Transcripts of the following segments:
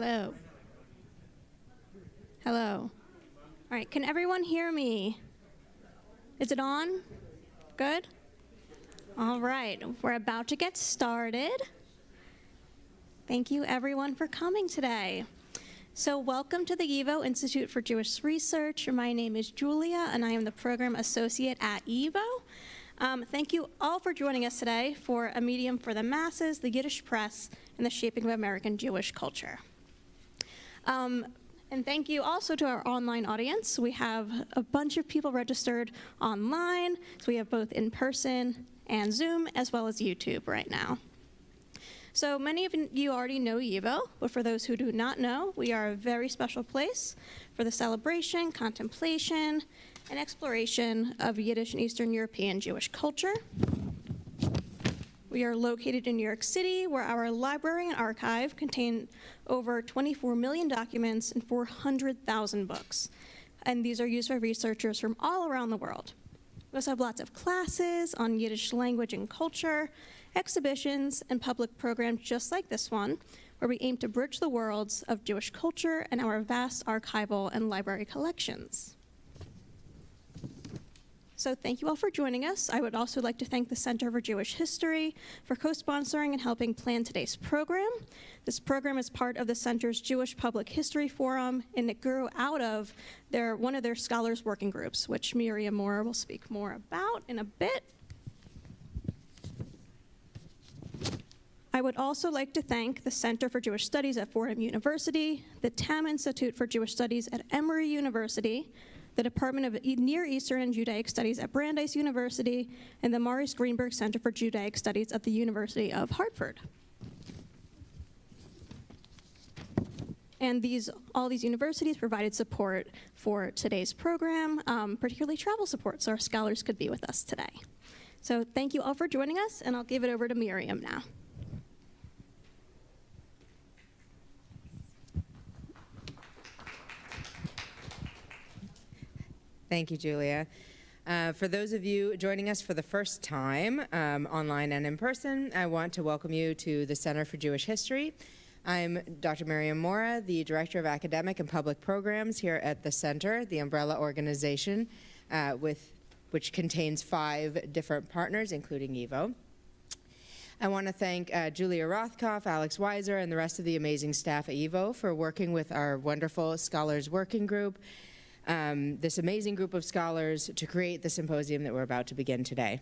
Hello. Hello. All right, can everyone hear me? Is it on? Good? All right, we're about to get started. Thank you everyone for coming today. So welcome to the YIVO Institute for Jewish Research. My name is Julia and I am the Program Associate at YIVO. Thank you all for joining us today for A Medium for the Masses, the Yiddish Press, and the Shaping of American Jewish Culture. And thank you also to our online audience. We have a bunch of people registered online, so we have both in person and Zoom, as well as YouTube right now. So many of you already know YIVO, but for those who do not know, we are a very special place for the celebration, contemplation, and exploration of Yiddish and Eastern European Jewish culture. We are located in New York City, where our library and archive contain over 24 million documents and 400,000 books. And these are used by researchers from all around the world. We also have lots of classes on Yiddish language and culture, exhibitions, and public programs just like this one, where we aim to bridge the worlds of Jewish culture and our vast archival and library collections. So thank you all for joining us. I would also like to thank the Center for Jewish History for co-sponsoring and helping plan today's program. This program is part of the Center's Jewish Public History Forum, and it grew out of one of their scholars working groups, which Miriam Moore will speak more about in a bit. I would also like to thank the Center for Jewish Studies at Fordham University, the Tam Institute for Jewish Studies at Emory University, the Department of Near Eastern and Judaic Studies at Brandeis University, and the Maurice Greenberg Center for Judaic Studies at the University of Hartford. And all these universities provided support for today's program, particularly travel support, so our scholars could be with us today. So thank you all for joining us, and I'll give it over to Miriam now. Thank you, Julia. For those of you joining us for the first time, online and in person, I want to welcome you to the Center for Jewish History. I'm Dr. Miriam Mora, the Director of Academic and Public Programs here at the Center, the umbrella organization, which contains 5 different partners, including YIVO. I want to thank Julia Rothkopf, Alex Weiser, and the rest of the amazing staff at YIVO for working with our wonderful Scholars Working Group, this amazing group of scholars, to create the symposium that we're about to begin today.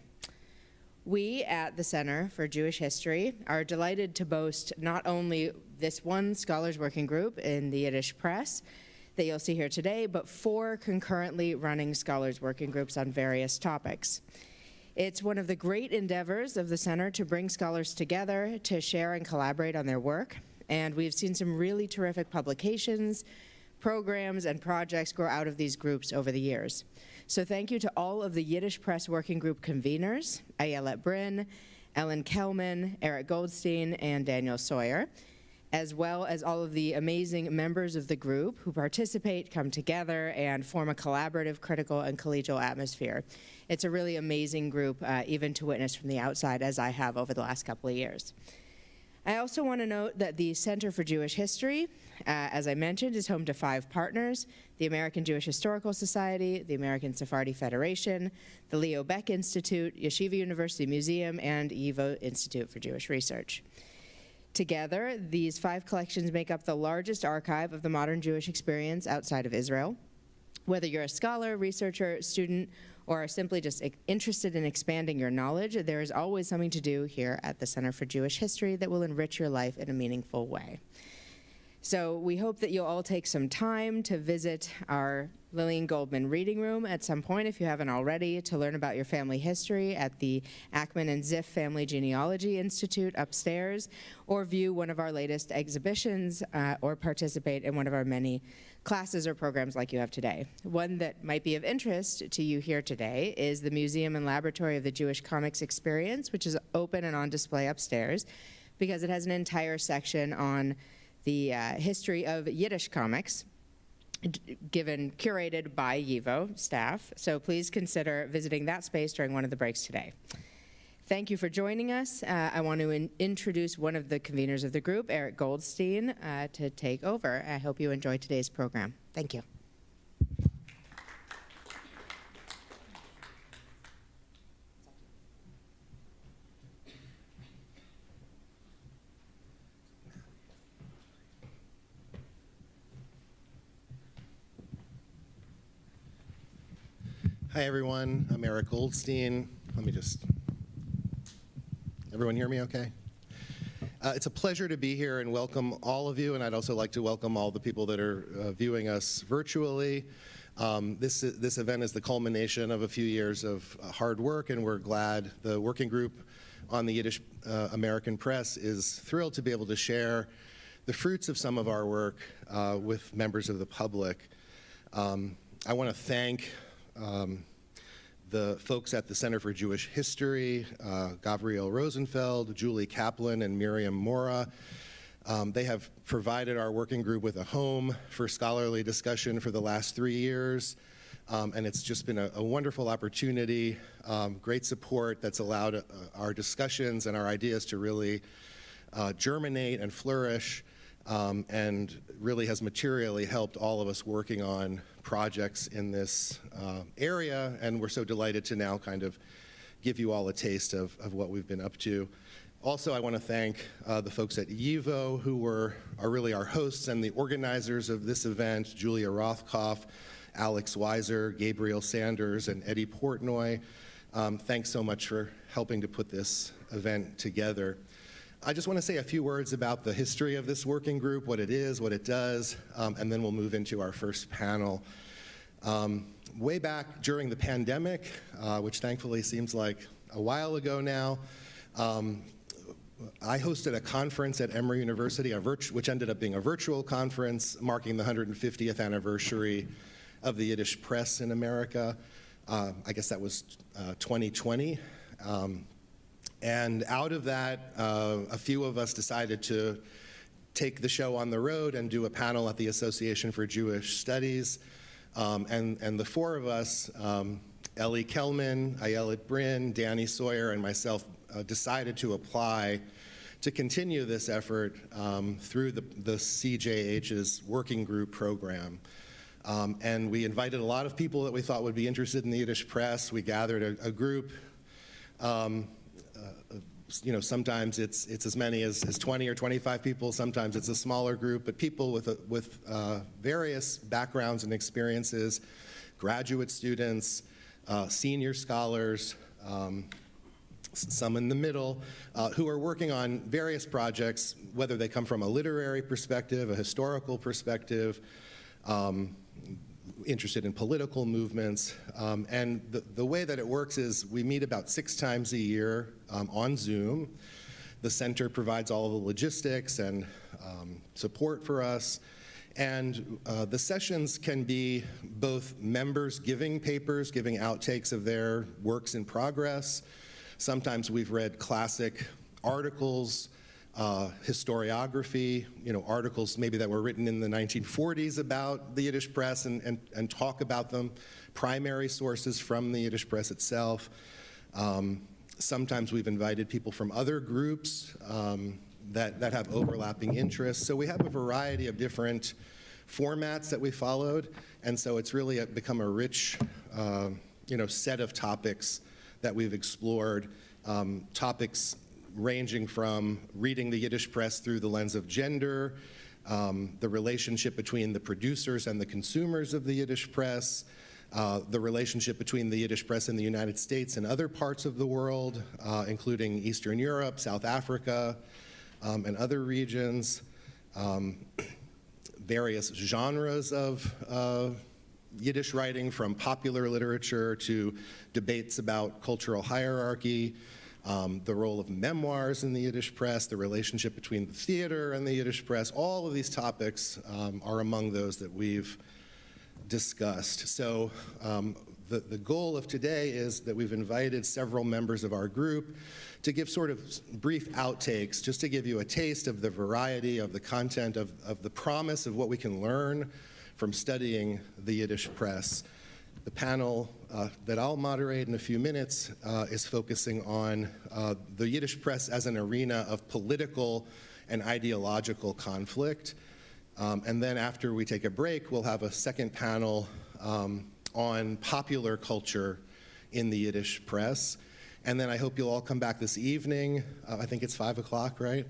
We at the Center for Jewish History are delighted to boast not only this one Scholars Working Group in the Yiddish Press that you'll see here today, but 4 concurrently running Scholars Working Groups on various topics. It's one of the great endeavors of the Center to bring scholars together to share and collaborate on their work, and we've seen some really terrific publications, programs, and projects grow out of these groups over the years. So thank you to all of the Yiddish Press Working Group conveners, Ayelet Brinn, Ellen Kellman, Eric Goldstein, and Daniel Sawyer, as well as all of the amazing members of the group who participate, come together, and form a collaborative, critical, and collegial atmosphere. It's a really amazing group, even to witness from the outside, as I have over the last couple of years. I also want to note that the Center for Jewish History, as I mentioned, is home to 5 partners: the American Jewish Historical Society, the American Sephardi Federation, the Leo Baeck Institute, Yeshiva University Museum, and YIVO Institute for Jewish Research. Together, these 5 collections make up the largest archive of the modern Jewish experience outside of Israel. Whether you're a scholar, researcher, student, or are simply just interested in expanding your knowledge, there is always something to do here at the Center for Jewish History that will enrich your life in a meaningful way. So we hope that you'll all take some time to visit our Lillian Goldman reading room at some point, if you haven't already, to learn about your family history at the Ackman and Ziff Family Genealogy Institute upstairs, or view one of our latest exhibitions, or participate in one of our many classes or programs like you have today. One that might be of interest to you here today is the Museum and Laboratory of the Jewish Comics Experience, which is open and on display upstairs, because it has an entire section on the history of Yiddish comics, curated by YIVO staff. So please consider visiting that space during one of the breaks today. Thank you for joining us. I want to introduce one of the conveners of the group, Eric Goldstein, to take over. I hope you enjoy today's program. Thank you. Hi, everyone. I'm Eric Goldstein. Everyone hear me okay? It's a pleasure to be here and welcome all of you, and I'd also like to welcome all the people that are viewing us virtually. This event is the culmination of a few years of hard work, and we're glad the working group on the Yiddish American press is thrilled to be able to share the fruits of some of our work with members of the public. I want to thank the folks at the Center for Jewish History, Gavriel Rosenfeld, Julie Kaplan, and Miriam Mora. They have provided our working group with a home for scholarly discussion for the last 3 years, and it's just been a wonderful opportunity, great support that's allowed our discussions and our ideas to really germinate and flourish, and really has materially helped all of us working on projects in this area, and we're so delighted to now kind of give you all a taste of what we've been up to. Also, I want to thank the folks at YIVO who are really our hosts and the organizers of this event, Julia Rothkopf, Alex Weiser, Gabriel Sanders, and Eddy Portnoy. Thanks so much for helping to put this event together. I just want to say a few words about the history of this working group, what it is, what it does, and then we'll move into our first panel. Way back during the pandemic, which thankfully seems like a while ago now, I hosted a conference at Emory University, which ended up being a virtual conference marking the 150th anniversary of the Yiddish press in America. I guess that was 2020. And out of that, a few of us decided to take the show on the road and do a panel at the Association for Jewish Studies. And the four of us, Ellie Kellman, Ayelet Brinn, Danny Sawyer, and myself, decided to apply to continue this effort through the CJH's working group program. And we invited a lot of people that we thought would be interested in the Yiddish press. We gathered a group. Sometimes it's as many as 20 or 25 people. Sometimes it's a smaller group, but people with various backgrounds and experiences, graduate students, senior scholars, some in the middle, who are working on various projects, whether they come from a literary perspective, a historical perspective, interested in political movements. And the way that it works is we meet about 6 times a year on Zoom. The center provides all of the logistics and support for us. And the sessions can be both members giving papers, giving outtakes of their works in progress. Sometimes we've read classic articles, historiography, articles maybe that were written in the 1940s about the Yiddish press and talk about them, primary sources from the Yiddish press itself. Sometimes we've invited people from other groups that have overlapping interests. So we have a variety of different formats that we followed, and so it's really become a rich set of topics that we've explored, topics ranging from reading the Yiddish press through the lens of gender, the relationship between the producers and the consumers of the Yiddish press, the relationship between the Yiddish press in the United States and other parts of the world, including Eastern Europe, South Africa, and other regions, various genres of Yiddish writing, from popular literature to debates about cultural hierarchy, the role of memoirs in the Yiddish press, the relationship between the theater and the Yiddish press. All of these topics are among those that we've discussed. So the goal of today is that we've invited several members of our group to give sort of brief outtakes, just to give you a taste of the variety of the content of the promise of what we can learn from studying the Yiddish press. The panel that I'll moderate in a few minutes is focusing on the Yiddish press as an arena of political and ideological conflict. And then after we take a break, we'll have a second panel on popular culture in the Yiddish press. And then I hope you'll all come back this evening. I think it's 5 o'clock, right?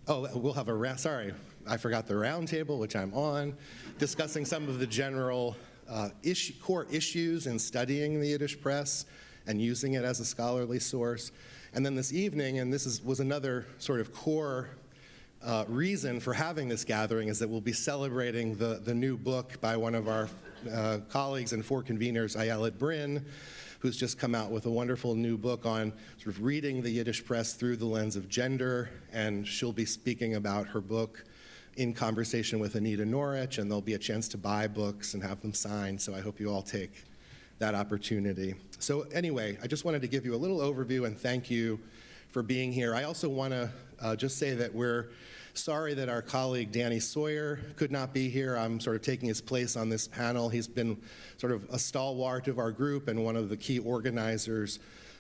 We'll have a sorry, I forgot the round table, which I'm on, discussing some of the general core issues in studying the Yiddish press and using it as a scholarly source. And then this evening, and this was another sort of core reason for having this gathering, is that we'll be celebrating the new book by one of our colleagues and 4 conveners, Ayelet Brinn, who's just come out with a wonderful new book on sort of reading the Yiddish press through the lens of gender, and she'll be speaking about her book in conversation with Anita Norwich, and there'll be a chance to buy books and have them signed, so I hope you all take that opportunity. So anyway, I just wanted to give you a little overview and thank you for being here. I also want to just say that we're sorry that our colleague Danny Sawyer could not be here. I'm sort of taking his place on this panel. He's been sort of a stalwart of our group and one of the key organizers,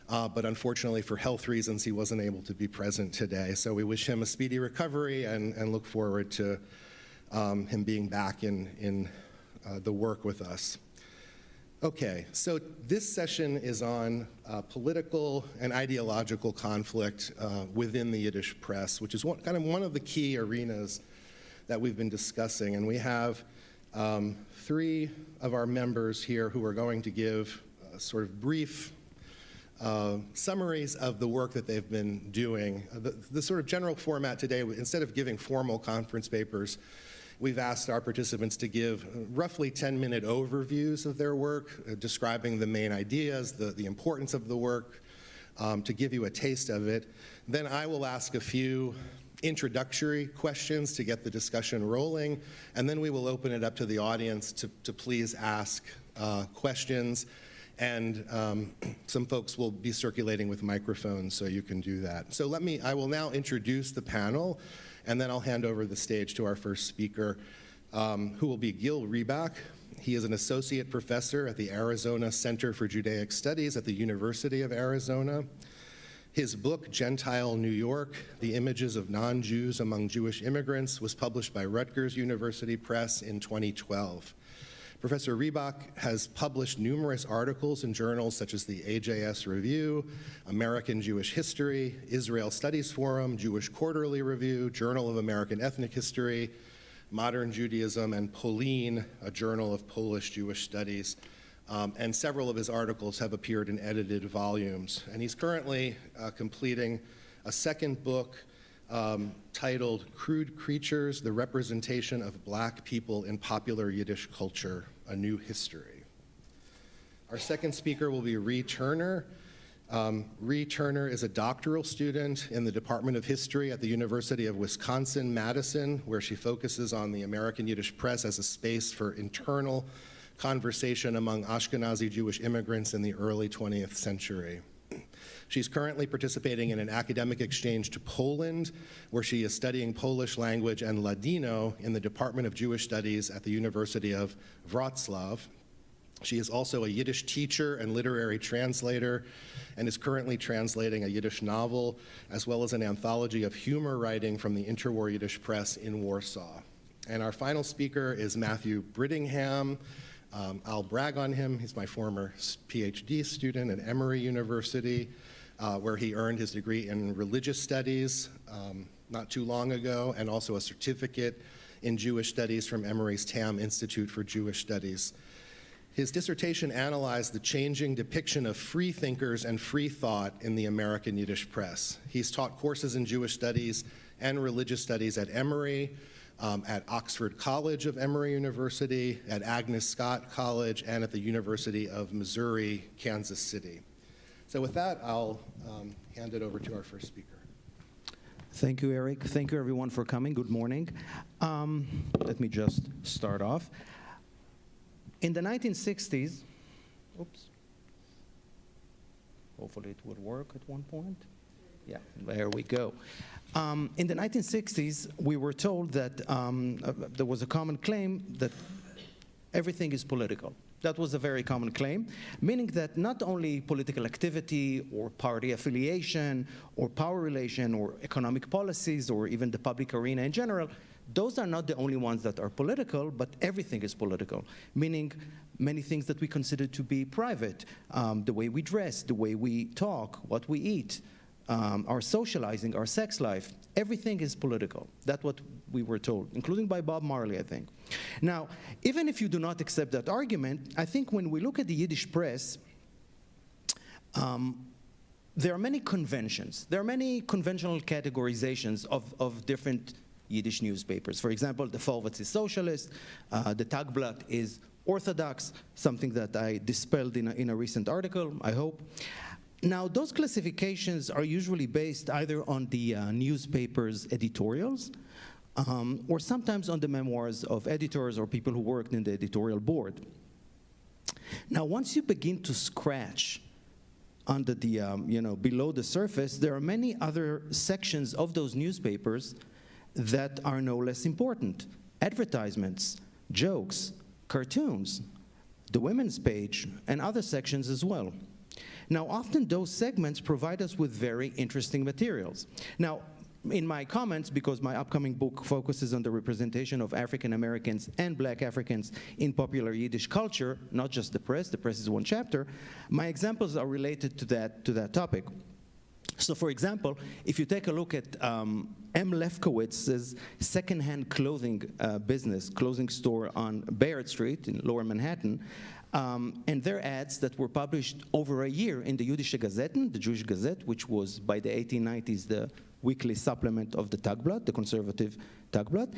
but unfortunately for health reasons, he wasn't able to be present today. So we wish him a speedy recovery and look forward to him being back in the work with us. Okay, so this session is on political and ideological conflict within the Yiddish press, which is kind of one of the key arenas that we've been discussing. And we have 3 of our members here who are going to give sort of brief summaries of the work that they've been doing. The sort of general format today, instead of giving formal conference papers, we've asked our participants to give roughly 10-minute overviews of their work, describing the main ideas, the importance of the work, to give you a taste of it. Then I will ask a few introductory questions to get the discussion rolling, and then we will open it up to the audience to please ask questions. And some folks will be circulating with microphones, so you can do that. So I will now introduce the panel, and then I'll hand over the stage to our first speaker, who will be Gil Ribak. He is an associate professor at the Arizona Center for Judaic Studies at the University of Arizona. His book, Gentile New York, The Images of Non-Jews Among Jewish Immigrants, was published by Rutgers University Press in 2012. Professor Ribak has published numerous articles in journals such as the AJS Review, American Jewish History, Israel Studies Forum, Jewish Quarterly Review, Journal of American Ethnic History, Modern Judaism, and Polin, a journal of Polish Jewish studies. And several of his articles have appeared in edited volumes. And he's currently completing a second book titled Crude Creatures, The Representation of Black People in Popular Yiddish Culture, A New History. Our second speaker will be Ree Turner. Ree Turner is a doctoral student in the Department of History at the University of Wisconsin-Madison, where she focuses on the American Yiddish press as a space for internal conversation among Ashkenazi Jewish immigrants in the early 20th century. She's currently participating in an academic exchange to Poland, where she is studying Polish language and Ladino in the Department of Jewish Studies at the University of Wrocław. She is also a Yiddish teacher and literary translator, and is currently translating a Yiddish novel, as well as an anthology of humor writing from the interwar Yiddish press in Warsaw. And our final speaker is Matthew Brittingham. I'll brag on him. He's my former PhD student at Emory University, where he earned his degree in religious studies not too long ago, and also a certificate in Jewish studies from Emory's Tam Institute for Jewish Studies. His dissertation analyzed the changing depiction of free thinkers and free thought in the American Yiddish press. He's taught courses in Jewish studies and religious studies at Emory, at Oxford College of Emory University, at Agnes Scott College, and at the University of Missouri, Kansas City. So with that, I'll hand it over to our first speaker. Thank you, Eric. Thank you, everyone, for coming. Good morning. Let me just start off. In the 1960s, hopefully it would work at one point. Yeah, there we go. In the 1960s, we were told that there was a common claim that everything is political. That was a very common claim, meaning that not only political activity or party affiliation or power relation or economic policies or even the public arena in general, those are not the only ones that are political, but everything is political, meaning many things that we consider to be private, the way we dress, the way we talk, what we eat, our socializing, our sex life, everything is political. That's what we were told, including by Bob Marley, I think. Now, even if you do not accept that argument, I think when we look at the Yiddish press, there are many conventions. There are many conventional categorizations of different Yiddish newspapers. For example, the Flourished is socialist, the Tagblatt is orthodox, something that I dispelled in a recent article, I hope. Now, those classifications are usually based either on the newspaper's editorials or sometimes on the memoirs of editors or people who worked in the editorial board. Now, once you begin to scratch under the, below the surface, there are many other sections of those newspapers that are no less important. Advertisements, jokes, cartoons, the women's page, and other sections as well. Now, often those segments provide us with very interesting materials. Now, in my comments, because my upcoming book focuses on the representation of African Americans and Black Africans in popular Yiddish culture, not just the press is one chapter, my examples are related to that topic. So, for example, if you take a look at M. Lefkowitz's secondhand clothing business, clothing store on Bayard Street in Lower Manhattan, and their ads that were published over a year in the Jüdische Gazetten, the Jewish Gazette, which was by the 1890s the weekly supplement of the Tagblatt, the conservative Tagblatt.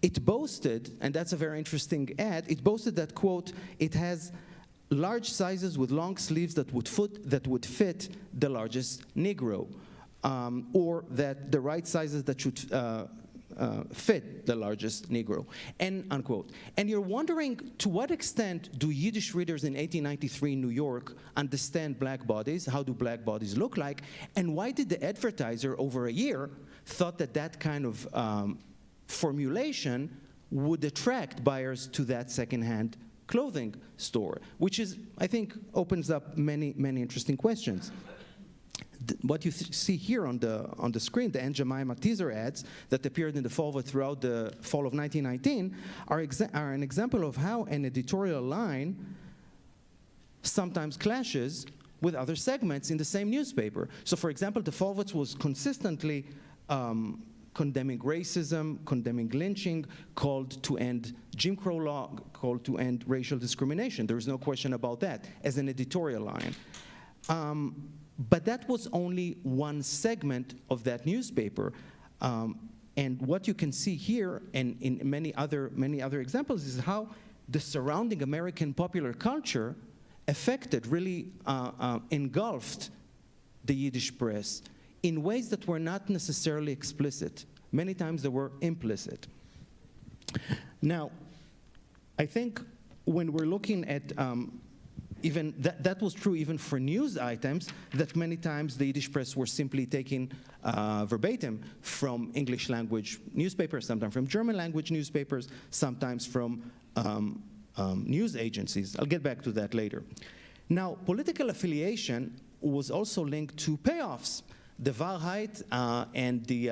It boasted, and that's a very interesting ad, it boasted that, quote, it has large sizes with long sleeves that would fit the largest Negro, or that the right sizes that should fit the largest Negro, end unquote. And you're wondering, to what extent do Yiddish readers in 1893 in New York understand black bodies? How do black bodies look like? And why did the advertiser over a year thought that that kind of formulation would attract buyers to that secondhand clothing store, which is, I think, opens up many, many interesting questions. What you see here on the screen, the Aunt Jemima teaser ads that appeared in the fall throughout the fall of 1919 are an example of how an editorial line sometimes clashes with other segments in the same newspaper. So, for example, the Fallwitz was consistently condemning racism, condemning lynching, called to end Jim Crow law, called to end racial discrimination. There is no question about that as an editorial line. But that was only one segment of that newspaper. And what you can see here and in many other examples is how the surrounding American popular culture affected, really engulfed the Yiddish press in ways that were not necessarily explicit. Many times they were implicit. Now, I think when we're looking at even that was true even for news items, that many times the Yiddish press were simply taking verbatim from English language newspapers, sometimes from German language newspapers, sometimes from news agencies. I'll get back to that later. Now, political affiliation was also linked to payoffs. The Wahrheit and the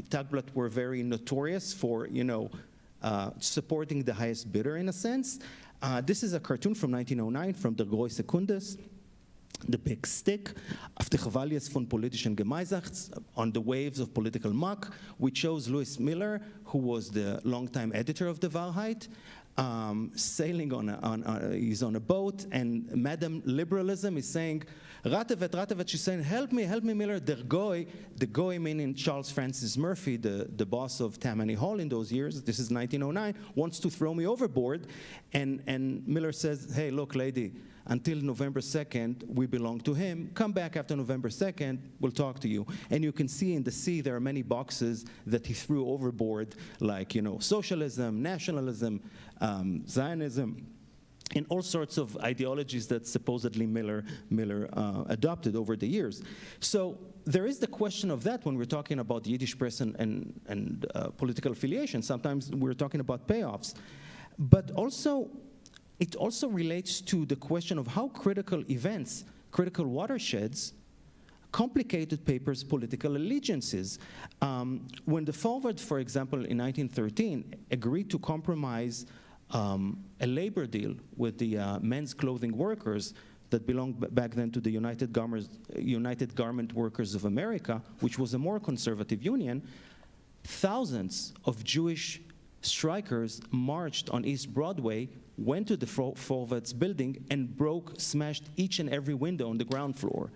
Tagblatt were very notorious for, supporting the highest bidder in a sense. This is a cartoon from 1909 from Der Große Kundes, The Big Stick, Auf die Gewaljes von politischen Gemeinschachts, on the waves of political muck, which shows Louis Miller, who was the longtime editor of the Wahrheit, sailing he's on a boat, and Madam Liberalism is saying, Ratevet, she's saying, help me, Miller, the goy meaning Charles Francis Murphy, the boss of Tammany Hall in those years, this is 1909, wants to throw me overboard, and Miller says, hey, look, lady, until November 2nd, we belong to him. Come back after November 2nd, we'll talk to you. And you can see in the sea there are many boxes that he threw overboard, like, socialism, nationalism, Zionism, and all sorts of ideologies that supposedly Miller adopted over the years. So there is the question of that when we're talking about the Yiddish press and political affiliation. Sometimes we're talking about payoffs. But also, it also relates to the question of how critical events, critical watersheds, complicated papers' political allegiances. When the Forward, for example, in 1913, agreed to compromise a labor deal with the men's clothing workers that belonged back then to the United Garment Workers of America, which was a more conservative union, thousands of Jewish strikers marched on East Broadway, went to the Forward's building, and smashed each and every window on the ground floor.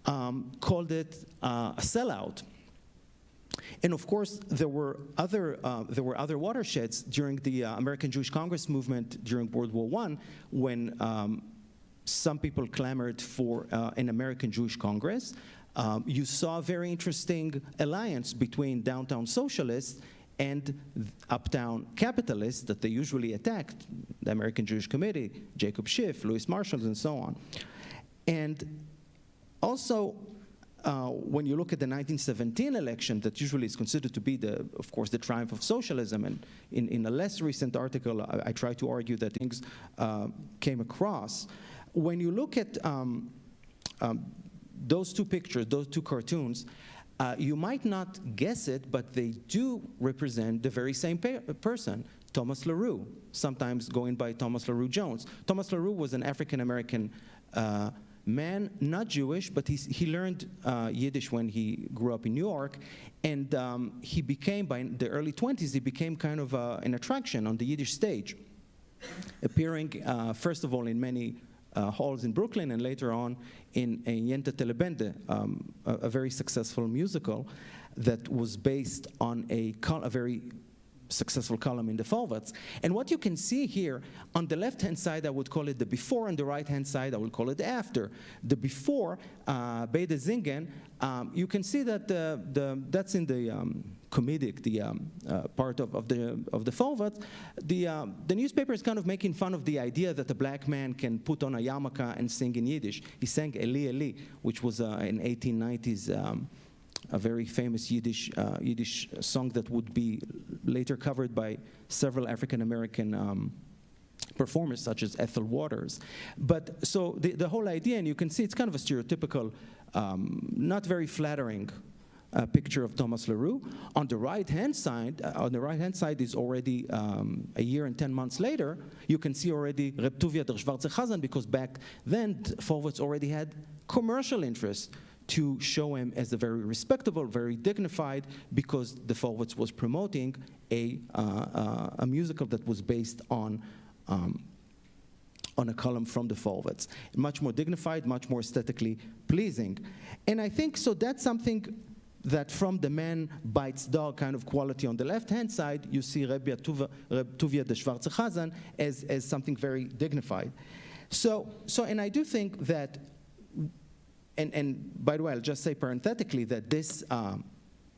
Called it a sellout. And of course, there were other watersheds during the American Jewish Congress movement during World War I, when some people clamored for an American Jewish Congress. You saw a very interesting alliance between downtown socialists and uptown capitalists that they usually attacked, the American Jewish Committee, Jacob Schiff, Louis Marshall, and so on. And also, when you look at the 1917 election, that usually is considered to be, of course, the triumph of socialism, and in a less recent article, I try to argue that things came across. When you look at those two pictures, those two cartoons, you might not guess it, but they do represent the very same person, Thomas LaRue, sometimes going by Thomas LaRue Jones. Thomas LaRue was an African-American man, not Jewish, but he learned Yiddish when he grew up in New York, and he became, by the early 20s, he became kind of an attraction on the Yiddish stage, appearing, first of all, in many halls in Brooklyn, and later on in Yenta Telebende, a very successful musical that was based on a very successful column in the Forwards. And what you can see here, on the left-hand side, I would call it the before, on the right-hand side, I would call it the after. The before, Beide Zingen, you can see that that's in the comedic, the part of the Forwards. The newspaper is kind of making fun of the idea that a black man can put on a yarmulke and sing in Yiddish. He sang Eli Eli, which was in 1890s a very famous Yiddish song that would be later covered by several African-American performers, such as Ethel Waters. But so the whole idea, and you can see it's kind of a stereotypical, not very flattering picture of Thomas LaRue. On the right-hand side is already a year and 10 months later. You can see already Reb Tuvia der Schwarze Chazan, because back then Forwards already had commercial interest to show him as a very respectable, very dignified, because the Forwards was promoting a musical that was based on a column from the Forwards. Much more dignified, much more aesthetically pleasing. And I think, so that's something that from the man bites dog kind of quality on the left-hand side, you see Reb Tuvia de Schwarze Chazan as something very dignified. So, and I do think that, and by the way, I'll just say parenthetically that this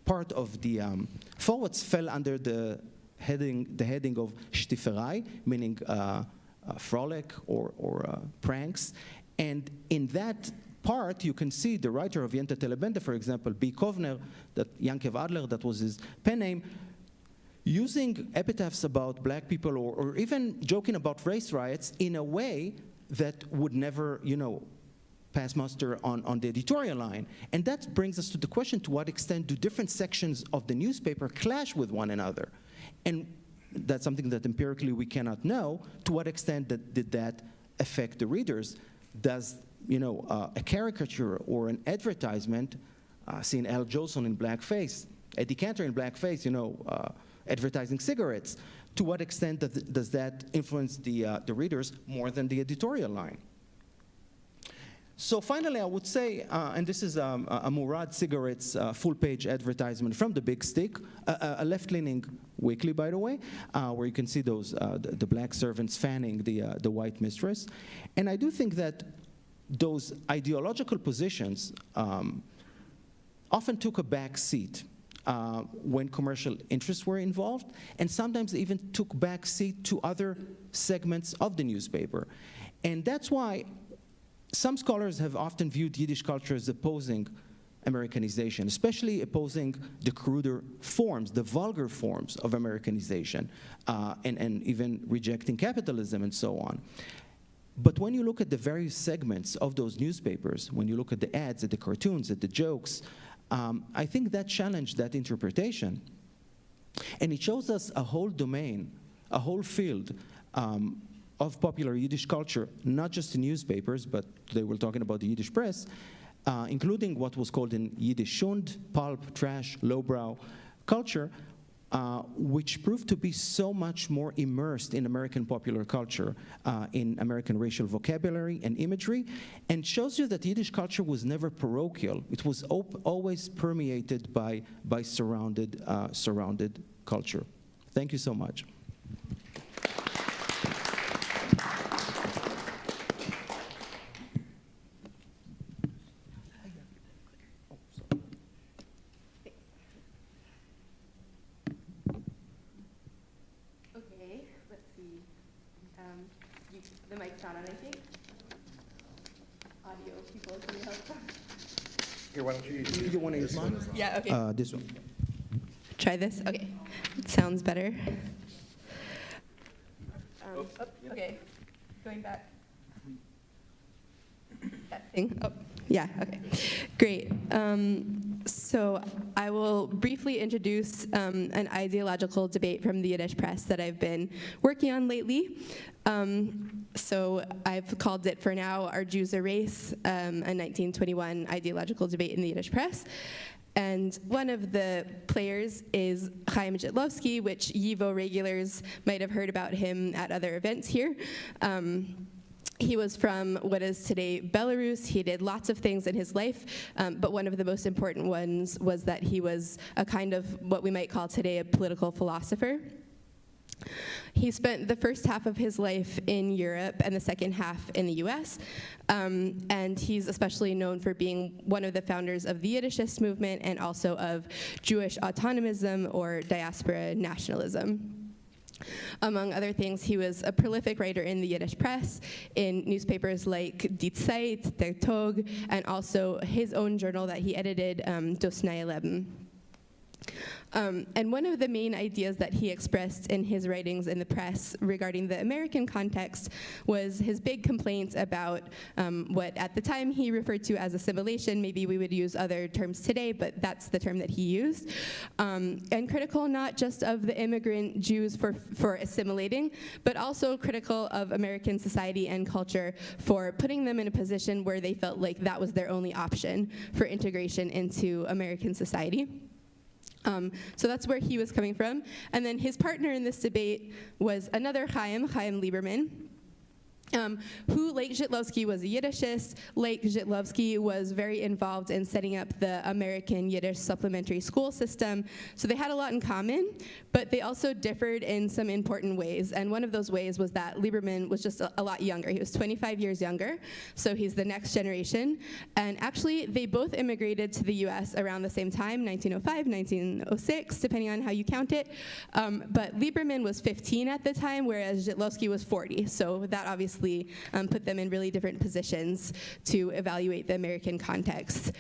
part of the Forwards fell under the heading of Stifferei, meaning frolic or pranks. And in that part, you can see the writer of Yenta Telebende, for example, B. Kovner, that Yankev Adler, that was his pen name, using epitaphs about black people or even joking about race riots in a way that would never, pass muster on the editorial line. And that brings us to the question, to what extent do different sections of the newspaper clash with one another? And that's something that empirically we cannot know. To what extent did that affect the readers? Does a caricature or an advertisement, seeing Al Jolson in blackface, Eddie Cantor in blackface, advertising cigarettes, to what extent does that influence the readers more than the editorial line? So finally, I would say, and this is a Murad Cigarettes full-page advertisement from the Big Stick, a left-leaning weekly, by the way, where you can see those the black servants fanning the white mistress. And I do think that those ideological positions often took a back seat when commercial interests were involved, and sometimes they even took back seat to other segments of the newspaper. And that's why some scholars have often viewed Yiddish culture as opposing Americanization, especially opposing the cruder forms, the vulgar forms of Americanization, and even rejecting capitalism and so on. But when you look at the various segments of those newspapers, when you look at the ads, at the cartoons, at the jokes, I think that challenged that interpretation. And it shows us a whole domain, a whole field of popular Yiddish culture, not just the newspapers, but today we're talking about the Yiddish press, including what was called in Yiddish shund, pulp, trash, lowbrow culture, which proved to be so much more immersed in American popular culture, in American racial vocabulary and imagery, and shows you that Yiddish culture was never parochial. It was always permeated by surrounded culture. Thank you so much. The mic's not on, I think. Audio people, can you help? Here, why don't you use You want to use mine? Yeah, okay. This one. Try this? Okay. Sounds better. Okay. Going back. That thing. Oh, yeah, okay. Great. So I will briefly introduce an ideological debate from the Yiddish press that I've been working on lately. So I've called it for now, Are Jews a Race? A 1921 ideological debate in the Yiddish press. And one of the players is Chaim Jitlovsky, which YIVO regulars might have heard about him at other events here. He was from what is today Belarus. He did lots of things in his life, but one of the most important ones was that he was a kind of what we might call today a political philosopher. He spent the first half of his life in Europe and the second half in the US, and he's especially known for being one of the founders of the Yiddishist movement and also of Jewish autonomism or diaspora nationalism. Among other things, he was a prolific writer in the Yiddish press, in newspapers like Die Zeit, Der Tog, and also his own journal that he edited, Das Neue Leben. And one of the main ideas that he expressed in his writings in the press regarding the American context was his big complaints about what at the time he referred to as assimilation. Maybe we would use other terms today, but that's the term that he used. And critical not just of the immigrant Jews for assimilating, but also critical of American society and culture for putting them in a position where they felt like that was their only option for integration into American society. So that's where he was coming from. And then his partner in this debate was another Chaim Lieberman, who, like Jitlovsky, was a Yiddishist. Like Jitlovsky, was very involved in setting up the American Yiddish supplementary school system. So they had a lot in common, but they also differed in some important ways. And one of those ways was that Lieberman was just a lot younger. He was 25 years younger, so he's the next generation. And actually, they both immigrated to the US around the same time, 1905, 1906, depending on how you count it. But Lieberman was 15 at the time, whereas Jitlovsky was 40. So that obviously put them in really different positions to evaluate the American context.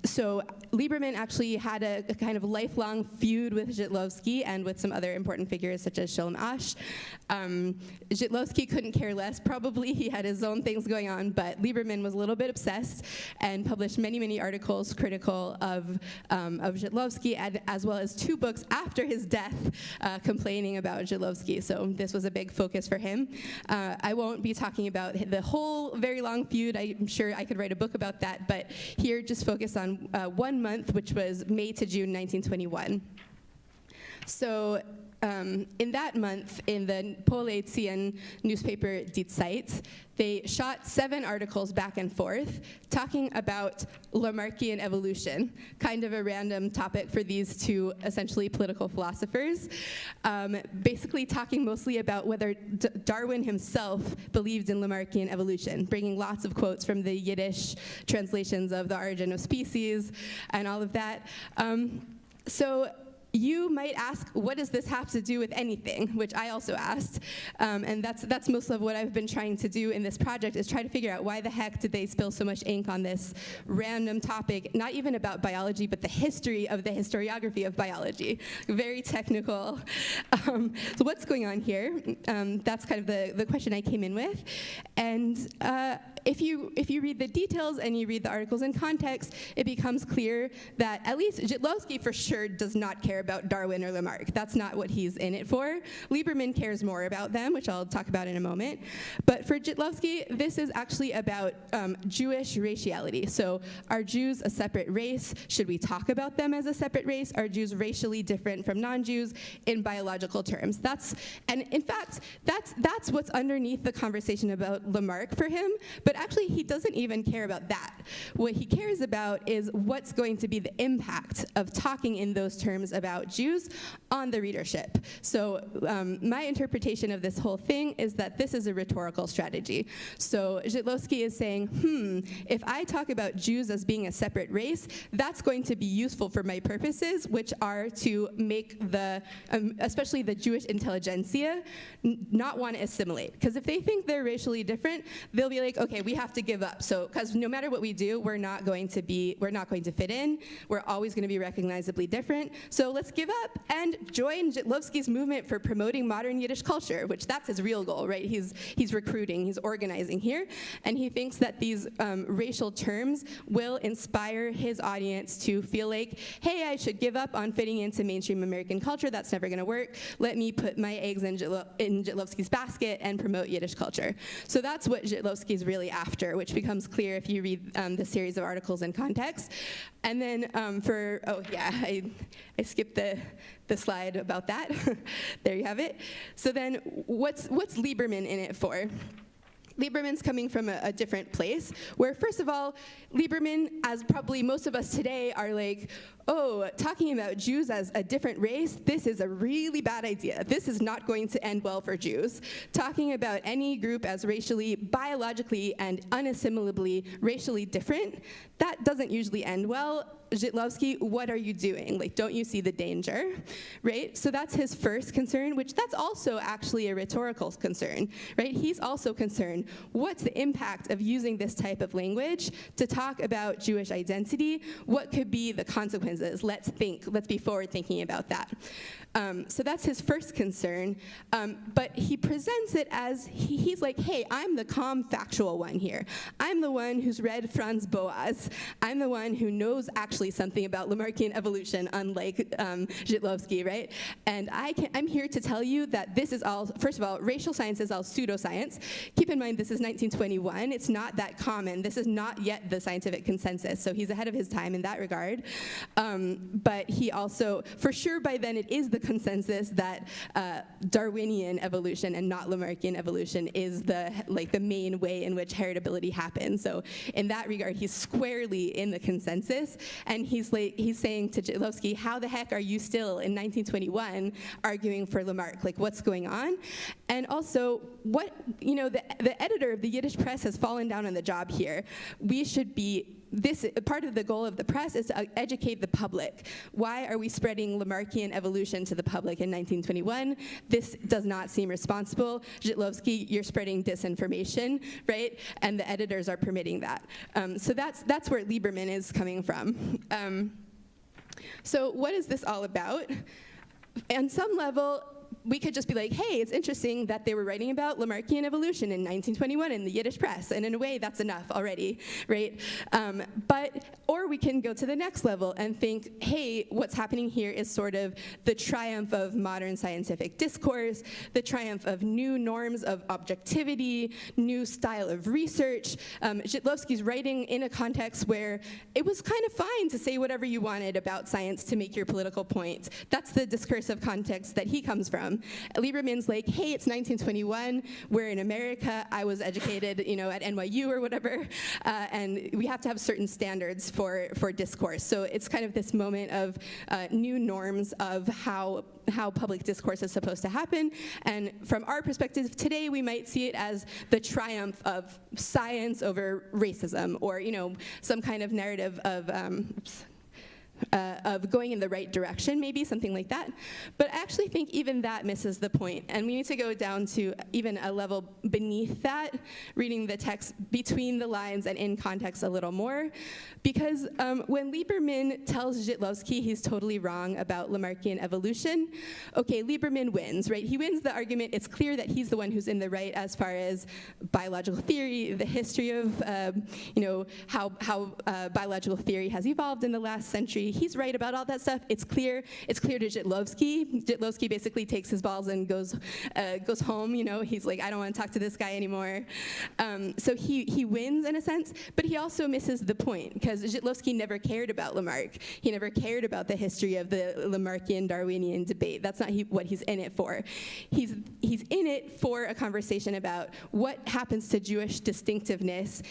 So Lieberman actually had a kind of lifelong feud with Jitlovsky and with some other important figures such as Sholem Asch. Jitlovsky couldn't care less. Probably he had his own things going on, but Lieberman was a little bit obsessed and published many, many articles critical of Jitlovsky, as well as 2 books after his death complaining about Jitlovsky. So this was a big focus for him. I won't be talking about the whole very long feud. I'm sure I could write a book about that, but here just focus on 1 month, which was May to June 1921. So in that month, in the Polizeian newspaper Die Zeit, they shot 7 articles back and forth talking about Lamarckian evolution, kind of a random topic for these 2 essentially political philosophers, basically talking mostly about whether Darwin himself believed in Lamarckian evolution, bringing lots of quotes from the Yiddish translations of The Origin of Species and all of that. So you might ask, what does this have to do with anything? Which I also asked. And that's most of what I've been trying to do in this project, is try to figure out why the heck did they spill so much ink on this random topic, not even about biology, but the history of the historiography of biology. Very technical. So what's going on here? That's kind of the question I came in with. And if you read the details and you read the articles in context, it becomes clear that at least Żytlowski for sure does not care about Darwin or Lamarck. That's not what he's in it for. Lieberman cares more about them, which I'll talk about in a moment. But for Żytlowski, this is actually about Jewish raciality. So are Jews a separate race? Should we talk about them as a separate race? Are Jews racially different from non-Jews in biological terms? And in fact, that's what's underneath the conversation about Lamarck for him. But actually, he doesn't even care about that. What he cares about is what's going to be the impact of talking in those terms about Jews on the readership. So my interpretation of this whole thing is that this is a rhetorical strategy. So Żytlowski is saying, if I talk about Jews as being a separate race, that's going to be useful for my purposes, which are to make especially the Jewish intelligentsia, not want to assimilate. Because if they think they're racially different, they'll be like, okay, we have to give up. So, because no matter what we do, we're not going to fit in. We're always going to be recognizably different. So let's give up and join Żytlowski's movement for promoting modern Yiddish culture, which that's his real goal, right? He's recruiting, he's organizing here, and he thinks that these racial terms will inspire his audience to feel like, hey, I should give up on fitting into mainstream American culture. That's never going to work. Let me put my eggs in Żytlowski's basket and promote Yiddish culture. So that's what Żytlowski's really after, which becomes clear if you read the series of articles in context. And then I skipped the slide about that. There you have it. So then what's Lieberman in it for? Lieberman's coming from a different place, where first of all, Lieberman, as probably most of us today, are like, oh, talking about Jews as a different race, this is a really bad idea. This is not going to end well for Jews. Talking about any group as racially, biologically, and unassimilably racially different, that doesn't usually end well. Żytlowski, what are you doing? Like, don't you see the danger, right? So that's his first concern, which that's also actually a rhetorical concern, right? He's also concerned, what's the impact of using this type of language to talk about Jewish identity? What could be the consequences? Let's be forward thinking about that. So that's his first concern, but he presents it as, he's like, hey, I'm the calm, factual one here. I'm the one who's read Franz Boas. I'm the one who knows actually something about Lamarckian evolution, unlike Żytlowski, right? And I'm here to tell you that this is all, first of all, racial science is all pseudoscience. Keep in mind, this is 1921. It's not that common. This is not yet the scientific consensus, so he's ahead of his time in that regard. But he also, for sure by then, it is the consensus that Darwinian evolution and not Lamarckian evolution is the main way in which heritability happens. So in that regard, he's squarely in the consensus, and he's saying to Żytlowski, how the heck are you still in 1921 arguing for Lamarck? Like, what's going on? And also, the editor of the Yiddish press has fallen down on the job here. We should be, part of the goal of the press is to educate the public. Why are we spreading Lamarckian evolution to the public in 1921? This does not seem responsible. Żytlowski, you're spreading disinformation, right? And the editors are permitting that. So that's where Lieberman is coming from. So what is this all about? On some level, we could just be like, hey, it's interesting that they were writing about Lamarckian evolution in 1921 in the Yiddish press, and in a way, that's enough already, right? Or we can go to the next level and think, hey, what's happening here is sort of the triumph of modern scientific discourse, the triumph of new norms of objectivity, new style of research. Żytlowski's writing in a context where it was kind of fine to say whatever you wanted about science to make your political point. That's the discursive context that he comes from. Lieberman's like, hey, it's 1921, we're in America, I was educated, at NYU or whatever, and we have to have certain standards for discourse. So it's kind of this moment of new norms of how public discourse is supposed to happen. And from our perspective today, we might see it as the triumph of science over racism, or some kind of narrative of going in the right direction, maybe, something like that. But I actually think even that misses the point, and we need to go down to even a level beneath that, reading the text between the lines and in context a little more, because when Lieberman tells Żytlowski he's totally wrong about Lamarckian evolution, okay, Lieberman wins, right? He wins the argument. It's clear that he's the one who's in the right as far as biological theory, the history of, how biological theory has evolved in the last century. He's right about all that stuff. It's clear to Żytlowski. Żytlowski basically takes his balls and goes home. He's like, I don't want to talk to this guy anymore. So he wins in a sense, but he also misses the point, because Żytlowski never cared about Lamarck. He never cared about the history of the Lamarckian Darwinian debate. That's not what he's in it for. He's in it for a conversation about what happens to Jewish distinctiveness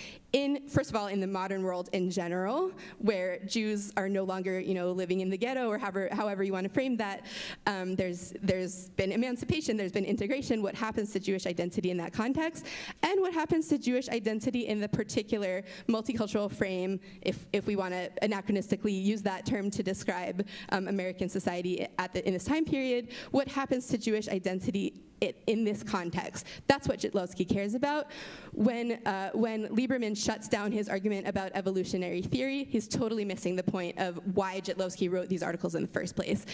first of all, in the modern world in general, where Jews are no longer, living in the ghetto, or however you want to frame that. There's been emancipation, there's been integration. What happens to Jewish identity in that context, and what happens to Jewish identity in the particular multicultural frame, if we want to anachronistically use that term to describe American society in this time period. What happens to Jewish identity in this context? That's what Żytlowski cares about. When Lieberman shuts down his argument about evolutionary theory, he's totally missing the point of why Żytlowski wrote these articles in the first place.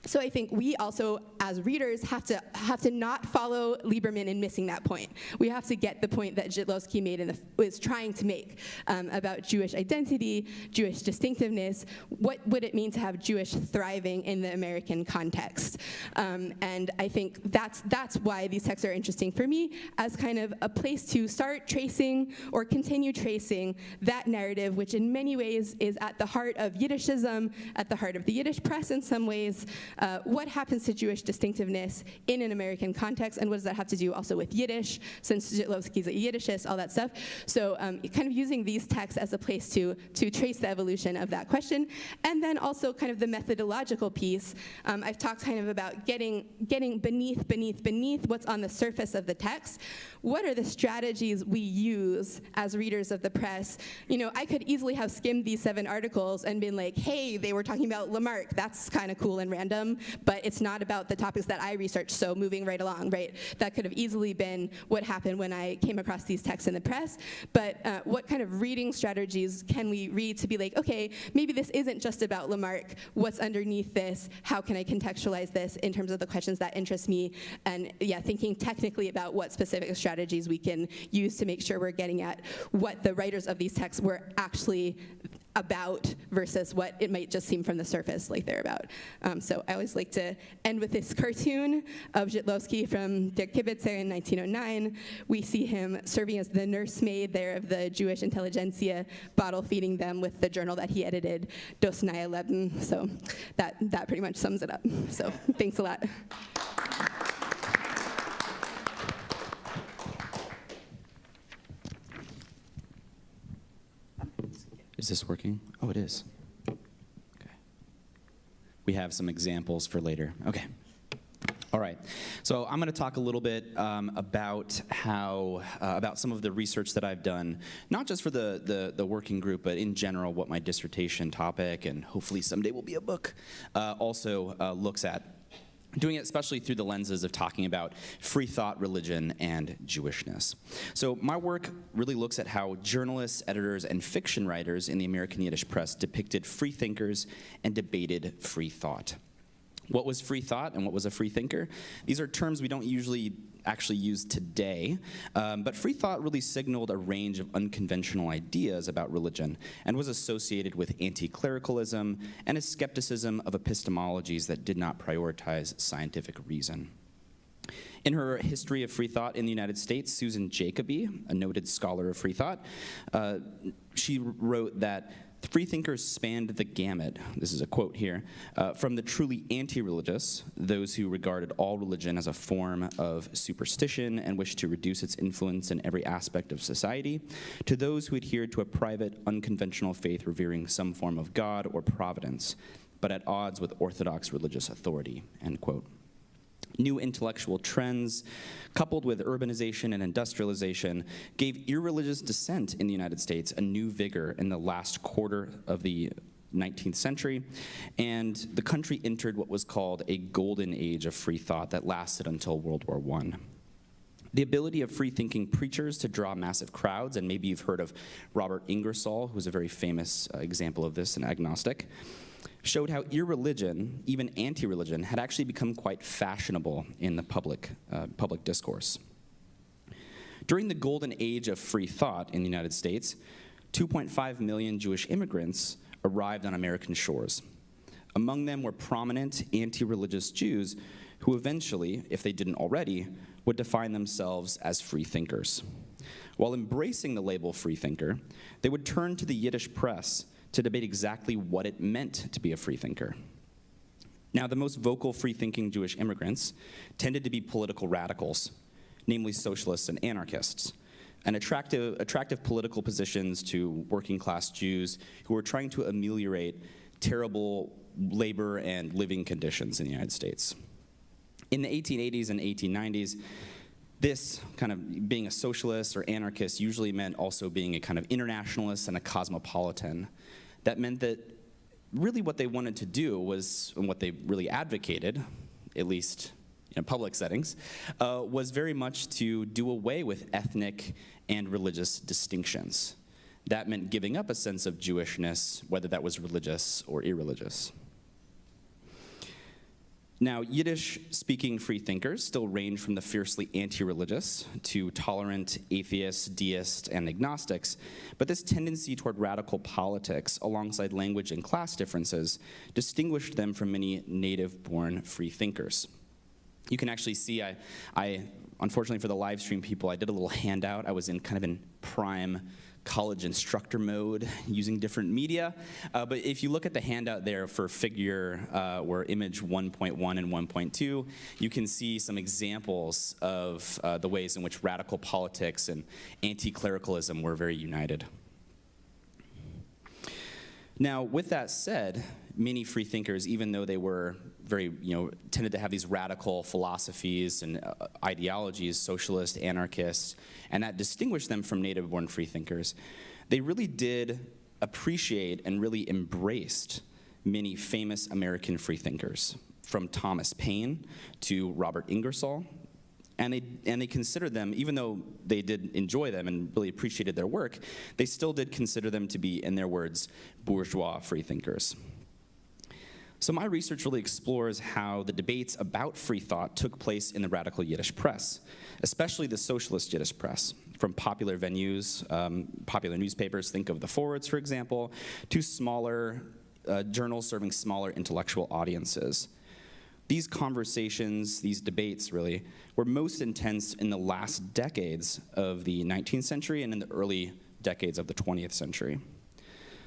So I think we also, as readers, have to not follow Lieberman in missing that point. We have to get the point that Żytlowski made and was trying to make about Jewish identity, Jewish distinctiveness. What would it mean to have Jewish thriving in the American context? And I think that's why these texts are interesting for me, as kind of a place to start tracing or continue tracing that narrative, which in many ways is at the heart of Yiddishism, at the heart of the Yiddish press in some ways. What happens to Jewish distinctiveness in an American context, and what does that have to do also with Yiddish, since Żytlowski's a Yiddishist, all that stuff. So kind of using these texts as a place to trace the evolution of that question, and then also kind of the methodological piece. I've talked kind of about getting beneath what's on the surface of the text. What are the strategies we use as readers of the press? I could easily have skimmed these 7 articles and been like, hey, they were talking about Lamarck. That's kind of cool and random. But it's not about the topics that I researched, so moving right along, right? That could have easily been what happened when I came across these texts in the press. But what kind of reading strategies can we read to be like, okay, maybe this isn't just about Lamarck. What's underneath this? How can I contextualize this in terms of the questions that interest me? And yeah, thinking technically about what specific strategies we can use to make sure we're getting at what the writers of these texts were actually about versus what it might just seem from the surface like they're about. So I always like to end with this cartoon of Żytlowski from Der Kibitzer in 1909. We see him serving as the nursemaid there of the Jewish intelligentsia, bottle feeding them with the journal that he edited, Das Neue Leben. So that pretty much sums it up. So thanks a lot. Is this working? Oh, it is. Okay. We have some examples for later. Okay. All right. So I'm going to talk a little bit about about some of the research that I've done, not just for the working group, but in general, what my dissertation topic, and hopefully someday will be a book, also looks at. Doing it especially through the lenses of talking about free thought, religion, and Jewishness. So my work really looks at how journalists, editors, and fiction writers in the American Yiddish press depicted free thinkers and debated free thought. What was free thought and what was a free thinker? These are terms we don't usually actually use today, but free thought really signaled a range of unconventional ideas about religion and was associated with anti-clericalism and a skepticism of epistemologies that did not prioritize scientific reason. In her History of Free Thought in the United States, Susan Jacoby, a noted scholar of free thought, she wrote that freethinkers spanned the gamut, this is a quote here, from the truly anti-religious, those who regarded all religion as a form of superstition and wished to reduce its influence in every aspect of society, to those who adhered to a private, unconventional faith revering some form of God or providence, but at odds with orthodox religious authority, end quote. New intellectual trends, coupled with urbanization and industrialization, gave irreligious dissent in the United States a new vigor in the last quarter of the 19th century, and the country entered what was called a golden age of free thought that lasted until World War I. The ability of free-thinking preachers to draw massive crowds, and maybe you've heard of Robert Ingersoll, who was a very famous example of this, an agnostic, showed how irreligion, even anti-religion, had actually become quite fashionable in the public discourse. During the golden age of free thought in the United States, 2.5 million Jewish immigrants arrived on American shores. Among them were prominent anti-religious Jews who eventually, if they didn't already, would define themselves as free thinkers. While embracing the label free thinker, they would turn to the Yiddish press to debate exactly what it meant to be a free thinker. Now, the most vocal free-thinking Jewish immigrants tended to be political radicals, namely socialists and anarchists, and attractive political positions to working-class Jews who were trying to ameliorate terrible labor and living conditions in the United States. In the 1880s and 1890s, this kind of being a socialist or anarchist usually meant also being a kind of internationalist and a cosmopolitan. That meant that really what they wanted to do was, and what they really advocated, at least in public settings, was very much to do away with ethnic and religious distinctions. That meant giving up a sense of Jewishness, whether that was religious or irreligious. Now, Yiddish-speaking free thinkers still range from the fiercely anti-religious to tolerant atheists, deists, and agnostics, but this tendency toward radical politics, alongside language and class differences, distinguished them from many native-born free thinkers. You can actually see, I unfortunately for the live stream people, I did a little handout. I was in kind of in prime college instructor mode using different media. But if you look at the handout there for figure or image 1.1 and 1.2, you can see some examples of the ways in which radical politics and anti-clericalism were very united. Now, with that said, many free thinkers, even though they were very, tended to have these radical philosophies and ideologies, socialist, anarchists, and that distinguished them from native-born free thinkers, they really did appreciate and really embraced many famous American free thinkers, from Thomas Paine to Robert Ingersoll. And they considered them, even though they did enjoy them and really appreciated their work, they still did consider them to be, in their words, bourgeois free thinkers. So my research really explores how the debates about free thought took place in the radical Yiddish press, especially the socialist Yiddish press, from popular venues, popular newspapers, think of the Forwards, for example, to smaller journals serving smaller intellectual audiences. These conversations, these debates really, were most intense in the last decades of the 19th century and in the early decades of the 20th century.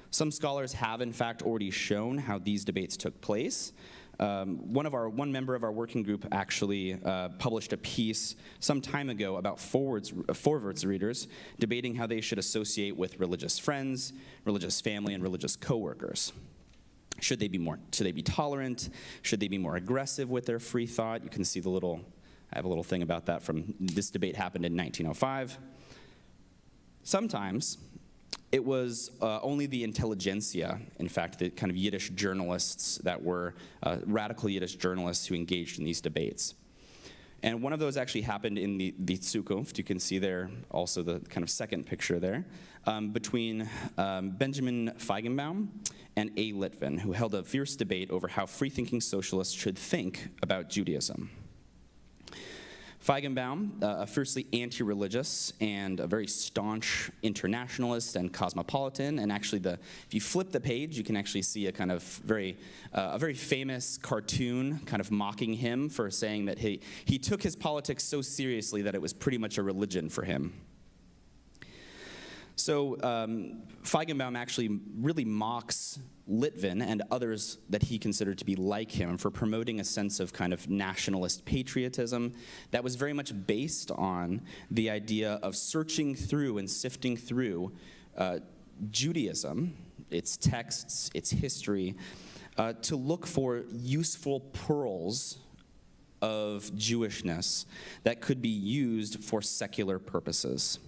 Some scholars have, in fact, already shown how these debates took place. One member of our working group actually published a piece some time ago about Forwards readers debating how they should associate with religious friends, religious family, and religious coworkers. Should they be tolerant? Should they be more aggressive with their free thought? You can see I have a little thing about that from this debate happened in 1905. Sometimes it was only the intelligentsia, in fact, the kind of Yiddish journalists that were radical Yiddish journalists who engaged in these debates. And one of those actually happened in the Zukunft. You can see there also the kind of second picture there, between Benjamin Feigenbaum and Ayelet, who held a fierce debate over how free-thinking socialists should think about Judaism. Feigenbaum, a fiercely anti-religious and a very staunch internationalist and cosmopolitan, and actually if you flip the page, you can actually see a kind of very famous cartoon kind of mocking him for saying that he took his politics so seriously that it was pretty much a religion for him. So Feigenbaum actually really mocks Litvin and others that he considered to be like him for promoting a sense of kind of nationalist patriotism that was very much based on the idea of searching through and sifting through Judaism, its texts, its history, to look for useful pearls of Jewishness that could be used for secular purposes.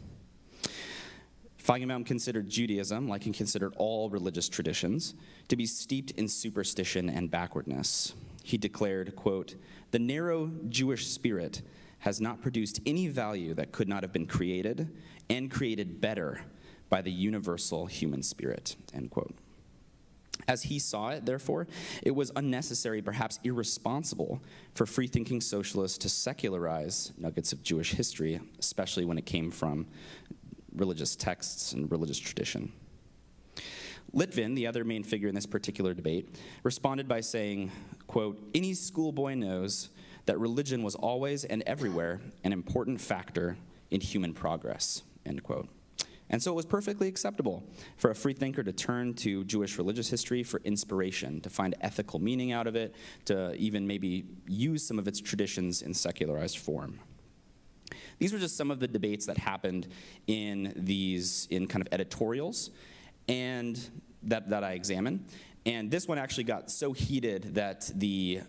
Feigenbaum considered Judaism, like he considered all religious traditions, to be steeped in superstition and backwardness. He declared, quote, "The narrow Jewish spirit has not produced any value that could not have been created and created better by the universal human spirit," end quote. As he saw it, therefore, it was unnecessary, perhaps irresponsible, for free-thinking socialists to secularize nuggets of Jewish history, especially when it came from religious texts and religious tradition. Litvin, the other main figure in this particular debate, responded by saying, quote, "Any schoolboy knows that religion was always and everywhere an important factor in human progress," end quote. And so it was perfectly acceptable for a free thinker to turn to Jewish religious history for inspiration, to find ethical meaning out of it, to even maybe use some of its traditions in secularized form. These were just some of the debates that happened in kind of editorials and that I examined. And this one actually got so heated that the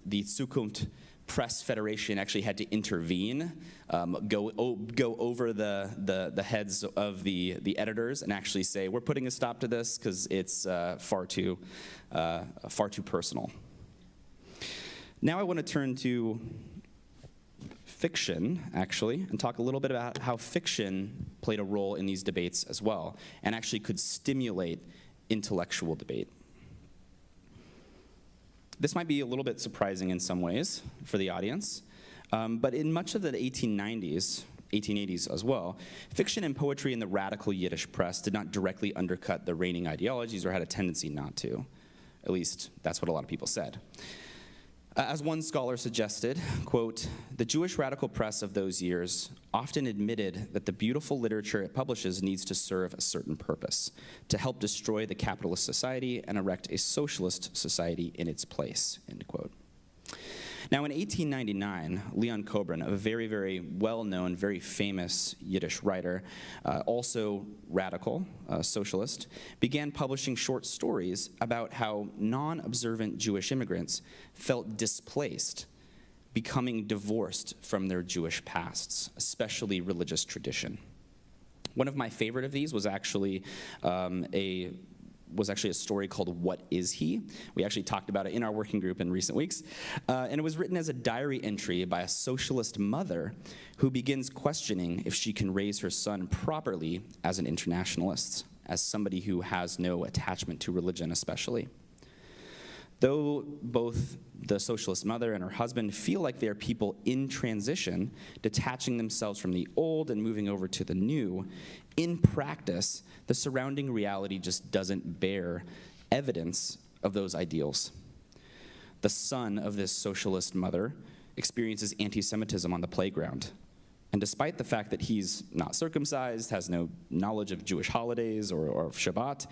Zukunft Press Federation actually had to intervene, go over the heads of the editors and actually say, we're putting a stop to this because it's far too personal. Now I want to turn to fiction, actually, and talk a little bit about how fiction played a role in these debates as well, and actually could stimulate intellectual debate. This might be a little bit surprising in some ways for the audience, but in much of the 1880s as well, fiction and poetry in the radical Yiddish press did not directly undercut the reigning ideologies, or had a tendency not to. At least, that's what a lot of people said. As one scholar suggested, quote, "The Jewish radical press of those years often admitted that the beautiful literature it publishes needs to serve a certain purpose, to help destroy the capitalist society and erect a socialist society in its place," end quote. Now, in 1899, Leon Kobrin, a very, very well-known, very famous Yiddish writer, also radical, socialist, began publishing short stories about how non-observant Jewish immigrants felt displaced, becoming divorced from their Jewish pasts, especially religious tradition. One of my favorite of these was actually a story called "What Is He?" We actually talked about it in our working group in recent weeks. And it was written as a diary entry by a socialist mother who begins questioning if she can raise her son properly as an internationalist, as somebody who has no attachment to religion especially. Though both the socialist mother and her husband feel like they are people in transition, detaching themselves from the old and moving over to the new, in practice, the surrounding reality just doesn't bear evidence of those ideals. The son of this socialist mother experiences anti-Semitism on the playground. And despite the fact that he's not circumcised, has no knowledge of Jewish holidays or of Shabbat,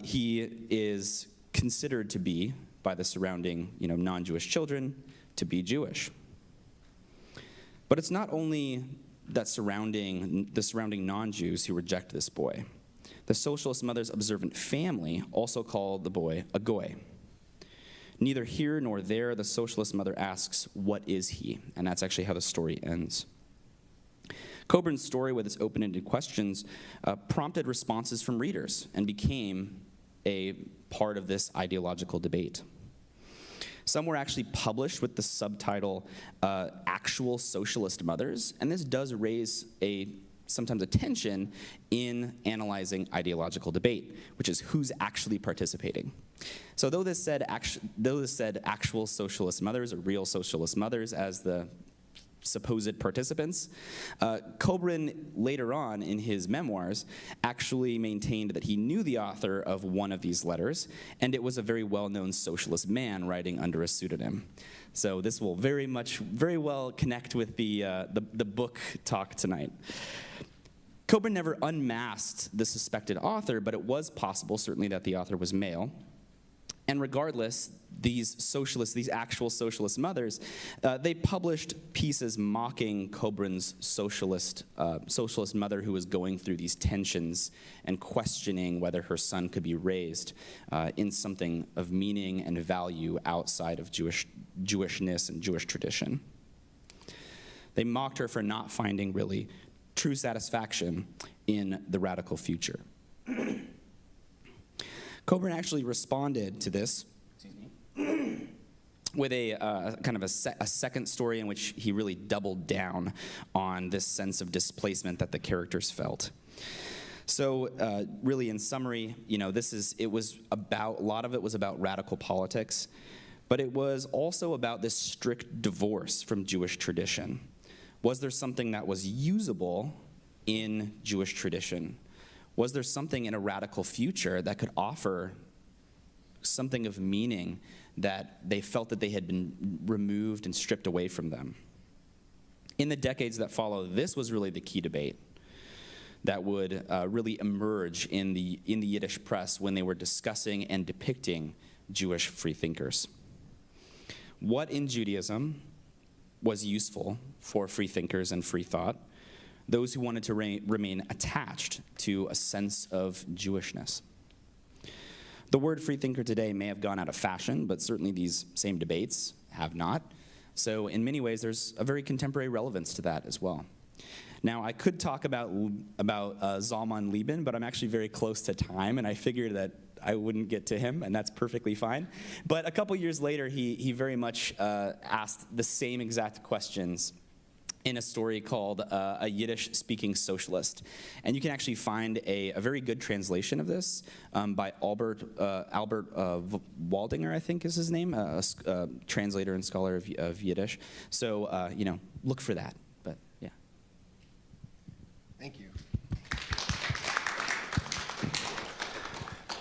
he is considered to be, by the surrounding non-Jewish children, to be Jewish. But it's not only the surrounding non-Jews who reject this boy. The socialist mother's observant family also called the boy a goy. Neither here nor there, the socialist mother asks, "What is he?" And that's actually how the story ends. Kobrin's story, with its open-ended questions, prompted responses from readers and became a part of this ideological debate. Some were actually published with the subtitle, "Actual Socialist Mothers," and this does raise sometimes a tension in analyzing ideological debate, which is who's actually participating. So though this said actual socialist mothers or real socialist mothers as the supposed participants, Kobrin later on in his memoirs actually maintained that he knew the author of one of these letters, and it was a very well-known socialist man writing under a pseudonym. So this will very well connect with the book talk tonight. Kobrin never unmasked the suspected author, but it was possible, certainly, that the author was male. And regardless, these actual socialist mothers, they published pieces mocking Kobrin's socialist mother who was going through these tensions and questioning whether her son could be raised in something of meaning and value outside of Jewishness and Jewish tradition. They mocked her for not finding really true satisfaction in the radical future. Coburn actually responded to this with a kind of a second story in which he really doubled down on this sense of displacement that the characters felt. So really, in summary, a lot of it was about radical politics, but it was also about this strict divorce from Jewish tradition. Was there something that was usable in Jewish tradition? Was there something in a radical future that could offer something of meaning that they felt that they had been removed and stripped away from them? In the decades that follow, this was really the key debate that would really emerge in the Yiddish press when they were discussing and depicting Jewish freethinkers. What in Judaism was useful for freethinkers and free thought? Those who wanted to remain attached to a sense of Jewishness. The word freethinker today may have gone out of fashion, but certainly these same debates have not. So in many ways, there's a very contemporary relevance to that as well. Now, I could talk about Zalman Lieben, but I'm actually very close to time, and I figured that I wouldn't get to him, and that's perfectly fine. But a couple years later, he very much asked the same exact questions in a story called A Yiddish-Speaking Socialist. And you can actually find a very good translation of this by Albert Waldinger, I think is his name, a translator and scholar of Yiddish. So, look for that. But, yeah. Thank you.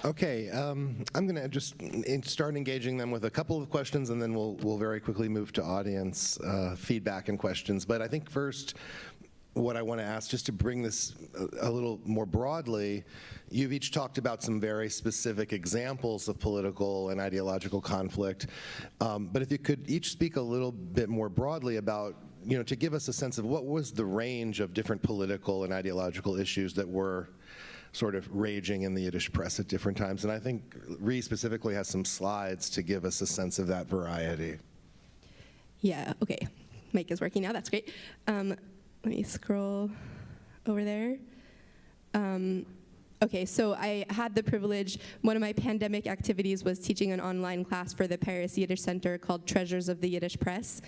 Okay, I'm going to just start engaging them with a couple of questions, and then we'll very quickly move to audience feedback and questions. But I think first, what I want to ask, just to bring this a little more broadly, you've each talked about some very specific examples of political and ideological conflict. But if you could each speak a little bit more broadly about, to give us a sense of what was the range of different political and ideological issues that were sort of raging in the Yiddish press at different times. And I think Ree specifically has some slides to give us a sense of that variety. Yeah, okay. Mic is working now, that's great. Let me scroll over there. Okay, so I had the privilege, one of my pandemic activities was teaching an online class for the Paris Yiddish Center called Treasures of the Yiddish Press.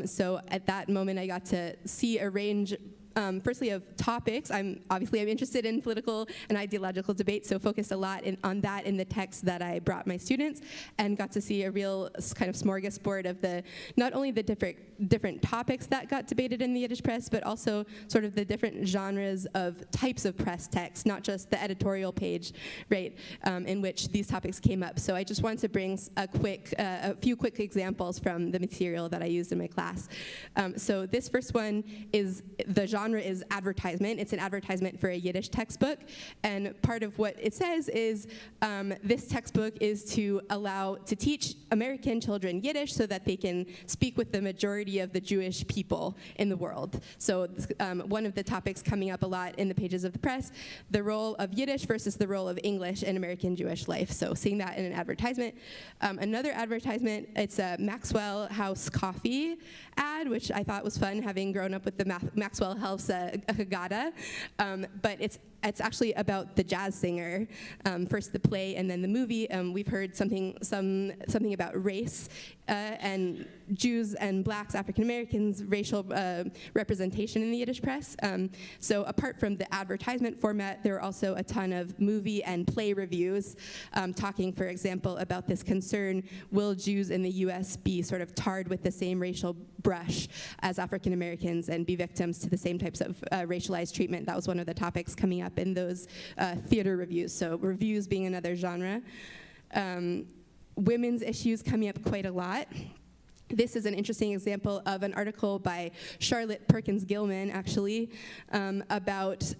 So at that moment I got to see a range firstly of topics. I'm interested in political and ideological debate, so focused a lot on that in the text that I brought my students, and got to see a real kind of smorgasbord of not only the different topics that got debated in the Yiddish press, but also sort of the different genres of types of press text, not just the editorial page, right, in which these topics came up. So I just wanted to bring a few quick examples from the material that I used in my class. So this first one is the genre is advertisement. It's an advertisement for a Yiddish textbook, and part of what it says is this textbook is to teach American children Yiddish so that they can speak with the majority of the Jewish people in the world. So one of the topics coming up a lot in the pages of the press, the role of Yiddish versus the role of English in American Jewish life. So seeing that in an advertisement. Another advertisement, it's a Maxwell House coffee ad, which I thought was fun, having grown up with the Maxwell House Haggadah, but it's actually about the jazz singer. First the play and then the movie. We've heard something about race and Jews and blacks, African Americans, racial representation in the Yiddish press. So apart from the advertisement format, there are also a ton of movie and play reviews talking, for example, about this concern: will Jews in the U.S. be sort of tarred with the same racial brush as African Americans and be victims to the same types of racialized treatment? That was one of the topics coming up in those theater reviews. So reviews being another genre. Women's issues coming up quite a lot. This is an interesting example of an article by Charlotte Perkins Gilman, actually, about,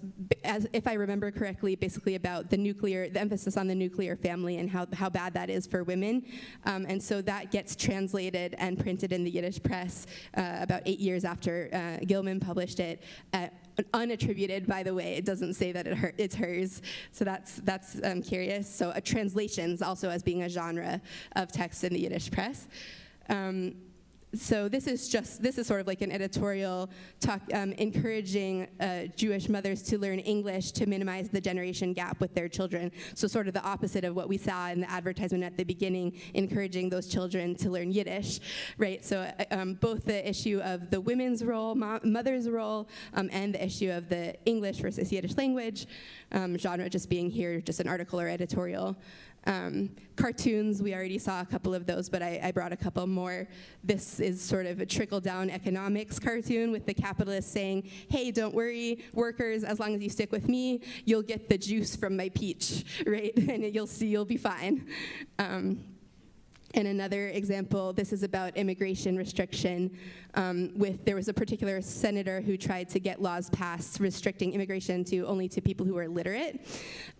if I remember correctly, basically about the emphasis on the nuclear family and how bad that is for women. And so that gets translated and printed in the Yiddish press about 8 years after Gilman published it. Unattributed, by the way. It doesn't say that it's hers. So that's curious. So translations also as being a genre of text in the Yiddish press. So this is sort of like an editorial talk, encouraging Jewish mothers to learn English to minimize the generation gap with their children. So sort of the opposite of what we saw in the advertisement at the beginning, encouraging those children to learn Yiddish, right? So both the issue of the women's role, mother's role, and the issue of the English versus Yiddish language, genre just being here, just an article or editorial. Cartoons, we already saw a couple of those, but I brought a couple more. This is sort of a trickle-down economics cartoon with the capitalists saying, hey, don't worry, workers, as long as you stick with me, you'll get the juice from my peach, right? And you'll see you'll be fine. And another example, this is about immigration restriction. There was a particular senator who tried to get laws passed restricting immigration only to people who are literate.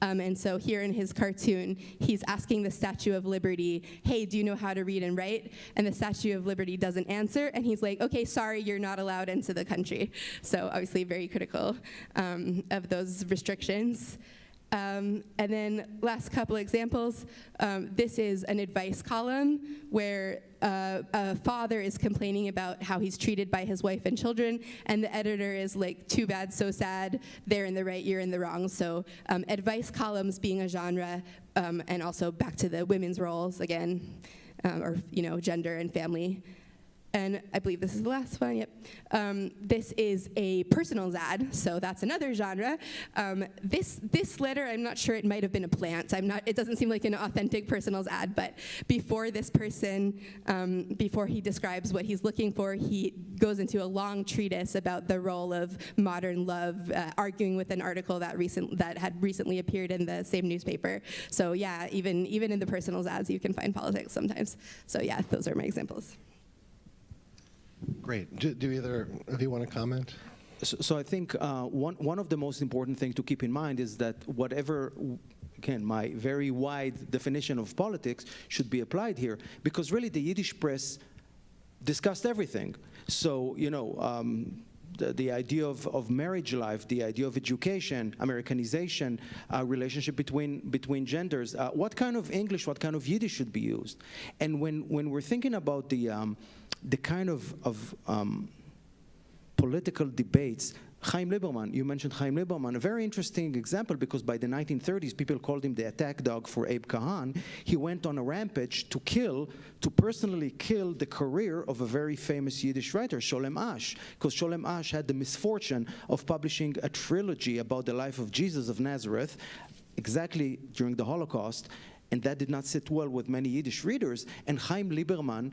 And so here in his cartoon, he's asking the Statue of Liberty, hey, do you know how to read and write? And the Statue of Liberty doesn't answer, and he's like, okay, sorry, you're not allowed into the country. So obviously very critical of those restrictions. And then last couple examples, this is an advice column where a father is complaining about how he's treated by his wife and children, and the editor is like, too bad, so sad, they're in the right, you're in the wrong. So advice columns being a genre, and also back to the women's roles again, or gender and family. And I believe this is the last one, yep. This is a personals ad, so that's another genre. This letter, I'm not sure, it might have been a plant. It doesn't seem like an authentic personals ad, but before this person, before he describes what he's looking for, he goes into a long treatise about the role of modern love, arguing with an article that had recently appeared in the same newspaper. So yeah, even in the personals ads, you can find politics sometimes. So yeah, those are my examples. Great. Do either of you want to comment? So I think one of the most important things to keep in mind is that whatever, again, my very wide definition of politics should be applied here, because really the Yiddish press discussed everything. So, the idea of marriage life, the idea of education, Americanization, relationship between genders, what kind of English, what kind of Yiddish should be used. And when we're thinking about the kind of political debates, Chaim Lieberman, you mentioned Chaim Lieberman, a very interesting example, because by the 1930s, people called him the attack dog for Abe Kahan. He went on a rampage to personally kill the career of a very famous Yiddish writer, Sholem Asch, because Sholem Asch had the misfortune of publishing a trilogy about the life of Jesus of Nazareth, exactly during the Holocaust, and that did not sit well with many Yiddish readers, and Chaim Lieberman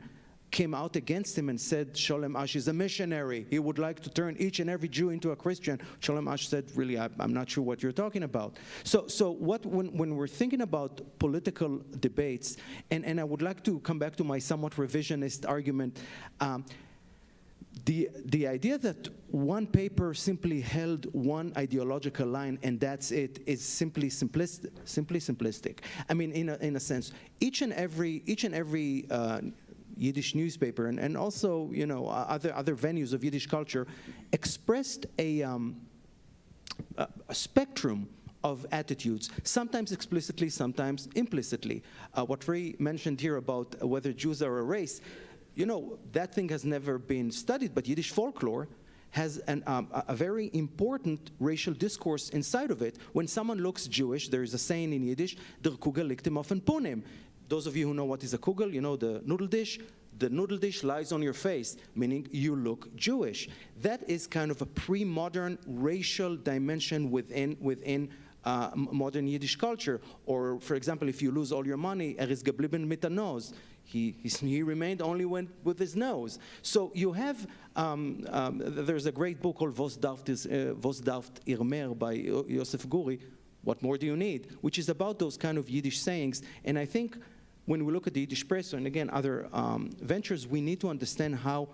came out against him and said Sholem Asch is a missionary. He would like to turn each and every Jew into a Christian. Sholem Asch said, really, I'm not sure what you're talking about. So when we're thinking about political debates, and I would like to come back to my somewhat revisionist argument, the idea that one paper simply held one ideological line and that's it is simply simplistic. I mean, in a sense, each and every Yiddish newspaper and also other venues of Yiddish culture expressed a spectrum of attitudes, sometimes explicitly, sometimes implicitly. What Ray mentioned here about whether Jews are a race, that thing has never been studied, but Yiddish folklore has a very important racial discourse inside of it. When someone looks Jewish, there is a saying in Yiddish, der Kugel liegt ihm auf den Punim. Those of you who know what is a kugel, the noodle dish. The noodle dish lies on your face, meaning you look Jewish. That is kind of a pre-modern racial dimension within modern Yiddish culture. Or, for example, if you lose all your money, ist geblieben mit der Nose. He remained only with his nose. So you have, there's a great book called Was darf ihr mehr by Yosef Guri, What More Do You Need, which is about those kind of Yiddish sayings. And I think when we look at the Yiddish press and again other ventures, we need to understand how,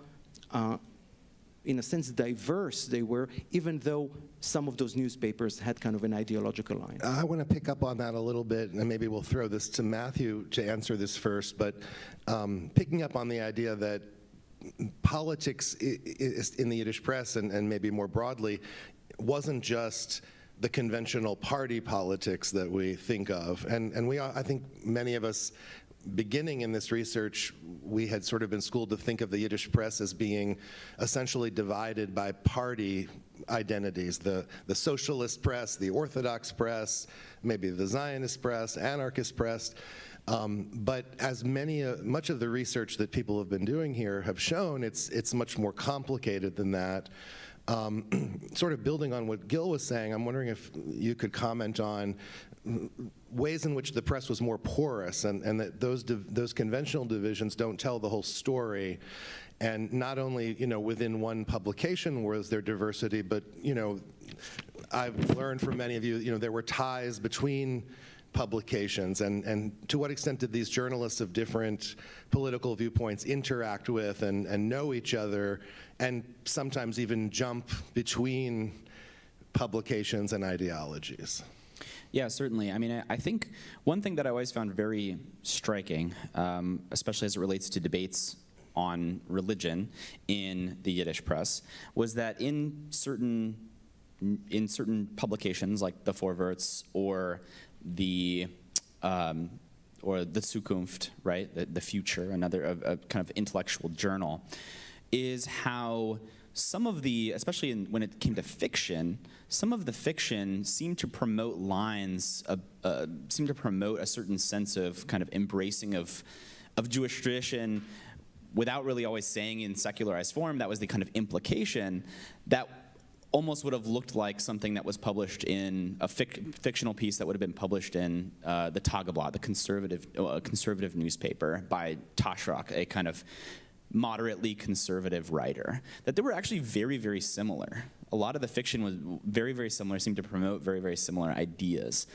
in a sense, diverse they were, even though some of those newspapers had kind of an ideological line. I want to pick up on that a little bit, and maybe we'll throw this to Matthew to answer this first, but picking up on the idea that politics in the Yiddish press and maybe more broadly wasn't just the conventional party politics that we think of. And I think many of us beginning in this research, we had sort of been schooled to think of the Yiddish press as being essentially divided by party identities, the socialist press, the Orthodox press, maybe the Zionist press, anarchist press. But as much of the research that people have been doing here have shown, it's much more complicated than that. Sort of building on what Gil was saying, I'm wondering if you could comment on ways in which the press was more porous, and that those conventional divisions don't tell the whole story. And not only, within one publication was there diversity, but, I've learned from many of you, there were ties between publications, and to what extent did these journalists of different political viewpoints interact with and know each other, and sometimes even jump between publications and ideologies? Yeah, certainly. I mean, I think one thing that I always found very striking, especially as it relates to debates on religion in the Yiddish press, was that in certain publications like the Vorwärts or the Zukunft, right, the future, another a kind of intellectual journal, is how some of the, especially when it came to fiction, some of the fiction seemed to promote seemed to promote a certain sense of kind of embracing of Jewish tradition without really always saying in secularized form. That was the kind of implication that almost would have looked like something that was published in a fictional piece that would have been published in the Tageblatt, the conservative newspaper by Taschrock, a kind of moderately conservative writer, that they were actually very, very similar. A lot of the fiction was very, very similar, seemed to promote very, very similar ideas.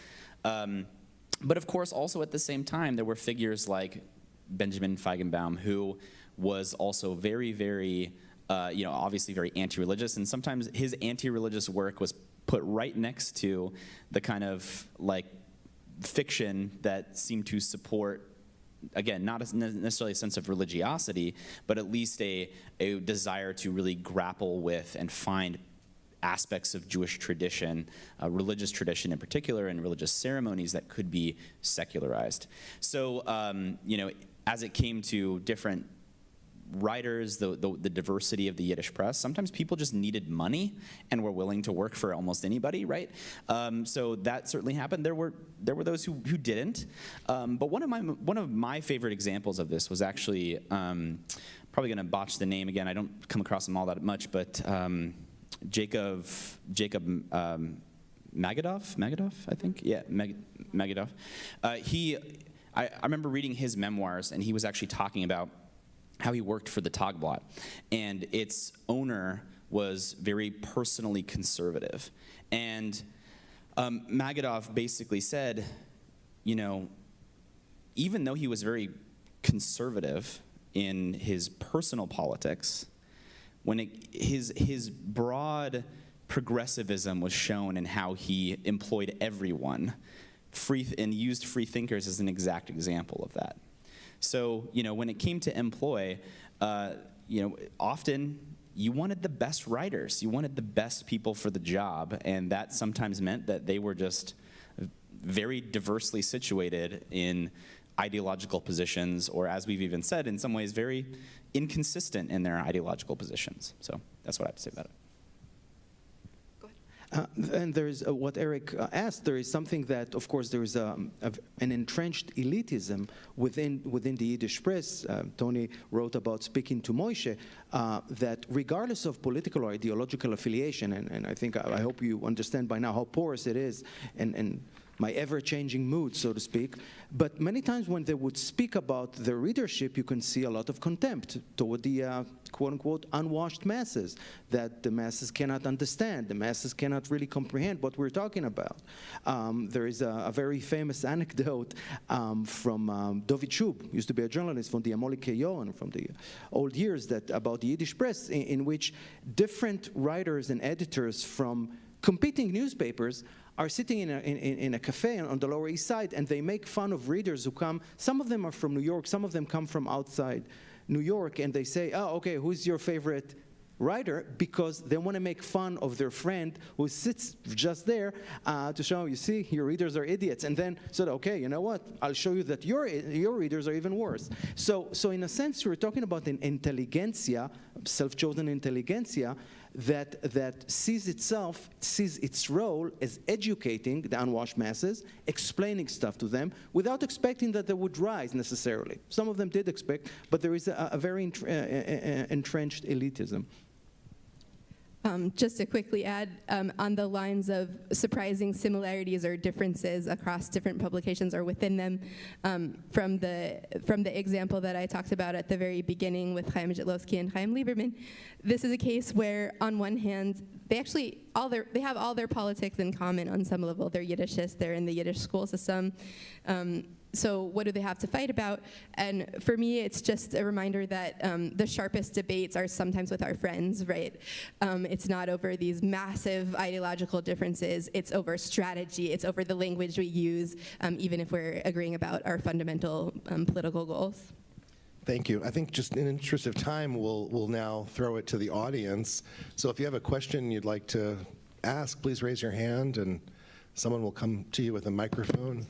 But of course, also at the same time, there were figures like Benjamin Feigenbaum, who was also very, very, obviously very anti-religious, and sometimes his anti-religious work was put right next to the kind of like fiction that seemed to support, again, not necessarily a sense of religiosity, but at least a desire to really grapple with and find aspects of Jewish tradition, religious tradition in particular, and religious ceremonies that could be secularized. So, as it came to different writers, the diversity of the Yiddish press, sometimes people just needed money and were willing to work for almost anybody, right? So that certainly happened. There were those who didn't. But one of my favorite examples of this was actually, probably going to botch the name again. I don't come across them all that much, but Jacob Magadov, I think? Yeah, Magadov. I remember reading his memoirs, and he was actually talking about how he worked for the Tageblatt, and its owner was very personally conservative. And Magadov basically said, even though he was very conservative in his personal politics, when his broad progressivism was shown in how he employed everyone, and used free thinkers as an exact example of that. So, when it came to employ, often you wanted the best writers, you wanted the best people for the job, and that sometimes meant that they were just very diversely situated in ideological positions, or as we've even said, in some ways very inconsistent in their ideological positions. So that's what I have to say about it. And there's what Eric asked. There is something that, of course, there is an entrenched elitism within the Yiddish press. Tony wrote about speaking to Moshe, that regardless of political or ideological affiliation, and I hope you understand by now how porous it is, and my ever-changing mood, so to speak. But many times when they would speak about their readership, you can see a lot of contempt toward the quote-unquote unwashed masses, that the masses cannot understand, the masses cannot really comprehend what we're talking about. There is a very famous anecdote from Dovid Shub, used to be a journalist from the Amolike Yohan, from the old years, that about the Yiddish press, in which different writers and editors from competing newspapers are sitting in a cafe on the Lower East Side, and they make fun of readers who come. Some of them are from New York, some of them come from outside New York, and they say, oh, okay, who's your favorite writer because they want to make fun of their friend who sits just there to show, you see, your readers are idiots. And then said, okay, you know what? I'll show you that your readers are even worse. So in a sense, we're talking about an intelligentsia, self-chosen intelligentsia, that sees its role as educating the unwashed masses, explaining stuff to them, without expecting that they would rise necessarily. Some of them did expect, but there is a very entrenched elitism. Just to quickly add, on the lines of surprising similarities or differences across different publications or within them, from the example that I talked about at the very beginning with Chaim Jitlowski and Chaim Lieberman, this is a case where, on one hand, they have all their politics in common on some level. They're Yiddishists, they're in the Yiddish school system. So what do they have to fight about? And for me, it's just a reminder that the sharpest debates are sometimes with our friends, right? It's not over these massive ideological differences. It's over strategy. It's over the language we use, even if we're agreeing about our fundamental political goals. Thank you. I think just in interest of time, we'll now throw it to the audience. So if you have a question you'd like to ask, please raise your hand, and someone will come to you with a microphone.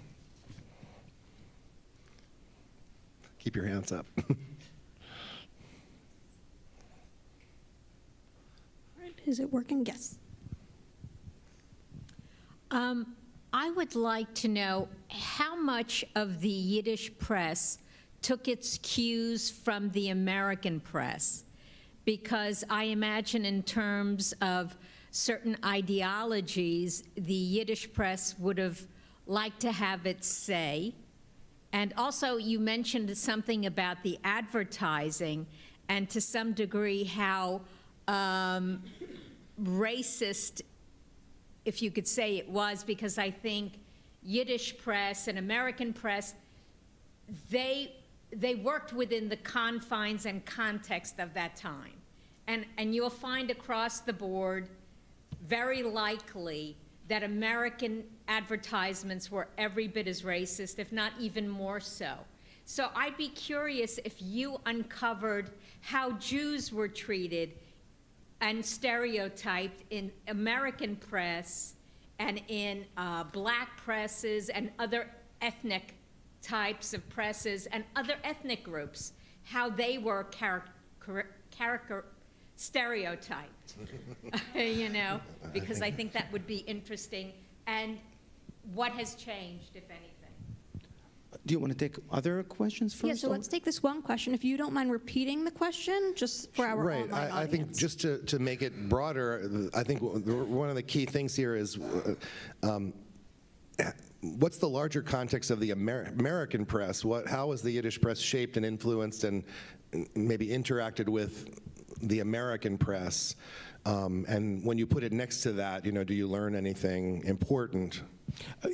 Keep your hands up. Is it working? Yes. I would like to know how much of the Yiddish press took its cues from the American press, because I imagine in terms of certain ideologies, the Yiddish press would have liked to have its say. And also, you mentioned something about the advertising, and to some degree how racist, if you could say it was, because I think Yiddish press and American press, they worked within the confines and context of that time. And you'll find across the board, very likely, that American advertisements were every bit as racist, if not even more so. So I'd be curious if you uncovered how Jews were treated and stereotyped in American press and in black presses and other ethnic types of presses and other ethnic groups, how they were stereotyped, you know, because I think that would be interesting. And what has changed, if anything? Do you want to take other questions first? Yeah, so let's take this one question. If you don't mind repeating the question, just for our online audience. I think just to make it broader, I think one of the key things here is what's the larger context of the American press? How was the Yiddish press shaped and influenced and maybe interacted with the American press? And when you put it next to that, do you learn anything important?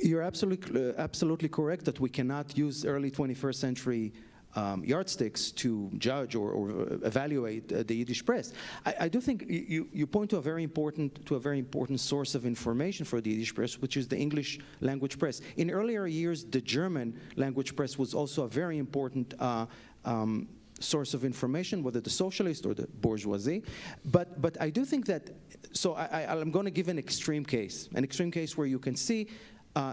You're absolutely correct that we cannot use early 21st century yardsticks to judge or evaluate the Yiddish press. I do think you point to a very important source of information for the Yiddish press, which is the English language press. In earlier years, the German language press was also a very important source of information, whether the socialist or the bourgeoisie. But I do think that, so I'm going to give an extreme case where you can see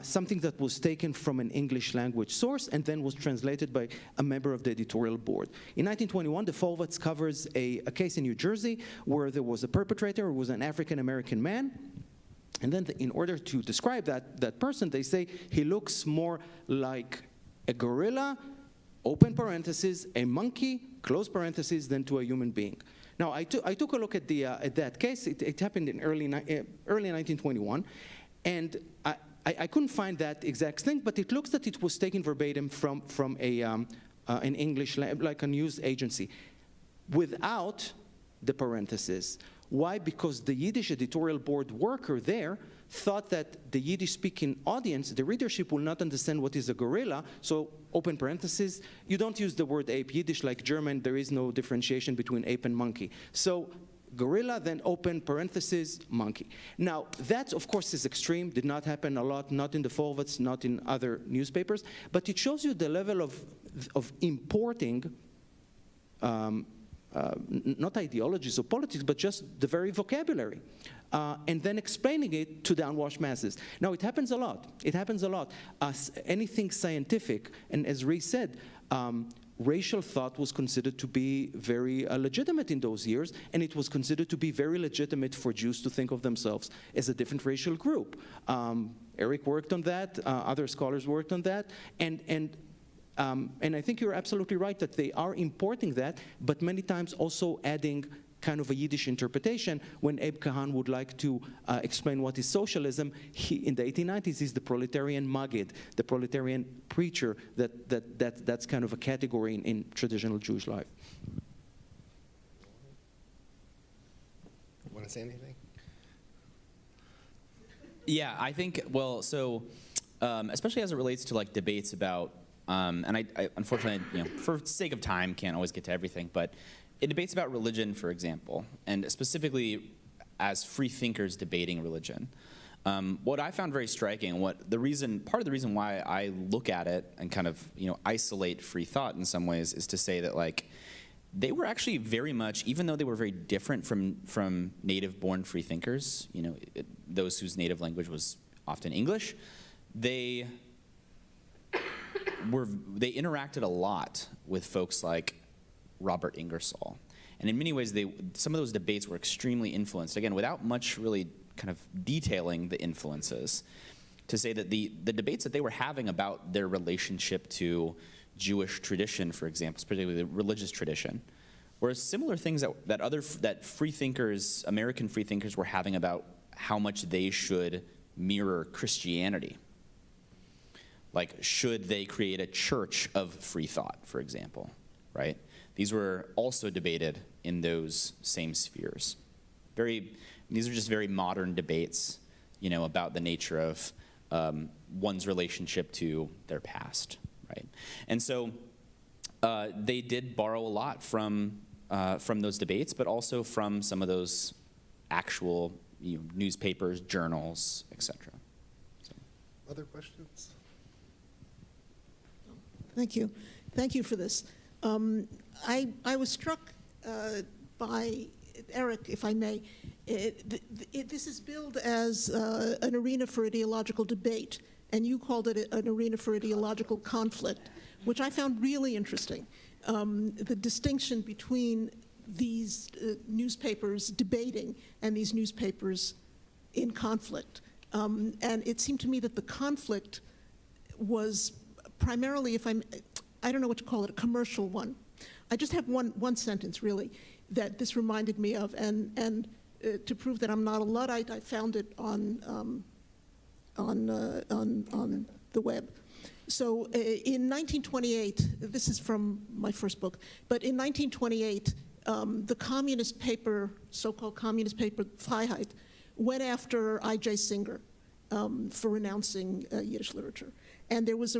something that was taken from an English language source and then was translated by a member of the editorial board. In 1921, the Flourished covers a case in New Jersey where there was a perpetrator who was an African-American man. And then in order to describe that person, they say he looks more like a gorilla, open parentheses, a monkey, close parentheses, than to a human being. Now, I took a look at that case. It happened in early 1921, and I couldn't find that exact thing, but it looks that it was taken verbatim from an English, like a news agency, without the parentheses. Why? Because the Yiddish editorial board worker there thought that the Yiddish-speaking audience, the readership, will not understand what is a gorilla, so open parentheses, you don't use the word ape. Yiddish, like German, there is no differentiation between ape and monkey. So gorilla, then open parentheses, monkey. Now, that, of course, is extreme, did not happen a lot, not in the Flourished, not in other newspapers, but it shows you the level of importing not ideologies or politics, but just the very vocabulary, and then explaining it to the unwashed masses. Now, it happens a lot. It happens a lot. Anything scientific, and as Ray said, racial thought was considered to be very legitimate in those years, and it was considered to be very legitimate for Jews to think of themselves as a different racial group. Eric worked on that, other scholars worked on that, and I think you're absolutely right that they are importing that, but many times also adding kind of a Yiddish interpretation. When Abe Kahan would like to explain what is socialism, he, in the 1890s, is the proletarian maggid, the proletarian preacher. That's kind of a category in traditional Jewish life. Want to say anything? Yeah, I think, well, so especially as it relates to like debates about, and I unfortunately, you know, for sake of time, can't always get to everything, but in debates about religion, for example, and specifically as free thinkers debating religion, what I found very striking, part of the reason why I look at it and kind of, you know, isolate free thought in some ways is to say that like they were actually very much, even though they were very different from native-born free thinkers, you know, those whose native language was often English, they interacted a lot with folks like Robert Ingersoll. And in many ways, some of those debates were extremely influenced, again, without much really kind of detailing the influences, to say that the debates that they were having about their relationship to Jewish tradition, for example, particularly the religious tradition, were similar things that free thinkers, American free thinkers, were having about how much they should mirror Christianity. Like, should they create a church of free thought, for example, right? These were also debated in those same spheres. These are just very modern debates, you know, about the nature of one's relationship to their past, right? And so they did borrow a lot from those debates, but also from some of those actual, you know, newspapers, journals, etc. So. Other questions? Thank you. Thank you for this. I was struck by, Eric, if I may, this is billed as an arena for ideological debate, and you called it an arena for ideological conflict, which I found really interesting. The distinction between these newspapers debating and these newspapers in conflict. And it seemed to me that the conflict was primarily, I don't know what to call it, a commercial one. I just have one sentence, really, that this reminded me of, and to prove that I'm not a Luddite, I found it on the web. So in 1928, this is from my first book, but in 1928, the communist paper, so-called communist paper, Freiheit, went after I.J. Singer for renouncing Yiddish literature. And there was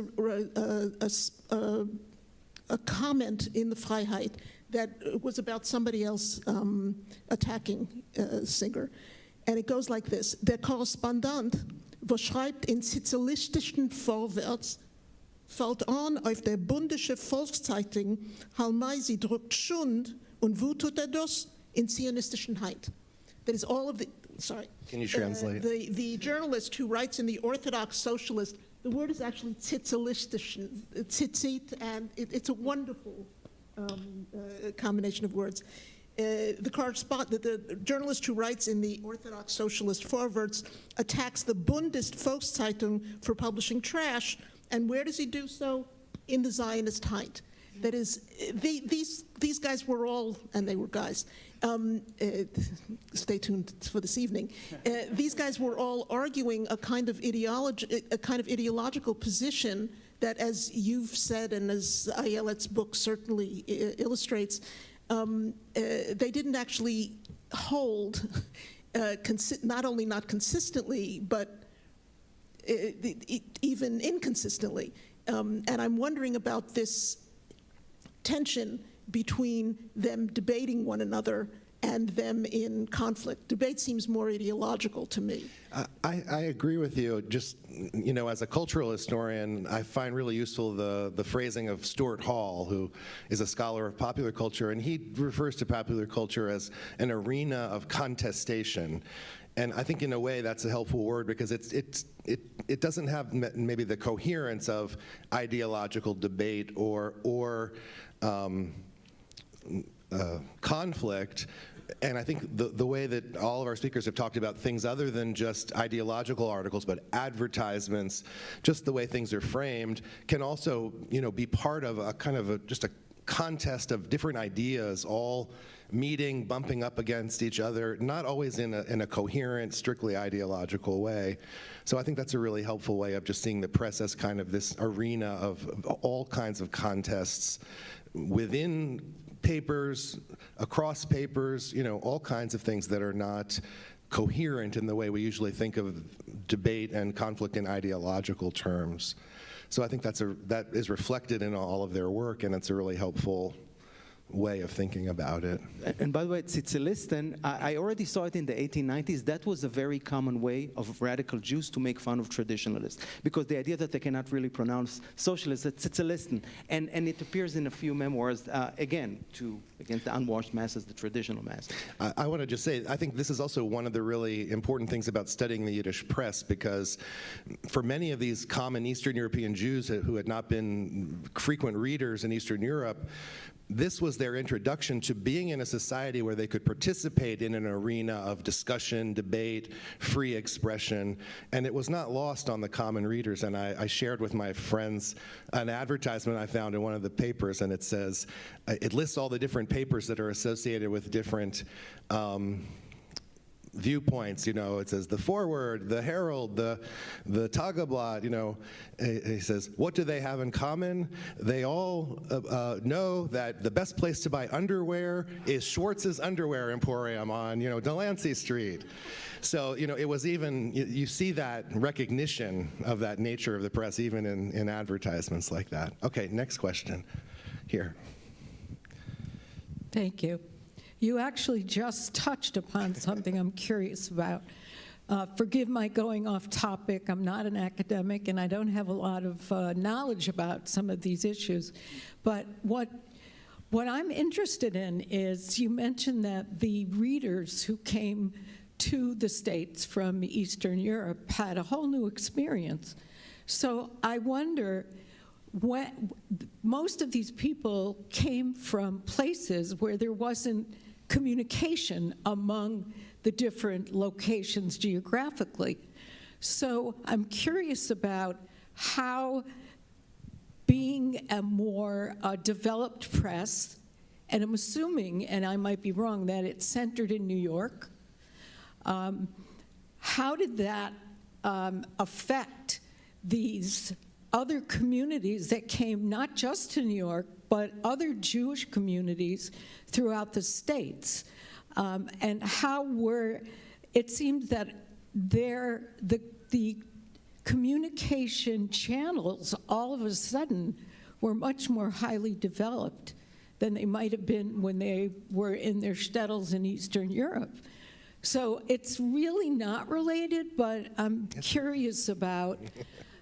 a comment in the Freiheit that was about somebody else attacking Singer. And it goes like this. Der Korrespondent, wo schreibt in sozialistischen Vorwärts, fällt an auf der bundische Volkszeitung, Halmai, sie drückt Schund, und wo tut das? In zionistischen Heit. That is all of the, sorry. Can you translate? The journalist who writes in the Orthodox Socialist, the word is actually tzitzalistischen, tzitzit, and it's a wonderful combination of words. The journalist who writes in the Orthodox Socialist Vorwärts attacks the Bundist Volkszeitung for publishing trash, and where does he do so? In the Zionist Heit. That is, these guys were all, and they were guys, stay tuned for this evening. These guys were all arguing a kind of ideological position that, as you've said, and as Ayelet's book certainly illustrates, they didn't actually hold, not only not consistently, but even inconsistently. And I'm wondering about this tension between them debating one another and them in conflict. Debate seems more ideological to me. I agree with you. Just, as a cultural historian, I find really useful the phrasing of Stuart Hall, who is a scholar of popular culture, and he refers to popular culture as an arena of contestation. And I think in a way that's a helpful word because it doesn't have maybe the coherence of ideological debate or conflict. And I think the way that all of our speakers have talked about things other than just ideological articles, but advertisements, just the way things are framed, can also, be part of a kind of just a contest of different ideas, all meeting, bumping up against each other, not always in a coherent, strictly ideological way. So I think that's a really helpful way of just seeing the press as kind of this arena of all kinds of contests within papers, across papers, all kinds of things that are not coherent in the way we usually think of debate and conflict in ideological terms. So I think that is reflected in all of their work, and it's a really helpful way of thinking about it. And by the way, Tzitzilisten, I already saw it in the 1890s. That was a very common way of radical Jews to make fun of traditionalists, because the idea that they cannot really pronounce socialist, Tzitzilisten, and it appears in a few memoirs, against the unwashed masses, the traditional masses. I want to just say, I think this is also one of the really important things about studying the Yiddish press, because for many of these common Eastern European Jews who had not been frequent readers in Eastern Europe, this was their introduction to being in a society where they could participate in an arena of discussion, debate, free expression, and it was not lost on the common readers. And I shared with my friends an advertisement I found in one of the papers, and it says, it lists all the different papers that are associated with different viewpoints. It says the Forward, the Herald, the Tageblatt. He says, what do they have in common? They all know that the best place to buy underwear is Schwartz's Underwear Emporium on Delancey Street. So it was even, you see that recognition of that nature of the press even in advertisements like that. Okay, next question here. Thank you. You actually just touched upon something I'm curious about. Forgive my going off topic. I'm not an academic, and I don't have a lot of knowledge about some of these issues. But what I'm interested in is you mentioned that the readers who came to the States from Eastern Europe had a whole new experience. So I wonder, most of these people came from places where there wasn't communication among the different locations geographically. So I'm curious about how being a more developed press, and I'm assuming, and I might be wrong, that it's centered in New York, how did that affect these other communities that came not just to New York, but other Jewish communities throughout the states? And how it seems that the communication channels all of a sudden were much more highly developed than they might have been when they were in their shtetls in Eastern Europe. So it's really not related, but I'm curious about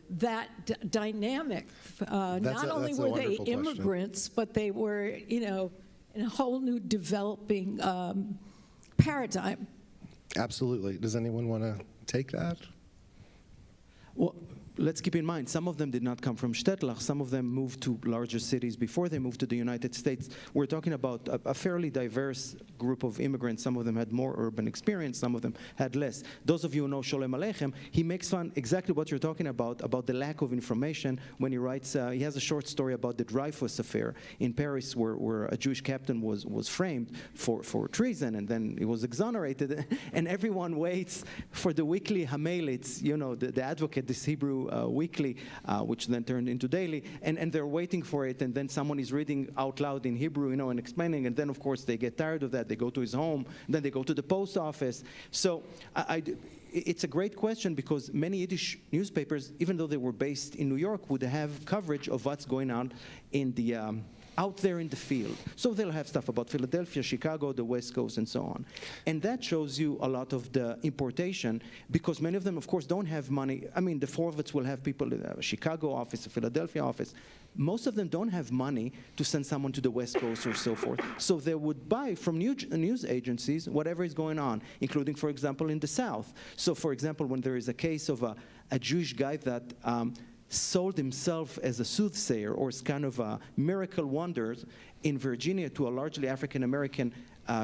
that dynamic. Not only were they immigrants, but they were, in a whole new developing paradigm. Absolutely. Does anyone want to take that? Well, let's keep in mind, some of them did not come from shtetl. Some of them moved to larger cities before they moved to the United States. We're talking about a fairly diverse group of immigrants. Some of them had more urban experience, some of them had less. Those of you who know Sholem Aleichem, he makes fun exactly what you're talking about the lack of information when he writes, he has a short story about the Dreyfus affair in Paris where a Jewish captain was framed for treason, and then he was exonerated, and everyone waits for the weekly Hamelitz, the Advocate, this Hebrew weekly, which then turned into daily, and they're waiting for it, and then someone is reading out loud in Hebrew, and explaining, and then of course they get tired of that, they go to his home, then they go to the post office. So it's a great question, because many Yiddish newspapers, even though they were based in New York, would have coverage of what's going on in the out there in the field. So they'll have stuff about Philadelphia, Chicago, the West Coast, and so on. And that shows you a lot of the importation, because many of them, of course, don't have money. I mean, the Forvets will have people in a Chicago office, a Philadelphia office. Most of them don't have money to send someone to the West Coast or so forth. So they would buy from news agencies whatever is going on, including, for example, in the South. So, for example, when there is a case of a Jewish guy that sold himself as a soothsayer or as kind of a miracle wonders in Virginia to a largely African-American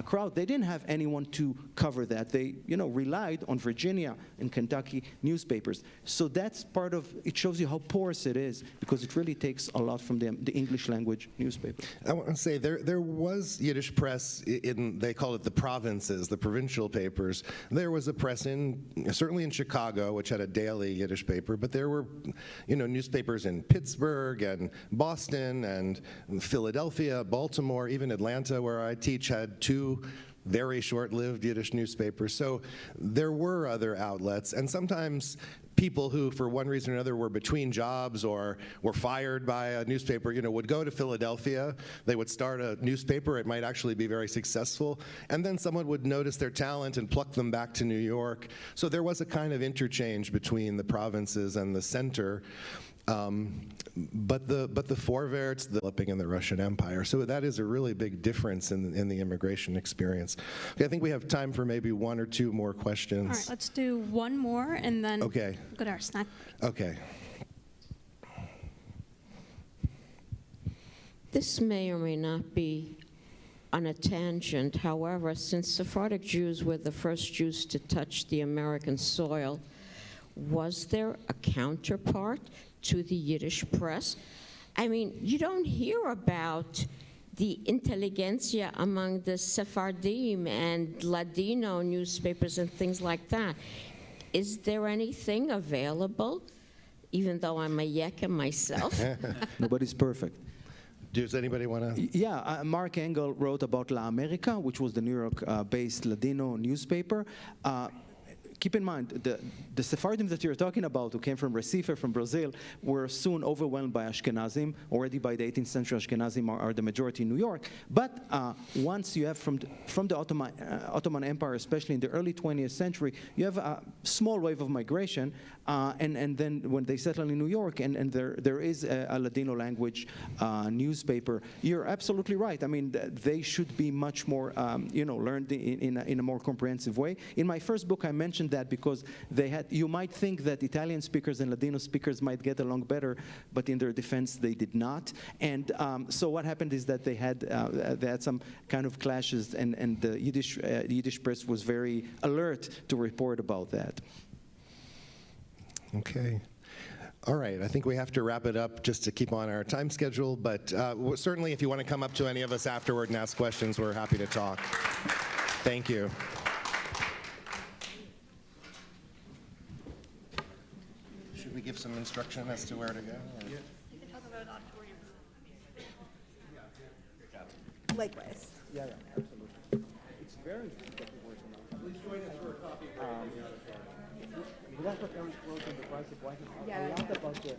crowd, they didn't have anyone to cover that. They, relied on Virginia and Kentucky newspapers. So that's part of, it shows you how porous it is, because it really takes a lot from the English language newspaper. I want to say there was Yiddish press they call it the provinces, the provincial papers. There was a press certainly in Chicago, which had a daily Yiddish paper, but there were, newspapers in Pittsburgh and Boston and Philadelphia, Baltimore, even Atlanta, where I teach, had two very short-lived Yiddish newspapers. So there were other outlets, and sometimes people who, for one reason or another, were between jobs or were fired by a newspaper, would go to Philadelphia. They would start a newspaper. It might actually be very successful. And then someone would notice their talent and pluck them back to New York. So there was a kind of interchange between the provinces and the center. But the Vorwärts, the developing in the Russian Empire. So that is a really big difference in the immigration experience. Okay, I think we have time for maybe one or two more questions. All right, let's do one more and then Okay. go to our snack. Okay. This may or may not be on a tangent. However, since Sephardic Jews were the first Jews to touch the American soil, was there a counterpart to the Yiddish press? I mean, you don't hear about the intelligentsia among the Sephardim and Ladino newspapers and things like that. Is there anything available, even though I'm a Yekka myself? Nobody's perfect. Does anybody want to? Yeah, Mark Engel wrote about La America, which was the New York-based Ladino newspaper. Keep in mind, the Sephardim that you're talking about, who came from Recife, from Brazil, were soon overwhelmed by Ashkenazim. Already by the 18th century, Ashkenazim are the majority in New York. But once you have, from the Ottoman Empire, especially in the early 20th century, you have a small wave of migration. And then when they settle in New York, and there is a Ladino language newspaper, you're absolutely right. I mean, they should be much more, learned in a more comprehensive way. In my first book, I mentioned that because you might think that Italian speakers and Ladino speakers might get along better, but in their defense, they did not. And so what happened is that they had some kind of clashes, and the Yiddish press was very alert to report about that. Okay. All right, I think we have to wrap it up just to keep on our time schedule, but certainly if you want to come up to any of us afterward and ask questions, we're happy to talk. Thank you. Should we give some instruction as to where to go? Likewise. Yeah, absolutely. It's very important that we're working on. Please join us for a coffee. That's what Eric wrote in the price of white. A lot about the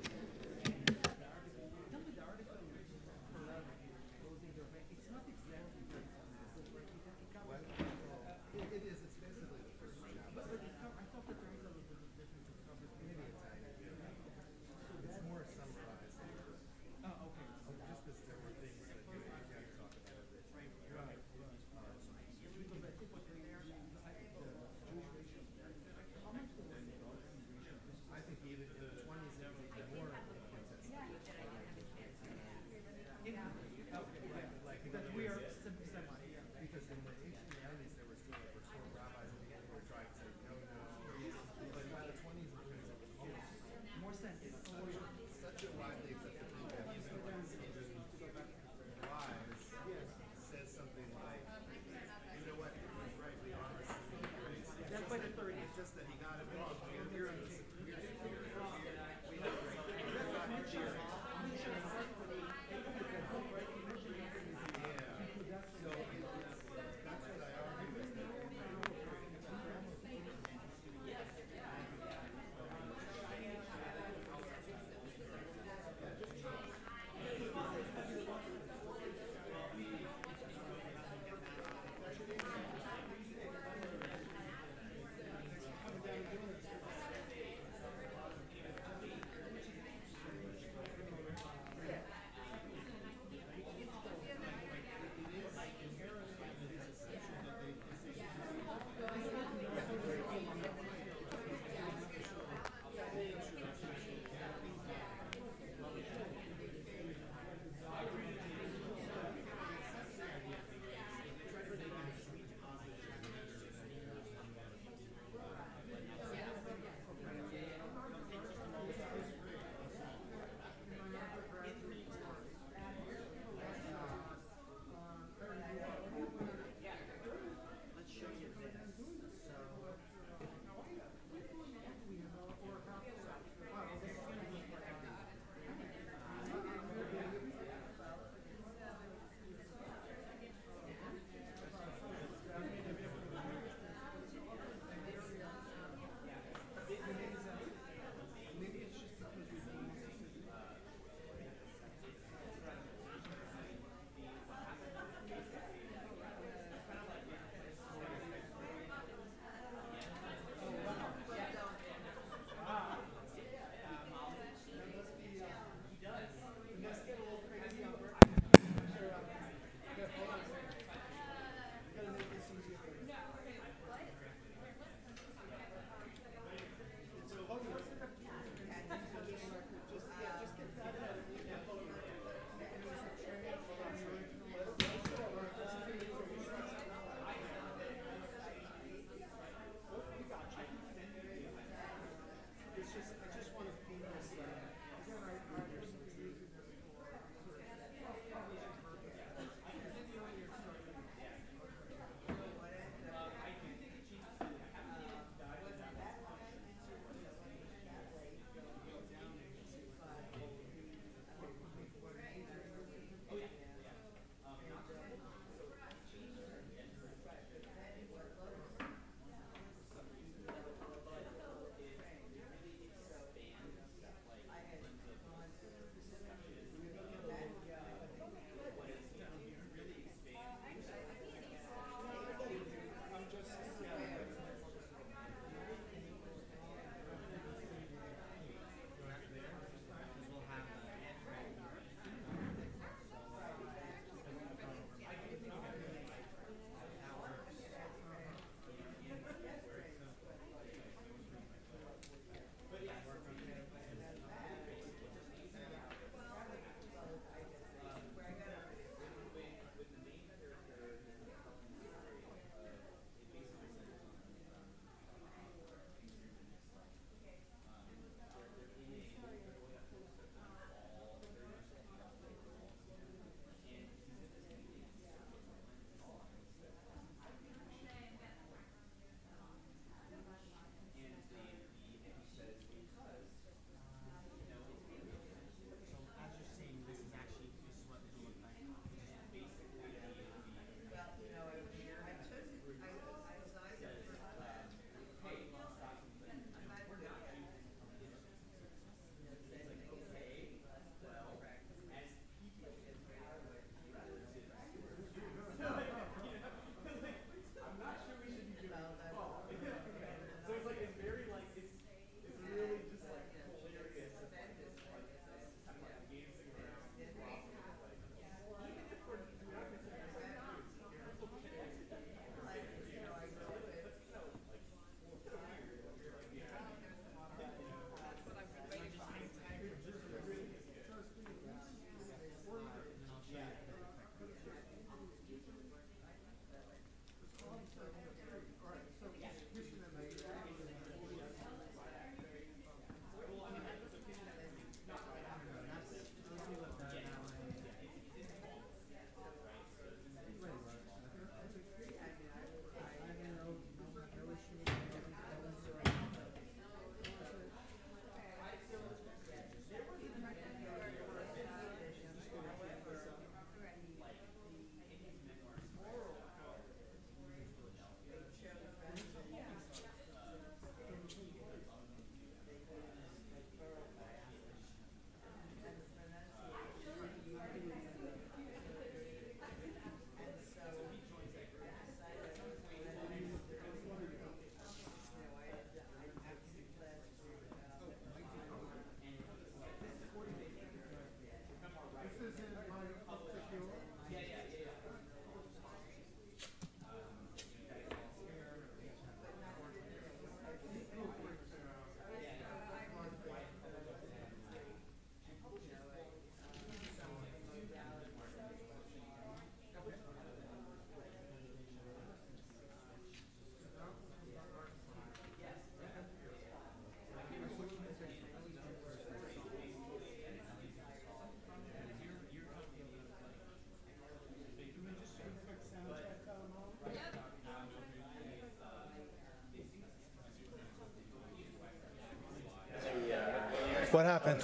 What happened?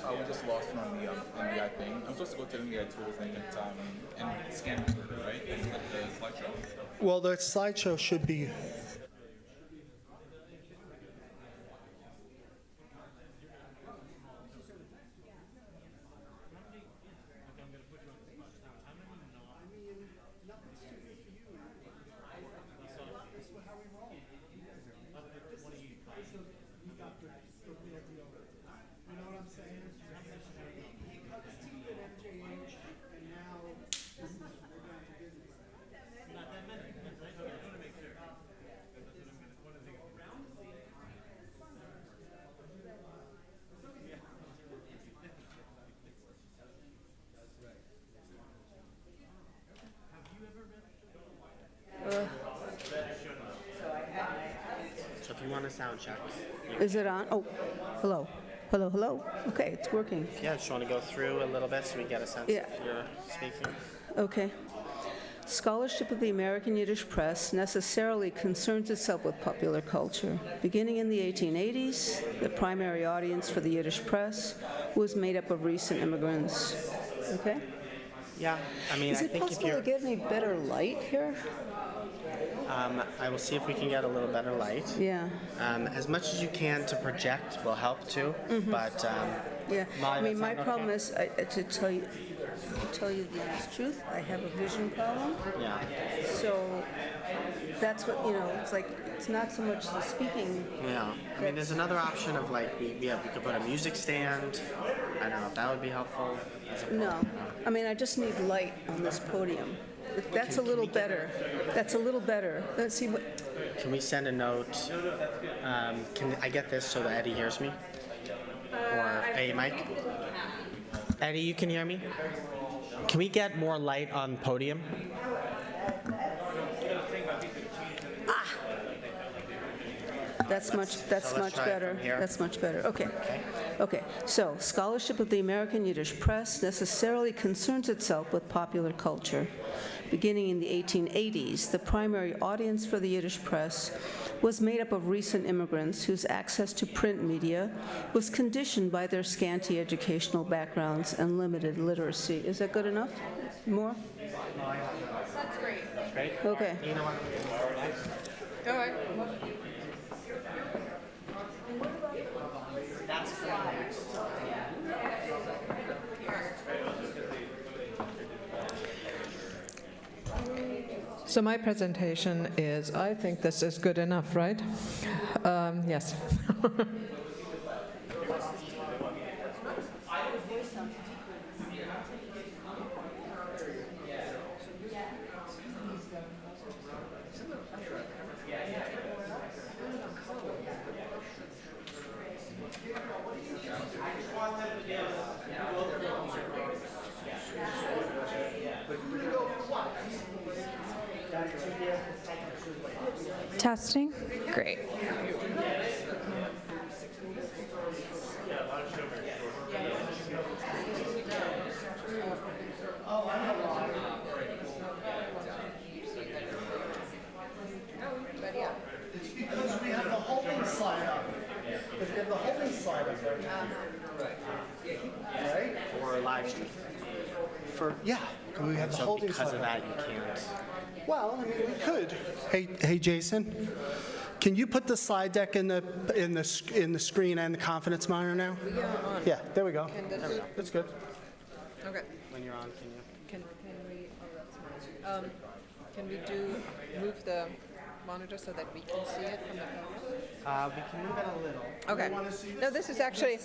We just lost it on the NBI thing. I'm supposed to go to the NBI tools and scan it, right? And the slideshow. Well, the slideshow should be. So if you want a sound check. Is it on? Oh, hello. Hello, hello. Okay, it's working. Yeah, just want to go through a little bit so we get a sense if you're speaking. Okay. Scholarship of the American Yiddish press necessarily concerns itself with popular culture. Beginning in the 1880s, the primary audience for the Yiddish press was made up of recent immigrants. Okay? Yeah, I mean, Is it possible to get any better light here? I will see if we can get a little better light. Yeah. As much as you can to project will help too, but Yeah, I mean, my okay? problem is, to tell you the honest truth, I have a vision problem. Yeah. So that's what, it's like, it's not so much the speaking. Yeah, I mean, there's another option of like, we could put a music stand. I don't know if that would be helpful. No, I mean, I just need light on this podium. That's a little better. That's a little better. Let's see what. Can we send a note? Can I get this so that Eddie hears me? Or, hey, Mike? Eddie, you can hear me? Can we get more light on podium? That's much better. That's much better. Okay. Okay. So, scholarship of the American Yiddish press necessarily concerns itself with popular culture. Beginning in the 1880s, the primary audience for the Yiddish press was made up of recent immigrants whose access to print media was conditioned by their scanty educational backgrounds and limited literacy. Is that good enough? More? That's great. That's great. Okay. You know what? All right. That's flourished. So my presentation is, I think this is good enough, right? Yes. Testing? Great. It's because we have the holding slide up. Because we have the holding slide up there. Right? For live stream. Yeah, we have the So holding because slide of up. that, you can't. Well, I mean, we could. Hey, Jason, can you put the slide deck in the screen and the confidence monitor now? Yeah, there we go. That's good. Okay. When you're on, can you? Can we? Oh, that's nice. Can we move the monitor so that we can see it from the podium? We can move it a little. Okay. No, this is actually.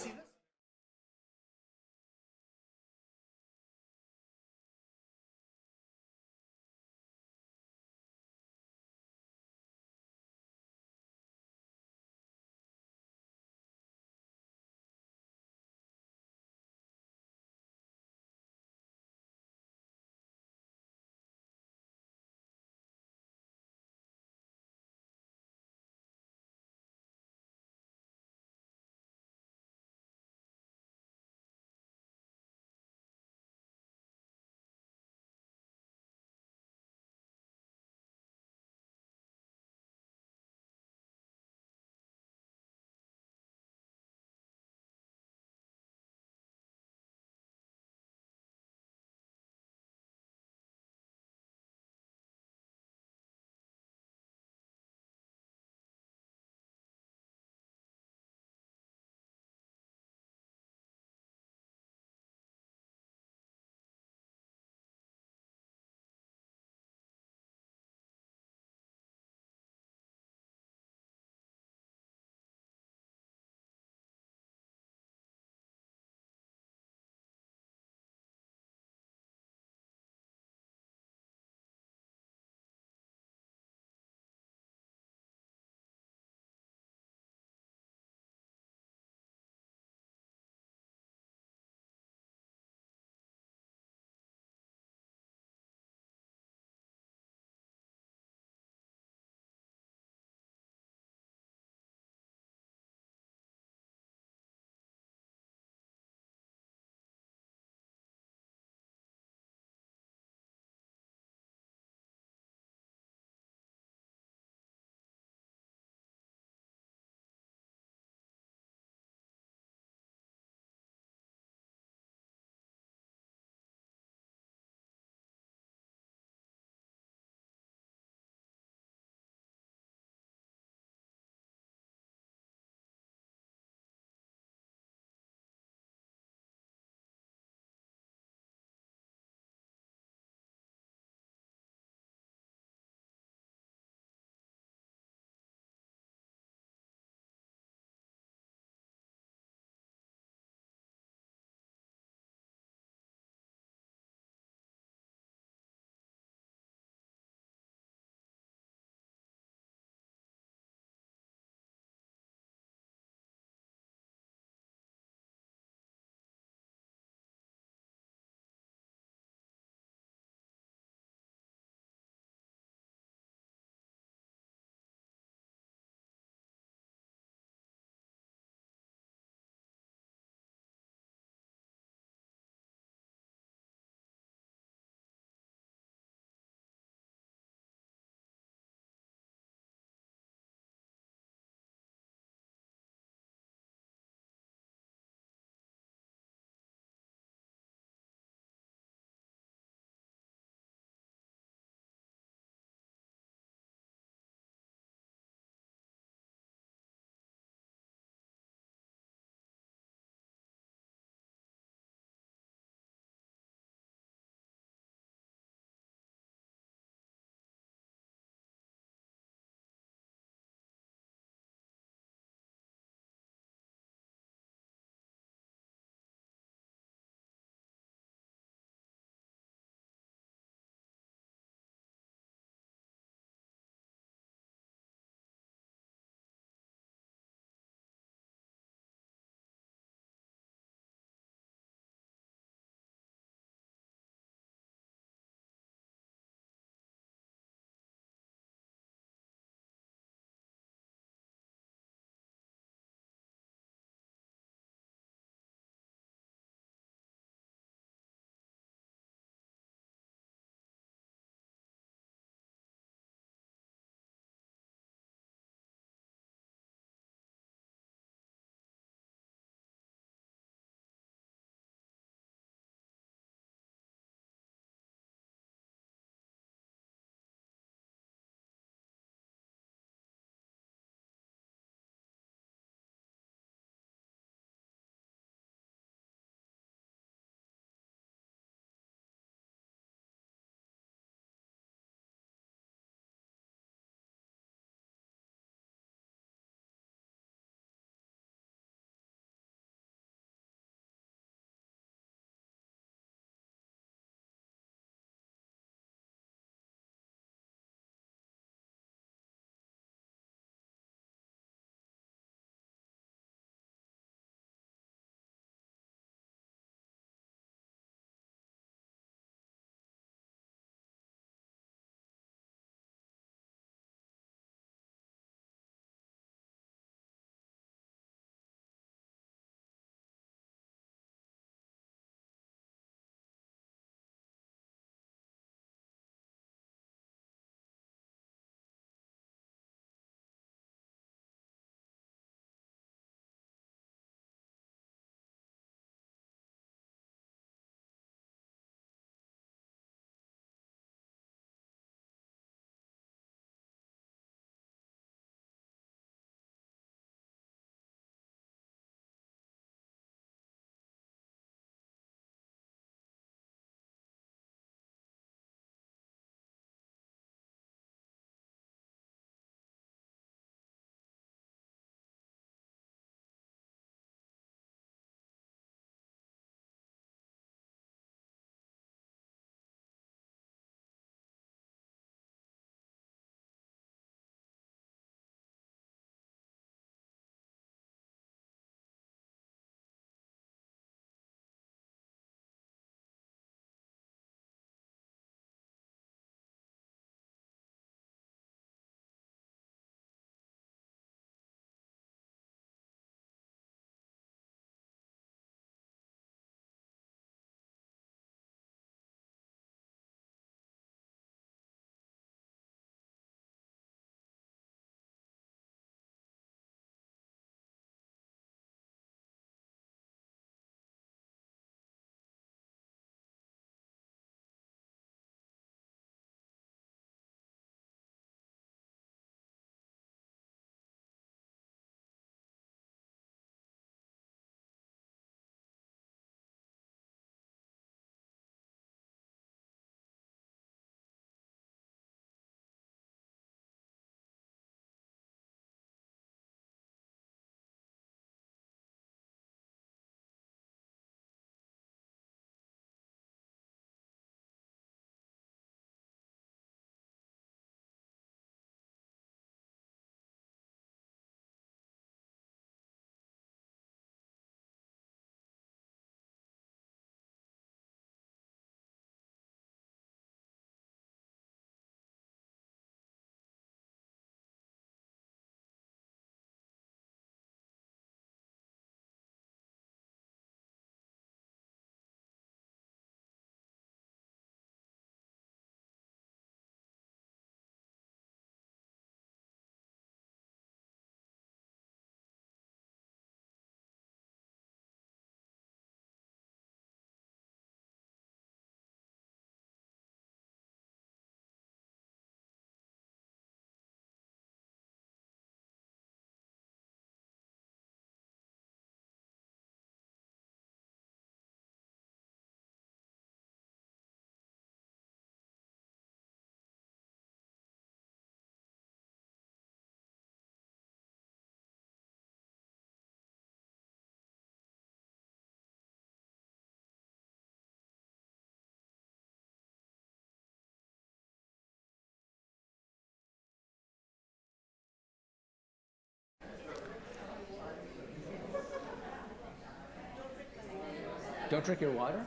Don't drink your water?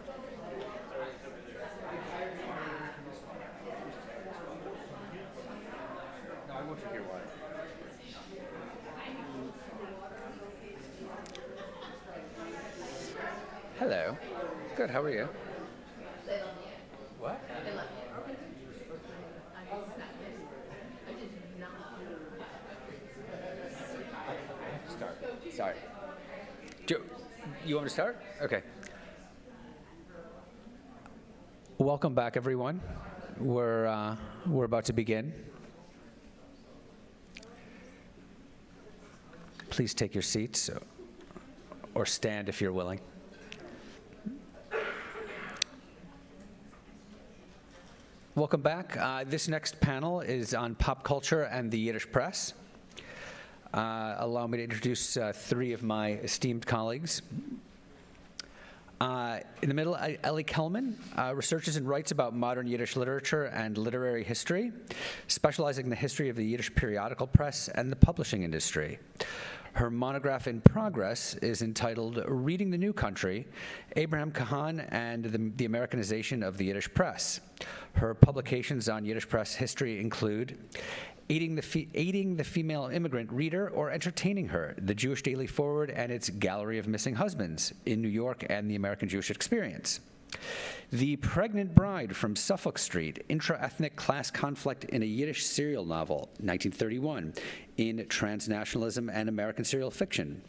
No, I won't drink your water. Hello. Good, how are you? What? Start. Sorry. You want me to start? Okay. Welcome back, everyone. We're about to begin. Please take your seats or stand if you're willing. Welcome back. This next panel is on pop culture and the Yiddish press. Allow me to introduce three of my esteemed colleagues. In the middle, Ellie Kellman researches and writes about modern Yiddish literature and literary history, specializing in the history of the Yiddish periodical press and the publishing industry. Her monograph in progress is entitled Reading the New Country, Abraham Kahan and the Americanization of the Yiddish Press. Her publications on Yiddish press history include Aiding the Female Immigrant Reader or Entertaining Her, The Jewish Daily Forward and its Gallery of Missing Husbands in New York and the American Jewish Experience. The Pregnant Bride from Suffolk Street, Intra-Ethnic Class Conflict in a Yiddish Serial Novel, 1931, in Transnationalism and American Serial Fiction.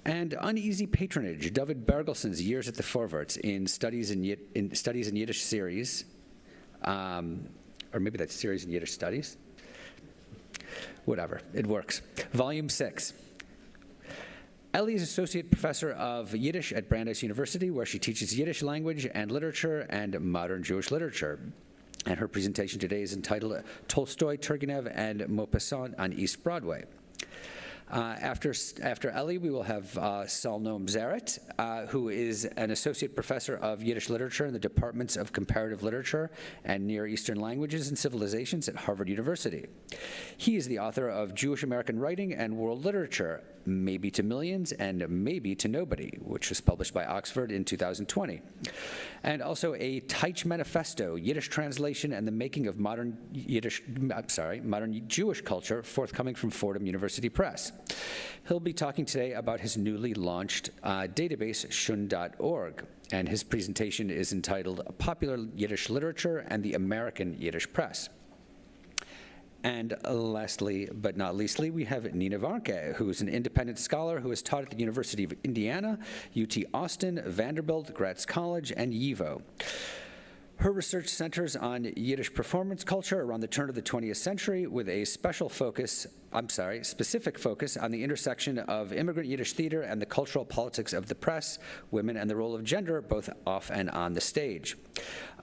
And Uneasy Patronage, David Bergelson's Years at the Forwarts in Studies in Yiddish Series, or maybe that's Series in Yiddish Studies. Whatever, it works. Volume 6. Ellie is Associate Professor of Yiddish at Brandeis University, where she teaches Yiddish language and literature and modern Jewish literature. And her presentation today is entitled Tolstoy, Turgenev, and Maupassant on East Broadway. After Ellie, we will have Saul Noam Zaritt, who is an Associate Professor of Yiddish Literature in the Departments of Comparative Literature and Near Eastern Languages and Civilizations at Harvard University. He is the author of Jewish American Writing and World Literature, Maybe to Millions and Maybe to Nobody, which was published by Oxford in 2020. And also a Teich Manifesto, Yiddish Translation and the Making of Modern Jewish Culture, forthcoming from Fordham University Press. He'll be talking today about his newly launched database, shun.org, and his presentation is entitled Popular Yiddish Literature and the American Yiddish Press. And lastly, but not leastly, we have Nina Warnke, who is an independent scholar who has taught at the University of Indiana, UT Austin, Vanderbilt, Gratz College, and YIVO. Her research centers on Yiddish performance culture around the turn of the 20th century with a specific focus on the intersection of immigrant Yiddish theater and the cultural politics of the press, women, and the role of gender, both off and on the stage,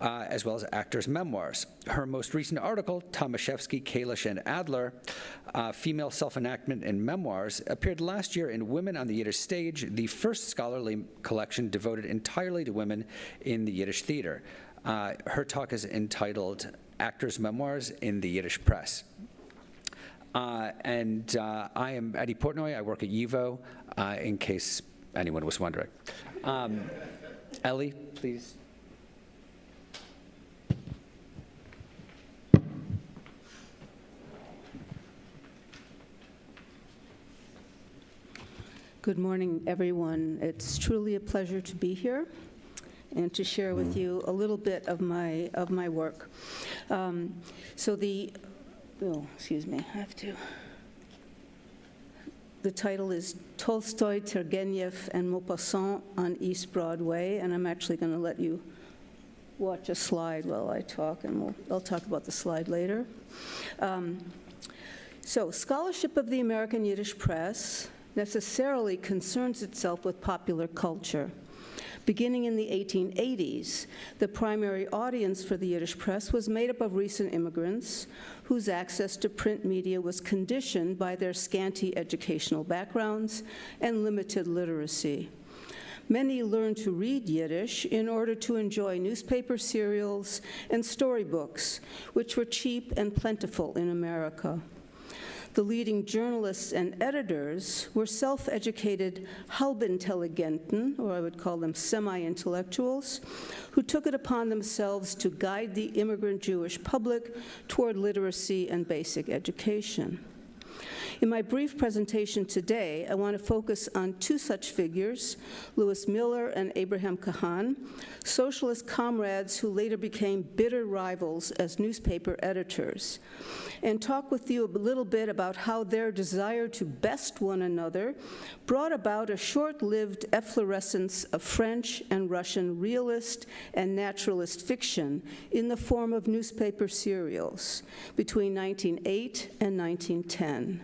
as well as actors' memoirs. Her most recent article, Tomaszewski, Kalish, and Adler, Female Self-Enactment and Memoirs, appeared last year in Women on the Yiddish Stage, the first scholarly collection devoted entirely to women in the Yiddish theater. Her talk is entitled Actors' Memoirs in the Yiddish Press. I am Eddy Portnoy. I work at YIVO, in case anyone was wondering. Ellie, please. Good morning, everyone. It's truly a pleasure to be here and to share with you a little bit of my work. The title is Tolstoy, Turgenev, and Maupassant on East Broadway, and I'm actually going to let you watch a slide while I talk, and I'll talk about the slide later. So, scholarship of the American Yiddish press necessarily concerns itself with popular culture. Beginning in the 1880s, the primary audience for the Yiddish press was made up of recent immigrants whose access to print media was conditioned by their scanty educational backgrounds and limited literacy. Many learned to read Yiddish in order to enjoy newspaper serials and storybooks, which were cheap and plentiful in America. The leading journalists and editors were self-educated Halbintelligenten, or I would call them semi-intellectuals, who took it upon themselves to guide the immigrant Jewish public toward literacy and basic education. In my brief presentation today, I want to focus on two such figures, Louis Miller and Abraham Kahan, socialist comrades who later became bitter rivals as newspaper editors, and talk with you a little bit about how their desire to best one another brought about a short-lived efflorescence of French and Russian realist and naturalist fiction in the form of newspaper serials between 1908 and 1910.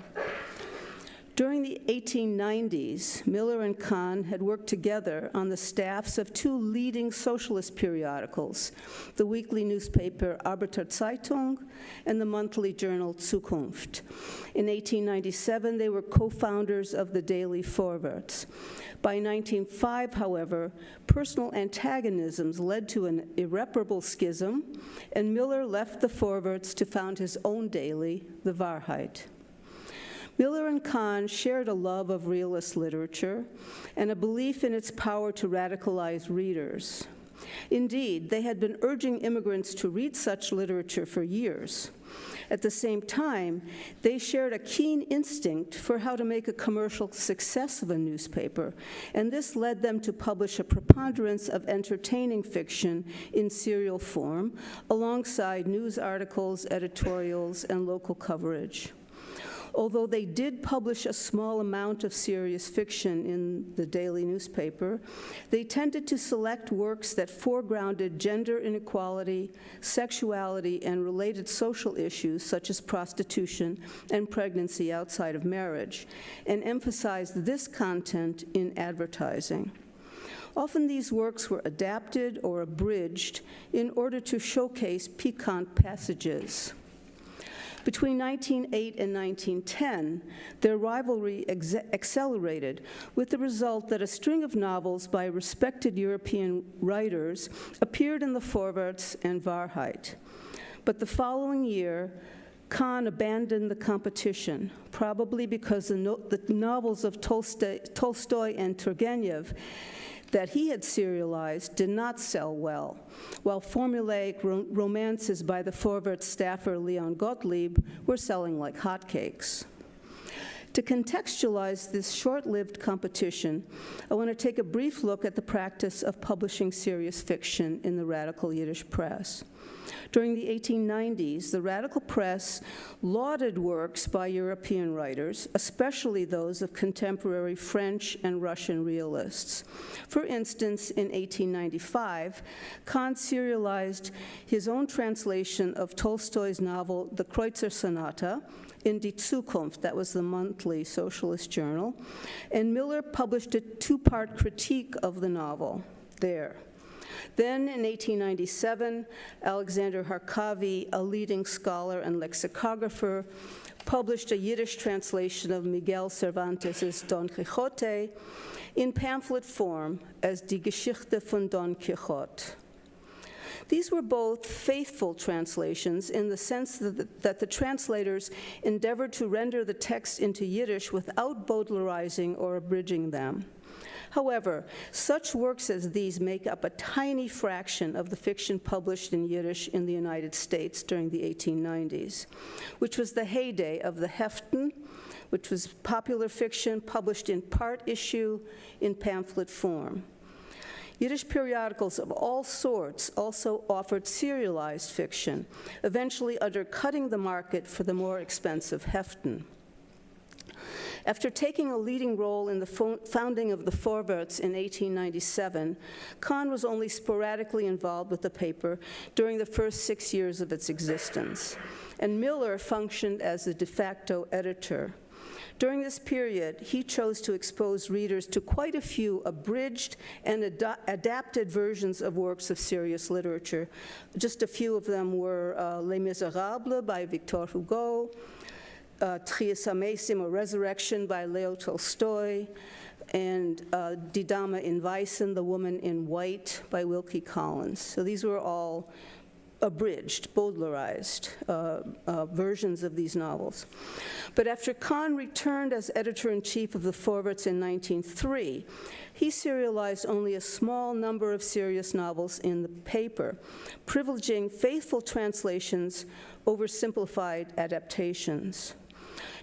During the 1890s, Miller and Kahn had worked together on the staffs of two leading socialist periodicals, the weekly newspaper Arbeiterzeitung and the monthly journal Zukunft. In 1897, they were co-founders of the daily Vorwärts. By 1905, however, personal antagonisms led to an irreparable schism, and Miller left the Vorwärts to found his own daily, the Wahrheit. Miller and Kahn shared a love of realist literature and a belief in its power to radicalize readers. Indeed, they had been urging immigrants to read such literature for years. At the same time, they shared a keen instinct for how to make a commercial success of a newspaper, and this led them to publish a preponderance of entertaining fiction in serial form, alongside news articles, editorials, and local coverage. Although they did publish a small amount of serious fiction in the daily newspaper, they tended to select works that foregrounded gender inequality, sexuality, and related social issues such as prostitution and pregnancy outside of marriage, and emphasized this content in advertising. Often these works were adapted or abridged in order to showcase piquant passages. Between 1908 and 1910, their rivalry accelerated, with the result that a string of novels by respected European writers appeared in the Vorwärts and Wahrheit. But the following year, Kahn abandoned the competition, probably because the novels of Tolstoy and Turgenev that he had serialized did not sell well, while formulaic romances by the Vorwärts staffer Leon Gottlieb were selling like hotcakes. To contextualize this short-lived competition, I want to take a brief look at the practice of publishing serious fiction in the radical Yiddish press. During the 1890s, the radical press lauded works by European writers, especially those of contemporary French and Russian realists. For instance, in 1895, Kahn serialized his own translation of Tolstoy's novel, The Kreutzer Sonata, in Die Zukunft, that was the monthly socialist journal, and Miller published a two-part critique of the novel there. Then, in 1897, Alexander Harkavy, a leading scholar and lexicographer, published a Yiddish translation of Miguel Cervantes' Don Quixote in pamphlet form as Die Geschichte von Don Quixote. These were both faithful translations in the sense that the translators endeavored to render the text into Yiddish without Baudelarizing or abridging them. However, such works as these make up a tiny fraction of the fiction published in Yiddish in the United States during the 1890s, which was the heyday of the Heften, which was popular fiction published in part issue in pamphlet form. Yiddish periodicals of all sorts also offered serialized fiction, eventually undercutting the market for the more expensive Heften. After taking a leading role in the founding of the Vorwärts in 1897, Kahn was only sporadically involved with the paper during the first 6 years of its existence, and Miller functioned as the de facto editor. During this period, he chose to expose readers to quite a few abridged and adapted versions of works of serious literature. Just a few of them were Les Misérables by Victor Hugo, Trias Amesim, or Resurrection by Leo Tolstoy, and Die Dame in Weißen, The Woman in White by Wilkie Collins. So these were all abridged, Bowdlerized versions of these novels. But after Kahn returned as editor-in-chief of the Vorwärts in 1903, he serialized only a small number of serious novels in the paper, privileging faithful translations over simplified adaptations.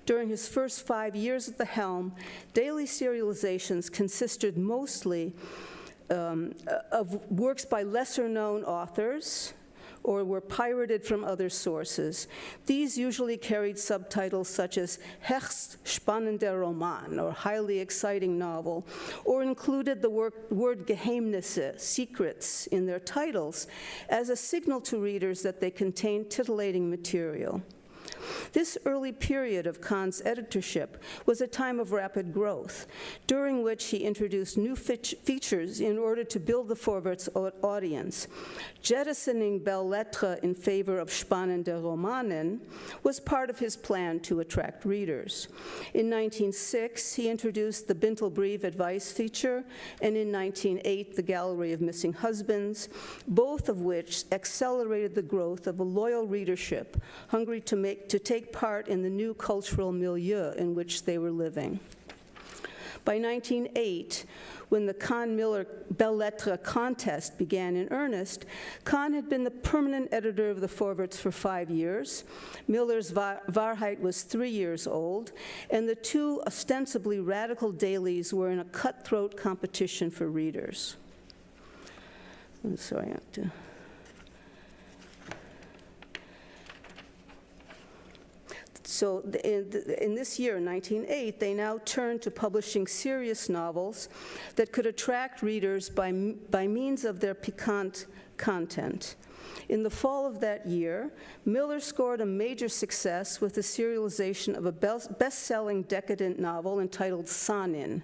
During his first 5 years at the helm, daily serializations consisted mostly of works by lesser-known authors, or were pirated from other sources. These usually carried subtitles such as Höchst spannender Roman, or highly exciting novel, or included the word Geheimnisse, secrets, in their titles as a signal to readers that they contained titillating material. This early period of Kahn's editorship was a time of rapid growth, during which he introduced new features in order to build the Vorwärts audience. Jettisoning belles lettres in favor of spannende Romanen was part of his plan to attract readers. In 1906, he introduced the Bintelbrief advice feature, and in 1908, the Gallery of Missing Husbands, both of which accelerated the growth of a loyal readership hungry to take part in the new cultural milieu in which they were living. By 1908, when the Kahn-Miller Belles Lettres contest began in earnest, Kahn had been the permanent editor of the Vorwärts for 5 years. Miller's Wahrheit was 3 years old, and the two ostensibly radical dailies were in a cutthroat competition for readers. I'm sorry, I have to... So in this year, 1908, they now turned to publishing serious novels that could attract readers by means of their piquant content. In the fall of that year, Miller scored a major success with the serialization of a best-selling decadent novel entitled Sanin,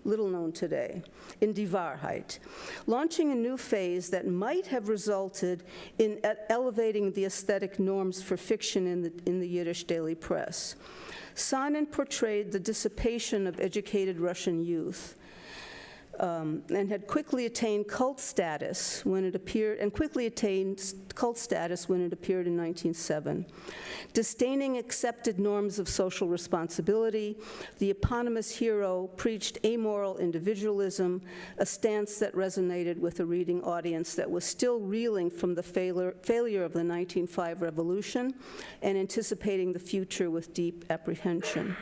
little known today, in Die Wahrheit, launching a new phase that might have resulted in elevating the aesthetic norms for fiction in the Yiddish daily press. Sanin portrayed the dissipation of educated Russian youth, and had quickly attained cult status when it appeared, in 1907. Disdaining accepted norms of social responsibility, the eponymous hero preached amoral individualism, a stance that resonated with a reading audience that was still reeling from the failure of the 1905 revolution and anticipating the future with deep apprehension.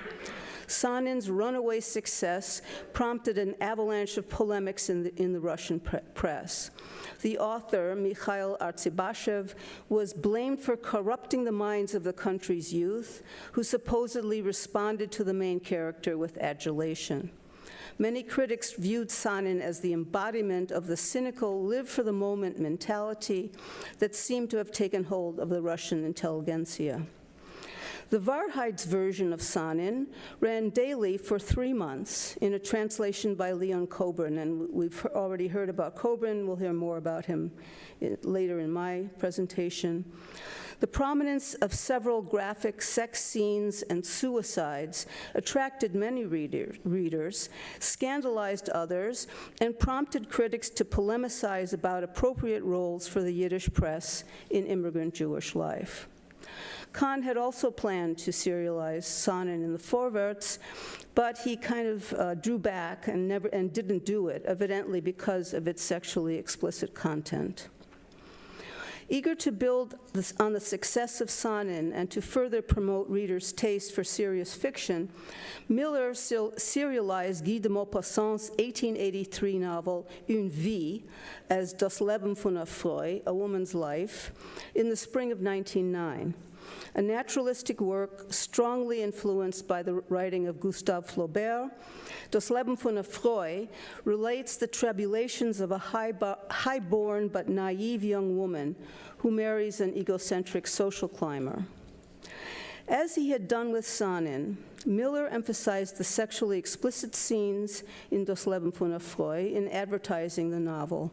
Sanin's runaway success prompted an avalanche of polemics in the Russian press. The author, Mikhail Artsibashev, was blamed for corrupting the minds of the country's youth, who supposedly responded to the main character with adulation. Many critics viewed Sanin as the embodiment of the cynical, live-for-the-moment mentality that seemed to have taken hold of the Russian intelligentsia. The Wahrheits version of Sanin ran daily for 3 months in a translation by Leon Kobrin, and we've already heard about Kobrin. We'll hear more about him later in my presentation. The prominence of several graphic sex scenes and suicides attracted many readers, scandalized others, and prompted critics to polemicize about appropriate roles for the Yiddish press in immigrant Jewish life. Kahn had also planned to serialize Sanin in the Vorwärts, but he kind of drew back and didn't do it, evidently because of its sexually explicit content. Eager to build on the success of Sanin and to further promote readers' taste for serious fiction, Miller serialized Guy de Maupassant's 1883 novel Une Vie as Das Leben von einer Frau, A Woman's Life, in the spring of 1909. A naturalistic work strongly influenced by the writing of Gustave Flaubert, Das Leben von einer Frau relates the tribulations of a high-born but naive young woman who marries an egocentric social climber. As he had done with Sanin, Miller emphasized the sexually explicit scenes in Das Leben von einer Frau in advertising the novel.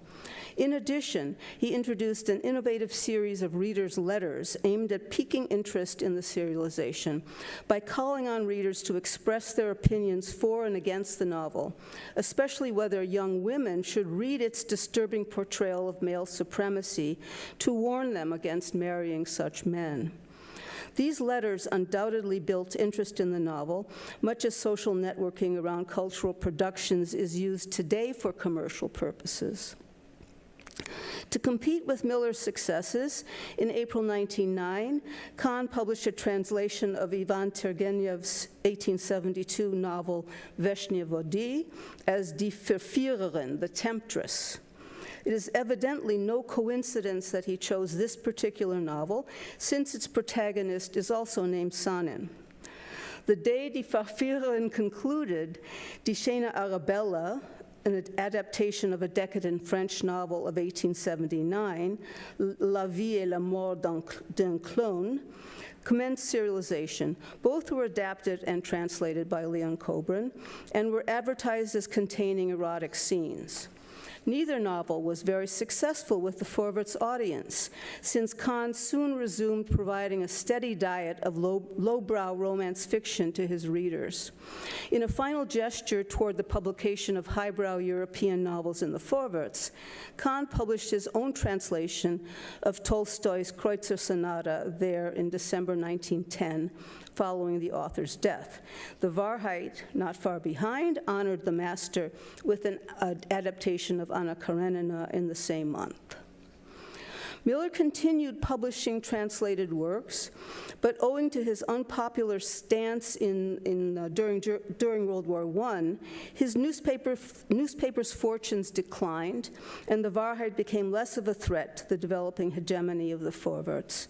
In addition, he introduced an innovative series of readers' letters aimed at piquing interest in the serialization by calling on readers to express their opinions for and against the novel, especially whether young women should read its disturbing portrayal of male supremacy to warn them against marrying such men. These letters undoubtedly built interest in the novel, much as social networking around cultural productions is used today for commercial purposes. To compete with Miller's successes, in April 1909, Kahn published a translation of Ivan Turgenev's 1872 novel Veshnie Vody as Die Verführerin, the Temptress. It is evidently no coincidence that he chose this particular novel, since its protagonist is also named Sanin. The day Die Verführerin concluded, Die schöne Arabella, an adaptation of a decadent French novel of 1879, La vie et la mort d'un clone, commenced serialization. Both were adapted and translated by Leon Kobrin and were advertised as containing erotic scenes. Neither novel was very successful with the Forwart's audience, since Kahn soon resumed providing a steady diet of lowbrow romance fiction to his readers. In a final gesture toward the publication of highbrow European novels in the Forwarts, Kahn published his own translation of Tolstoy's Kreutzer Sonata there in December 1910, following the author's death. The Wahrheit, not far behind, honored the master with an adaptation of Anna Karenina in the same month. Miller continued publishing translated works, but owing to his unpopular stance during World War I, his newspaper's fortunes declined, and the Wahrheit became less of a threat to the developing hegemony of the Forwarts.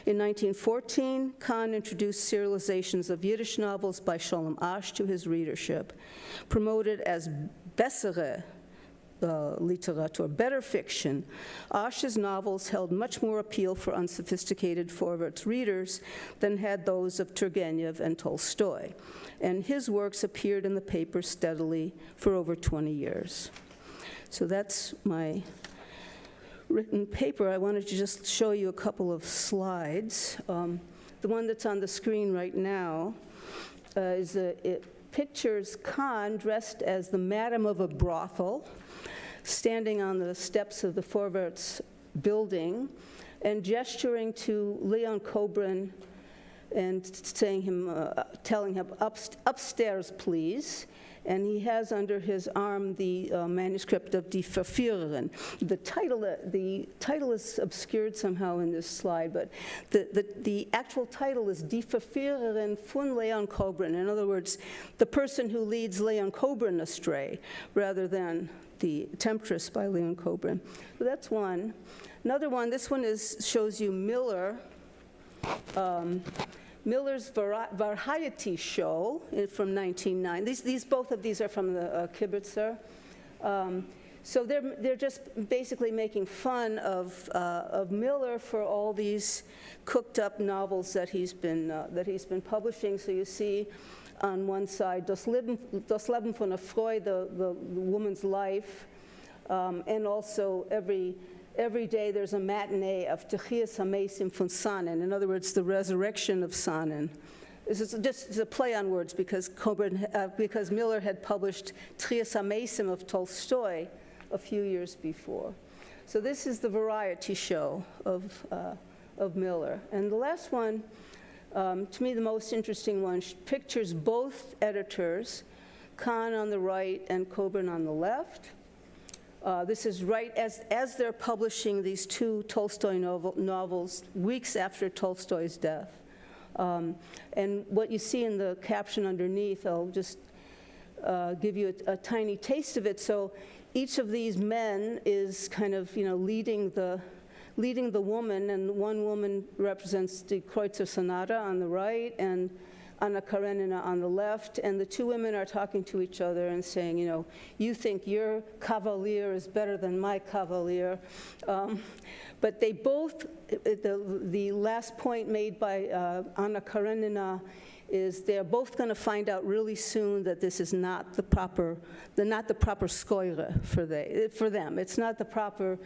In 1914, Kahn introduced serializations of Yiddish novels by Sholem Asch to his readership, promoted as bessere Literatur, better fiction. Asch's novels held much more appeal for unsophisticated Forwarts readers than had those of Turgenev and Tolstoy, and his works appeared in the paper steadily for over 20 years. So that's my written paper. I wanted to just show you a couple of slides. The one that's on the screen right now it pictures Kahn dressed as the madam of a brothel, standing on the steps of the Forwarts building and gesturing to Leon Kobrin and telling him upstairs, please. And he has under his arm the manuscript of Die Verführerin. The title is obscured somehow in this slide, but the actual title is Die Verführerin von Leon Kobrin. In other words, the person who leads Leon Kobrin astray, rather than The Temptress by Leon Kobrin. So that's one. Another one, this one shows you Miller. Miller's Variety show from 1909. Both of these are from the Kibbutzer. So they're just basically making fun of Miller for all these cooked-up novels that he's been publishing. So you see on one side Das Leben von einer Frau, the woman's life, and also every day there's a matinee of Techias HaMesim von Sanin, in other words, the resurrection of Sanin. This is just a play on words because Miller had published Techias HaMesim of Tolstoy a few years before. So this is the variety show of Miller. And the last one, to me the most interesting one, pictures both editors, Kahn on the right and Kobrin on the left. This is right as they're publishing these two Tolstoy novels weeks after Tolstoy's death. And what you see in the caption underneath, I'll just give you a tiny taste of it. So each of these men is kind of, leading the woman, and one woman represents the Kreutzer Sonata on the right, and Anna Karenina on the left, and the two women are talking to each other and saying, you know, you think your cavalier is better than my cavalier. But they both, the last point made by Anna Karenina is they're both going to find out really soon that this is not the proper scoire for them. It's not the proper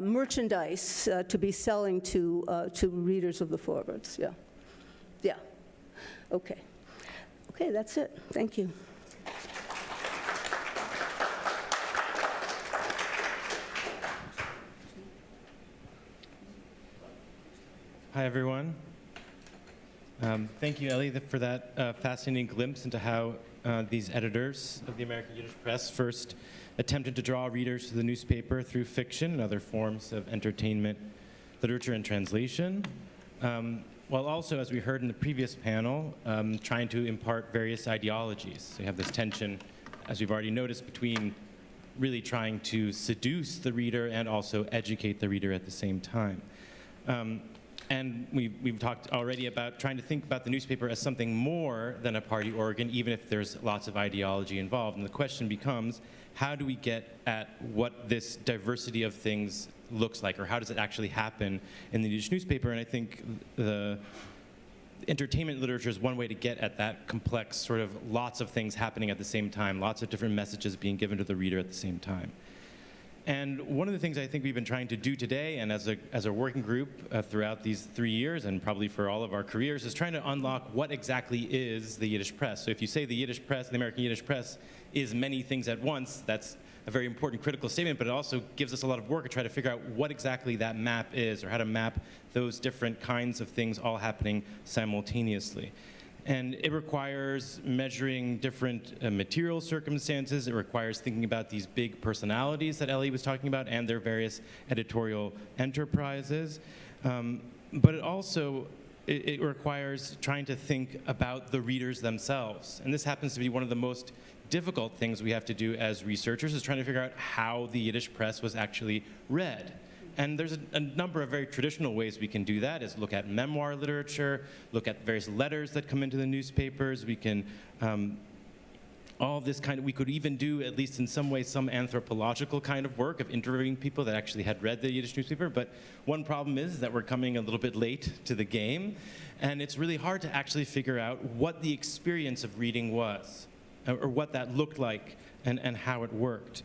merchandise to be selling to readers of the forwards. Yeah, yeah. Okay. Okay, that's it. Thank you. Hi, everyone. Thank you, Ellie, for that fascinating glimpse into how these editors of the American Yiddish Press first attempted to draw readers to the newspaper through fiction and other forms of entertainment, literature, and translation, while also, as we heard in the previous panel, trying to impart various ideologies. So you have this tension, as we've already noticed, between really trying to seduce the reader and also educate the reader at the same time. And we've talked already about trying to think about the newspaper as something more than a party organ, even if there's lots of ideology involved. And the question becomes, how do we get at what this diversity of things looks like, or how does it actually happen in the Yiddish newspaper? And I think the entertainment literature is one way to get at that complex sort of lots of things happening at the same time, lots of different messages being given to the reader at the same time. And one of the things I think we've been trying to do today, and as a working group throughout these 3 years, and probably for all of our careers, is trying to unlock what exactly is the Yiddish press. So if you say the Yiddish press, the American Yiddish press, is many things at once, that's a very important critical statement, but it also gives us a lot of work to try to figure out what exactly that map is, or how to map those different kinds of things all happening simultaneously. And it requires measuring different material circumstances. It requires thinking about these big personalities that Ellie was talking about and their various editorial enterprises. But it also, it requires trying to think about the readers themselves. And this happens to be one of the most difficult things we have to do as researchers, is trying to figure out how the Yiddish press was actually read. And there's a number of very traditional ways we can do that, is look at memoir literature, look at various letters that come into the newspapers. We can, all this kind of, we could even do, at least in some ways, some anthropological kind of work of interviewing people that actually had read the Yiddish newspaper. But one problem is that we're coming a little bit late to the game, and it's really hard to actually figure out what the experience of reading was, or what that looked like, and how it worked.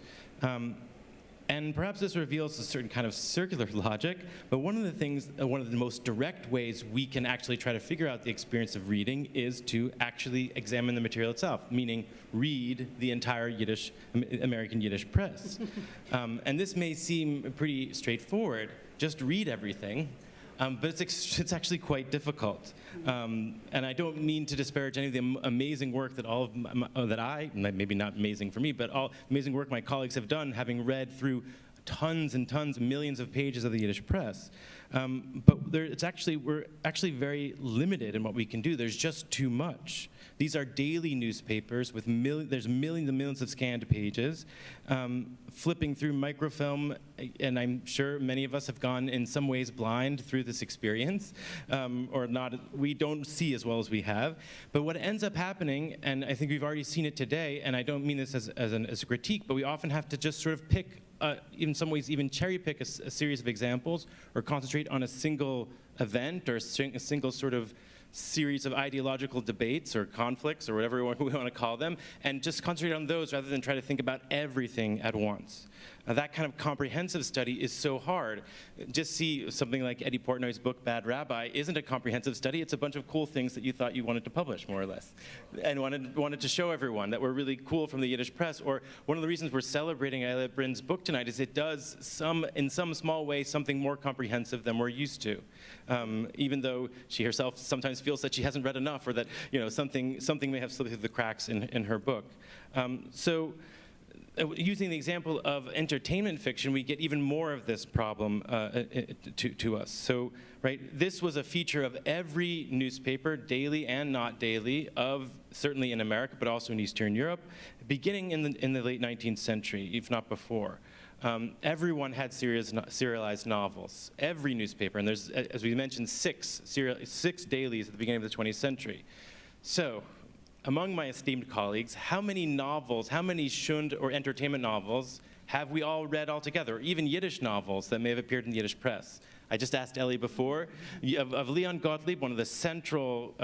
And perhaps this reveals a certain kind of circular logic, but one of the things, one of the most direct ways we can actually try to figure out the experience of reading is to actually examine the material itself, meaning read the entire American Yiddish press. And this may seem pretty straightforward, just read everything, but it's actually quite difficult. And I don't mean to disparage any of the amazing work that maybe not amazing for me, but all amazing work my colleagues have done, having read through tons and tons, millions of pages of the Yiddish press. But we're actually very limited in what we can do. There's just too much. These are daily newspapers with there's millions and millions of scanned pages. Flipping through microfilm, and I'm sure many of us have gone in some ways blind through this experience, or not, we don't see as well as we have. But what ends up happening, and I think we've already seen it today, and I don't mean this as a critique, but we often have to just sort of pick, in some ways even cherry pick a series of examples, or concentrate on a single event, or a single sort of series of ideological debates or conflicts or whatever we want to call them, and just concentrate on those rather than try to think about everything at once. That kind of comprehensive study is so hard. Just see something like Eddy Portnoy's book, Bad Rabbi, isn't a comprehensive study. It's a bunch of cool things that you thought you wanted to publish, more or less, and wanted to show everyone that were really cool from the Yiddish press. Or one of the reasons we're celebrating Ayelet Brinn's book tonight is it does, in some small way, something more comprehensive than we're used to. Even though she herself sometimes feels that she hasn't read enough, or that something may have slipped through the cracks in her book. Using the example of entertainment fiction, we get even more of this problem to us. So, right, this was a feature of every newspaper, daily and not daily, certainly in America, but also in Eastern Europe, beginning in the late 19th century, if not before. Everyone had serialized novels, every newspaper, and there's, as we mentioned, six dailies at the beginning of the 20th century. So, among my esteemed colleagues, how many novels, how many Schund or entertainment novels have we all read altogether, or even Yiddish novels that may have appeared in the Yiddish press? I just asked Ellie before, of Leon Gottlieb, one of the central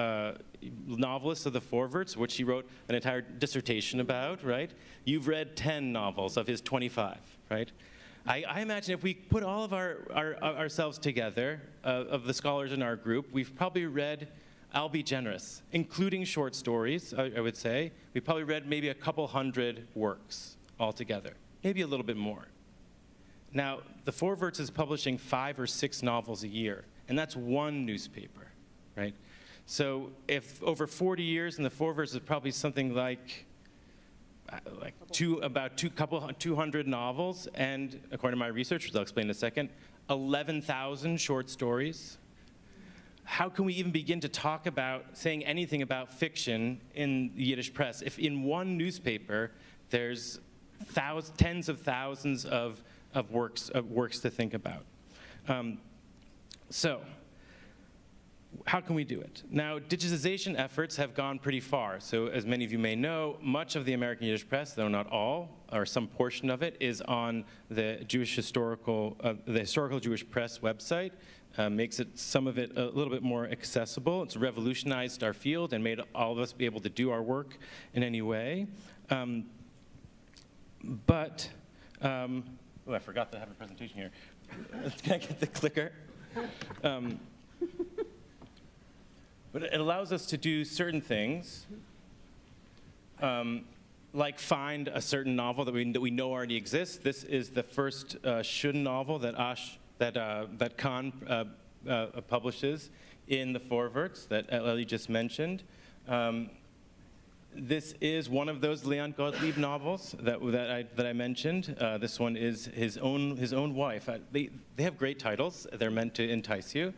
novelists of the Vorwärts, which he wrote an entire dissertation about, right? You've read 10 novels of his 25, right? I imagine if we put all of ourselves together, of the scholars in our group, we've probably read, I'll be generous, including short stories, I would say, we probably read maybe a couple hundred works altogether, maybe a little bit more. Now, the Vorwärts is publishing 5 or 6 novels a year, and that's one newspaper, right? So if over 40 years in the Vorwärts is probably something like 200 novels, and according to my research, which I'll explain in a second, 11,000 short stories. How can we even begin to talk about saying anything about fiction in the Yiddish press if in one newspaper there's tens of thousands of works to think about? So, how can we do it? Now, digitization efforts have gone pretty far. So, as many of you may know, much of the American Yiddish press, though not all, or some portion of it, is on the historical Jewish press website. Makes some of it a little bit more accessible. It's revolutionized our field and made all of us be able to do our work in any way. Oh, I forgot to have a presentation here. Can I get the clicker? But it allows us to do certain things, like find a certain novel that we know already exists. This is the first Schund novel that Kahn publishes in the Vorwärts that Ellie just mentioned. This is one of those Leon Gottlieb novels that I mentioned. This one is his own wife. They have great titles. They're meant to entice you.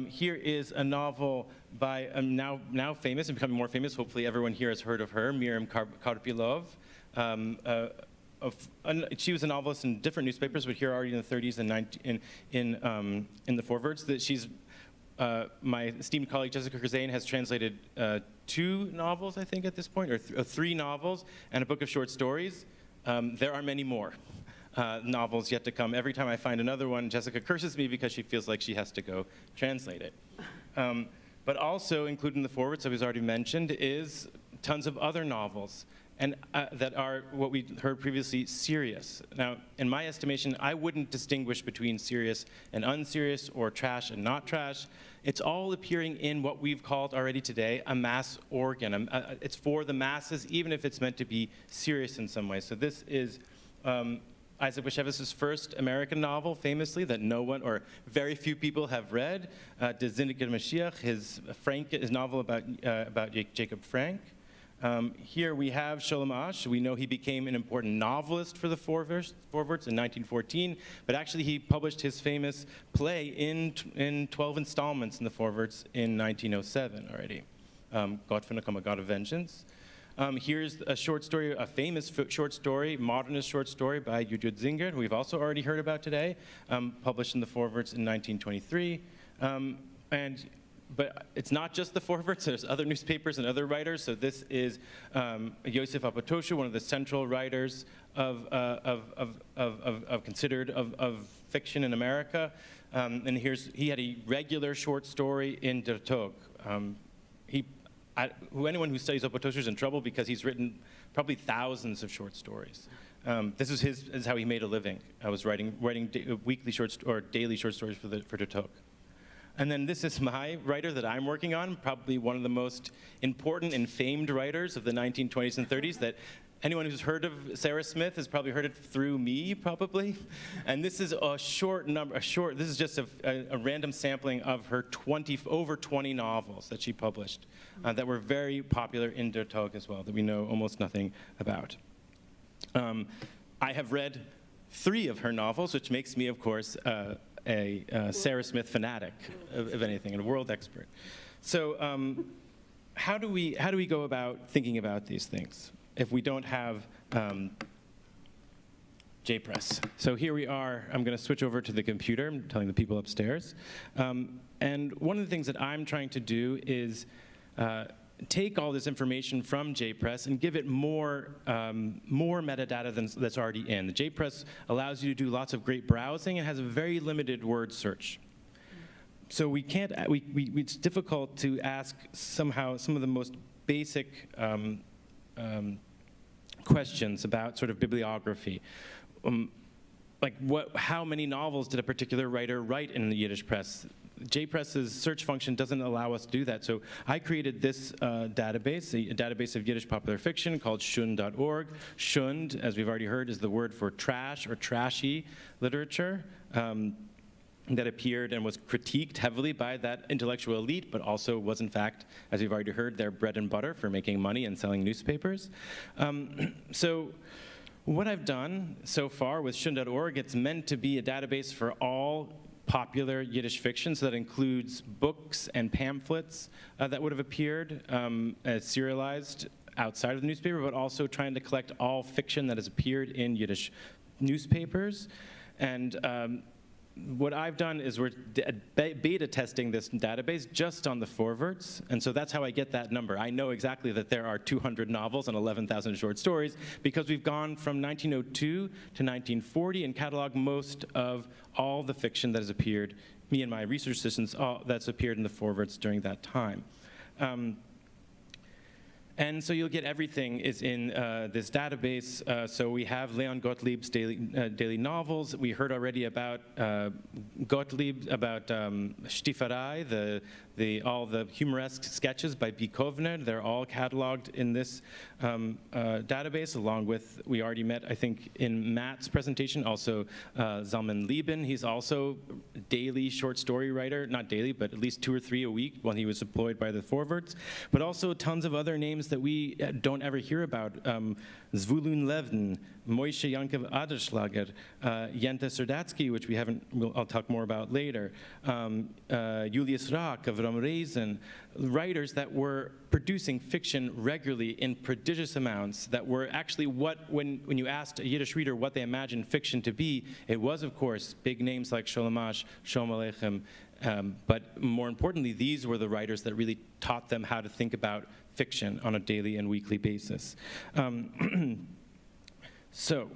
Here is a novel by now famous and becoming more famous. Hopefully, everyone here has heard of her, Miriam Karpilov. She was a novelist in different newspapers, but here already in the 30s and in the Vorwärts. That she's my esteemed colleague Jessica Kurzane has translated 2 novels, I think, at this point, or 3 novels and a book of short stories. There are many more novels yet to come. Every time I find another one, Jessica curses me because she feels like she has to go translate it. But also included in the Vorwärts, that was already mentioned, is tons of other novels, and that are what we heard previously, serious. Now, in my estimation, I wouldn't distinguish between serious and unserious, or trash and not trash. It's all appearing in what we've called already today a mass organ. It's for the masses, even if it's meant to be serious in some way. So this is Isaac Bashevis's first American novel, famously, that no one or very few people have read, Der Sinnige Mashiach, his novel about Jacob Frank. Here we have Sholem Asch. We know he became an important novelist for the Vorwärts in 1914, but actually he published his famous play in 12 installments in the Vorwärts in 1907 already, Gott findet komme, God of Vengeance. Here's a short story, a famous short story, modernist short story by Judith Zinger, who we've also already heard about today, published in the Vorwärts in 1923. But it's not just the Vorwärts, there's other newspapers and other writers. So this is Yosef Apatoshu, one of the central writers of fiction in America. And he had a regular short story in Der Tog. Anyone who studies Apatoshu is in trouble because he's written probably thousands of short stories. This is how he made a living. I was writing weekly or daily short stories for Der Tog. And then this is my writer that I'm working on, probably one of the most important and famed writers of the 1920s and 30s that anyone who's heard of Sarah Smith has probably heard it through me, probably. And this is this is just a random sampling of her over 20 novels that she published that were very popular in Der Tog as well, that we know almost nothing about. I have read 3 of her novels, which makes me, of course, a Sarah Smith fanatic, of anything, and a world expert. So how do we go about thinking about these things if we don't have JPress? So here we are. I'm going to switch over to the computer. I'm telling the people upstairs. And one of the things that I'm trying to do is take all this information from JPress and give it more metadata that's already in. The JPress allows you to do lots of great browsing and has a very limited word search. So we can't, it's difficult to ask somehow some of the most basic questions about sort of bibliography. Like how many novels did a particular writer write in the Yiddish press? JPress's search function doesn't allow us to do that. So I created this database, a database of Yiddish popular fiction called shund.org. Shund, as we've already heard, is the word for trash or trashy literature. That appeared and was critiqued heavily by that intellectual elite, but also was, in fact, as we've already heard, their bread and butter for making money and selling newspapers. So what I've done so far with shund.org, it's meant to be a database for all popular Yiddish fiction, so that includes books and pamphlets that would have appeared as serialized outside of the newspaper, but also trying to collect all fiction that has appeared in Yiddish newspapers. And what I've done is we're beta testing this database just on the forwards, and so that's how I get that number. I know exactly that there are 200 novels and 11,000 short stories because we've gone from 1902 to 1940 and cataloged most of all the fiction that has appeared, me and my research assistants, that's appeared in the forwards during that time. And so you'll get everything is in this database. So we have Leon Gottlieb's daily novels. We heard already about Gottlieb, about Stifarei, all the humoresque sketches by B. Kovner. They're all cataloged in this database, along with, we already met, I think, in Matt's presentation, also Zalman Lieben. He's also a daily short story writer, not daily, but at least 2 or 3 a week when he was employed by the forwards. But also tons of other names that we don't ever hear about. Zvulun Levin, Moishe Yankiv Aderschlager, Jenta Serdatsky, which we haven't, I'll talk more about later, Julius Rack, Avram Reisen, writers that were producing fiction regularly in prodigious amounts that were actually when you asked a Yiddish reader what they imagined fiction to be, it was, of course, big names like Sholem Asch, Shalom Aleichem, but more importantly, these were the writers that really taught them how to think about fiction on a daily and weekly basis. So,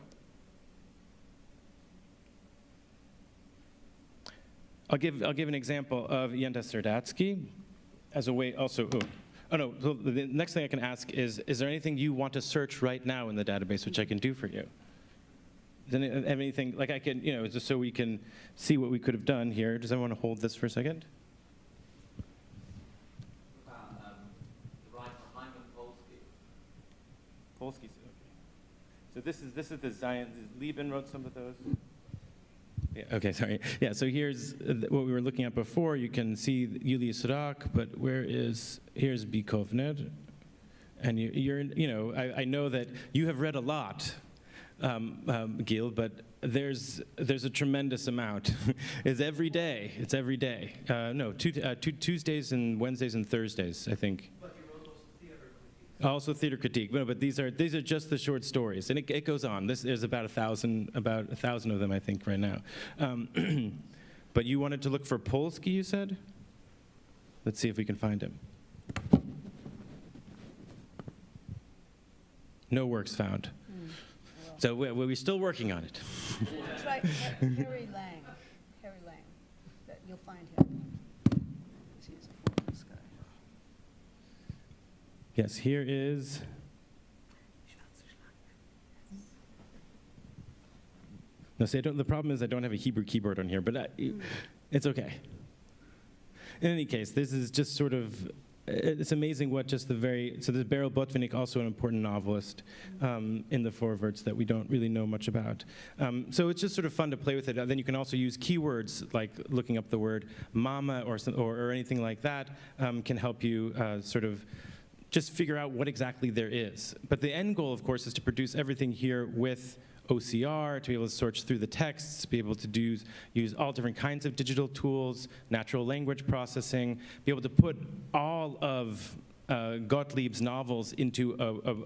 I'll give an example of Jenta Serdatsky as a way also, no, so the next thing I can ask is there anything you want to search right now in the database which I can do for you? Does anything, like I can, just so we can see what we could have done here. Does anyone want to hold this for a second? Polsky. So this is the Zionist. Lieben wrote some of those. Yeah, okay, sorry. Yeah, so here's what we were looking at before. You can see Julius Rack, but here's B. Kovner. And I know that you have read a lot, Gil, but there's a tremendous amount. It's every day. It's every day. No, Tuesdays and Wednesdays and Thursdays, I think. Also theater critique, but these are just the short stories, and it goes on. There's about 1,000 of them, I think, right now. But you wanted to look for Polsky, you said? Let's see if we can find him. No works found. So we're still working on it. Try Harry Lang. You'll find him. Yes, here is. No, see, the problem is I don't have a Hebrew keyboard on here, but it's okay. In any case, this is just sort of, it's amazing what just so there's Beryl Botvinnik, also an important novelist in the forwards that we don't really know much about. So it's just sort of fun to play with it. Then you can also use keywords like looking up the word mama or anything like that can help you sort of just figure out what exactly there is. But the end goal, of course, is to produce everything here with OCR, to be able to search through the texts, be able to use all different kinds of digital tools, natural language processing, be able to put all of Gottlieb's novels into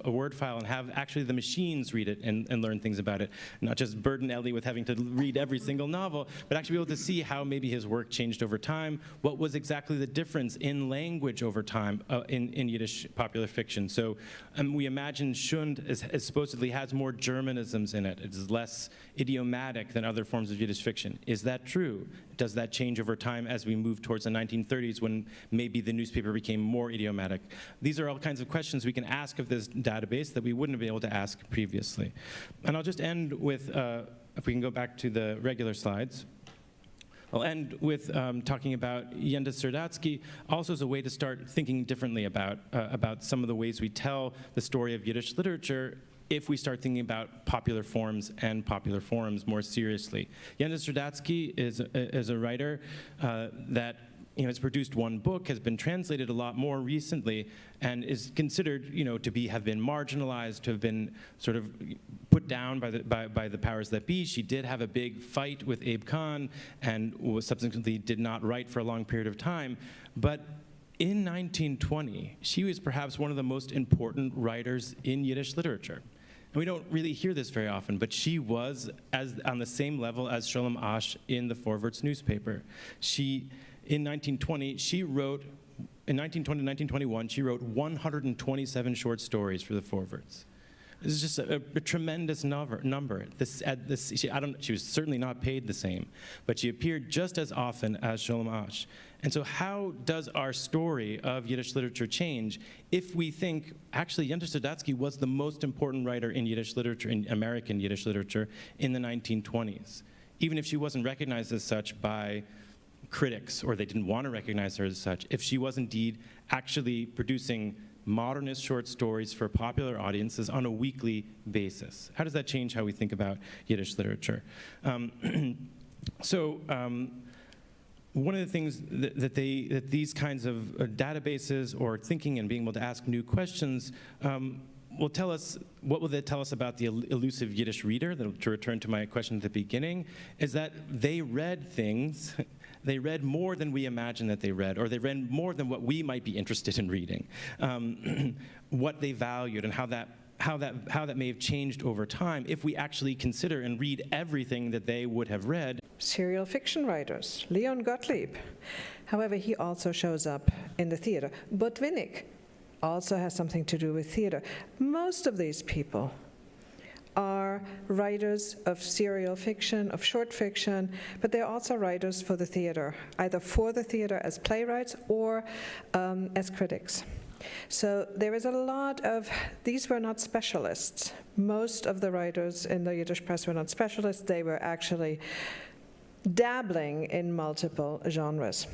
a Word file and have actually the machines read it and learn things about it. Not just burden Eddy with having to read every single novel, but actually be able to see how maybe his work changed over time, what was exactly the difference in language over time in Yiddish popular fiction. So we imagine Schund is supposedly has more Germanisms in it. It is less idiomatic than other forms of Yiddish fiction. Is that true? Does that change over time as we move towards the 1930s when maybe the newspaper became more idiomatic? These are all kinds of questions we can ask of this database that we wouldn't have been able to ask previously. And I'll just end with, if we can go back to the regular slides. I'll end with talking about Yendis Serdatsky also as a way to start thinking differently about some of the ways we tell the story of Yiddish literature if we start thinking about popular forms and popular forums more seriously. Yendis Serdatsky is a writer that has produced one book, has been translated a lot more recently, and is considered, to have been marginalized, to have been sort of put down by the powers that be. She did have a big fight with Abe Khan, and subsequently did not write for a long period of time. But in 1920, she was perhaps one of the most important writers in Yiddish literature. And we don't really hear this very often, but she was on the same level as Sholem Asch in the Vorwärts newspaper. In 1920, she wrote, in 1920 to 1921, she wrote 127 short stories for the Vorwärts. This is just a tremendous number. She was certainly not paid the same, but she appeared just as often as Sholem Asch. And so how does our story of Yiddish literature change if we think, actually, Yendis Serdatsky was the most important writer in Yiddish literature, in American Yiddish literature, in the 1920s, even if she wasn't recognized as such by critics, or they didn't want to recognize her as such, if she was indeed actually producing modernist short stories for popular audiences on a weekly basis. How does that change how we think about Yiddish literature? One of the things that these kinds of databases or thinking and being able to ask new questions will tell us, what will they tell us about the elusive Yiddish reader, to return to my question at the beginning, is that they read things. They read more than we imagine that they read, or they read more than what we might be interested in reading. What they valued and how that may have changed over time if we actually consider and read everything that they would have read. Serial fiction writers, Leon Gottlieb. However, he also shows up in the theater. Botvinnik also has something to do with theater. Most of these people are writers of serial fiction, of short fiction, but they're also writers for the theater, either for the theater as playwrights or as critics. So there is a lot of, these were not specialists. Most of the writers in the Yiddish press were not specialists. They were actually dabbling in multiple genres.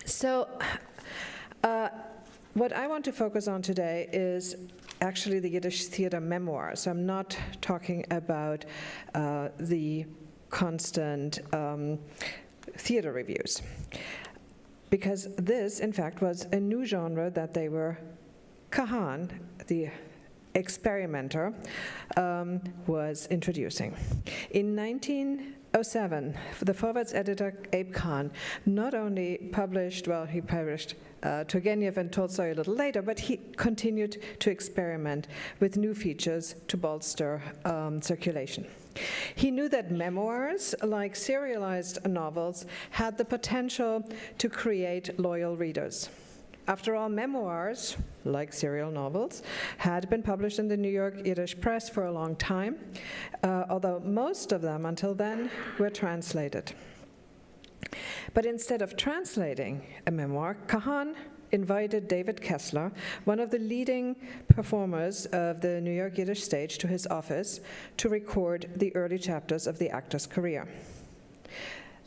So what I want to focus on today is actually the Yiddish theater memoirs. I'm not talking about the constant theater reviews, because this, in fact, was a new genre that they were, Kahan, the experimenter, was introducing. In 1907, the Vorwärts editor Abe Khan not only published, well, he published Turgenev and Tolstoy a little later, but he continued to experiment with new features to bolster circulation. He knew that memoirs, like serialized novels, had the potential to create loyal readers. After all, memoirs, like serial novels, had been published in the New York Yiddish press for a long time, although most of them until then were translated. But instead of translating a memoir, Kahan invited David Kessler, one of the leading performers of the New York Yiddish stage, to his office to record the early chapters of the actor's career.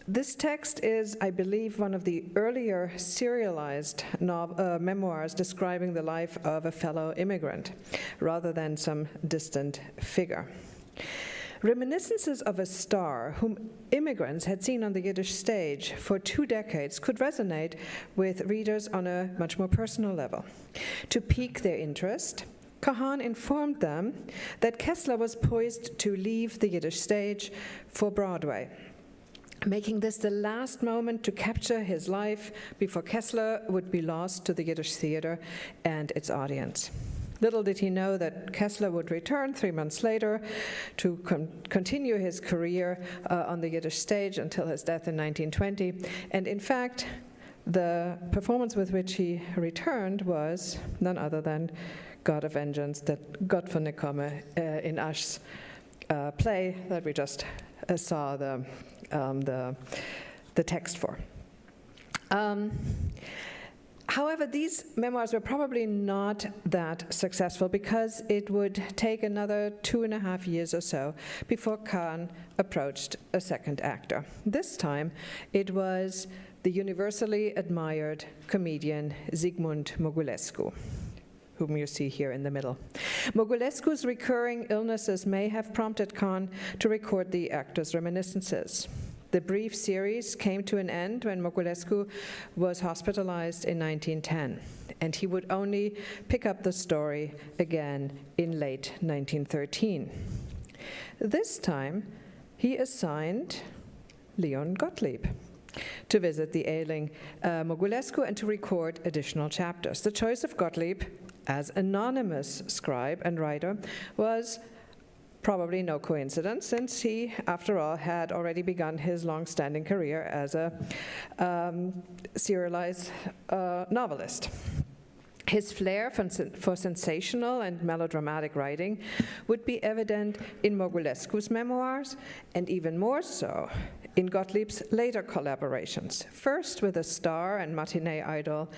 This text is, I believe, one of the earlier serialized memoirs describing the life of a fellow immigrant, rather than some distant figure. Reminiscences of a star whom immigrants had seen on the Yiddish stage for 2 decades could resonate with readers on a much more personal level. To pique their interest, Kahan informed them that Kessler was poised to leave the Yiddish stage for Broadway. making this the last moment to capture his life before Kessler would be lost to the Yiddish theater and its audience. Little did he know that Kessler would return 3 months later to continue his career on the Yiddish stage until his death in 1920. And in fact, the performance with which he returned was none other than God of Vengeance, that Gott von der Komme in Asch's play that we just saw the text for. However, these memoirs were probably not that successful because it would take another 2.5 years or so before Kahn approached a second actor. This time, it was the universally admired comedian Zygmunt Mogulescu, whom you see here in the middle. Mogulescu's recurring illnesses may have prompted Kahn to record the actor's reminiscences. The brief series came to an end when Mogulescu was hospitalized in 1910, and he would only pick up the story again in late 1913. This time, he assigned Leon Gottlieb to visit the ailing Mogulescu and to record additional chapters. The choice of Gottlieb as anonymous scribe and writer was probably no coincidence, since he, after all, had already begun his long-standing career as a serialized novelist. His flair for sensational and melodramatic writing would be evident in Mogulescu's memoirs, and even more so in Gottlieb's later collaborations, first with a star and matinee idol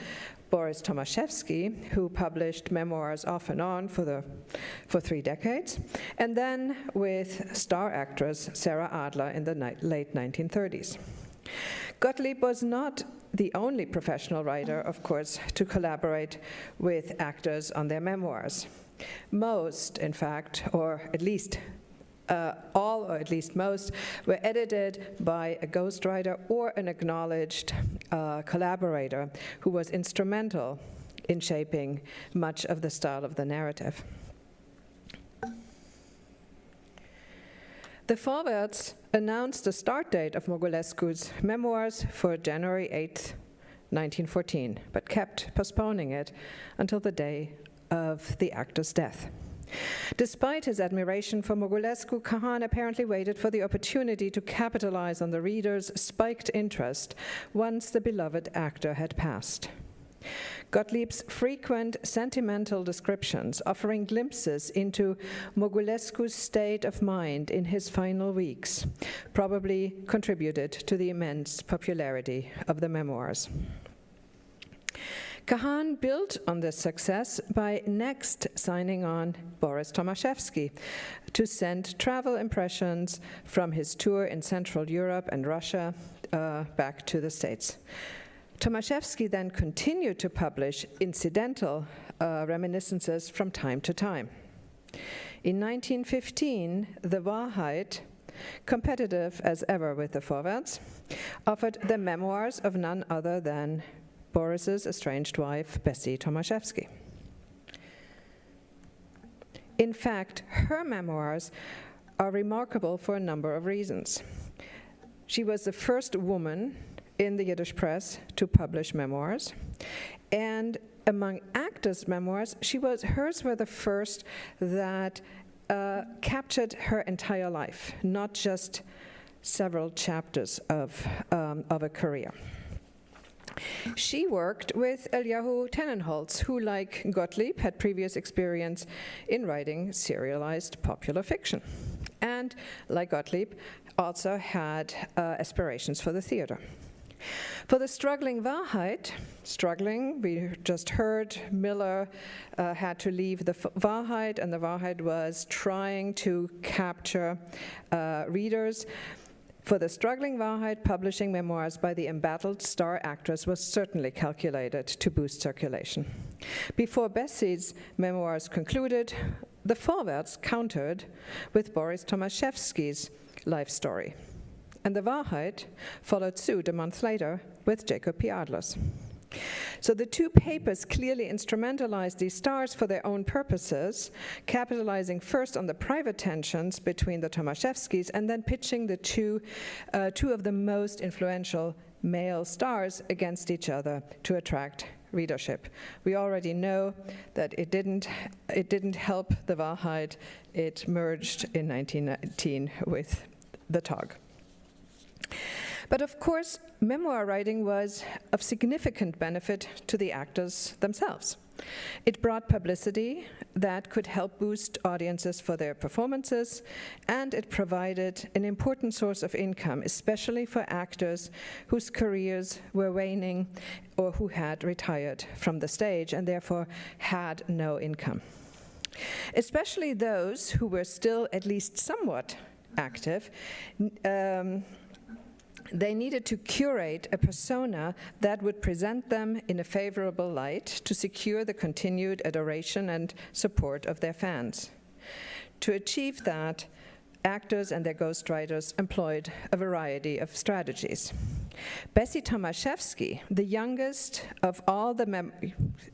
Boris Tomaszewski, who published memoirs off and on for 3 decades, and then with star actress Sarah Adler in the late 1930s. Gottlieb was not the only professional writer, of course, to collaborate with actors on their memoirs. Most, in fact, or at least all, or at least most, were edited by a ghostwriter or an acknowledged collaborator who was instrumental in shaping much of the style of the narrative. The Vorwärts announced the start date of Mogulescu's memoirs for January 8th, 1914, but kept postponing it until the day of the actor's death. Despite his admiration for Mogulescu, Kahn apparently waited for the opportunity to capitalize on the reader's spiked interest once the beloved actor had passed. Gottlieb's frequent sentimental descriptions, offering glimpses into Mogulescu's state of mind in his final weeks, probably contributed to the immense popularity of the memoirs. Kahn built on this success by next signing on Boris Tomaszewski to send travel impressions from his tour in Central Europe and Russia back to the States. Tomaszewski then continued to publish incidental reminiscences from time to time. In 1915, the Wahrheit, competitive as ever with the Vorwärts, offered the memoirs of none other than Boris's estranged wife, Bessie Tomaszewski. In fact, her memoirs are remarkable for a number of reasons. She was the first woman in the Yiddish press to publish memoirs, and among actors' memoirs, hers were the first that captured her entire life, not just several chapters of a career. She worked with Eliyahu Tannenholz, who, like Gottlieb, had previous experience in writing serialized popular fiction, and, like Gottlieb, also had aspirations for the theater. For the struggling Wahrheit, we just heard Miller had to leave the Wahrheit, and the Wahrheit was trying to capture readers. For the struggling Wahrheit, publishing memoirs by the embattled star actress was certainly calculated to boost circulation. Before Bessie's memoirs concluded, the Vorwärts countered with Boris Tomaszewski's life story, and the Wahrheit followed suit a month later with Jacob P. Adler's. So the two papers clearly instrumentalized these stars for their own purposes, capitalizing first on the private tensions between the Tomaszewskis and then pitching the two of the most influential male stars against each other to attract readership. We already know that it didn't help the Wahrheit. It merged in 1919 with the Tag. But of course, memoir writing was of significant benefit to the actors themselves. It brought publicity that could help boost audiences for their performances, and it provided an important source of income, especially for actors whose careers were waning or who had retired from the stage and therefore had no income. Especially those who were still at least somewhat active, they needed to curate a persona that would present them in a favorable light to secure the continued adoration and support of their fans. To achieve that, actors and their ghostwriters employed a variety of strategies. Bessie Tomaszewski, the youngest of all the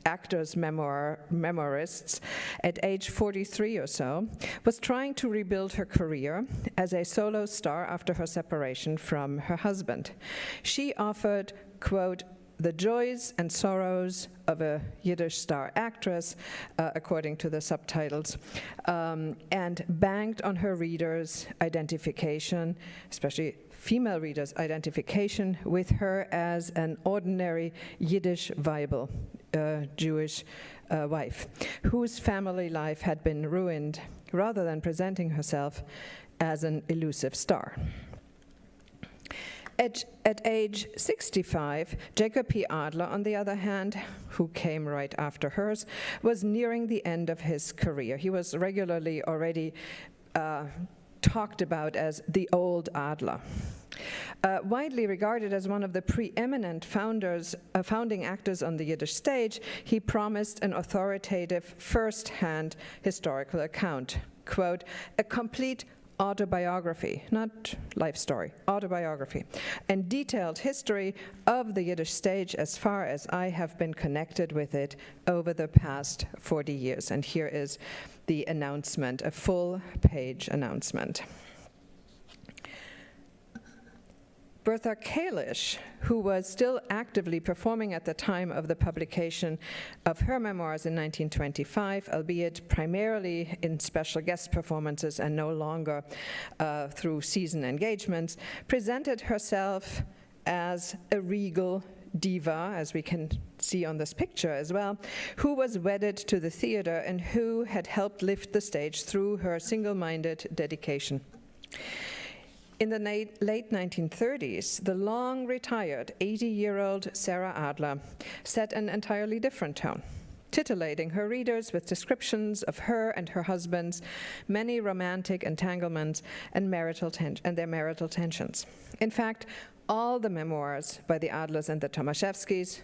actors' memoirists, at age 43 or so, was trying to rebuild her career as a solo star after her separation from her husband. She offered, quote, the joys and sorrows of a Yiddish star actress, according to the subtitles, and banked on her readers' identification, especially female readers' identification with her as an ordinary Yiddish Weibel, Jewish wife, whose family life had been ruined, rather than presenting herself as an elusive star. At age 65, Jacob P. Adler, on the other hand, who came right after hers, was nearing the end of his career. He was regularly already talked about as the old Adler. Widely regarded as one of the preeminent founding actors on the Yiddish stage, he promised an authoritative, first-hand historical account. Quote, a complete autobiography, not life story, autobiography, and detailed history of the Yiddish stage as far as I have been connected with it over the past 40 years. And here is the announcement, a full-page announcement. Bertha Kalish, who was still actively performing at the time of the publication of her memoirs in 1925, albeit primarily in special guest performances and no longer through season engagements, presented herself as a regal diva, as we can see on this picture as well, who was wedded to the theater and who had helped lift the stage through her single-minded dedication. In the late 1930s, the long-retired 80-year-old Sarah Adler set an entirely different tone, titillating her readers with descriptions of her and her husband's many romantic entanglements and their marital tensions. In fact, all the memoirs by the Adlers and the Tomaszewskis,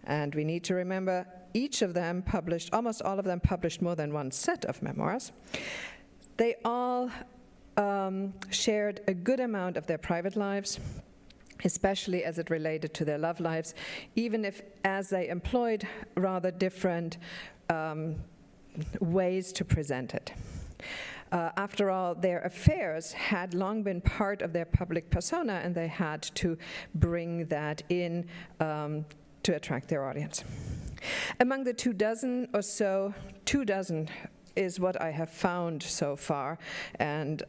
and we need to remember each of them published, almost all of them published more than one set of memoirs, they all shared a good amount of their private lives, especially as it related to their love lives, even if as they employed rather different ways to present it. After all, their affairs had long been part of their public persona, and they had to bring that in to attract their audience. Among the 24 is what I have found so far, and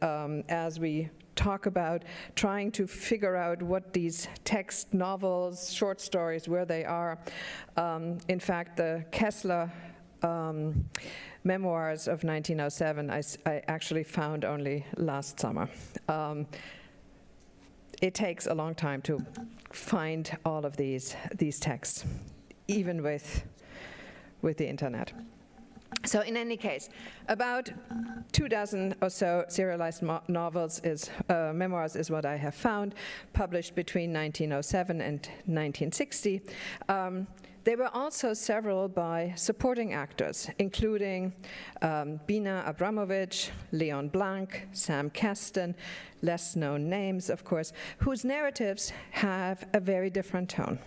as we talk about trying to figure out what these text novels, short stories, where they are, in fact, the Kessler memoirs of 1907, I actually found only last summer. It takes a long time to find all of these texts, even with the internet. So in any case, about 24 or so serialized memoirs is what I have found, published between 1907 and 1960. There were also several by supporting actors, including Bina Abramovich, Leon Blanc, Sam Kasten, less known names, of course, whose narratives have a very different tone.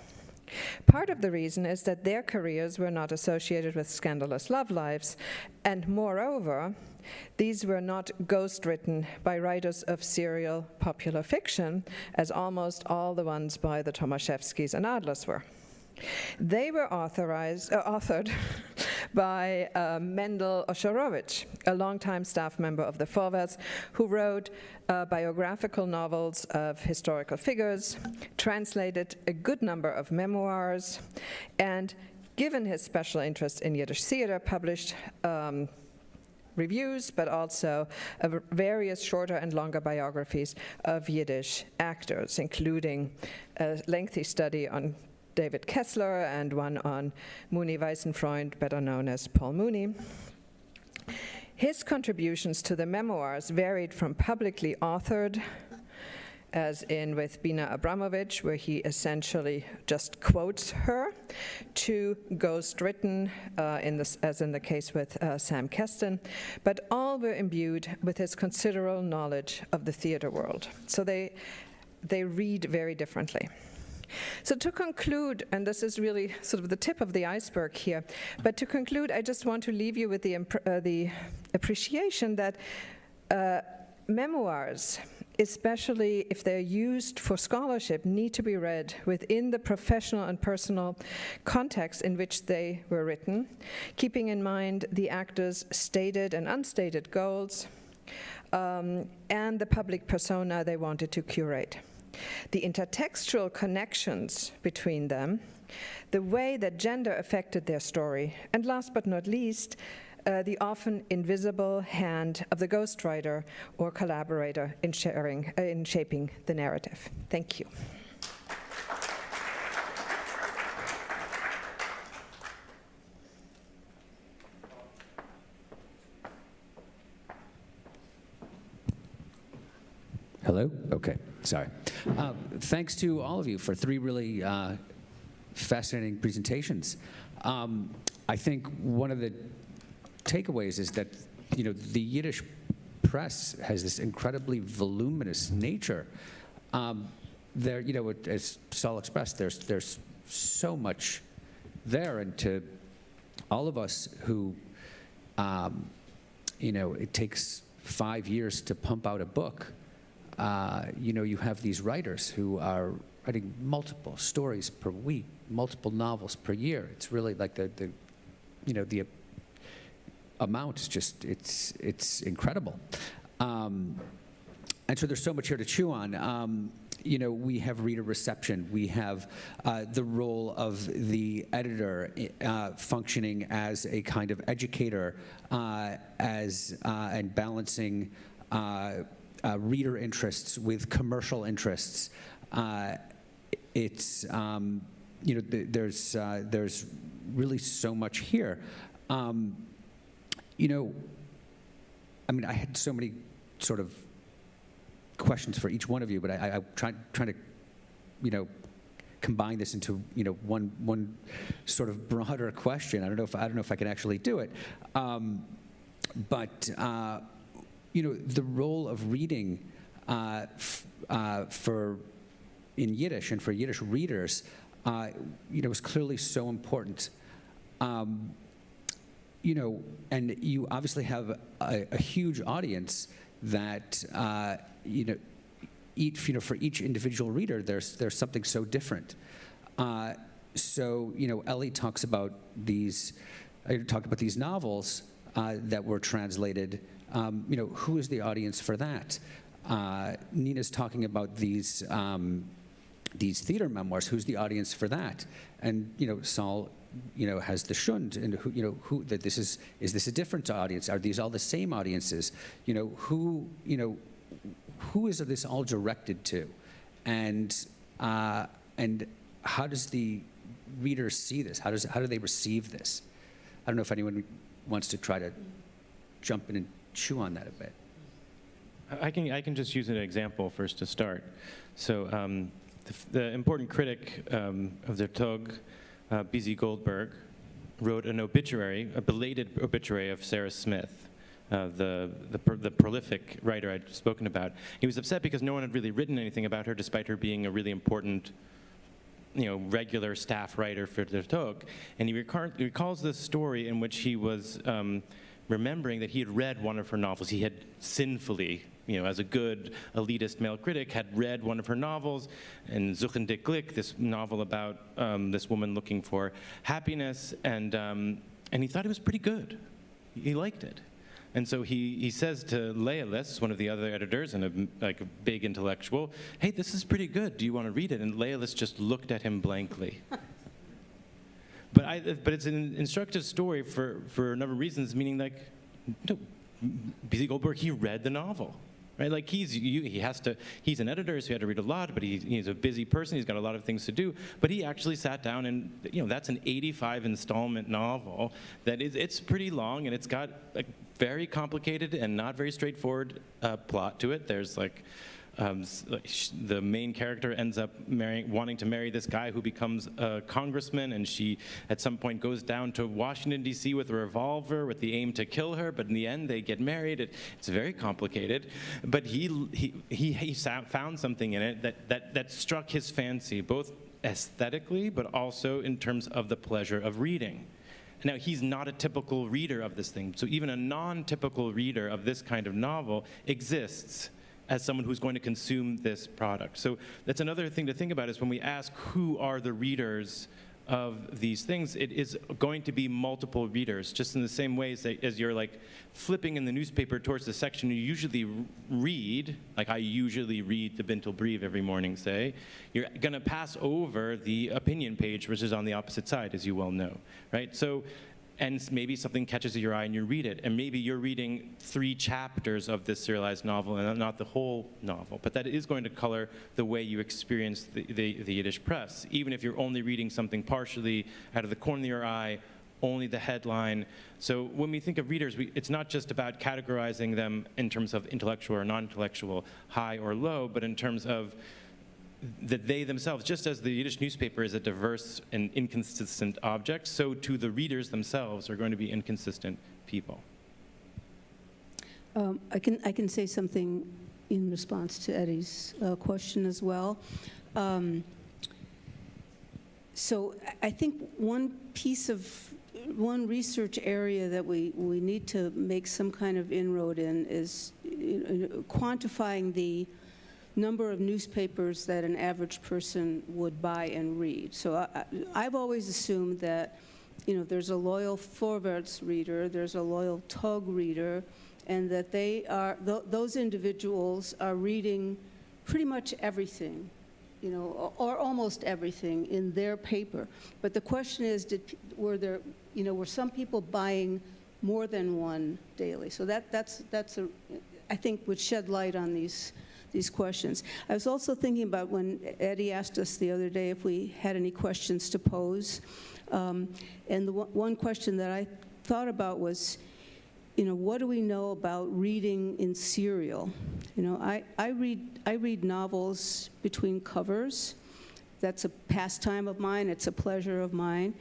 Part of the reason is that their careers were not associated with scandalous love lives, and moreover, these were not ghostwritten by writers of serial popular fiction, as almost all the ones by the Tomaszewskis and Adlers were. They were authored by Mendel Oshorowicz, a longtime staff member of the Vorwärts, who wrote biographical novels of historical figures, translated a good number of memoirs, and, given his special interest in Yiddish theater, published reviews, but also various shorter and longer biographies of Yiddish actors, including a lengthy study on David Kessler and one on Mooney Weissenfreund, better known as Paul Mooney. His contributions to the memoirs varied from publicly authored, as in with Bina Abramovich, where he essentially just quotes her, to ghostwritten, as in the case with Sam Keston, but all were imbued with his considerable knowledge of the theater world. So they read very differently. So to conclude, and this is really sort of the tip of the iceberg here, but to conclude, I just want to leave you with the appreciation that memoirs, especially if they're used for scholarship, need to be read within the professional and personal context in which they were written, keeping in mind the actors' stated and unstated goals, and the public persona they wanted to curate. The intertextual connections between them, the way that gender affected their story, and last but not least, the often invisible hand of the ghostwriter or collaborator in shaping the narrative. Thank you. Hello? Okay, sorry. Thanks to all of you for three really fascinating presentations. I think one of the takeaways is that, you know, the Yiddish press has this incredibly voluminous nature. There, you know, as Saul expressed, there's so much there, and to all of us who, you know, it takes 5 years to pump out a book. You know, you have these writers who are writing multiple stories per week, multiple novels per year. It's really like the you know, the amount is just, it's incredible. And so there's so much here to chew on. You know, we have reader reception. We have the role of the editor functioning as a kind of educator, and balancing reader interests with commercial interests. It's you know, there's really so much here. You know, I mean, I had so many sort of questions for each one of you, but I'm trying to, you know, combine this into, you know, one sort of broader question. I don't know if I can actually do it, but you know, the role of reading in Yiddish and for Yiddish readers, you know, is clearly so important. You know, and you obviously have a huge audience that, you know, for each individual reader, there's something so different. So, you know, Ellie talked about these novels that were translated. You know, who is the audience for that? Nina's talking about these theater memoirs. Who's the audience for that? And, you know, Saul, you know, has the Shund, and who, you know, that this is this a different audience? Are these all the same audiences? You know, who is this all directed to? And how does the reader see this? How do they receive this? I don't know if anyone wants to try to jump in and chew on that a bit. I can just use an example first to start. So the important critic of der Tog, B.Z. Goldberg, wrote an obituary, a belated obituary of Sarah Smith, the prolific writer I'd spoken about. He was upset because no one had really written anything about her, despite her being a really important regular staff writer for the Tog, and he recalls this story in which he was remembering that he had read one of her novels. He had sinfully, as a good elitist male critic, had read one of her novels, and Suchen de Glück, this novel about this woman looking for happiness, and he thought it was pretty good. He liked it. And so he says to Ayelet, one of the other editors and a big intellectual, hey, this is pretty good. Do you want to read it? And Ayelet just looked at him blankly. But it's an instructive story for a number of reasons, meaning B.C. Goldberg, he read the novel. Right, like he's an editor, so he had to read a lot, but he's a busy person, he's got a lot of things to do, but he actually sat down and, that's an 85 installment novel it's pretty long, and it's got a very complicated and not very straightforward plot to it. There's the main character ends up wanting to marry this guy who becomes a congressman, and she at some point goes down to Washington, D.C. with a revolver with the aim to kill her, but in the end they get married. It's very complicated, but he found something in it that struck his fancy, both aesthetically but also in terms of the pleasure of reading. Now, he's not a typical reader of this thing, so even a non-typical reader of this kind of novel exists as someone who's going to consume this product. So that's another thing to think about, is when we ask who are the readers of these things, it is going to be multiple readers, just in the same ways as you're flipping in the newspaper towards the section you usually read, like I usually read the Bintel Brief every morning, say, you're gonna pass over the opinion page, which is on the opposite side, as you well know, right? So, and maybe something catches your eye and you read it, and maybe you're reading 3 chapters of this serialized novel and not the whole novel, but that is going to color the way you experience the Yiddish press, even if you're only reading something partially out of the corner of your eye, only the headline. So when we think of readers, it's not just about categorizing them in terms of intellectual or non-intellectual, high or low, but in terms of that they themselves, just as the Yiddish newspaper is a diverse and inconsistent object, so too the readers themselves are going to be inconsistent people. I can say something in response to Eddy's question as well. So I think one research area that we need to make some kind of inroad in is quantifying the number of newspapers that an average person would buy and read. So I've always assumed that, there's a loyal Vorwärts reader, there's a loyal Tog reader, and that those individuals are reading pretty much everything, or almost everything in their paper. But the question is, were some people buying more than one daily? So I think would shed light on these questions. I was also thinking about when Eddy asked us the other day if we had any questions to pose. And the one question that I thought about was, what do we know about reading in serial? I read novels between covers. That's a pastime of mine. It's a pleasure of mine.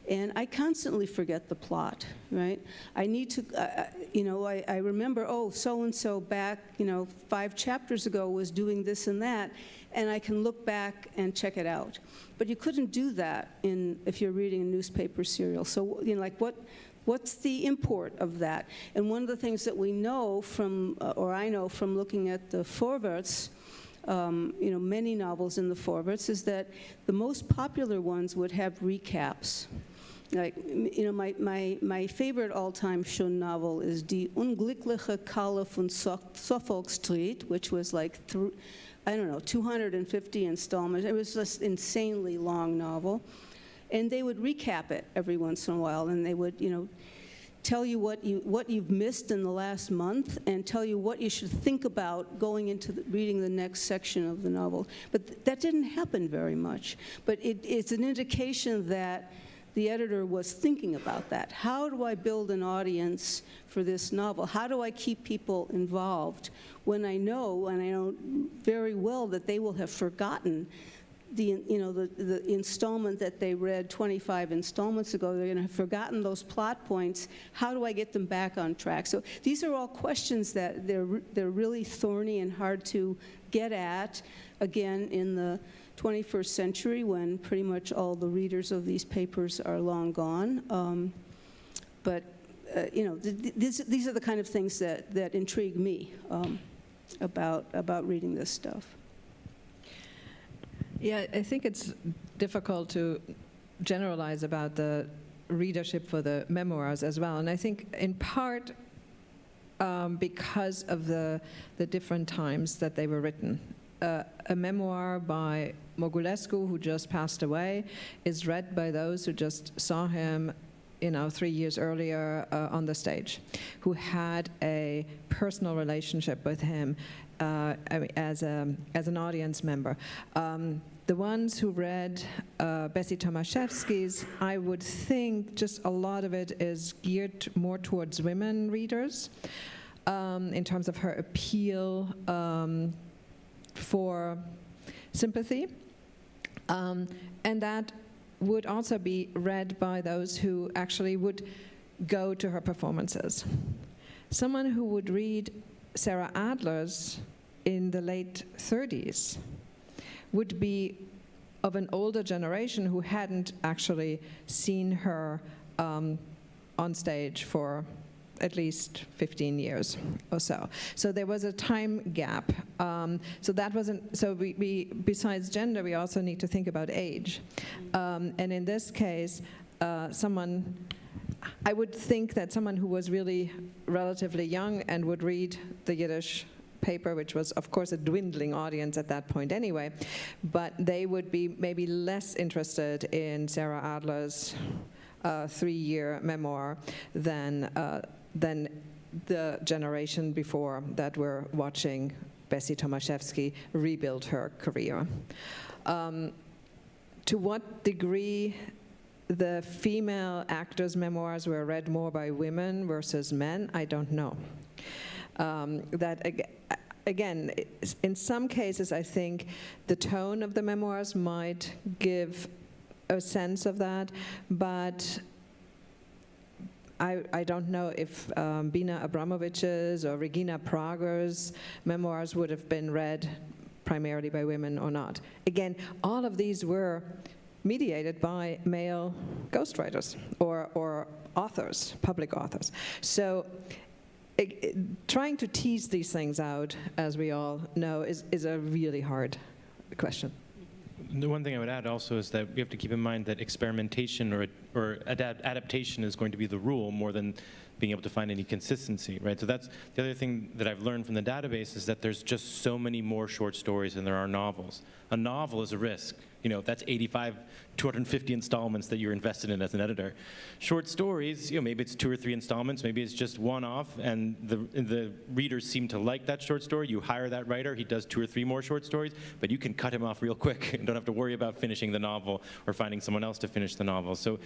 And I constantly forget the plot, right? I need to, I remember, so-and-so back, 5 chapters ago was doing this and that, and I can look back and check it out. But you couldn't do that if you're reading a newspaper serial. So, what's the import of that? And one of the things that we know from, or I know from looking at the Vorwärts, many novels in the Vorwärts, is that the most popular ones would have recaps. My favorite all-time Schon novel is Die Unglückliche Kalle von Suffolk Street, which was 250 installments. It was just an insanely long novel. And they would recap it every once in a while, and they would, tell you what you've missed in the last month and tell you what you should think about going into reading the next section of the novel. But that didn't happen very much. But it's an indication that the editor was thinking about that. How do I build an audience for this novel? How do I keep people involved when I know very well that they will have forgotten the installment that they read 25 installments ago? They're going to have forgotten those plot points. How do I get them back on track? So these are all questions that they're really thorny and hard to get at, again, in the 21st century when pretty much all the readers of these papers are long gone. But you know, these are the kind of things that intrigue me about reading this stuff. Yeah, I think it's difficult to generalize about the readership for the memoirs as well. And I think in part because of the different times that they were written. A memoir by Mogulescu, who just passed away, is read by those who just saw him 3 years earlier on the stage, who had a personal relationship with him as an audience member. The ones who read Bessie Tomaszewski's, I would think just a lot of it is geared more towards women readers in terms of her appeal for sympathy. And that would also be read by those who actually would go to her performances. Someone who would read Sarah Adler's in the late 30s would be of an older generation who hadn't actually seen her on stage for at least 15 years or so. So there was a time gap. So that wasn't, so we besides gender, we also need to think about age. And in this case, I would think that someone who was really relatively young and would read the Yiddish paper, which was of course a dwindling audience at that point anyway, but they would be maybe less interested in Sarah Adler's 3-year memoir than the generation before that were watching Bessie Tomaszewski rebuild her career. To what degree the female actors' memoirs were read more by women versus men, I don't know. Again, in some cases, I think the tone of the memoirs might give a sense of that, but I don't know if Bina Abramovich's or Regina Prager's memoirs would have been read primarily by women or not. Again, all of these were mediated by male ghostwriters or authors, public authors. So trying to tease these things out, as we all know, is a really hard question. The one thing I would add also is that we have to keep in mind that experimentation or adaptation is going to be the rule more than being able to find any consistency, right? So that's the other thing that I've learned from the database is that there's just so many more short stories than there are novels. A novel is a risk. That's 85, 250 installments that you're invested in as an editor. Short stories, maybe it's 2 or 3 installments, maybe it's just one off, and the readers seem to like that short story. You hire that writer, he does 2 or 3 more short stories, but you can cut him off real quick and don't have to worry about finishing the novel or finding someone else to finish the novel. So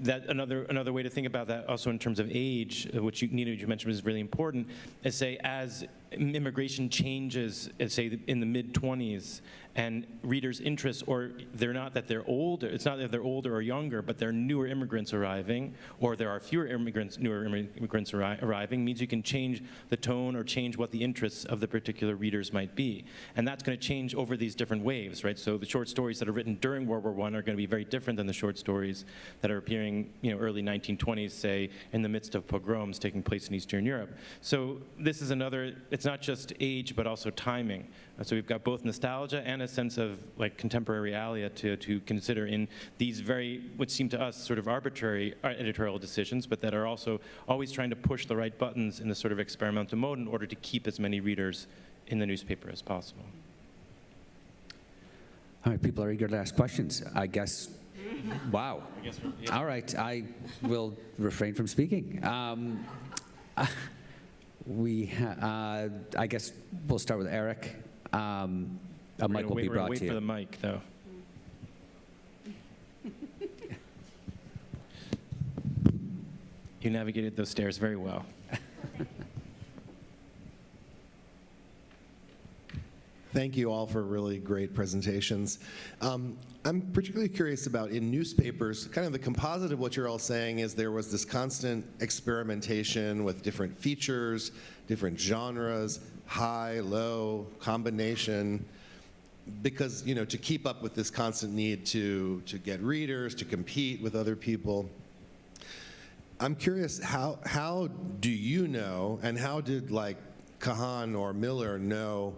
that another way to think about that also in terms of age, which Nina, you mentioned was really important, is say as immigration changes, say in the mid-20s, and readers' interests, or they're not that they're older, it's not that they're older or younger, but there are newer immigrants arriving, or there are newer immigrants arriving, means you can change the tone or change what the interests of the particular readers might be. And that's going to change over these different waves, right? So the short stories that are written during World War I are going to be very different than the short stories that are appearing, early 1920s, say, in the midst of pogroms taking place in Eastern Europe. So this is it's not just age, but also timing. So we've got both nostalgia and a sense of contemporary realia to consider in these what seem to us sort of arbitrary editorial decisions, but that are also always trying to push the right buttons in the sort of experimental mode in order to keep as many readers in the newspaper as possible. All right, people are eager to ask questions. I guess, wow. All right, I will refrain from speaking. I guess we'll start with Eric. A mic will be brought to you. Wait for the mic, though. You navigated those stairs very well. Thank you all for really great presentations. I'm particularly curious about in newspapers, kind of the composite of what you're all saying is there was this constant experimentation with different features, different genres, high, low, combination. because, you know, to keep up with this constant need to get readers, to compete with other people. I'm curious, how do you know, and how did like Kahan or Miller know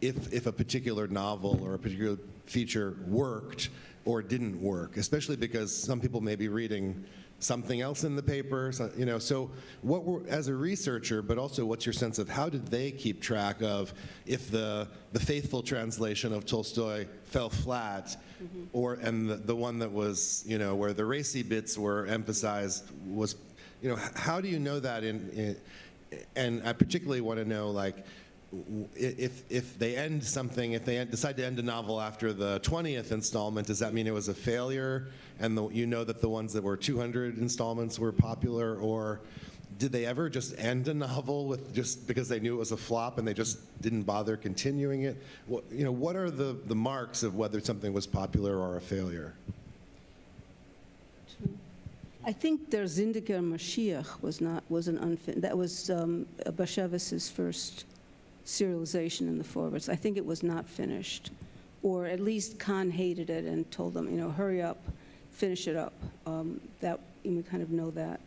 if a particular novel or a particular feature worked or didn't work, especially because some people may be reading something else in the paper, so, you know, so what were, as a researcher, but also what's your sense of how did they keep track of if the faithful translation of Tolstoy fell flat, or, and the one that was, you know, where the racy bits were emphasized was, you know, how do you know that and I particularly want to know, like, if they end something, if they decide to end a novel after the 20th installment, does that mean it was a failure? And you know that the ones that were 200 installments were popular, or did they ever just end a novel with just because they knew it was a flop and they just didn't bother continuing it? What, you know, what are the marks of whether something was popular or a failure? I think Der Zindiger Mashiach wasn't unfinished. That was Bashevis's first serialization in the forwards. I think it was not finished, or at least Kahn hated it and told them, you know, hurry up, finish it up. That we kind of know that.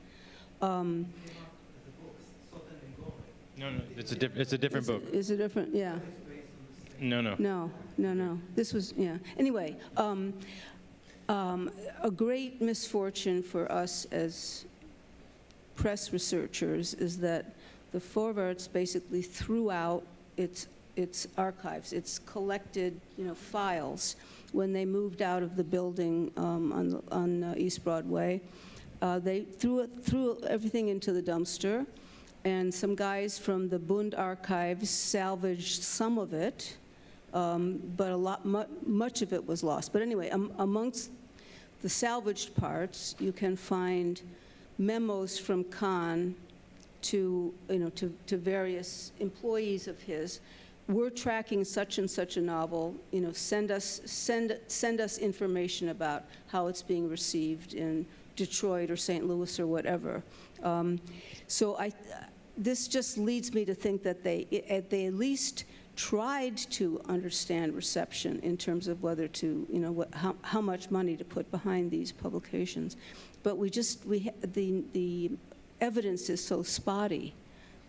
No, it's a different book. It's a different, yeah. No. This was, yeah. Anyway, a great misfortune for us as press researchers is that the Vorwärts basically threw out its archives, its collected, you know, files when they moved out of the building on East Broadway. They threw everything into the dumpster, and some guys from the Bund archives salvaged some of it, but much of it was lost. But anyway, amongst the salvaged parts, you can find memos from Kahn to various employees of his. We're tracking such and such a novel. You know, send us information about how it's being received in Detroit or St. Louis or whatever. So this just leads me to think that they at least tried to understand reception in terms of whether to, you know, how much money to put behind these publications. But the evidence is so spotty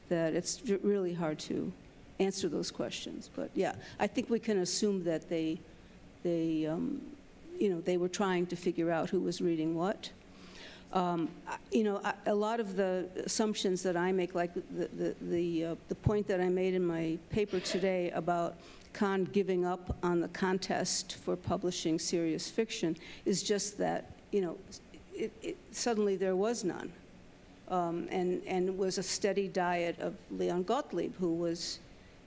that it's really hard to answer those questions. But yeah, I think we can assume that they were trying to figure out who was reading what. You know, a lot of the assumptions that I make, like the point that I made in my paper today about Kahn giving up on the contest for publishing serious fiction, is just that, you know, suddenly there was none. And it was a steady diet of Leon Gottlieb, who was,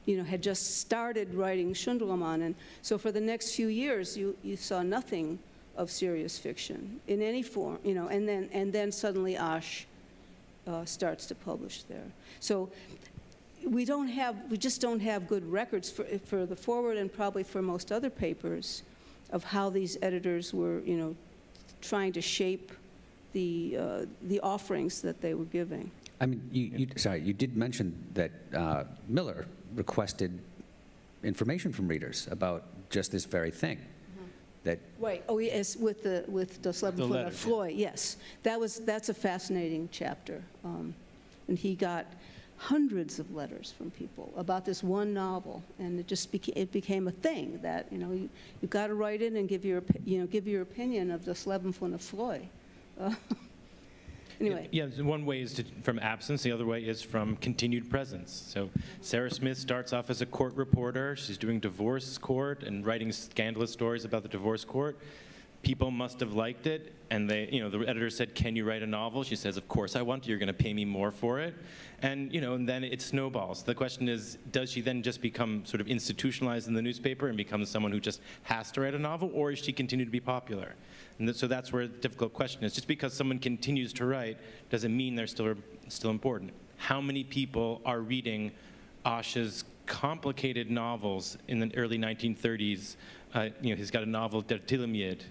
you know, had just started writing Schundroman. And so for the next few years, you saw nothing of serious fiction in any form, you know, and then suddenly Ash starts to publish there. So we just don't have good records for the Forward, and probably for most other papers, of how these editors were, you know, trying to shape the offerings that they were giving. I mean, you did mention that Miller requested information from readers about just this very thing. Right. Oh, yes. With Das Leben von der Freude. Yes, that's a fascinating chapter, and he got hundreds of letters from people about this one novel, and it became a thing that, you know, you got to write in and give your opinion of Das Leben von der Freude. Anyway. Yeah, one way is from absence, the other way is from continued presence. So Sarah Smith starts off as a court reporter. She's doing divorce court and writing scandalous stories about the divorce court. People must have liked it, and the editor said, "Can you write a novel?" She says, "Of course I want to. You're going to pay me more for it." And and then it snowballs. The question is, does she then just become sort of institutionalized in the newspaper and become someone who just has to write a novel, or does she continue to be popular? And so that's where the difficult question is. Just because someone continues to write doesn't mean they're still important. How many people are reading Asch's complicated novels in the early 1930s? He's got a novel, Der Tilamid,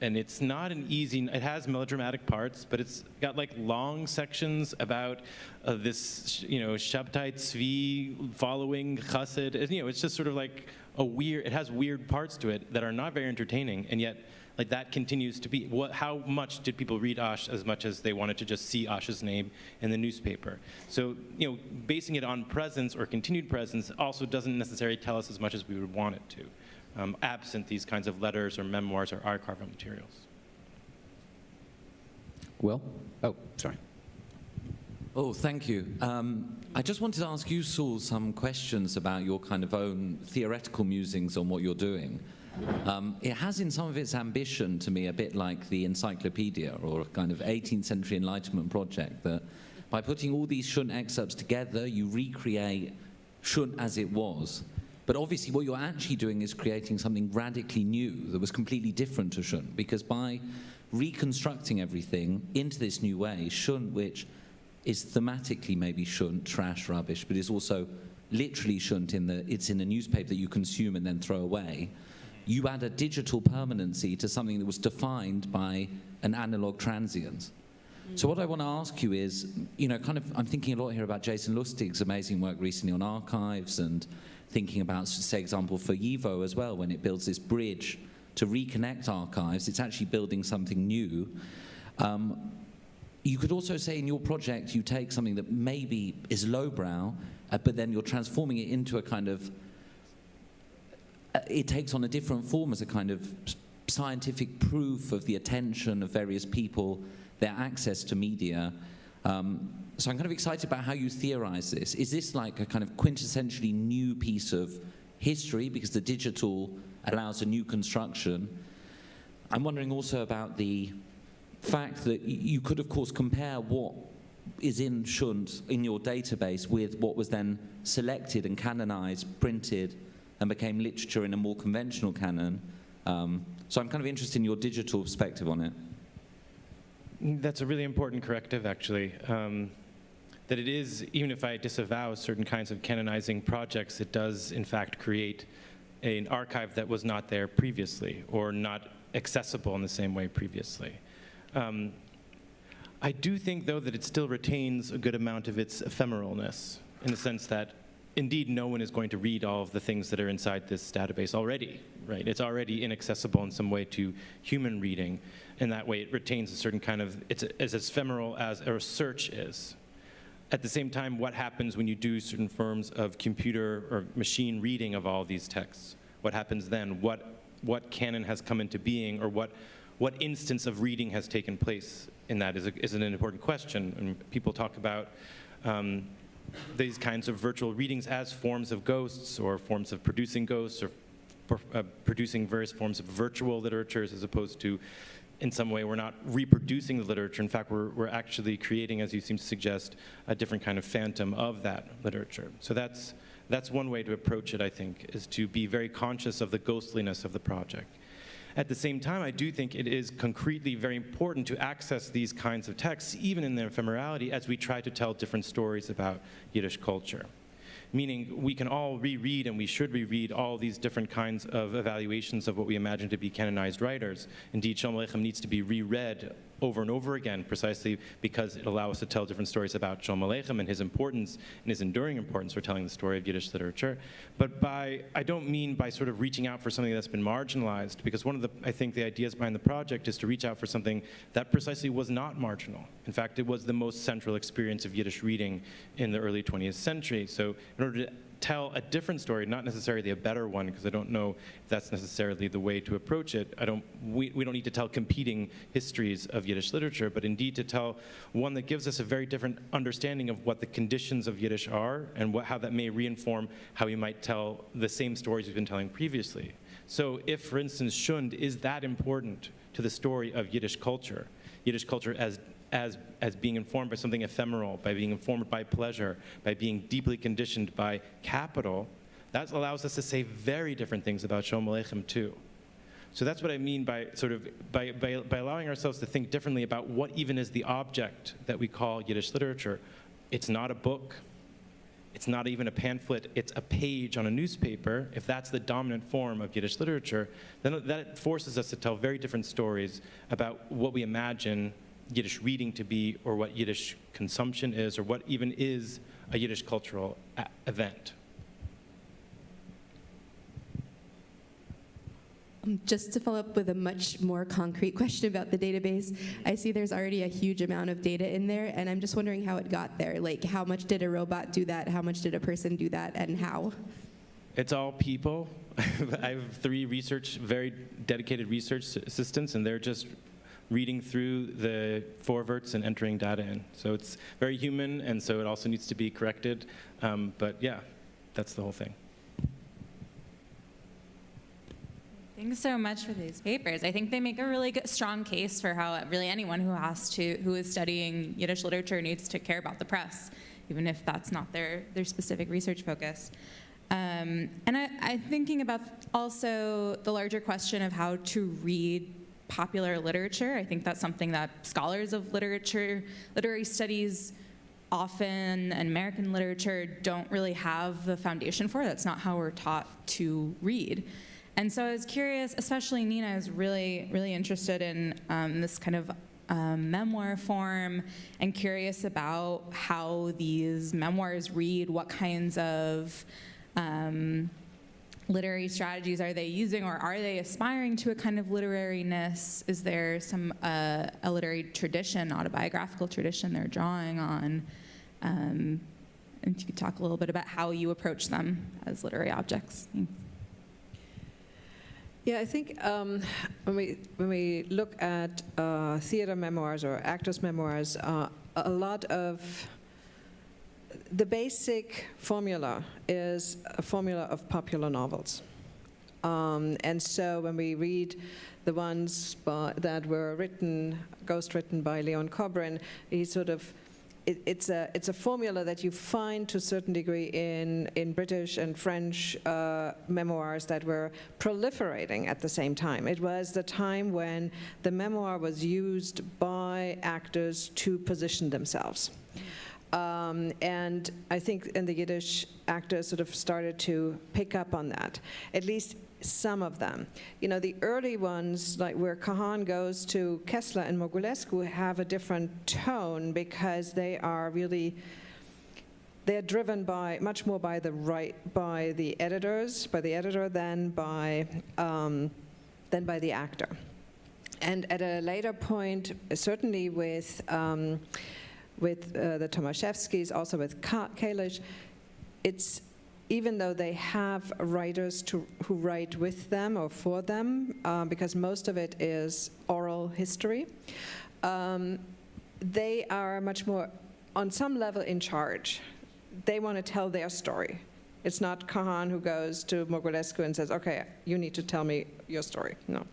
And it's not an easy, it has melodramatic parts, but it's got like long sections about this, Shabtai Tzvi following Chassid. It's just sort of like it has weird parts to it that are not very entertaining, and yet like that continues to be. How much did people read Ash as much as they wanted to just see Ash's name in the newspaper? So, basing it on presence or continued presence also doesn't necessarily tell us as much as we would want it to. Absent these kinds of letters or memoirs or archival materials. Will? Oh, sorry. Oh, thank you. I just wanted to ask you, Saul, some questions about your kind of own theoretical musings on what you're doing. It has in some of its ambition to me a bit like the encyclopedia or a kind of 18th century Enlightenment project, that by putting all these Shunt excerpts together, you recreate Shunt as it was. But obviously what you're actually doing is creating something radically new that was completely different to Shunt, because by reconstructing everything into this new way, Shunt, which is thematically maybe Shunt, trash, rubbish, but is also literally Shunt it's in a newspaper that you consume and then throw away, you add a digital permanency to something that was defined by an analog transience. So what I want to ask you is, I'm thinking a lot here about Jason Lustig's amazing work recently on archives, and thinking about, say, example for YIVO as well, when it builds this bridge to reconnect archives, it's actually building something new. You could also say in your project, you take something that maybe is lowbrow, but then you're transforming it into a kind of, it takes on a different form as a kind of scientific proof of the attention of various people, their access to media. So I'm kind of excited about how you theorize this. Is this like a kind of quintessentially new piece of history because the digital allows a new construction? I'm wondering also about the fact that you could, of course, compare what is in Shunt in your database with what was then selected and canonized, printed, and became literature in a more conventional canon. So I'm kind of interested in your digital perspective on it. That's a really important corrective, actually. That it is, even if I disavow certain kinds of canonizing projects, it does, in fact, create an archive that was not there previously or not accessible in the same way previously. I do think, though, that it still retains a good amount of its ephemeralness, in the sense that, indeed, no one is going to read all of the things that are inside this database already, right? It's already inaccessible in some way to human reading. In that way, it retains a certain kind of, it's as ephemeral as a search is. At the same time, what happens when you do certain forms of computer or machine reading of all these texts? What happens then? What canon has come into being, or what instance of reading has taken place in that is an important question. And people talk about these kinds of virtual readings as forms of ghosts, or forms of producing ghosts, or producing various forms of virtual literatures, as opposed to, in some way, we're not reproducing the literature. In fact, we're actually creating, as you seem to suggest, a different kind of phantom of that literature. So that's one way to approach it, I think, is to be very conscious of the ghostliness of the project. At the same time, I do think it is concretely very important to access these kinds of texts, even in their ephemerality, as we try to tell different stories about Yiddish culture. Meaning, we can all reread, and we should reread, all these different kinds of evaluations of what we imagine to be canonized writers. Indeed, Shalom Aleichem needs to be reread over and over again, precisely because it allows us to tell different stories about Shalom Aleichem and his importance, and his enduring importance for telling the story of Yiddish literature. But I don't mean by sort of reaching out for something that's been marginalized, because one of the, I think, the ideas behind the project is to reach out for something that precisely was not marginal. In fact, it was the most central experience of Yiddish reading in the early 20th century. So in order to tell a different story, not necessarily a better one, because I don't know if that's necessarily the way to approach it. We don't need to tell competing histories of Yiddish literature, but indeed to tell one that gives us a very different understanding of what the conditions of Yiddish are, and how that may reinform how we might tell the same stories we've been telling previously. So if, for instance, Shund is that important to the story of Yiddish culture as being informed by something ephemeral, by being informed by pleasure, by being deeply conditioned by capital, that allows us to say very different things about Shalom Aleichem too. So that's what I mean by sort of by allowing ourselves to think differently about what even is the object that we call Yiddish literature. It's not a book. it's not even a pamphlet, it's a page on a newspaper, if that's the dominant form of Yiddish literature, then that forces us to tell very different stories about what we imagine Yiddish reading to be, or what Yiddish consumption is, or what even is a Yiddish cultural event. Just to follow up with a much more concrete question about the database, I see there's already a huge amount of data in there, and I'm just wondering how it got there. Like, how much did a robot do that? How much did a person do that, and how? It's all people. I have 3 very dedicated research assistants, and they're just reading through the forverts and entering data in. So it's very human, and so it also needs to be corrected. But yeah, that's the whole thing. Thanks so much for these papers. I think they make a really strong case for how really anyone who is studying Yiddish literature needs to care about the press, even if that's not their specific research focus. And I'm thinking about also the larger question of how to read popular literature. I think that's something that scholars of literary studies often, and American literature, don't really have the foundation for. That's not how we're taught to read. And so I was curious, especially Nina is really, really interested in this kind of memoir form, and curious about how these memoirs read, what kinds of literary strategies are they using, or are they aspiring to a kind of literariness? Is there some a literary tradition, autobiographical tradition they're drawing on? And if you could talk a little bit about how you approach them as literary objects. Thanks. Yeah, I think when we look at theater memoirs or actors' memoirs, a lot of the basic formula is a formula of popular novels. And so when we read the ones that were ghostwritten by Leon Kobrin, it's a formula that you find to a certain degree in British and French memoirs that were proliferating at the same time. It was the time when the memoir was used by actors to position themselves. And I think in the Yiddish, actors sort of started to pick up on that, at least some of them. You know, the early ones, like where Kahan goes to Kessler and Mogulescu, have a different tone, because they are really, they're driven much more by the editor than by the actor. And at a later point, certainly with the Tomaszewskis, also with Kalisz, it's, even though they have writers who write with them or for them, because most of it is oral history, they are much more, on some level, in charge. They want to tell their story. It's not Kahan who goes to Mogulescu and says, okay, you need to tell me your story. No.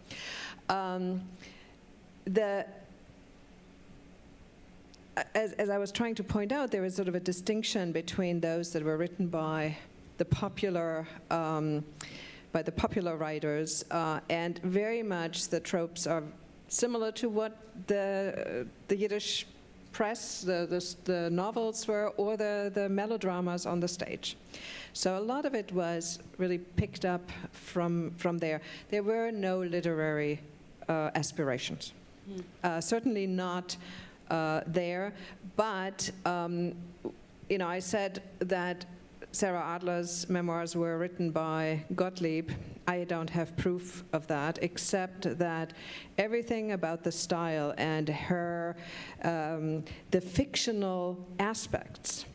As I was trying to point out, there is sort of a distinction between those that were written by the popular writers, and very much the tropes are similar to what the Yiddish press, the novels were, or the melodramas on the stage. So a lot of it was really picked up from there. There were no literary aspirations, certainly not there. But you know, I said that Sarah Adler's memoirs were written by Gottlieb. I don't have proof of that, except that everything about the style and her, the fictional aspects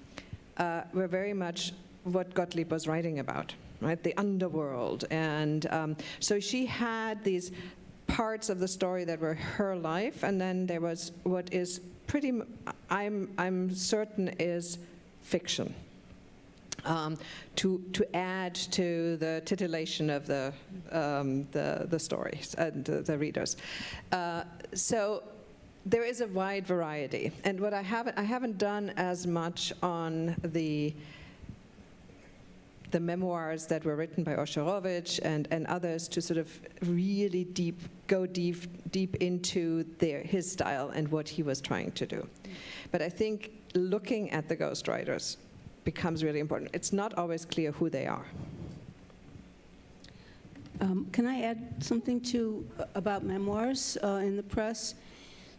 were very much what Gottlieb was writing about, right? The underworld. And so she had these parts of the story that were her life, and then there was what is pretty, I'm certain, is fiction. To add to the titillation of the stories and the readers. So there is a wide variety. And what I haven't done as much on the memoirs that were written by Osherovich and others to sort of really go deep into his style and what he was trying to do. But I think looking at the ghostwriters, becomes really important. It's not always clear who they are. Can I add something about memoirs in the press?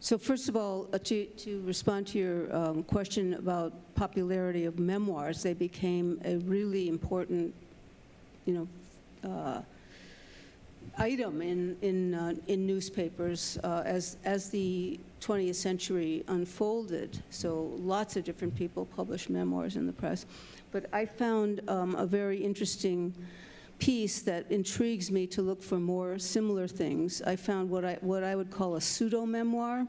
So first of all, to respond to your question about popularity of memoirs, they became a really important, item in newspapers as the 20th century unfolded. So lots of different people published memoirs in the press. But I found a very interesting piece that intrigues me to look for more similar things. I found what I would call a pseudo-memoir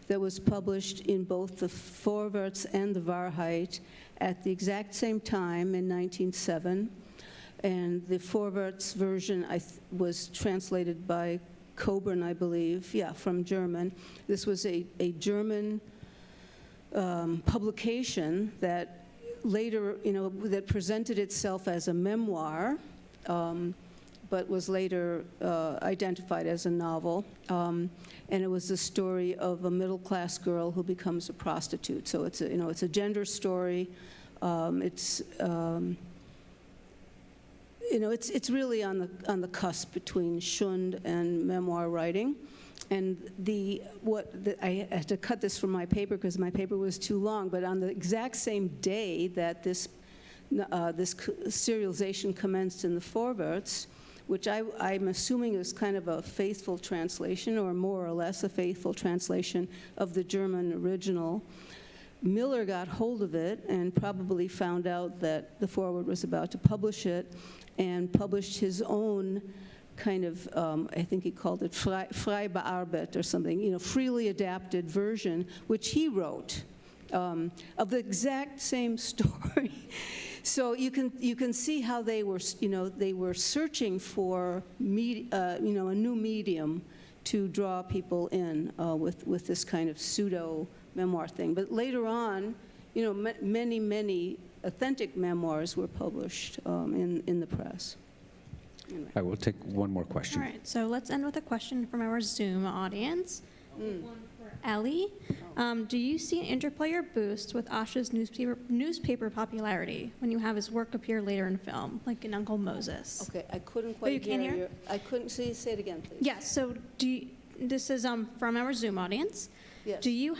that was published in both the Vorwärts and the Wahrheit at the exact same time in 1907. And the Vorwärts version was translated by Coburn, I believe, from German. This was a German publication that later, that presented itself as a memoir, but was later identified as a novel. And it was the story of a middle-class girl who becomes a prostitute. So it's a gender story. It's really on the cusp between Schund and memoir writing. And I had to cut this from my paper because my paper was too long, but on the exact same day that this serialization commenced in the Vorwärts, which I'm assuming is kind of a faithful translation, or more or less a faithful translation of the German original, Miller got hold of it and probably found out that the Forward was about to publish it, and published his own kind of, I think he called it frei bearbeitet or something, freely adapted version, which he wrote of the exact same story. So you can see how they were searching for a new medium to draw people in with this kind of pseudo memoir thing. But later on, many authentic memoirs were published in the press. Anyway. I will take one more question. All right, so let's end with a question from our Zoom audience. One for Ellie. Do you see an interplay or boost with Asha's newspaper popularity when you have his work appear later in film, like in Uncle Moses? Okay, I couldn't quite hear. I couldn't see. Say it again, please. Yes. So this is from our Zoom audience. Yes. Do you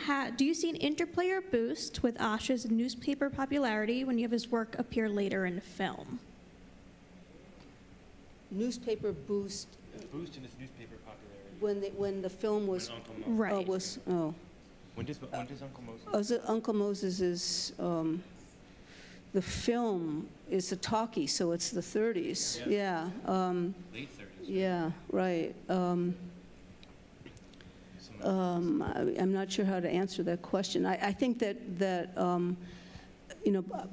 see an interplay or boost with Asha's newspaper popularity when you have his work appear later in film? Newspaper boost. A boost in his newspaper popularity. When the film was right. When does Uncle Moses? Uncle Moses is the film is a talkie, so it's the 30s. Yeah. Late 30s. Yeah. Right. I'm not sure how to answer that question. I think that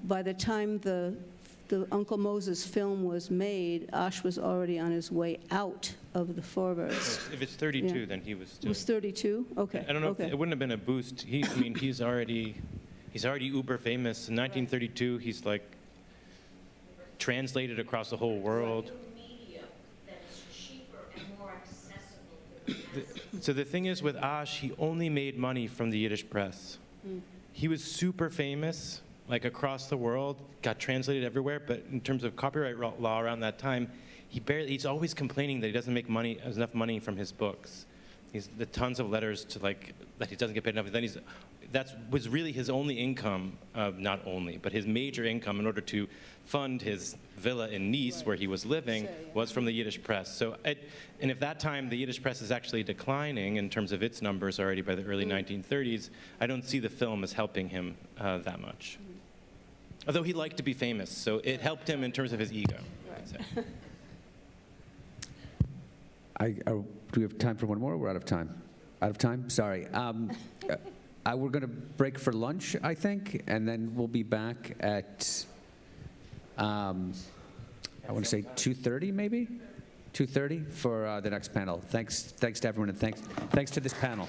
by the time the Uncle Moses film was made, Ash was already on his way out of the Vorwärts. If it's 32, then he was still. It was 32? Okay. I don't know. If it wouldn't have been a boost. He's already uber famous. In 1932, he's like translated across the whole world. So the thing is with Ash, he only made money from the Yiddish press. He was super famous, like across the world, got translated everywhere, but in terms of copyright law around that time, he's always complaining that he doesn't make enough money from his books. He's the tons of letters to that he doesn't get paid enough. Then that was really his only income, not only, but his major income in order to fund his villa in Nice, where he was living, was from the Yiddish press. So, and if that time the Yiddish press is actually declining in terms of its numbers already by the early 1930s, I don't see the film as helping him that much. Although he liked to be famous, so it helped him in terms of his ego, I'd say. Do we have time for one more? We're out of time. Out of time? Sorry. We're going to break for lunch, I think, and then we'll be back at, I want to say 2:30 maybe? 2:30 for the next panel. Thanks to everyone, and thanks to this panel.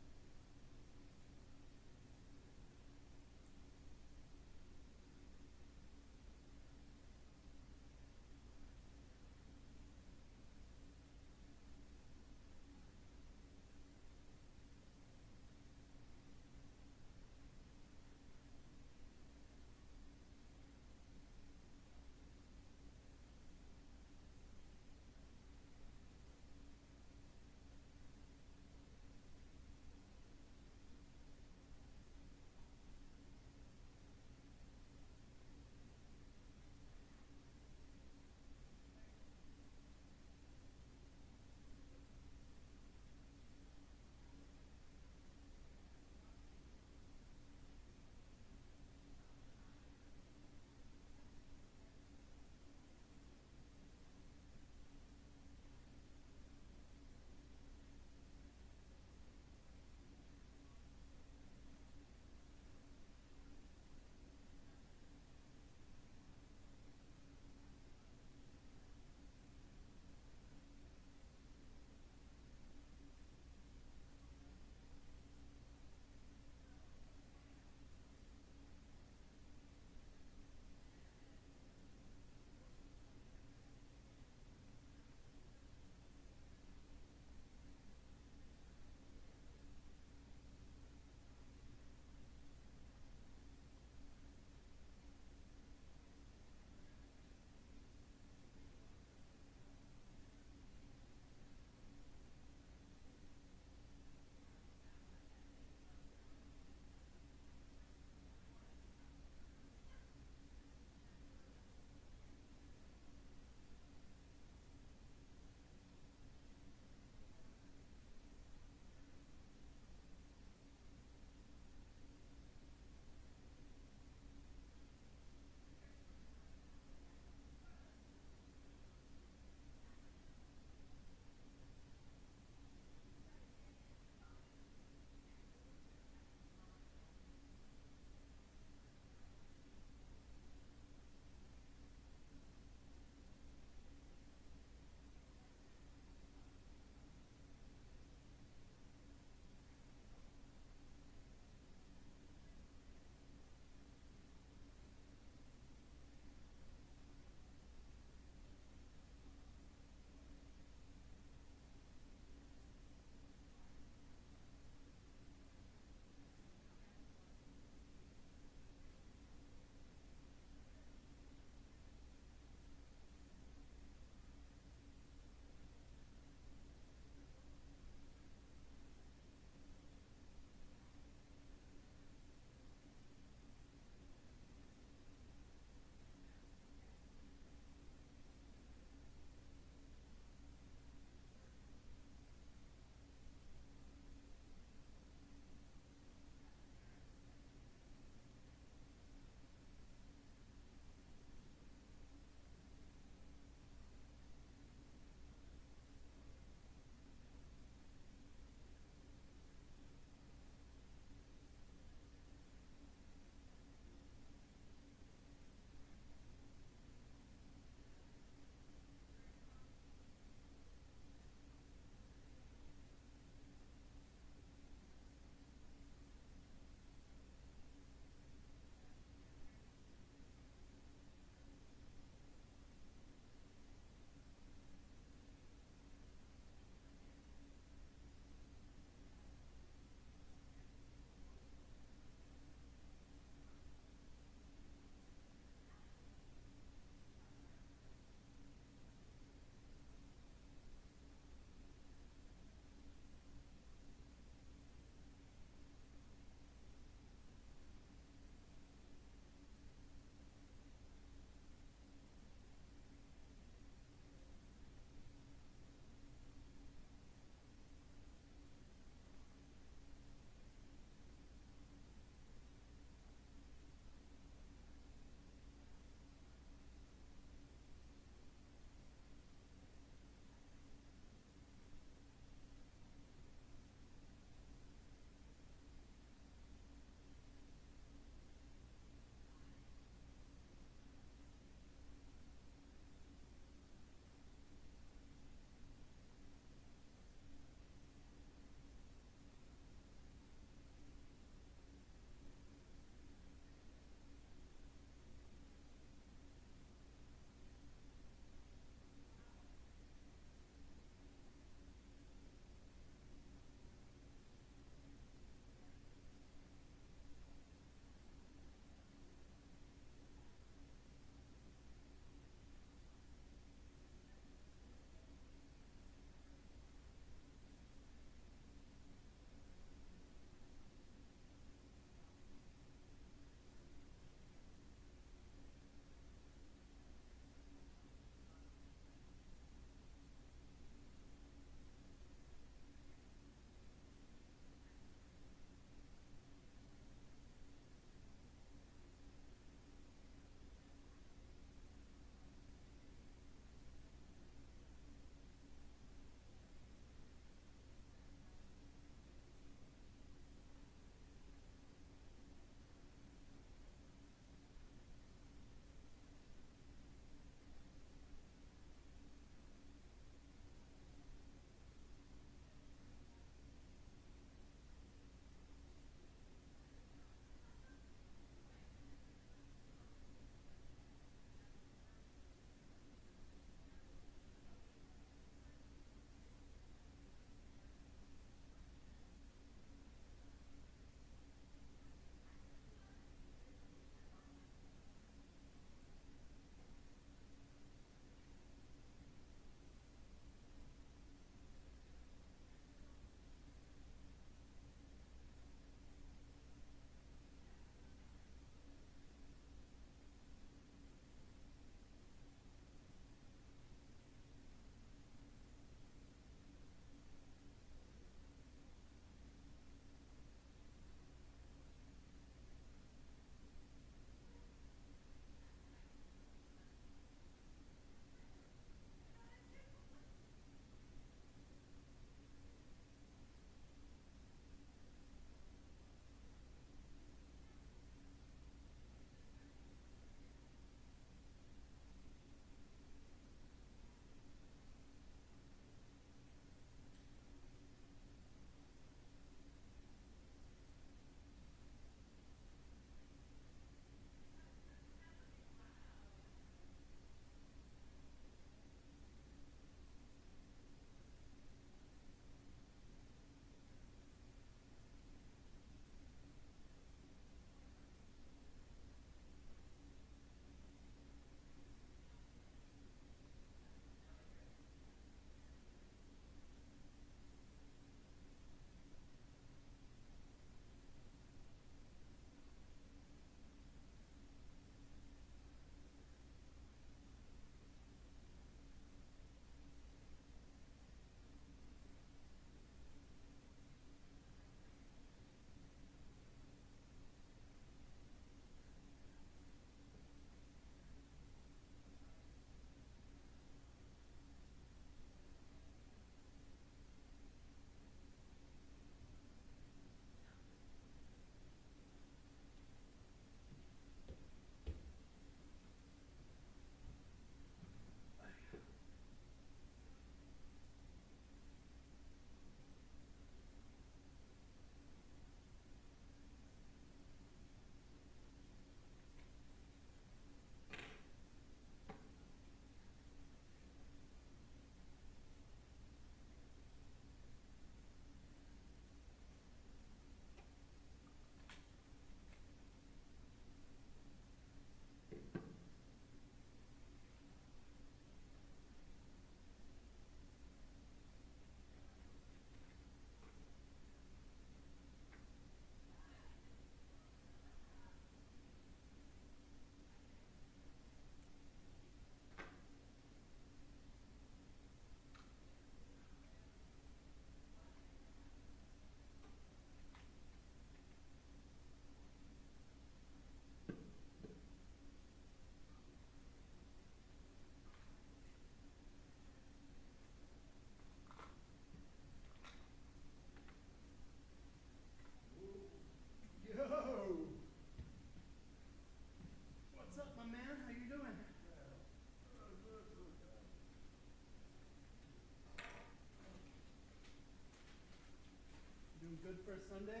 Sunday?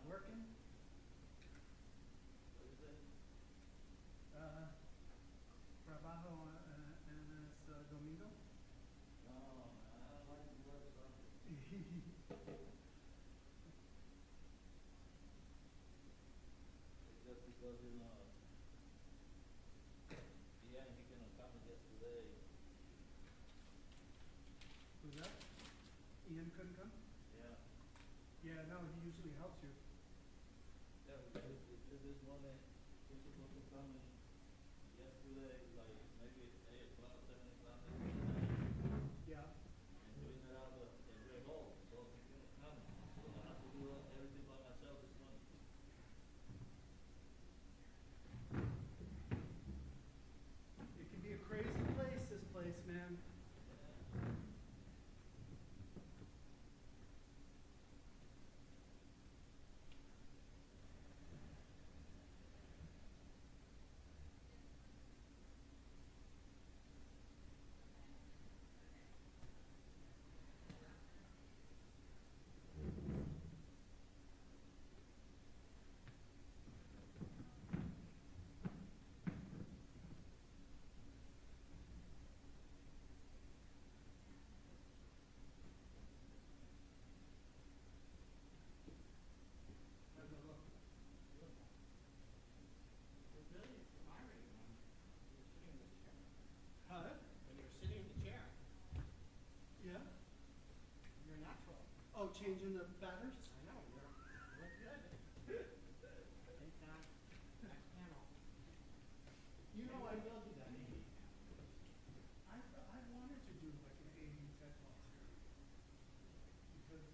Working? Trabajo en domingo? No, I like to work Sunday. Just because, yeah, he couldn't come yesterday. Who's that? Ian couldn't come? Yeah. Yeah, no, he usually helps you. Yeah, because this morning, he's supposed to come in yesterday, like maybe 8 o'clock, 7 o'clock. Yeah. And doing it out of the remote, so he couldn't come. So I have to do everything by myself this morning. It can be a crazy place, this place, man. Oh, changing the batters? I know, you look good. Take that panel. You know I will do that. I wanted to do like an 80 TED Talk series. Because,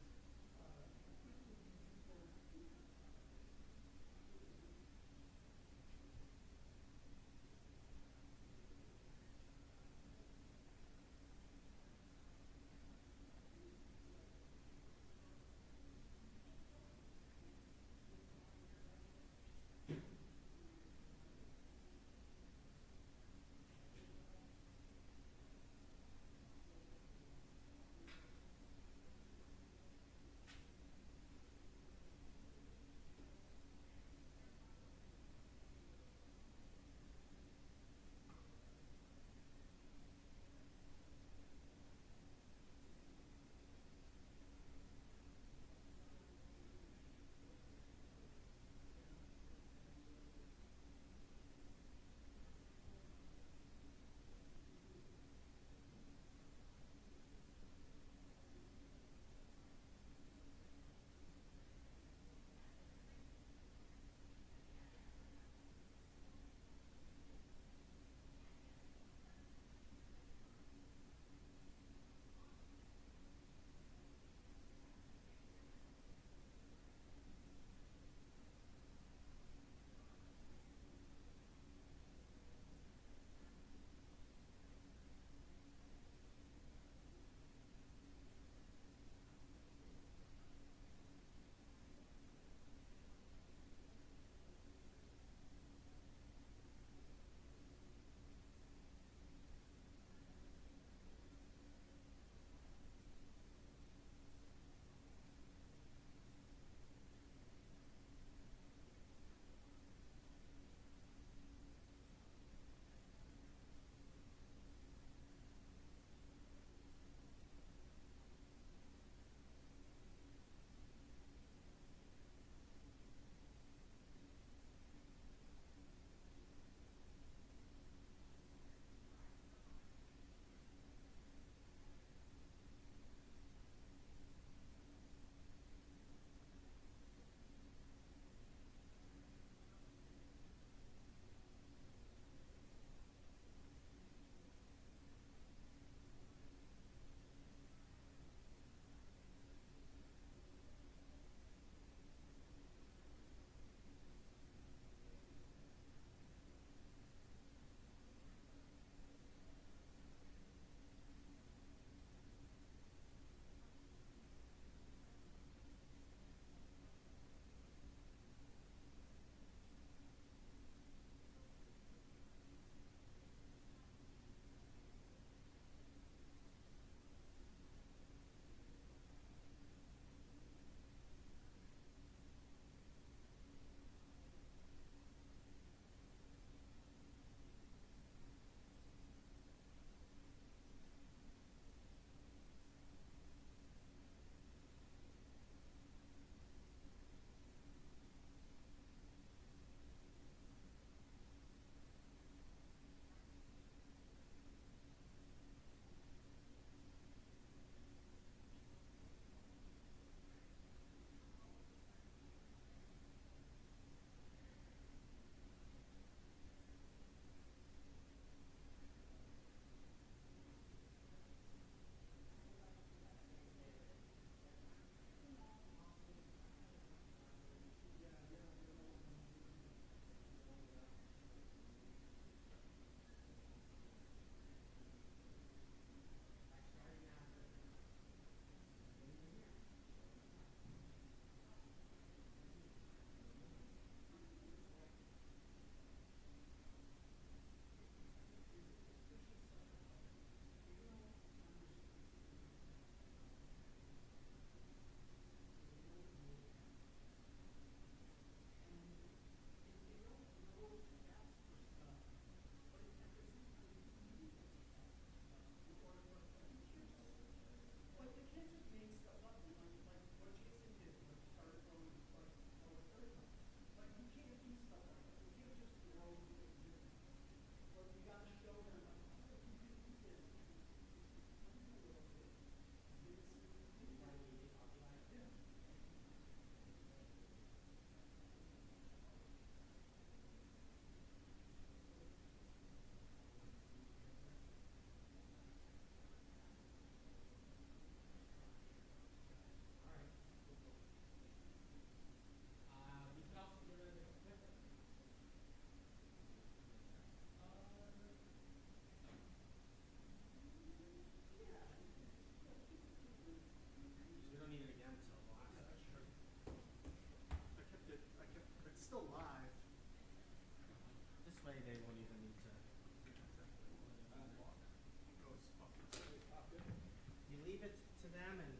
them and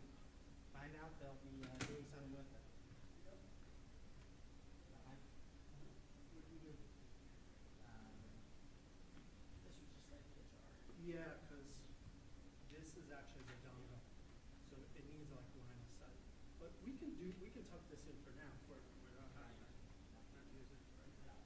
find out they'll be doing something with it. Yeah, because this is actually the dongle, so it needs like line of sight. But we can tuck this in for now, for not use it right now.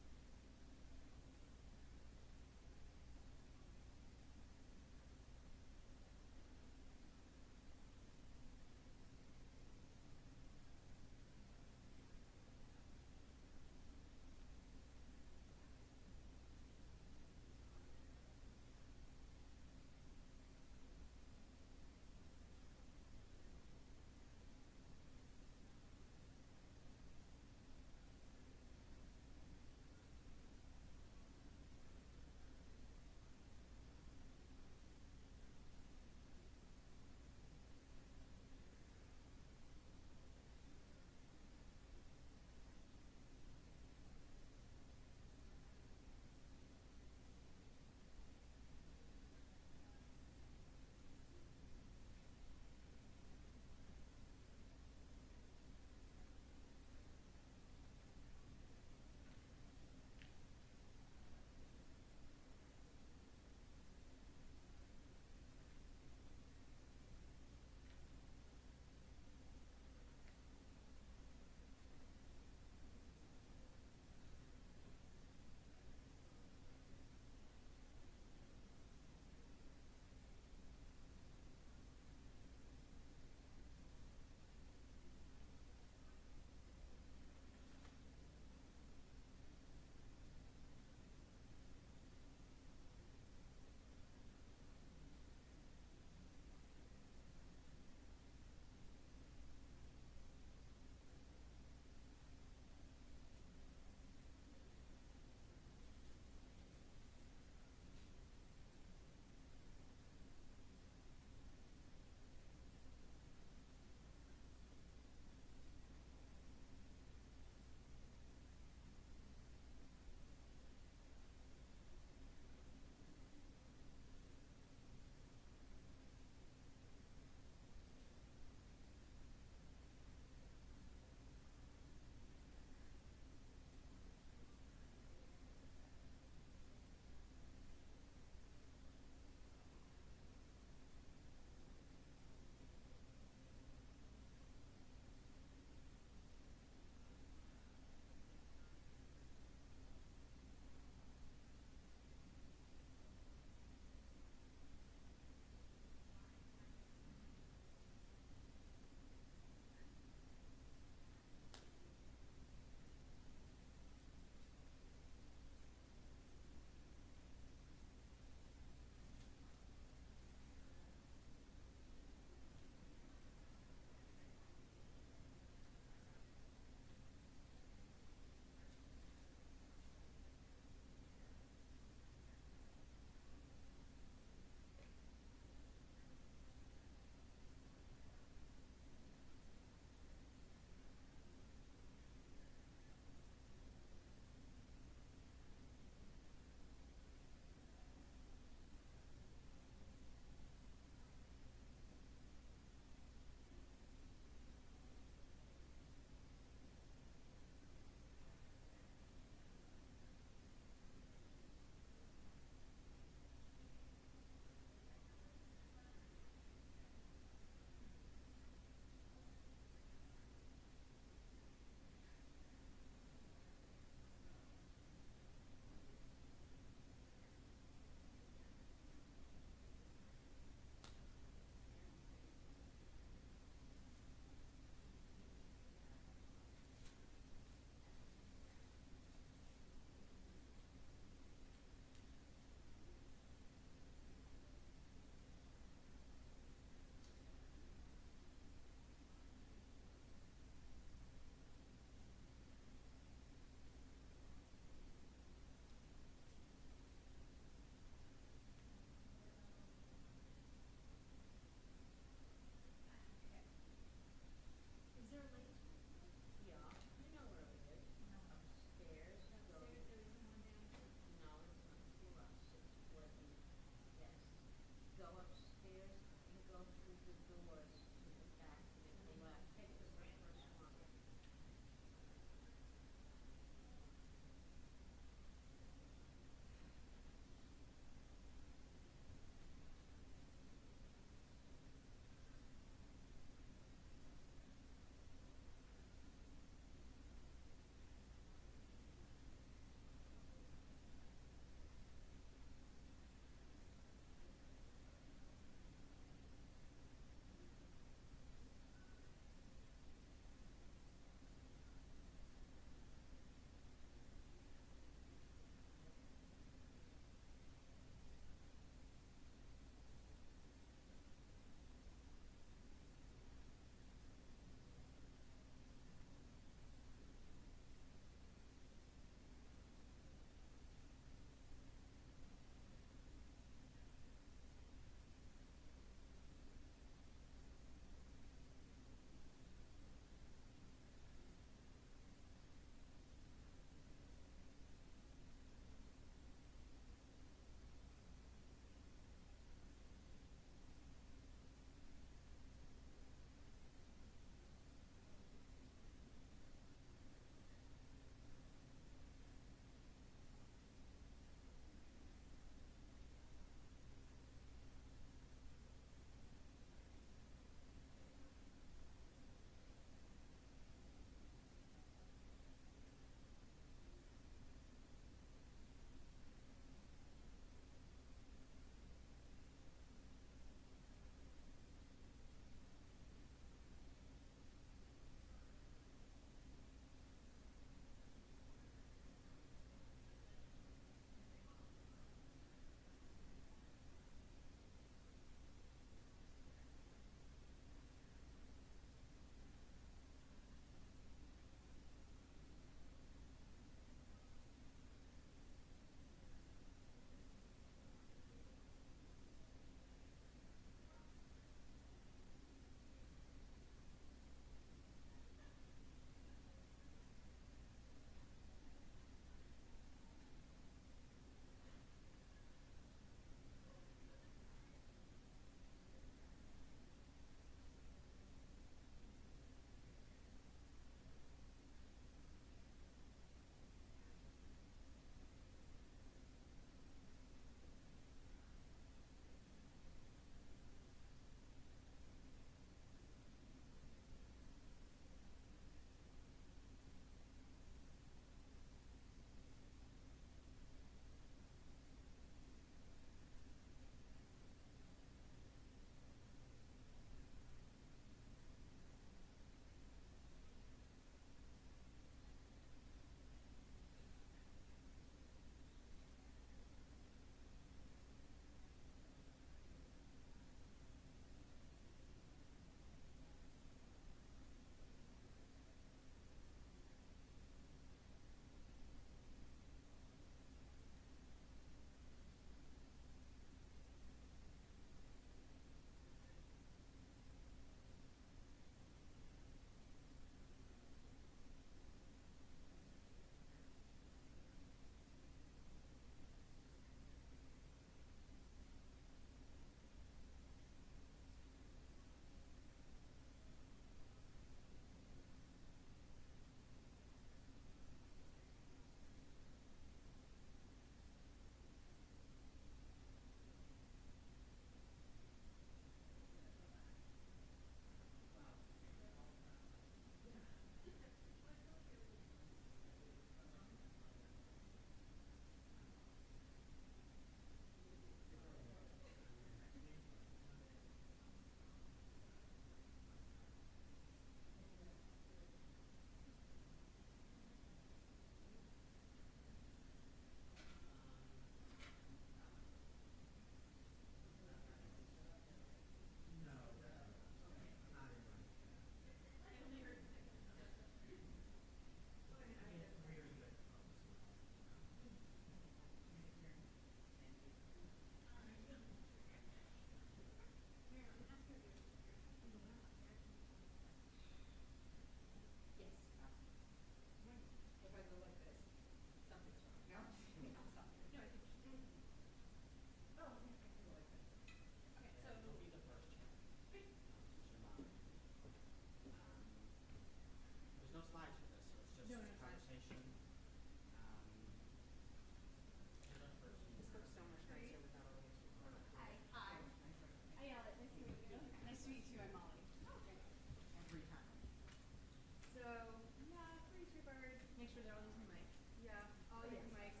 they're all using mics. Yeah, all using mics.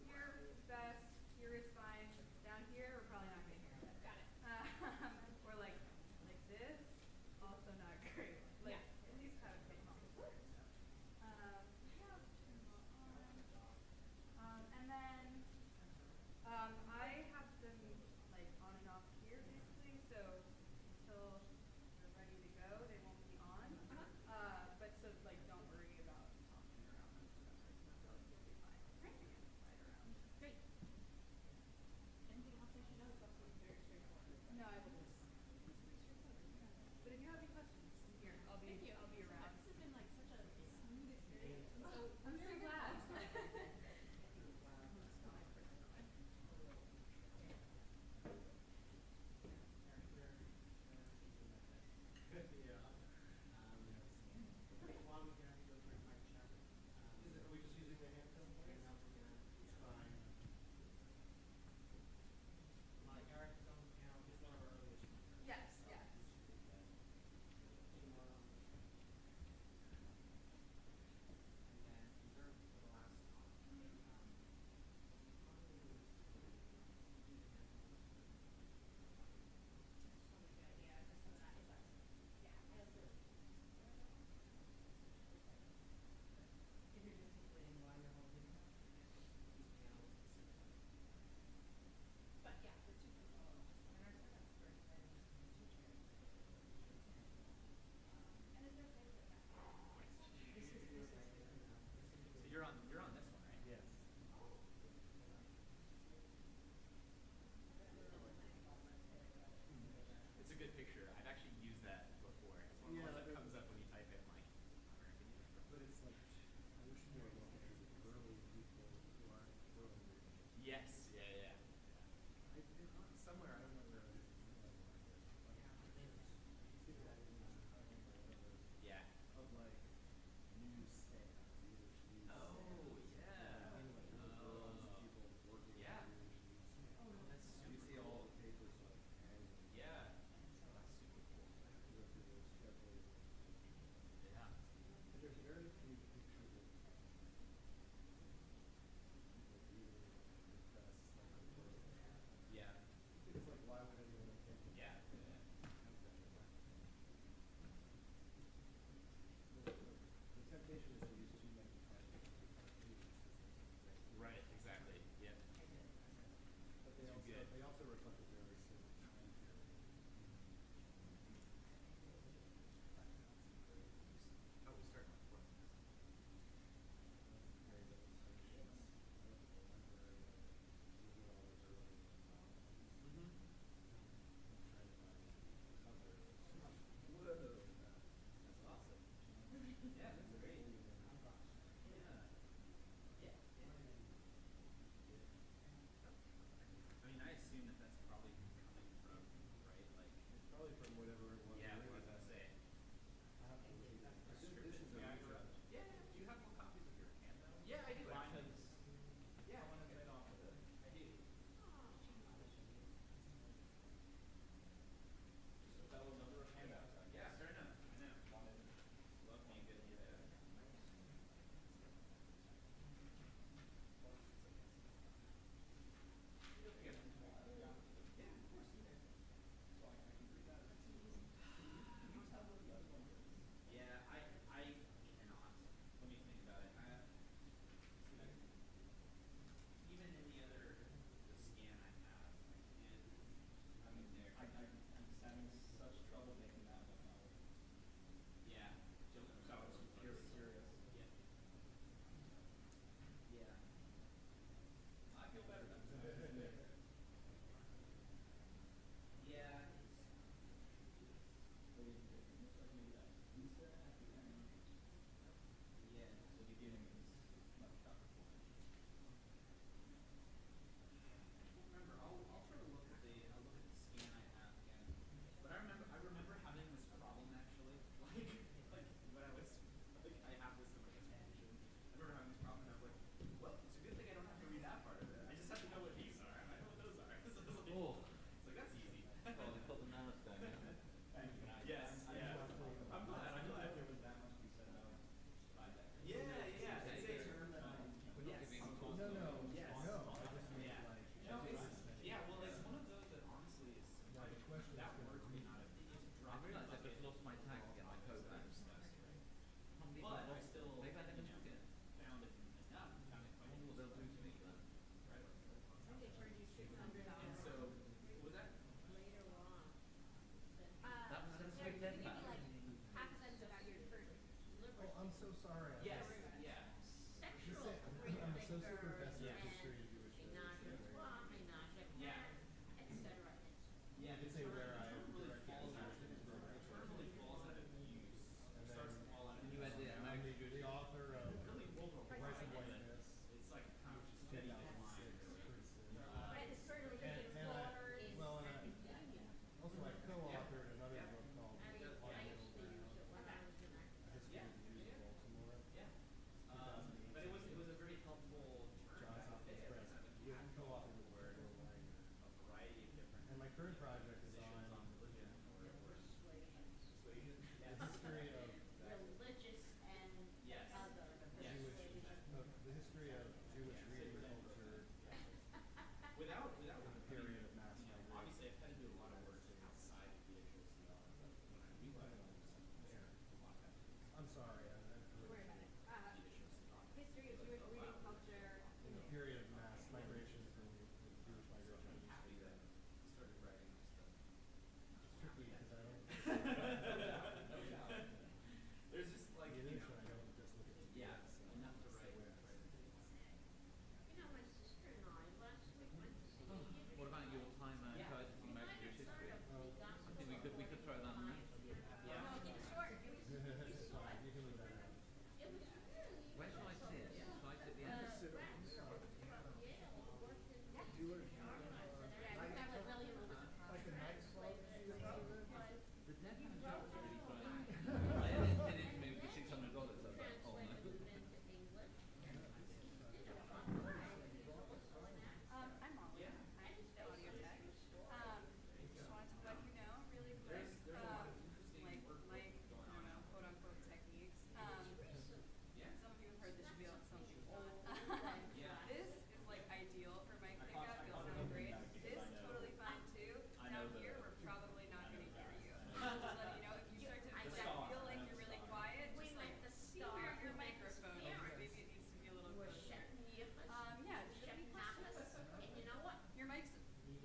Here is best, here is fine. Down here, we're probably not going to hear it. Got it. Or like this, also not great. Like, at least have it take off. And then I have them like on and off here basically, so until they're ready to go, they won't be on. But so like don't worry about talking around them. You'll be fine. Right around. Great. Anything else I should know? It's also very straightforward. No, I will just. But if you have any questions, here I'll be around. This has been like such a smooth experience. I'm so glad. You're on this one, right? Yes. It's a good picture. I've actually used that before. It's one of the ones that comes up when you type in like American Yiddish. But it's like, I wish more of pictures of early people who aren't early. Yes, yeah. Somewhere, I don't know where it is. Yeah. Of like Newsstands, Yiddish news. Oh, yeah. Yeah. Oh, that's super cool. You see all the papers like hanging. Yeah. That's super cool. Yeah. But there's very few pictures of people reading the press. Yeah. It's like so sorry. Yes, yeah. I'm a associate professor of history and Jewish studies. Yeah. Yeah, it's a where I directed the Jewish program. Totally falls out of use. And then I'm the author of Rice and Whiteness. It's like Eddy also I co-authored another book called On Middle Ground, A History of the Jews of Baltimore. But it was a very helpful Johns Hopkins Press. Co-authored with Wagner. A variety of different. And my current project is on religion or persuasion. The history of religious and other the history of Jewish reading culture without the period of mass migration. Obviously, I've had to do a lot of work outside of the actual theology, but when I read my own I'm sorry. History of Jewish reading culture In the period of mass migration from Jewish migration. Started writing stuff. It's tricky because I don't. There's just like Yiddish, and I don't just look at the enough to write. What about your time poet from American Yiddish history? I think we could throw that on there. Yeah. You can leave that out. Where shall I sit? Shall I sit at the end? Like a nice club. The Dead Man joke is really funny. I did it to me for $600. I was like, oh no. I'm Molly. I just the audio tech. Just wanted to let you know really quick, like I don't know, quote unquote techniques. Some of you have heard this spiel, some of you not. This is like ideal for mic pickup. You'll sound great. This totally fine too. Down here, we're probably not going to hear you. Just letting you know, if you start to feel like you're really quiet, just like see where your microphone is. Maybe it needs to be a little closer. Yeah, do you have any questions? And you know what? Your mic's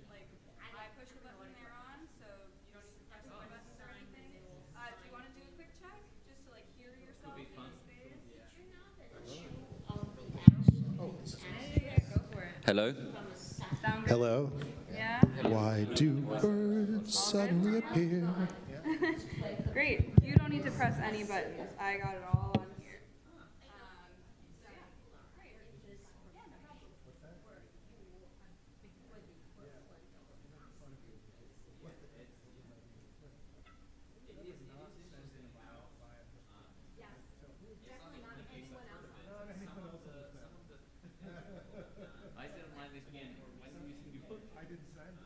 like, I push the button they're on, so you don't need to press all the buttons or anything. Do you want to do a quick check just to like hear yourself in space? Yeah, go for it. Hello? Sound good? Hello. Yeah? Why do birds suddenly appear? Great. You don't need to press any buttons. I got it all on here. I didn't like this again. When did you think you put? I didn't send. And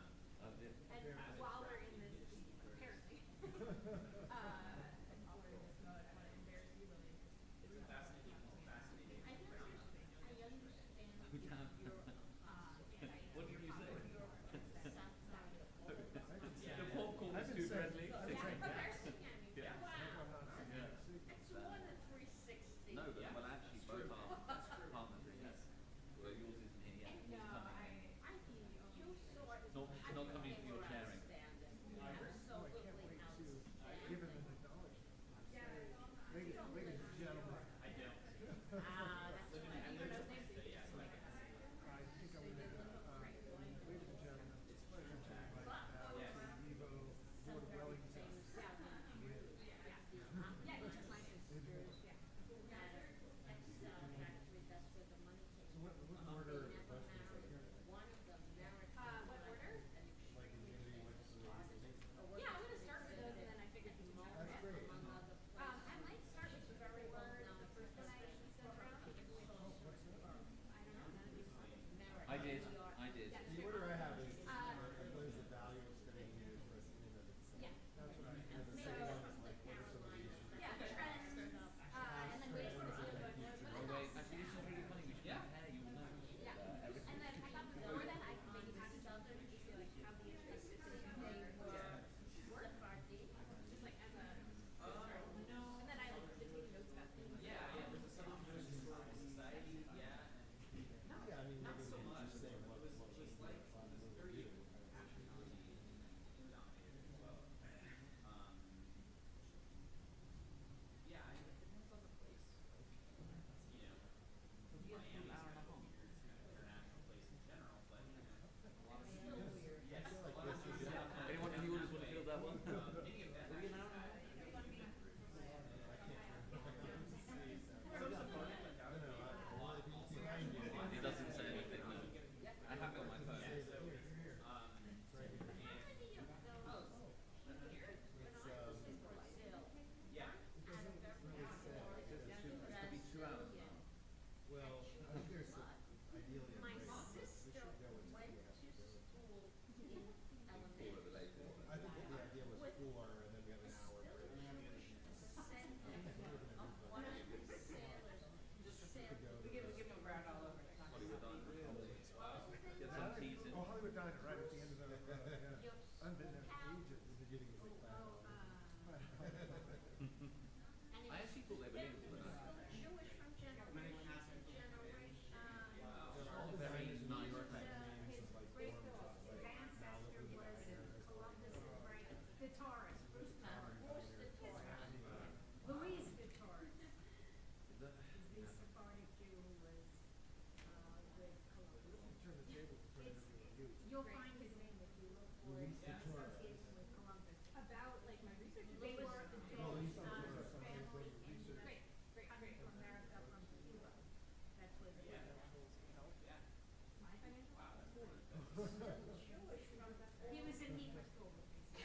while we're in this, apparently, while we're in this mode, I want to embarrass you really. It's fascinating. I understand your What did you say? The popcorn is too friendly. No, but well, actually, both are partners. Yes. Well, yours isn't here yet. He's coming. Not coming for your chairing. Give him an acknowledgement. Ladies and gentlemen. I don't. I think I'm going to, ladies and gentlemen, it's a pleasure to invite now to Evo Board of Wellington. What order of questions are here? What order? Like in unity You'll find his name if you look for it. Association with Columbus. About like my research. They were the family coming from America, from Cuba. That's where they were. My financial Jewish from he was in Hebrew school with me.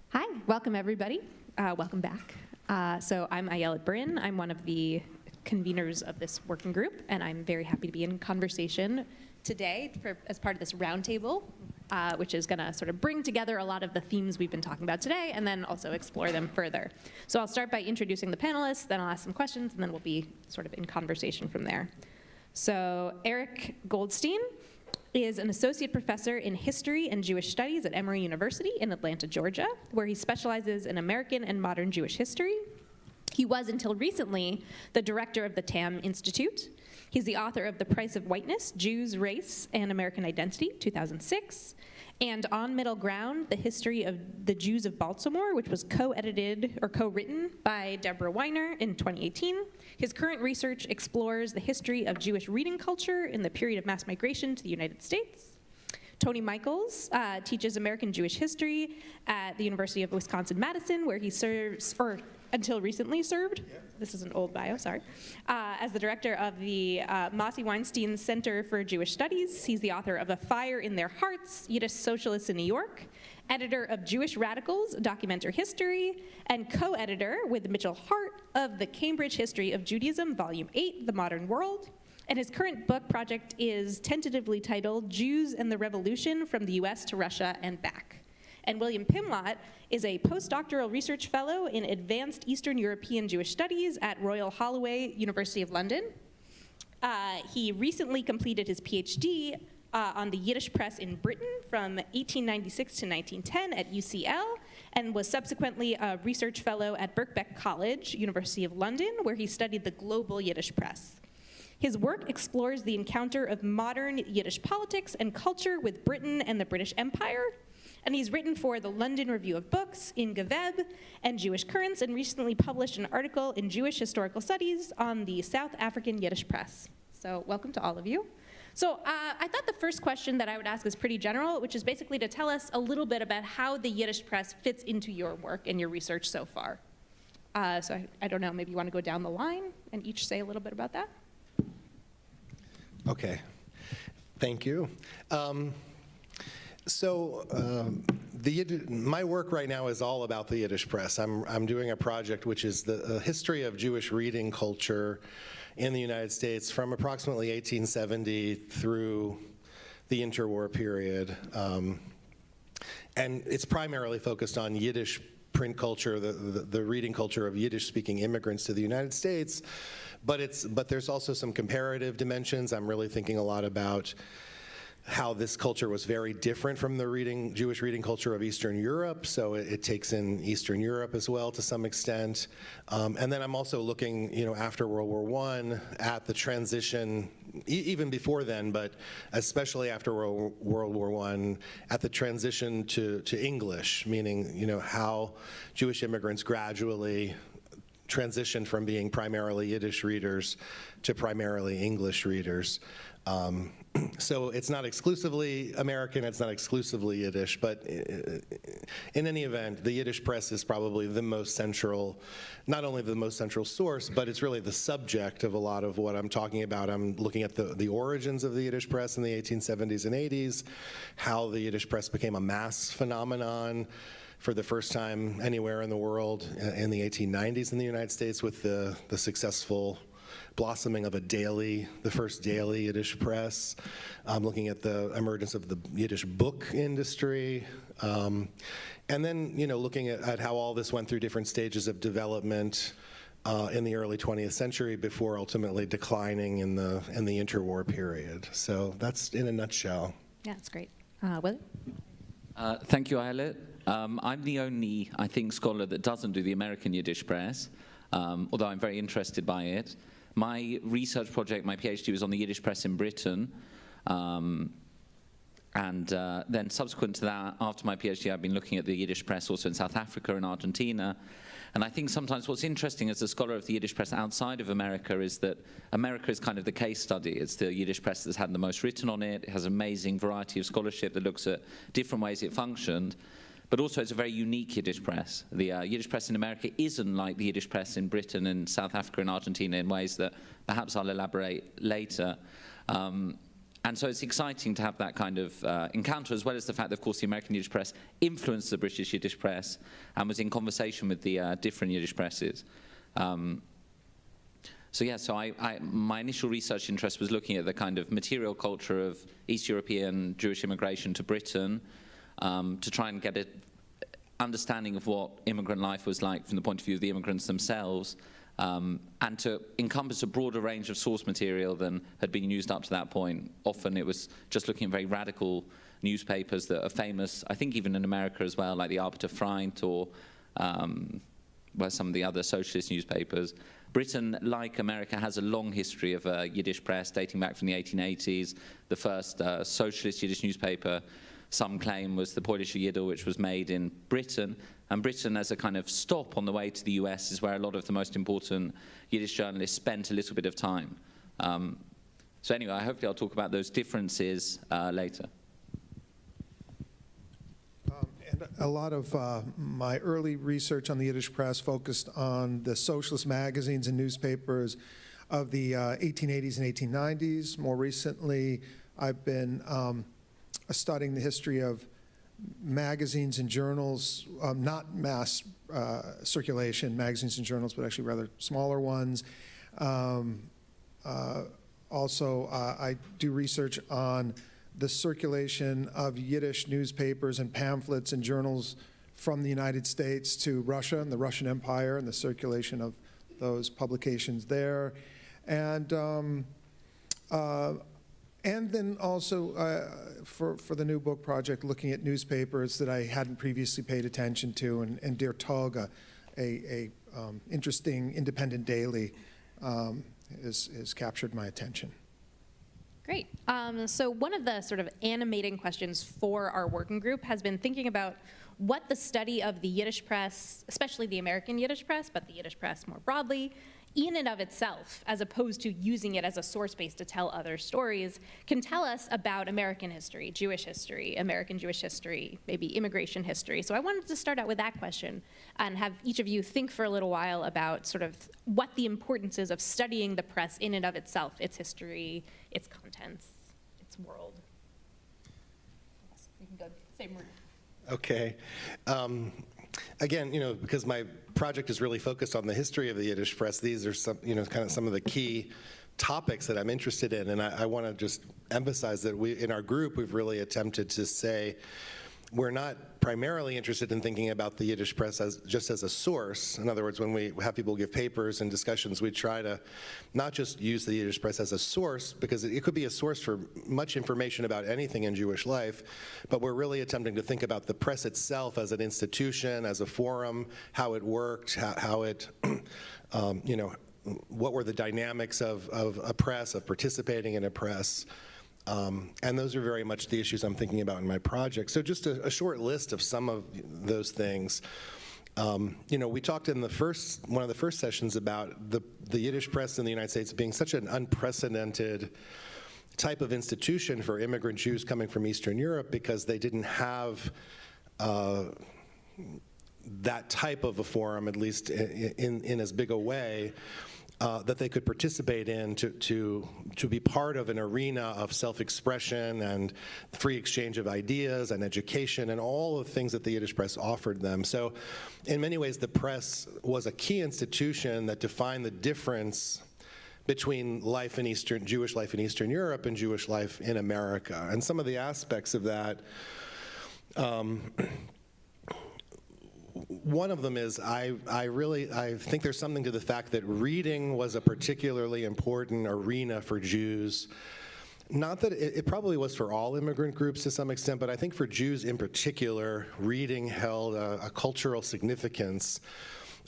Hi, welcome everybody. Welcome back. So I'm Ayelet Brinn. I'm one of the conveners of this working group, and I'm very happy to be in conversation today as part of this roundtable, which is going to sort of bring together a lot of the themes we've been talking about today, and then also explore them further. So I'll start by introducing the panelists, then I'll ask some questions, and then we'll be sort of in conversation from there. So Eric Goldstein is an associate professor in history and Jewish studies at Emory University in Atlanta, Georgia, where he specializes in American and modern Jewish history. He was, until recently, the director of the TAM Institute. He's the author of The Price of Whiteness, Jews, Race, and American Identity, 2006, and On Middle Ground, The History of the Jews of Baltimore, which was co-edited or co-written by Deborah Weiner in 2018. His current research explores the history of Jewish reading culture in the period of mass migration to the United States. Tony Michels teaches American Jewish history at the University of Wisconsin-Madison, where he serves, or until recently served, this is an old bio, sorry, as the director of the Mossie Weinstein Center for Jewish Studies. He's the author of A Fire in Their Hearts, Yiddish Socialists in New York, editor of Jewish Radicals, Documentary History, and co-editor with Mitchell Hart of The Cambridge History of Judaism, Volume 8, The Modern World. And his current book project is tentatively titled Jews and the Revolution from the US to Russia and Back. And William Pimlott is a postdoctoral research fellow in Advanced Eastern European Jewish Studies at Royal Holloway, University of London. He recently completed his PhD on the Yiddish press in Britain from 1896 to 1910 at UCL, and was subsequently a research fellow at Birkbeck College, University of London, where he studied the global Yiddish press. His work explores the encounter of modern Yiddish politics and culture with Britain and the British Empire. And he's written for the London Review of Books, In Geveb, and Jewish Currents, and recently published an article in Jewish Historical Studies on the South African Yiddish press. So welcome to all of you. So I thought the first question that I would ask is pretty general, which is basically to tell us a little bit about how the Yiddish press fits into your work and your research so far. So I don't know, maybe you want to go down the line and each say a little bit about that? Okay, thank you. My work right now is all about the Yiddish press. I'm doing a project which is the history of Jewish reading culture in the United States from approximately 1870 through the interwar period. And it's primarily focused on Yiddish print culture, the reading culture of Yiddish-speaking immigrants to the United States, but there's also some comparative dimensions. I'm really thinking a lot about how this culture was very different from the Jewish reading culture of Eastern Europe, so it takes in Eastern Europe as well to some extent. And then I'm also looking, after World War I at the transition, even before then, but especially after World War I, at the transition to English, meaning, how Jewish immigrants gradually transitioned from being primarily Yiddish readers to primarily English readers. So it's not exclusively American, it's not exclusively Yiddish, but in any event, the Yiddish press is probably the most central, not only the most central source, but it's really the subject of a lot of what I'm talking about. I'm looking at the origins of the Yiddish press in the 1870s and 80s, how the Yiddish press became a mass phenomenon for the first time anywhere in the world in the 1890s in the United States with the successful blossoming of the first daily Yiddish press. I'm looking at the emergence of the Yiddish book industry. And then, looking at how all this went through different stages of development in the early 20th century before ultimately declining in the interwar period. So that's in a nutshell. Yeah, that's great. Will? Thank you, Ayelet. I'm the only, I think, scholar that doesn't do the American Yiddish press, although I'm very interested by it. My research project, my PhD, was on the Yiddish press in Britain. And then subsequent to that, after my PhD, I've been looking at the Yiddish press also in South Africa and Argentina. And I think sometimes what's interesting as a scholar of the Yiddish press outside of America is that America is kind of the case study. It's the Yiddish press that's had the most written on it. It has an amazing variety of scholarship that looks at different ways it functioned. But also it's a very unique Yiddish press. The Yiddish press in America isn't like the Yiddish press in Britain and South Africa and Argentina in ways that perhaps I'll elaborate later. And so it's exciting to have that kind of encounter, as well as the fact that, of course, the American Yiddish press influenced the British Yiddish press and was in conversation with the different Yiddish presses. My initial research interest was looking at the kind of material culture of East European Jewish immigration to Britain, to try and get an understanding of what immigrant life was like from the point of view of the immigrants themselves, and to encompass a broader range of source material than had been used up to that point. Often it was just looking at very radical newspapers that are famous, I think even in America as well, like the Arbeiter Freund or some of the other socialist newspapers. Britain, like America, has a long history of Yiddish press dating back from the 1880s. The first socialist Yiddish newspaper, some claim, was the Polish Yiddle, which was made in Britain. And Britain, as a kind of stop on the way to the US, is where a lot of the most important Yiddish journalists spent a little bit of time. So anyway, hopefully I'll talk about those differences later. And a lot of my early research on the Yiddish press focused on the socialist magazines and newspapers of the 1880s and 1890s. More recently, I've been studying the history of magazines and journals, not mass circulation magazines and journals, but actually rather smaller ones. Also, I do research on the circulation of Yiddish newspapers and pamphlets and journals from the United States to Russia and the Russian Empire, and the circulation of those publications there. And then also for the new book project, looking at newspapers that I hadn't previously paid attention to, and Der Tag, a interesting independent daily, has captured my attention. Great. So one of the sort of animating questions for our working group has been thinking about what the study of the Yiddish press, especially the American Yiddish press, but the Yiddish press more broadly, in and of itself, as opposed to using it as a source base to tell other stories, can tell us about American history, Jewish history, American Jewish history, maybe immigration history. So I wanted to start out with that question and have each of you think for a little while about sort of what the importance is of studying the press in and of itself, its history, its contents, its world. We can go same route. Okay. Again, because my project is really focused on the history of the Yiddish press, these are some, kind of some of the key topics that I'm interested in, and I want to just emphasize that in our group, we've really attempted to say we're not primarily interested in thinking about the Yiddish press just as a source. In other words, when we have people give papers and discussions, we try to not just use the Yiddish press as a source, because it could be a source for much information about anything in Jewish life, but we're really attempting to think about the press itself as an institution, as a forum, how it worked, how it, what were the dynamics of a press, of participating in a press. And those are very much the issues I'm thinking about in my project. So just a short list of some of those things. We talked in one of the first sessions about the Yiddish press in the United States being such an unprecedented type of institution for immigrant Jews coming from Eastern Europe, because they didn't have that type of a forum, at least in as big a way, that they could participate in to be part of an arena of self-expression and free exchange of ideas and education and all the things that the Yiddish press offered them. So in many ways, the press was a key institution that defined the difference between life in Jewish life in Eastern Europe and Jewish life in America. And some of the aspects of that, one of them is I think there's something to the fact that reading was a particularly important arena for Jews. Not that it probably was for all immigrant groups to some extent, but I think for Jews in particular, reading held a cultural significance.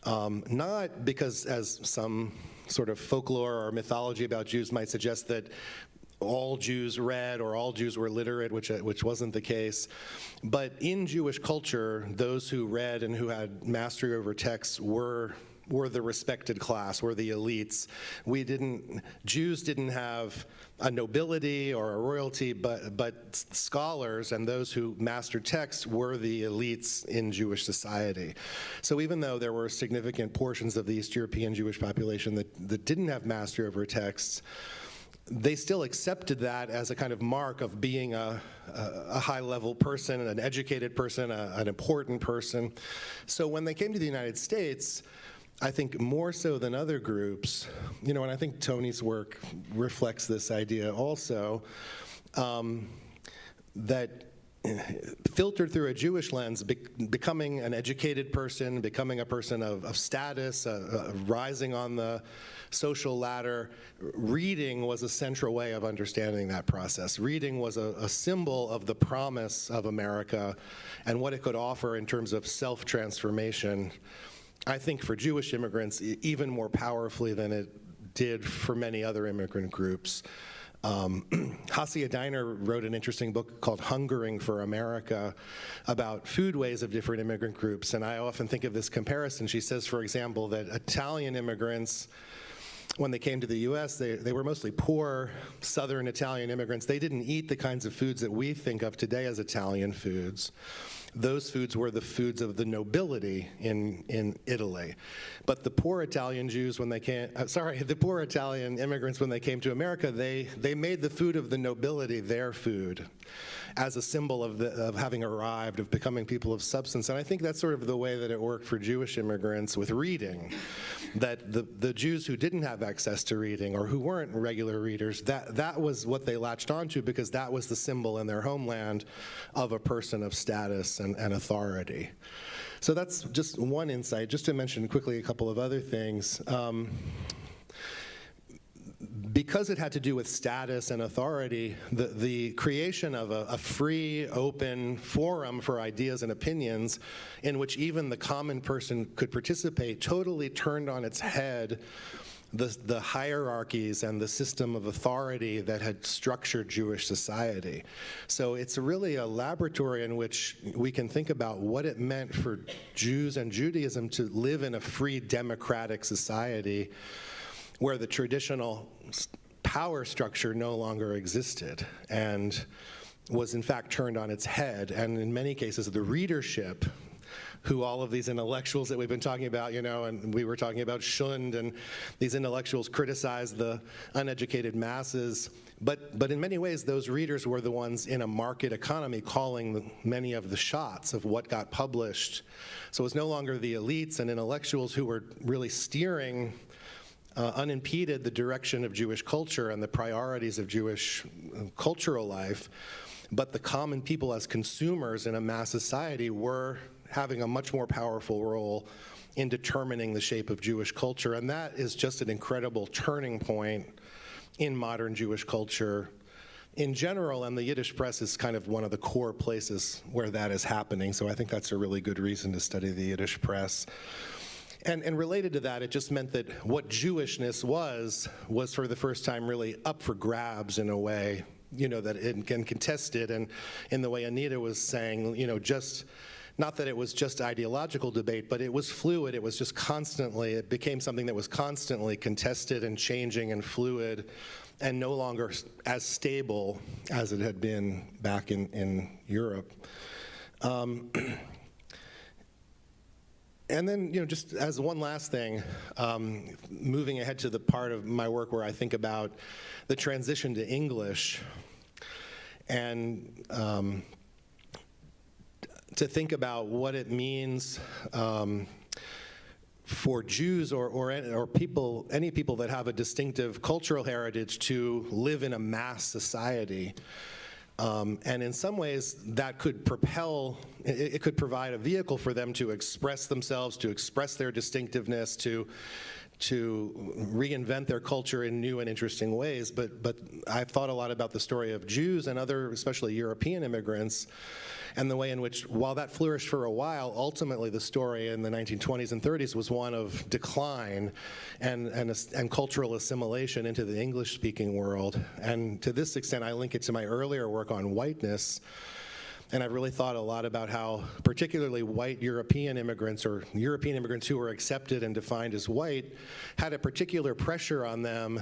Not because, as some sort of folklore or mythology about Jews might suggest, that all Jews read or all Jews were literate, which wasn't the case. But in Jewish culture, those who read and who had mastery over texts were the respected class, were the elites. Jews didn't have a nobility or a royalty, but scholars and those who mastered texts were the elites in Jewish society. So even though there were significant portions of the East European Jewish population that didn't have mastery over texts, they still accepted that as a kind of mark of being a high-level person, an educated person, an important person. So when they came to the United States, I think more so than other groups, and I think Tony's work reflects this idea also, that filtered through a Jewish lens, becoming an educated person, becoming a person of status, rising on the social ladder. Reading was a central way of understanding that process. Reading was a symbol of the promise of America and what it could offer in terms of self-transformation, I think for Jewish immigrants even more powerfully than it did for many other immigrant groups. Hasia Diner wrote an interesting book called Hungering for America about foodways of different immigrant groups, and I often think of this comparison. She says, for example, that Italian immigrants, when they came to the US, they were mostly poor Southern Italian immigrants. They didn't eat the kinds of foods that we think of today as Italian foods. Those foods were the foods of the nobility in Italy. But the poor Italian Jews, when they came, the poor Italian immigrants, when they came to America, they made the food of the nobility their food as a symbol of having arrived, of becoming people of substance. And I think that's sort of the way that it worked for Jewish immigrants with reading, that the Jews who didn't have access to reading or who weren't regular readers, that was what they latched onto because that was the symbol in their homeland of a person of status and authority. So that's just one insight. Just to mention quickly a couple of other things. Because it had to do with status and authority, the creation of a free, open forum for ideas and opinions in which even the common person could participate totally turned on its head the hierarchies and the system of authority that had structured Jewish society. So it's really a laboratory in which we can think about what it meant for Jews and Judaism to live in a free democratic society where the traditional power structure no longer existed and was in fact turned on its head. And in many cases, the readership, who all of these intellectuals that we've been talking about, and we were talking about Schund, and these intellectuals criticized the uneducated masses. But in many ways, those readers were the ones in a market economy calling many of the shots of what got published. So it was no longer the elites and intellectuals who were really steering unimpeded the direction of Jewish culture and the priorities of Jewish cultural life, but the common people as consumers in a mass society were having a much more powerful role in determining the shape of Jewish culture. And that is just an incredible turning point in modern Jewish culture in general, and the Yiddish press is kind of one of the core places where that is happening. So I think that's a really good reason to study the Yiddish press. And related to that, it just meant that what Jewishness was for the first time really up for grabs in a way, that it can contested. And in the way Anita was saying, just, not that it was just ideological debate, but it was fluid. It was just constantly, it became something that was constantly contested and changing and fluid and no longer as stable as it had been back in Europe. And then, just as one last thing, moving ahead to the part of my work where I think about the transition to English and to think about what it means for Jews or people, any people that have a distinctive cultural heritage to live in a mass society. And in some ways, that could propel, it could provide a vehicle for them to express themselves, to express their distinctiveness, to reinvent their culture in new and interesting ways. But I've thought a lot about the story of Jews and other, especially European immigrants, and the way in which, while that flourished for a while, ultimately the story in the 1920s and 30s was one of decline and cultural assimilation into the English-speaking world. And to this extent, I link it to my earlier work on whiteness. And I've really thought a lot about how particularly white European immigrants or European immigrants who were accepted and defined as white had a particular pressure on them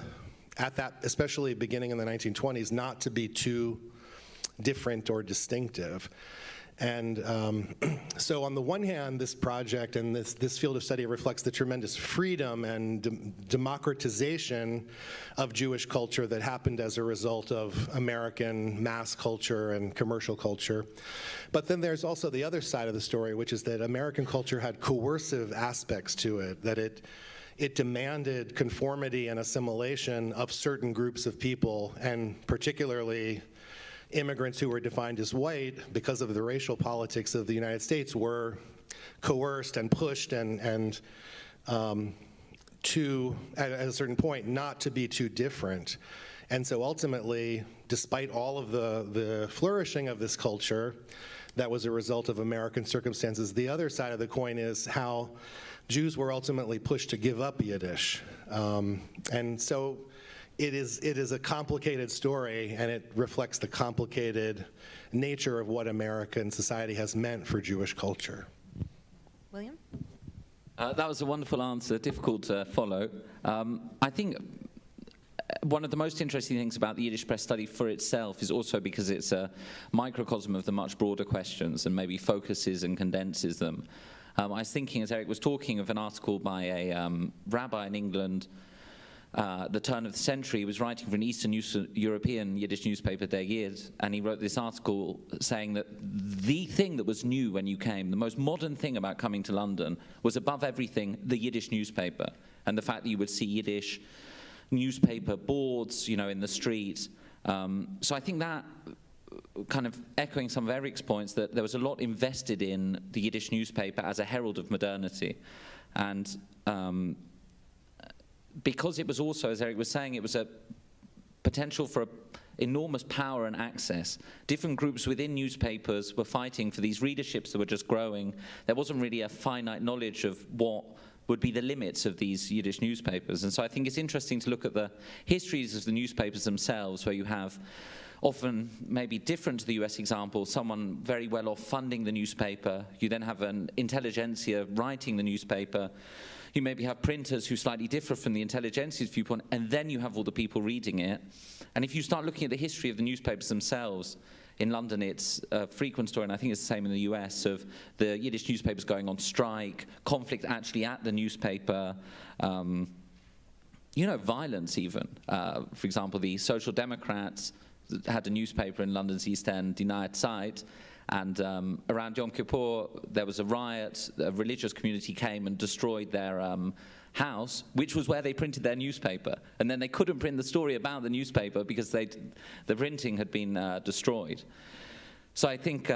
at that, especially beginning in the 1920s, not to be too different or distinctive. And so on the one hand, this project and this field of study reflects the tremendous freedom and democratization of Jewish culture that happened as a result of American mass culture and commercial culture. But then there's also the other side of the story, which is that American culture had coercive aspects to it, that it demanded conformity and assimilation of certain groups of people, and particularly immigrants who were defined as white, because of the racial politics of the United States, were coerced and pushed and to, at a certain point, not to be too different. And so ultimately, despite all of the flourishing of this culture that was a result of American circumstances, the other side of the coin is how Jews were ultimately pushed to give up Yiddish. And so it is a complicated story, and it reflects the complicated nature of what American society has meant for Jewish culture. William? That was a wonderful answer, difficult to follow. I think one of the most interesting things about the Yiddish press study for itself is also because it's a microcosm of the much broader questions and maybe focuses and condenses them. I was thinking, as Eric was talking, of an article by a rabbi in England the turn of the century. He was writing for an Eastern European Yiddish newspaper, Der Yid, and he wrote this article saying that the thing that was new when you came, the most modern thing about coming to London, was above everything the Yiddish newspaper, and the fact that you would see Yiddish newspaper boards, you know, in the street. So I think that, kind of echoing some of Eric's points, that there was a lot invested in the Yiddish newspaper as a herald of modernity. And because it was also, as Eric was saying, it was a potential for enormous power and access. Different groups within newspapers were fighting for these readerships that were just growing. There wasn't really a finite knowledge of what would be the limits of these Yiddish newspapers. And so I think it's interesting to look at the histories of the newspapers themselves, where you have often, maybe different to the US example, someone very well off funding the newspaper. You then have an intelligentsia writing the newspaper. You maybe have printers who slightly differ from the intelligentsia's viewpoint, and then you have all the people reading it. And if you start looking at the history of the newspapers themselves, in London it's a frequent story, and I think it's the same in the US, of the Yiddish newspapers going on strike, conflict actually at the newspaper, you know, violence even. For example, the Social Democrats had a newspaper in London's East End, Die Neue Zeit, and around Yom Kippur there was a riot. A religious community came and destroyed their house, which was where they printed their newspaper, and then they couldn't print the story about the newspaper because the printing had been destroyed. So I think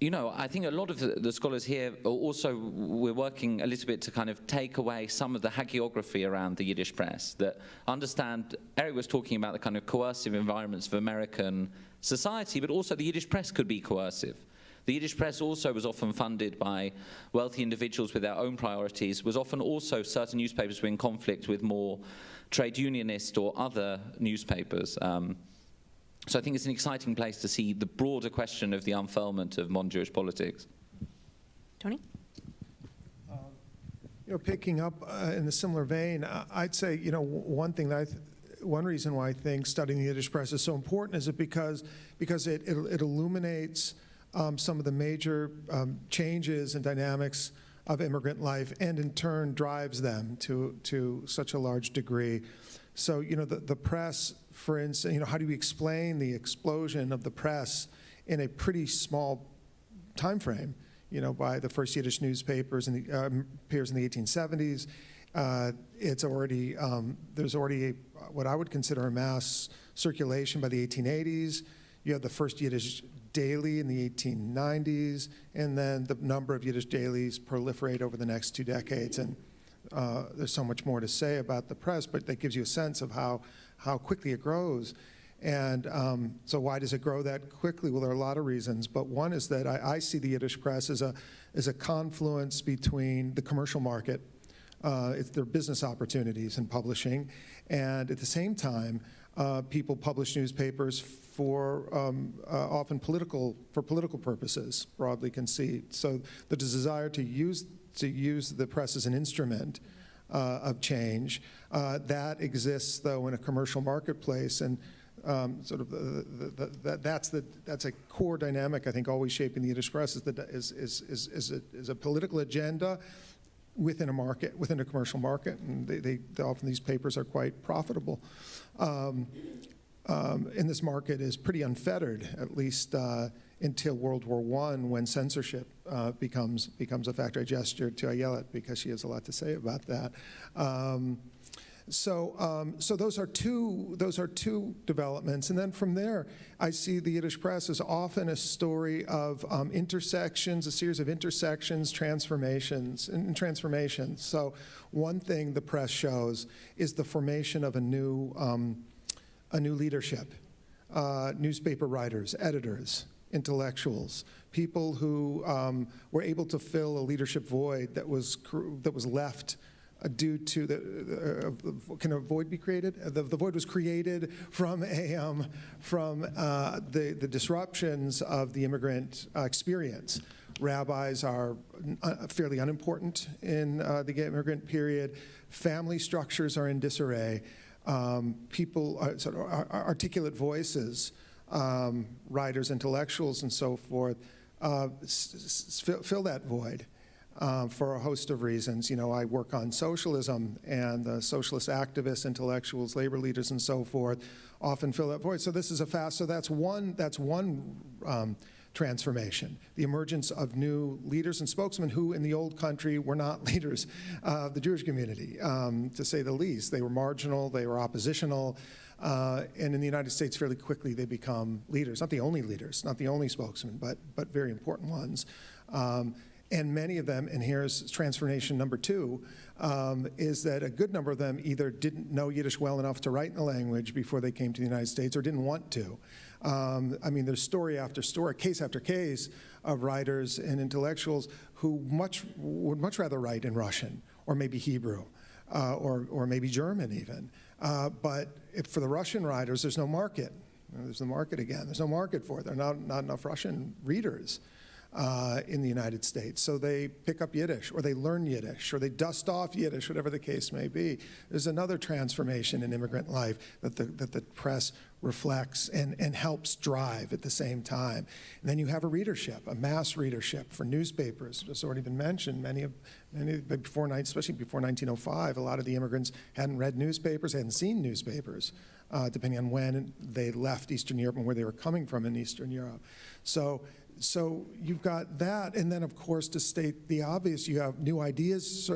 you know, I think a lot of the scholars here also, we're working a little bit to kind of take away some of the hagiography around the Yiddish press, that understand, Eric was talking about the kind of coercive environments of American society, but also the Yiddish press could be coercive. The Yiddish press also was often funded by wealthy individuals with their own priorities, was often also certain newspapers were in conflict with more trade unionist or other newspapers. So I think it's an exciting place to see the broader question of the unfurlment of modern Jewish politics. Tony? You know, picking up in a similar vein, I'd say, you know, one thing that one reason why I think studying the Yiddish press is so important is because it illuminates some of the major changes and dynamics of immigrant life, and in turn drives them to such a large degree. So, you know, the press, for instance, you know, how do we explain the explosion of the press in a pretty small time frame? You know, by the first Yiddish newspapers appears in the 1870s. It's already there's already what I would consider a mass circulation by the 1880s. You have the first Yiddish daily in the 1890s, and then the number of Yiddish dailies proliferate over the next 2 decades. And there's so much more to say about the press, but that gives you a sense of how quickly it grows. And so why does it grow that quickly? Well, there are a lot of reasons, but one is that I see the Yiddish press as a confluence between the commercial market, it's their business opportunities in publishing, and at the same time, people publish newspapers for often political purposes, broadly conceived. So the desire to use the press as an instrument of change that exists, though, in a commercial marketplace, and sort of that's a core dynamic, I think, always shaping the Yiddish press is a political agenda within a market, within a commercial market, and they often these papers are quite profitable. And this market is pretty unfettered, at least until World War I, when censorship becomes a factor. I gestured to Ayelet because she has a lot to say about that. So those are two developments, and then from there, I see the Yiddish press as often a story of intersections, a series of intersections, transformations. So one thing the press shows is the formation of a new leadership, newspaper writers, editors, intellectuals, people who were able to fill a leadership void that was left due to can a void be created? The void was created from the disruptions of the immigrant experience. Rabbis are fairly unimportant in the immigrant period. Family structures are in disarray. People, sort of articulate voices, writers, intellectuals, and so forth, fill that void. For a host of reasons. I work on socialism, and the socialist activists, intellectuals, labor leaders, and so forth often fill that void. So this is so that's one transformation, the emergence of new leaders and spokesmen who in the old country were not leaders of the Jewish community, to say the least. They were marginal, they were oppositional, and in the United States fairly quickly they become leaders, not the only leaders, not the only spokesmen, but very important ones. And many of them, and here's transformation number 2, is that a good number of them either didn't know Yiddish well enough to write in the language before they came to the United States or didn't want to. I mean, there's story after story, case after case of writers and intellectuals who would much rather write in Russian or maybe Hebrew or maybe German even. But for the Russian writers, there's no market. There's the market again. There's no market for it. There are not enough Russian readers in the United States. So they pick up Yiddish, or they learn Yiddish, or they dust off Yiddish, whatever the case may be. There's another transformation in immigrant life that the press reflects and helps drive at the same time. And then you have a readership, a mass readership for newspapers. It's already been mentioned. Especially before 1905, a lot of the immigrants hadn't read newspapers, hadn't seen newspapers, depending on when they left Eastern Europe and where they were coming from in Eastern Europe. So you've got that, and then of course, to state the obvious, you have new ideas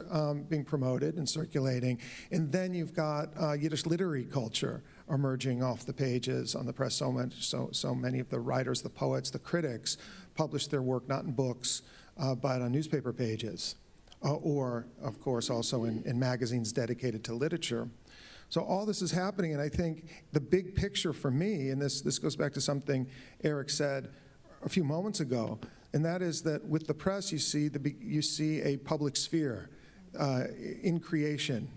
being promoted and circulating, and then you've got Yiddish literary culture emerging off the pages on the press. So many of the writers, the poets, the critics publish their work not in books, but on newspaper pages, or of course also in magazines dedicated to literature. So all this is happening, and I think the big picture for me, and this goes back to something Eric said a few moments ago, and that is that with the press, you see a public sphere in creation.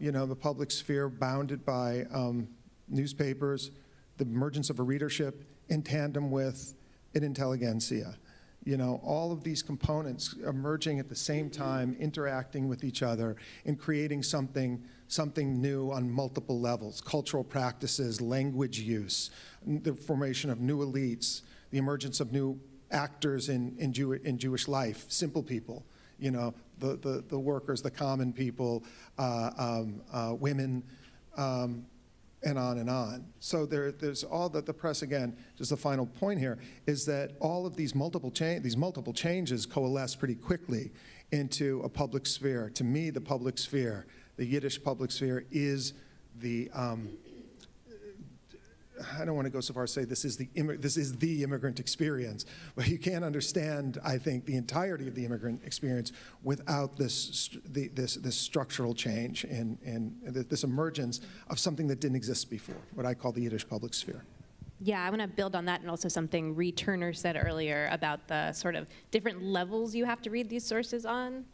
The public sphere bounded by newspapers, the emergence of a readership in tandem with an intelligentsia. All of these components emerging at the same time, interacting with each other, and creating something new on multiple levels: cultural practices, language use, the formation of new elites, the emergence of new actors in Jewish life, simple people, the workers, the common people, women, and on and on. So there's all that the press, again, just the final point here, is that all of these multiple changes coalesce pretty quickly into a public sphere. To me, the public sphere, the Yiddish public sphere, is the I don't want to go so far as to say this is the immigrant experience, but you can't understand, I think, the entirety of the immigrant experience without this structural change and this emergence of something that didn't exist before, what I call the Yiddish public sphere. Yeah, I want to build on that, and also something Ree Turner said earlier about the sort of different levels you have to read these sources on.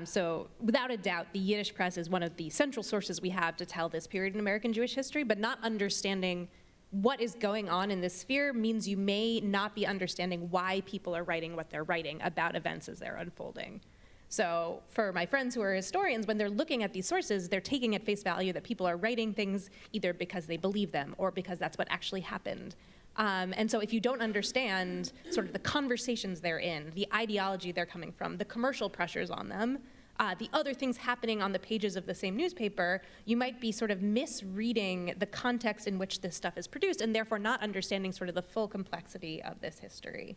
So without a doubt, the Yiddish press is one of the central sources we have to tell this period in American Jewish history, but not understanding what is going on in this sphere means you may not be understanding why people are writing what they're writing about events as they're unfolding. So for my friends who are historians, when they're looking at these sources, they're taking at face value that people are writing things either because they believe them or because that's what actually happened. And so if you don't understand sort of the conversations they're in, the ideology they're coming from, the commercial pressures on them, the other things happening on the pages of the same newspaper, you might be sort of misreading the context in which this stuff is produced and therefore not understanding sort of the full complexity of this history.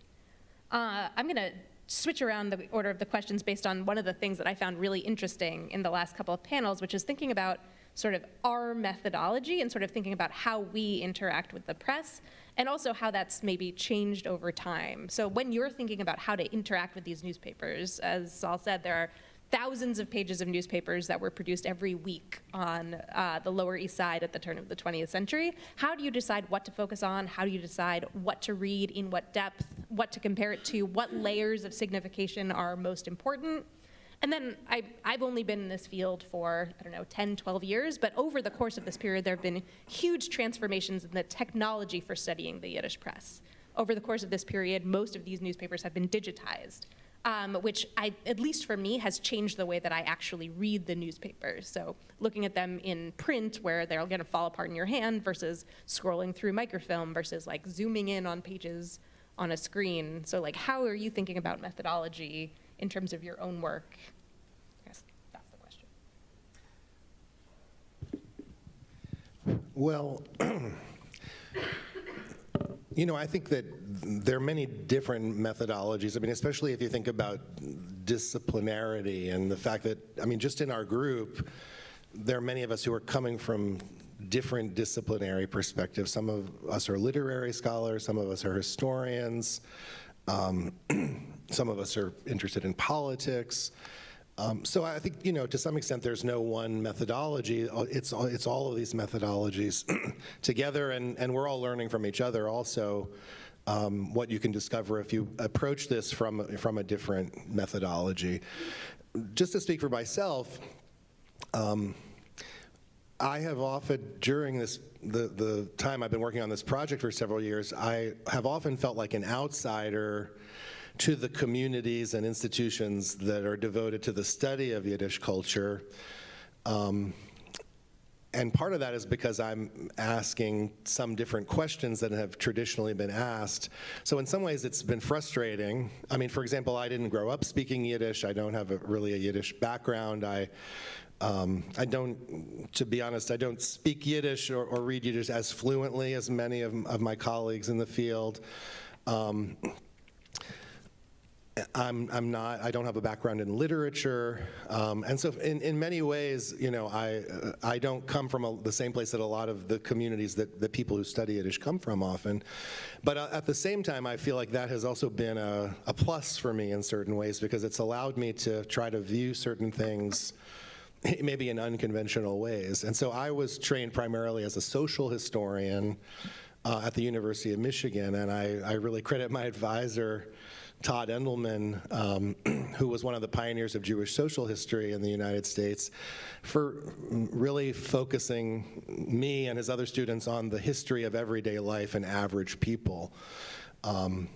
I'm going to switch around the order of the questions based on one of the things that I found really interesting in the last couple of panels, which is thinking about sort of our methodology and sort of thinking about how we interact with the press, and also how that's maybe changed over time. So when you're thinking about how to interact with these newspapers, as Saul said, there are thousands of pages of newspapers that were produced every week on the Lower East Side at the turn of the 20th century. How do you decide what to focus on? How do you decide what to read, in what depth, what to compare it to, what layers of signification are most important? And then I've only been in this field for, 10, 12 years, but over the course of this period, there have been huge transformations in the technology for studying the Yiddish press. Over the course of this period, most of these newspapers have been digitized, which at least for me, has changed the way that I actually read the newspapers. So looking at them in print, where they're gonna fall apart in your hand, versus scrolling through microfilm, versus like zooming in on pages on a screen. So like, how are you thinking about methodology in terms of your own work? I guess that's the question. Well, I think that there are many different methodologies. I mean, especially if you think about disciplinarity and the fact that, just in our group, there are many of us who are coming from different disciplinary perspectives. Some of us are literary scholars, some of us are historians, some of us are interested in politics. So I think, to some extent, there's no one methodology. It's all of these methodologies together, and we're all learning from each other also what you can discover if you approach this from a different methodology. Just to speak for myself, I have often, during the time I've been working on this project for several years, I have often felt like an outsider to the communities and institutions that are devoted to the study of Yiddish culture. And part of that is because I'm asking some different questions that have traditionally been asked. So in some ways it's been frustrating. For example, I didn't grow up speaking Yiddish. I don't have really a Yiddish background. I don't, to be honest, I don't speak Yiddish or read Yiddish as fluently as many of my colleagues in the field. I don't have a background in literature, and so in many ways, I don't come from the same place that a lot of the communities that people who study Yiddish come from often. But at the same time, I feel like that has also been a plus for me in certain ways, because it's allowed me to try to view certain things maybe in unconventional ways. And so I was trained primarily as a social historian at the University of Michigan, and I really credit my advisor, Todd Endelman, who was one of the pioneers of Jewish social history in the United States, for really focusing me and his other students on the history of everyday life and average people. So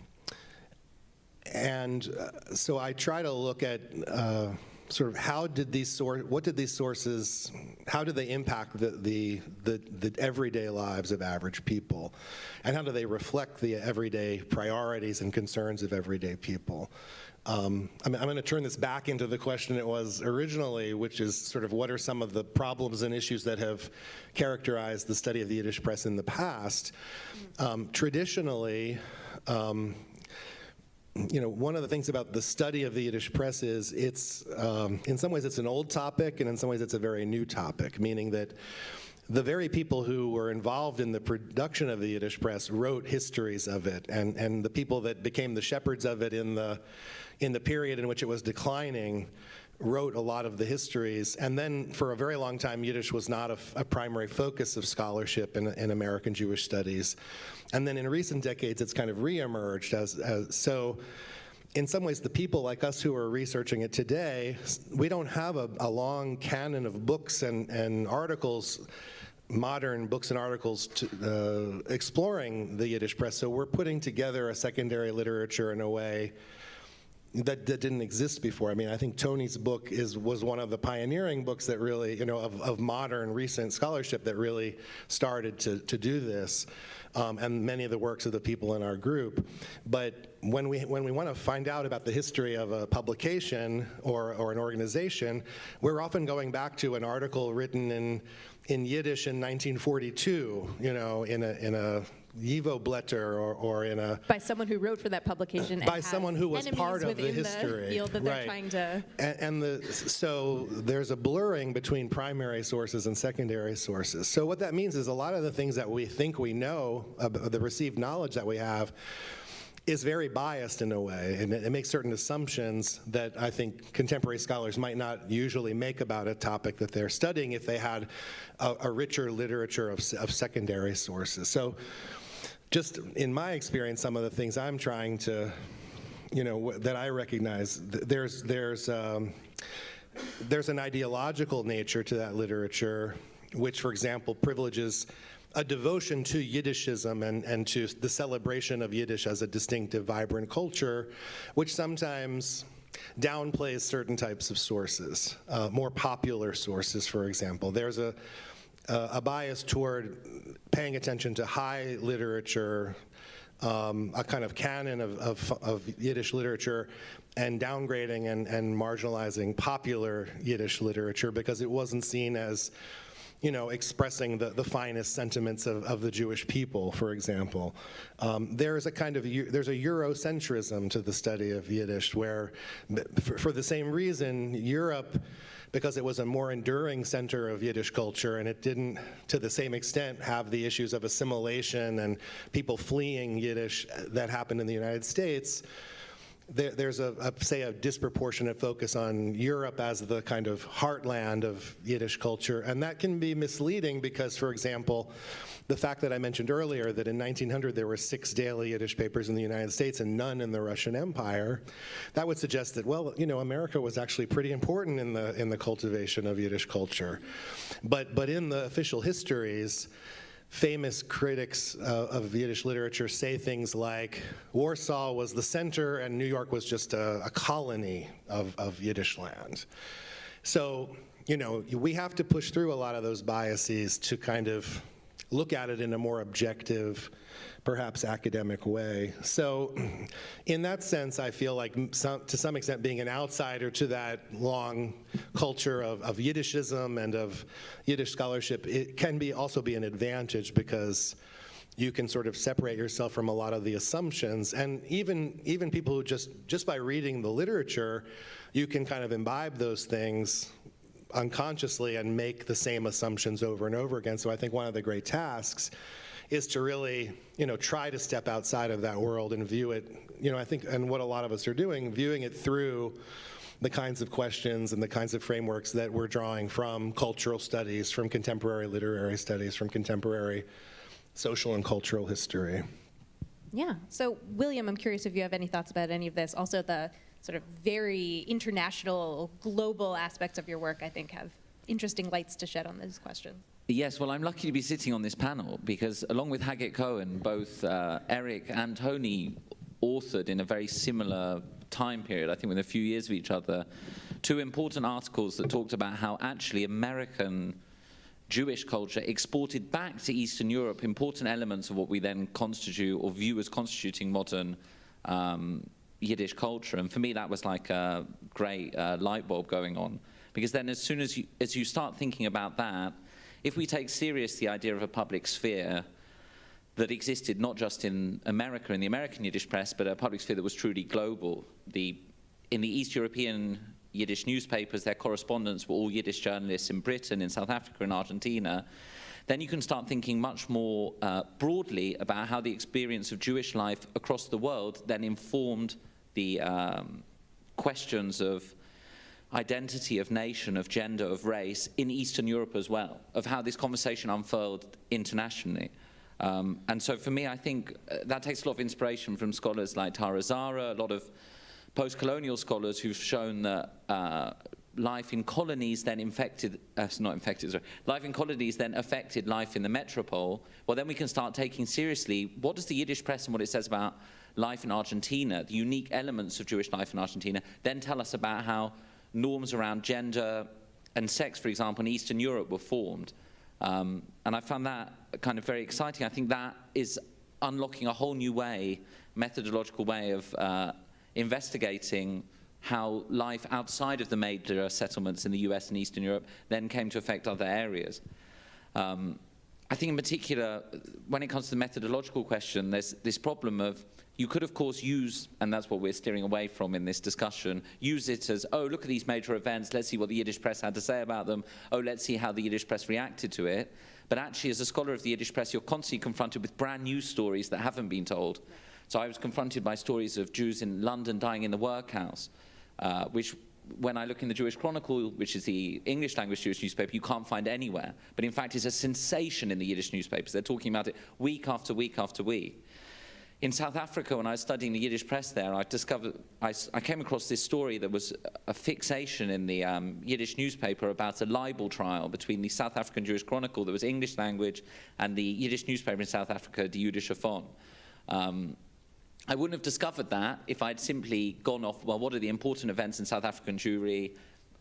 I try to look at sort of how did these sources, how do they impact the everyday lives of average people? And how do they reflect the everyday priorities and concerns of everyday people? I'm going to turn this back into the question it was originally, which is sort of what are some of the problems and issues that have characterized the study of the Yiddish press in the past? Traditionally, one of the things about the study of the Yiddish press is it's, in some ways it's an old topic, and in some ways it's a very new topic, meaning that the very people who were involved in the production of the Yiddish press wrote histories of it, and the people that became the shepherds of it in the period in which it was declining wrote a lot of the histories. And then for a very long time, Yiddish was not a primary focus of scholarship in American Jewish studies. And then in recent decades, it's kind of reemerged so in some ways, the people like us who are researching it today, we don't have a long canon of books and articles, modern books and articles exploring the Yiddish press. So we're putting together a secondary literature in a way that didn't exist before. I think Tony's book was one of the pioneering books that really, of modern recent scholarship that really started to do this, and many of the works of the people in our group. But when we want to find out about the history of a publication or an organization, we're often going back to an article written in Yiddish in 1942, in a Yivo Blätter or in a By someone who wrote for that publication. by and someone who was enemies part of the within history, field that they're right? trying to. So there's a blurring between primary sources and secondary sources. So what that means is a lot of the things that we think we know, the received knowledge that we have, is very biased in a way, and it makes certain assumptions that I think contemporary scholars might not usually make about a topic that they're studying if they had a richer literature of secondary sources. So just in my experience, some of the things I'm trying to, that I recognize, there's an ideological nature to that literature, which, for example, privileges a devotion to Yiddishism and to the celebration of Yiddish as a distinctive, vibrant culture, which sometimes downplays certain types of sources, more popular sources, for example. There's a bias toward paying attention to high literature, a kind of canon of Yiddish literature, and downgrading and marginalizing popular Yiddish literature because it wasn't seen as expressing the finest sentiments of the Jewish people, for example. There's a there's a Eurocentrism to the study of Yiddish where, for the same reason, Europe, because it was a more enduring center of Yiddish culture and it didn't, to the same extent, have the issues of assimilation and people fleeing Yiddish that happened in the United States, there's a disproportionate focus on Europe as the kind of heartland of Yiddish culture, and that can be misleading because, for example, the fact that I mentioned earlier that in 1900 there were 6 daily Yiddish papers in the United States and none in the Russian Empire, that would suggest that, well, America was actually pretty important in the cultivation of Yiddish culture. But in the official histories, famous critics of Yiddish literature say things like Warsaw was the center and New York was just a colony of Yiddish land. So, we have to push through a lot of those biases to kind of look at it in a more objective, perhaps academic way. So in that sense, I feel like to some extent being an outsider to that long culture of Yiddishism and of Yiddish scholarship, it can also be an advantage because you can sort of separate yourself from a lot of the assumptions. And even people who just by reading the literature, you can kind of imbibe those things unconsciously and make the same assumptions over and over again. So I think one of the great tasks is to really, try to step outside of that world and view it, I think, and what a lot of us are doing, viewing it through the kinds of questions and the kinds of frameworks that we're drawing from cultural studies, from contemporary literary studies, from contemporary social and cultural history. Yeah, so William, I'm curious if you have any thoughts about any of this. Also the sort of very international, global aspects of your work, I think, have interesting lights to shed on these questions. Yes, well, I'm lucky to be sitting on this panel because along with Haggett Cohen, both Eric and Tony authored in a very similar time period, I think within a few years of each other, 2 important articles that talked about how actually American Jewish culture exported back to Eastern Europe important elements of what we then constitute or view as constituting modern Yiddish culture. And for me, that was like a great light bulb going on. Because then as soon as you start thinking about that, if we take serious the idea of a public sphere that existed not just in America, in the American Yiddish press, but a public sphere that was truly global, in the East European Yiddish newspapers, their correspondents were all Yiddish journalists in Britain, in South Africa, in Argentina, then you can start thinking much more broadly about how the experience of Jewish life across the world then informed the questions of identity, of nation, of gender, of race in Eastern Europe as well, of how this conversation unfurled internationally. And so for me, I think that takes a lot of inspiration from scholars like Tara Zara, a lot of post-colonial scholars who've shown that life in colonies then life in colonies then affected life in the metropole. Well, then we can start taking seriously what does the Yiddish press and what it says about life in Argentina, the unique elements of Jewish life in Argentina, then tell us about how norms around gender and sex, for example, in Eastern Europe were formed. And I found that kind of very exciting. I think that is unlocking a whole new way, methodological way of investigating how life outside of the major settlements in the US and Eastern Europe then came to affect other areas. I think in particular, when it comes to the methodological question, there's this problem of, you could of course use, and that's what we're steering away from in this discussion, use it as, oh, look at these major events, let's see what the Yiddish press had to say about them, oh, let's see how the Yiddish press reacted to it. But actually, as a scholar of the Yiddish press, you're constantly confronted with brand new stories that haven't been told. So I was confronted by stories of Jews in London dying in the workhouse, which, when I look in the Jewish Chronicle, which is the English language Jewish newspaper, you can't find anywhere. But in fact, it's a sensation in the Yiddish newspapers. They're talking about it week after week after week. In South Africa, when I was studying the Yiddish press there, I came across this story that was a fixation in the Yiddish newspaper about a libel trial between the South African Jewish Chronicle, that was English language, and the Yiddish newspaper in South Africa, the Yiddish Phone. I wouldn't have discovered that if I'd simply gone off, well, what are the important events in South African Jewry,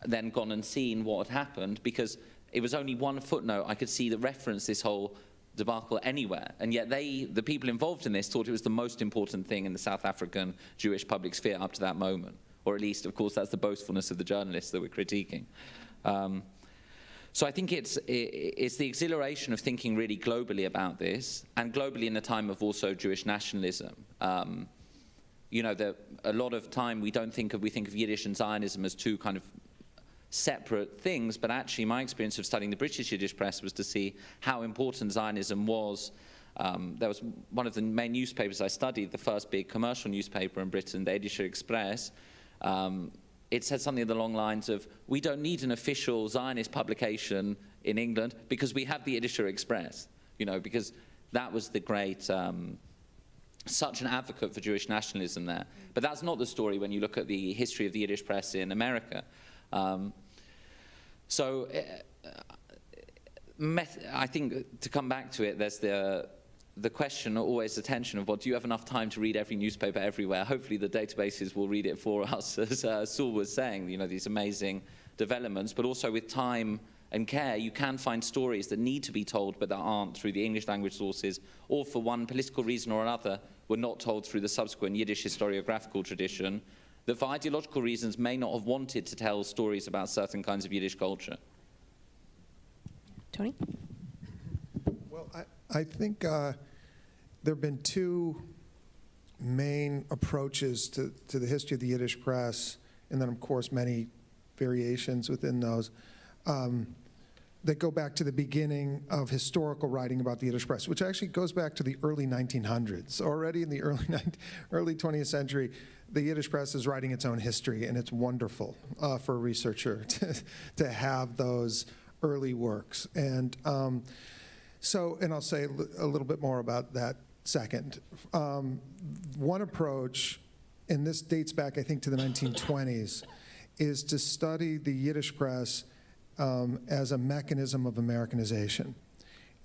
then gone and seen what had happened, because it was only one footnote I could see that referenced this whole debacle anywhere. And yet the people involved in this, thought it was the most important thing in the South African Jewish public sphere up to that moment. Or at least, of course, that's the boastfulness of the journalists that we're critiquing. So I think it's the exhilaration of thinking really globally about this, and globally in the time of also Jewish nationalism. You know, a lot of time we think of Yiddish and Zionism as two kind of separate things, but actually my experience of studying the British Yiddish press was to see how important Zionism was. There was one of the main newspapers I studied, the first big commercial newspaper in Britain, the Eddy Express. It said something along the long lines of, we don't need an official Zionist publication in England because we have the Yiddish Express, you know, because that was the great, such an advocate for Jewish nationalism there. But that's not the story when you look at the history of the Yiddish press in America. So I think, to come back to it, there's the question, always the tension of, well, do you have enough time to read every newspaper everywhere? Hopefully the databases will read it for us, as Saul was saying, you know, these amazing developments, but also with time and care, you can find stories that need to be told but that aren't through the English language sources, or for one political reason or another, were not told through the subsequent Yiddish historiographical tradition, that for ideological reasons may not have wanted to tell stories about certain kinds of Yiddish culture. Tony? Well, I think there have been two main approaches to the history of the Yiddish press, and then, of course, many variations within those, that go back to the beginning of historical writing about the Yiddish press, which actually goes back to the early 1900s. Already in the early 20th century, the Yiddish press is writing its own history, and it's wonderful for a researcher to have those early works. And and I'll say a little bit more about that second. One approach, and this dates back, I think, to the 1920s, is to study the Yiddish press as a mechanism of Americanization.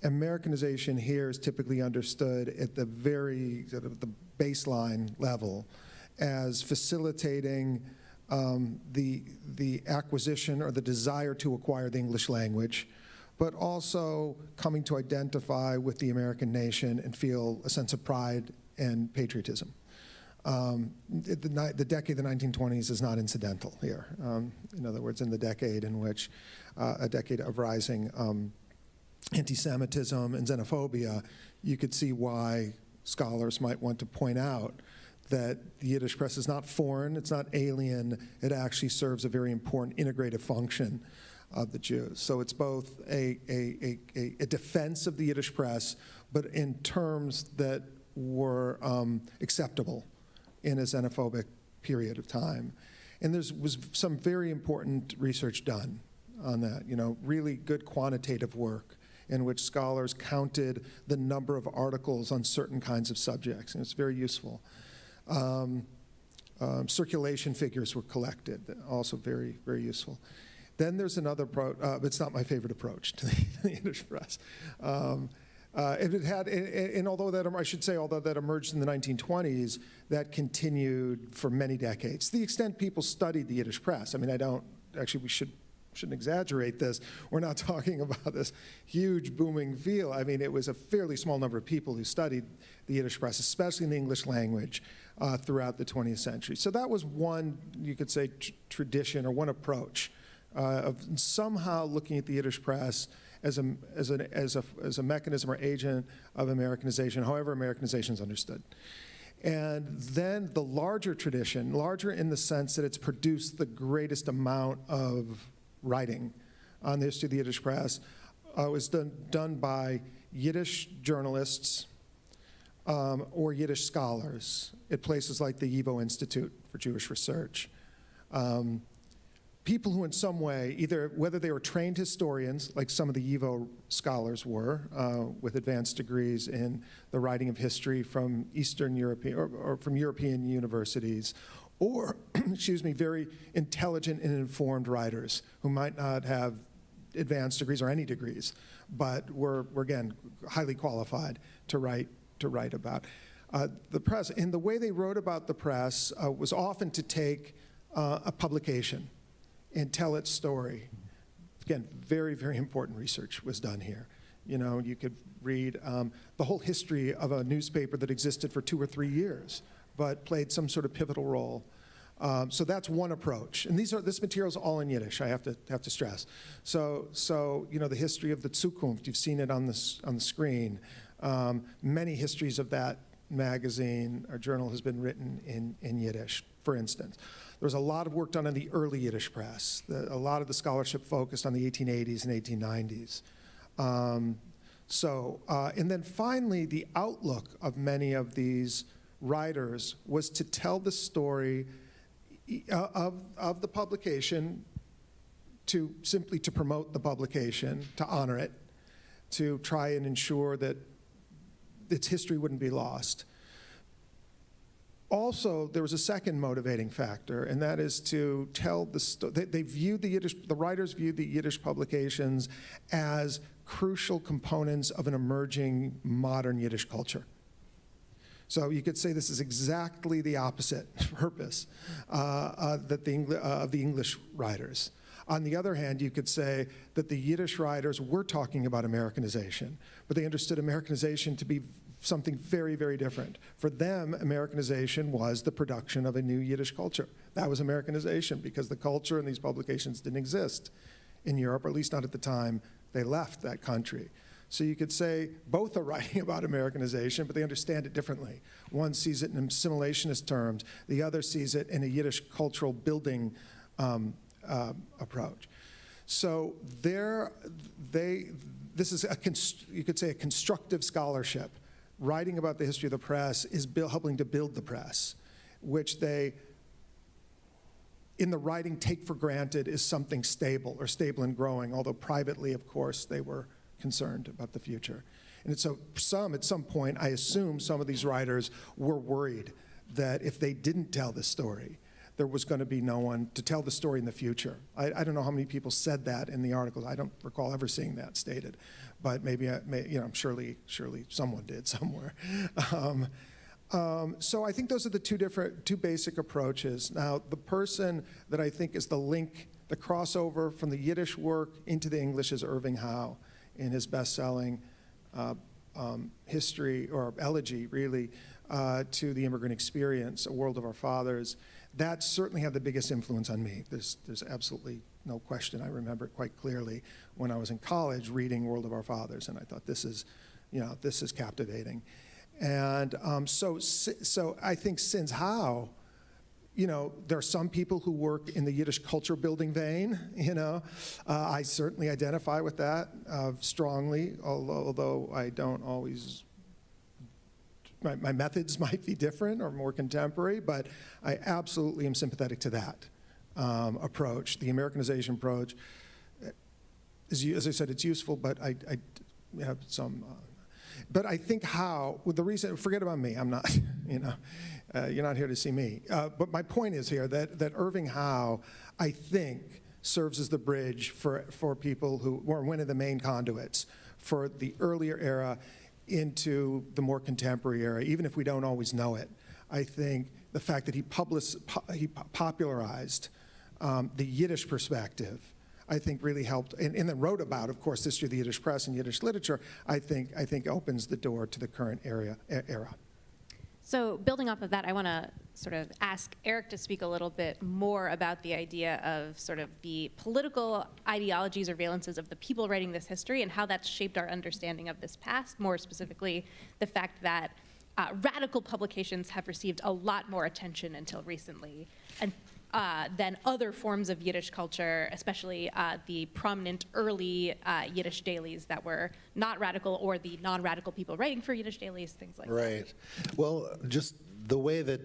Americanization here is typically understood at the very sort of the baseline level as facilitating the acquisition or the desire to acquire the English language, but also coming to identify with the American nation and feel a sense of pride and patriotism. The decade of the 1920s is not incidental here. In other words, in the decade in which a decade of rising anti-Semitism and xenophobia, you could see why scholars might want to point out that the Yiddish press is not foreign, it's not alien, it actually serves a very important integrative function of the Jews. So it's both a defense of the Yiddish press, but in terms that were acceptable in a xenophobic period of time. And there was some very important research done on that, you know, really good quantitative work in which scholars counted the number of articles on certain kinds of subjects, and it's very useful. Circulation figures were collected, also very, very useful. Then there's another approach, it's not my favorite approach to the Yiddish press. Although that emerged in the 1920s, that continued for many decades. To the extent people studied the Yiddish press, I mean, we shouldn't exaggerate this. We're not talking about this huge booming field. I mean, it was a fairly small number of people who studied the Yiddish press, especially in the English language, throughout the 20th century. So that was one, you could say, tradition or one approach of somehow looking at the Yiddish press as a mechanism or agent of Americanization, however Americanization is understood. And then the larger tradition, larger in the sense that it's produced the greatest amount of writing on the history of the Yiddish press, was done by Yiddish journalists or Yiddish scholars at places like the YIVO Institute for Jewish Research. People who in some way, either whether they were trained historians, like some of the YIVO scholars were, with advanced degrees in the writing of history from Eastern European, or from European universities, or, excuse me, very intelligent and informed writers who might not have advanced degrees or any degrees, but were again, highly qualified to write about the press. And the way they wrote about the press was often to take a publication and tell its story. Again, very, very important research was done here. You know, you could read the whole history of a newspaper that existed for 2 or 3 years, but played some sort of pivotal role. So that's one approach. And this material is all in Yiddish, I have to stress. So you know, the history of the Zukunft, you've seen it on the screen. Many histories of that magazine or journal has been written in Yiddish, for instance. There was a lot of work done on the early Yiddish press. A lot of the scholarship focused on the 1880s and 1890s. And then finally, the outlook of many of these writers was to tell the story of the publication, simply to promote the publication, to honor it, to try and ensure that its history wouldn't be lost. Also, there was a second motivating factor, and that is to tell the story. They viewed the writers viewed the Yiddish publications as crucial components of an emerging modern Yiddish culture. So you could say this is exactly the opposite purpose of the English writers. On the other hand, you could say that the Yiddish writers were talking about Americanization, but they understood Americanization to be something very, very different. For them, Americanization was the production of a new Yiddish culture. That was Americanization, because the culture in these publications didn't exist in Europe, or at least not at the time they left that country. So you could say both are writing about Americanization, but they understand it differently. One sees it in assimilationist terms, the other sees it in a Yiddish cultural building approach. So this is, you could say, a constructive scholarship. Writing about the history of the press is helping to build the press, which they, in the writing, take for granted is something stable or stable and growing, although privately, of course, they were concerned about the future. And so at some point, I assume some of these writers were worried that if they didn't tell the story, there was going to be no one to tell the story in the future. I don't know how many people said that in the articles. I don't recall ever seeing that stated, but maybe, surely someone did somewhere. So I think those are the two basic approaches. Now, the person that I think is the link, the crossover from the Yiddish work into the English is Irving Howe in his best-selling history, or elegy, really, to the immigrant experience, A World of Our Fathers. That certainly had the biggest influence on me. There's absolutely no question. I remember it quite clearly when I was in college reading World of Our Fathers, and I thought, this is captivating. And so I think since Howe, there are some people who work in the Yiddish culture building vein, I certainly identify with that strongly, although I don't always, my methods might be different or more contemporary, but I absolutely am sympathetic to that approach. The Americanization approach, as I said, it's useful, but I have some, but I think Howe, with the reason, forget about me, I'm not, you're not here to see me. But my point is here that Irving Howe, I think, serves as the bridge for people who were one of the main conduits for the earlier era into the more contemporary era, even if we don't always know it. I think the fact that he popularized the Yiddish perspective, I think really helped, and then wrote about, of course, history of the Yiddish press and Yiddish literature, I think opens the door to the current era. So building off of that, I want to sort of ask Eric to speak a little bit more about the idea of sort of the political ideologies or valences of the people writing this history and how that's shaped our understanding of this past, more specifically the fact that radical publications have received a lot more attention until recently, and than other forms of Yiddish culture, especially the prominent early Yiddish dailies that were not radical, or the non-radical people writing for Yiddish dailies, things like that. Right. Well, just the way that,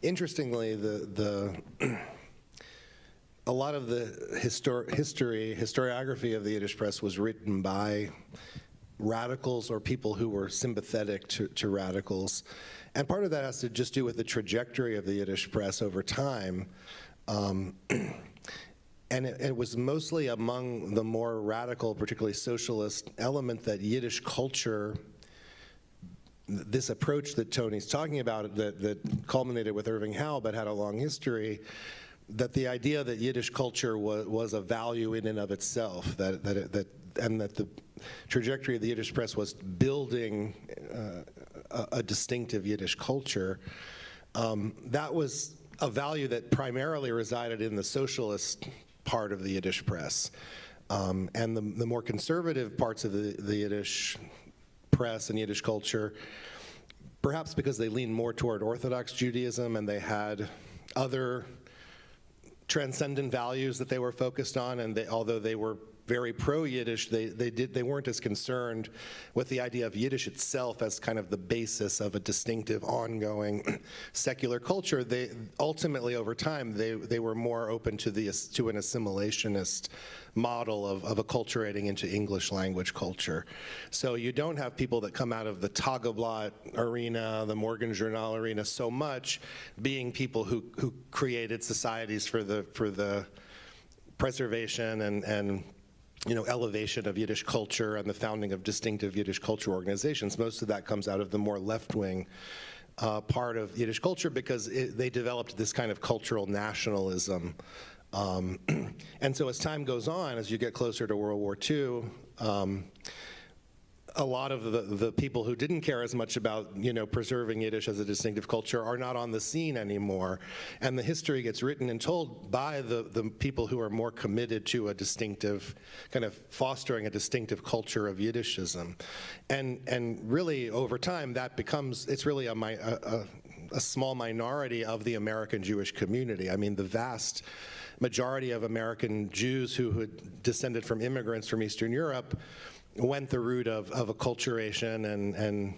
interestingly, a lot of the historiography of the Yiddish press was written by radicals or people who were sympathetic to radicals. And part of that has to just do with the trajectory of the Yiddish press over time. And it was mostly among the more radical, particularly socialist element, that Yiddish culture, this approach that Tony's talking about, that culminated with Irving Howe but had a long history, that the idea that Yiddish culture was a value in and of itself, and that the trajectory of the Yiddish press was building a distinctive Yiddish culture. That was a value that primarily resided in the socialist part of the Yiddish press. And the more conservative parts of the Yiddish press and Yiddish culture, perhaps because they leaned more toward Orthodox Judaism and they had other transcendent values that they were focused on, and although they were very pro-Yiddish, they weren't as concerned with the idea of Yiddish itself as kind of the basis of a distinctive, ongoing secular culture. They ultimately, over time, they were more open to an assimilationist model of acculturating into English language culture. So you don't have people that come out of the Tageblatt arena, the Morgen Journal arena, so much being people who created societies for the preservation and elevation of Yiddish culture and the founding of distinctive Yiddish culture organizations. Most of that comes out of the more left-wing part of Yiddish culture, because they developed this kind of cultural nationalism. And so as time goes on, as you get closer to World War II, a lot of the people who didn't care as much about preserving Yiddish as a distinctive culture are not on the scene anymore, and the history gets written and told by the people who are more committed to a distinctive, kind of fostering a distinctive culture of Yiddishism, and really over time it's really a small minority of the American Jewish community. I mean, the vast majority of American Jews who had descended from immigrants from Eastern Europe went the route of acculturation and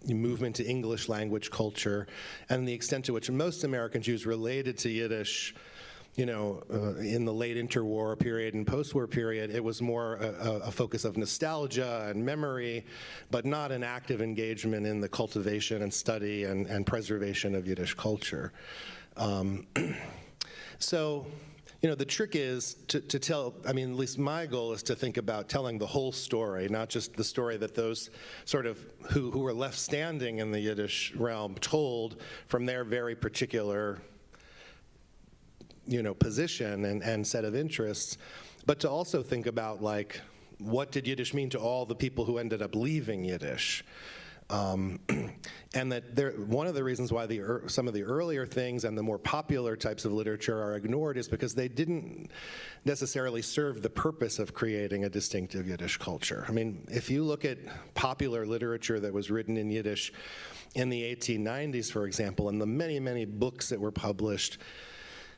movement to English language culture, and the extent to which most American Jews related to Yiddish, in the late interwar period and post-war period, it was more a focus of nostalgia and memory, but not an active engagement in the cultivation and study and preservation of Yiddish culture. So, the trick is to tell, at least my goal is to think about telling the whole story, not just the story that those sort of who were left standing in the Yiddish realm told from their very particular, position and set of interests, but to also think about, like, what did Yiddish mean to all the people who ended up leaving Yiddish? And that one of the reasons why some of the earlier things and the more popular types of literature are ignored is because they didn't necessarily serve the purpose of creating a distinctive Yiddish culture. If you look at popular literature that was written in Yiddish in the 1890s, for example, and the many, many books that were published,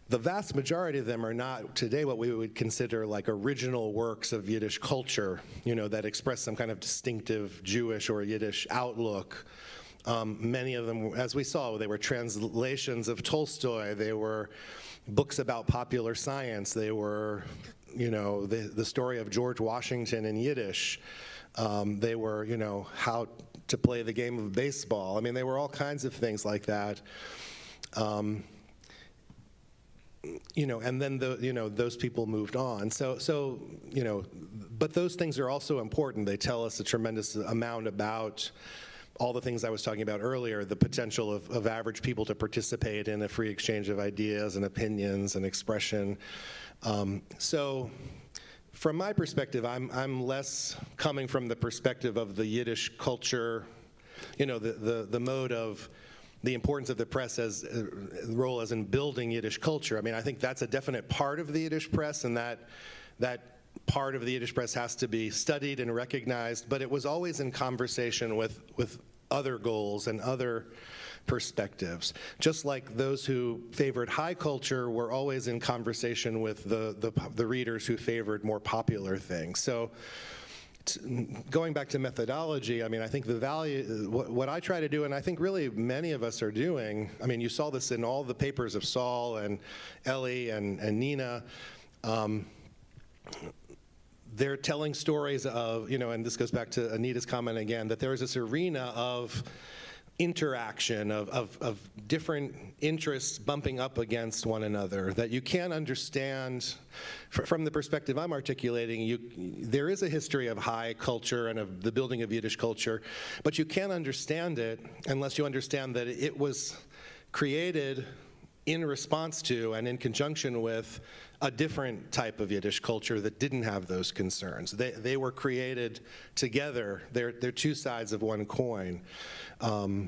the vast majority of them are not today what we would consider like original works of Yiddish culture, that express some kind of distinctive Jewish or Yiddish outlook. Many of them, as we saw, they were translations of Tolstoy. They were books about popular science. They were, the story of George Washington in Yiddish. They were, how to play the game of baseball. They were all kinds of things like that. And then those people moved on. So but those things are also important. They tell us a tremendous amount about all the things I was talking about earlier, the potential of average people to participate in a free exchange of ideas and opinions and expression. So from my perspective, I'm less coming from the perspective of the Yiddish culture the mode of the importance of the press as role as in building Yiddish culture. I mean, I think that's a definite part of the Yiddish press, and that part of the Yiddish press has to be studied and recognized, but it was always in conversation with other goals and other perspectives. Just like those who favored high culture were always in conversation with the readers who favored more popular things. So going back to methodology, I mean, I think the value, what I try to do, and I think really many of us are doing, I mean, you saw this in all the papers of Saul and Ellie and Nina, they're telling stories of, and this goes back to Anita's comment again, that there is this arena of interaction, of different interests bumping up against one another, that you can't understand, from the perspective I'm articulating, there is a history of high culture and of the building of Yiddish culture, but you can't understand it unless you understand that it was created in response to and in conjunction with a different type of Yiddish culture that didn't have those concerns. They were created together. They're two sides of one coin.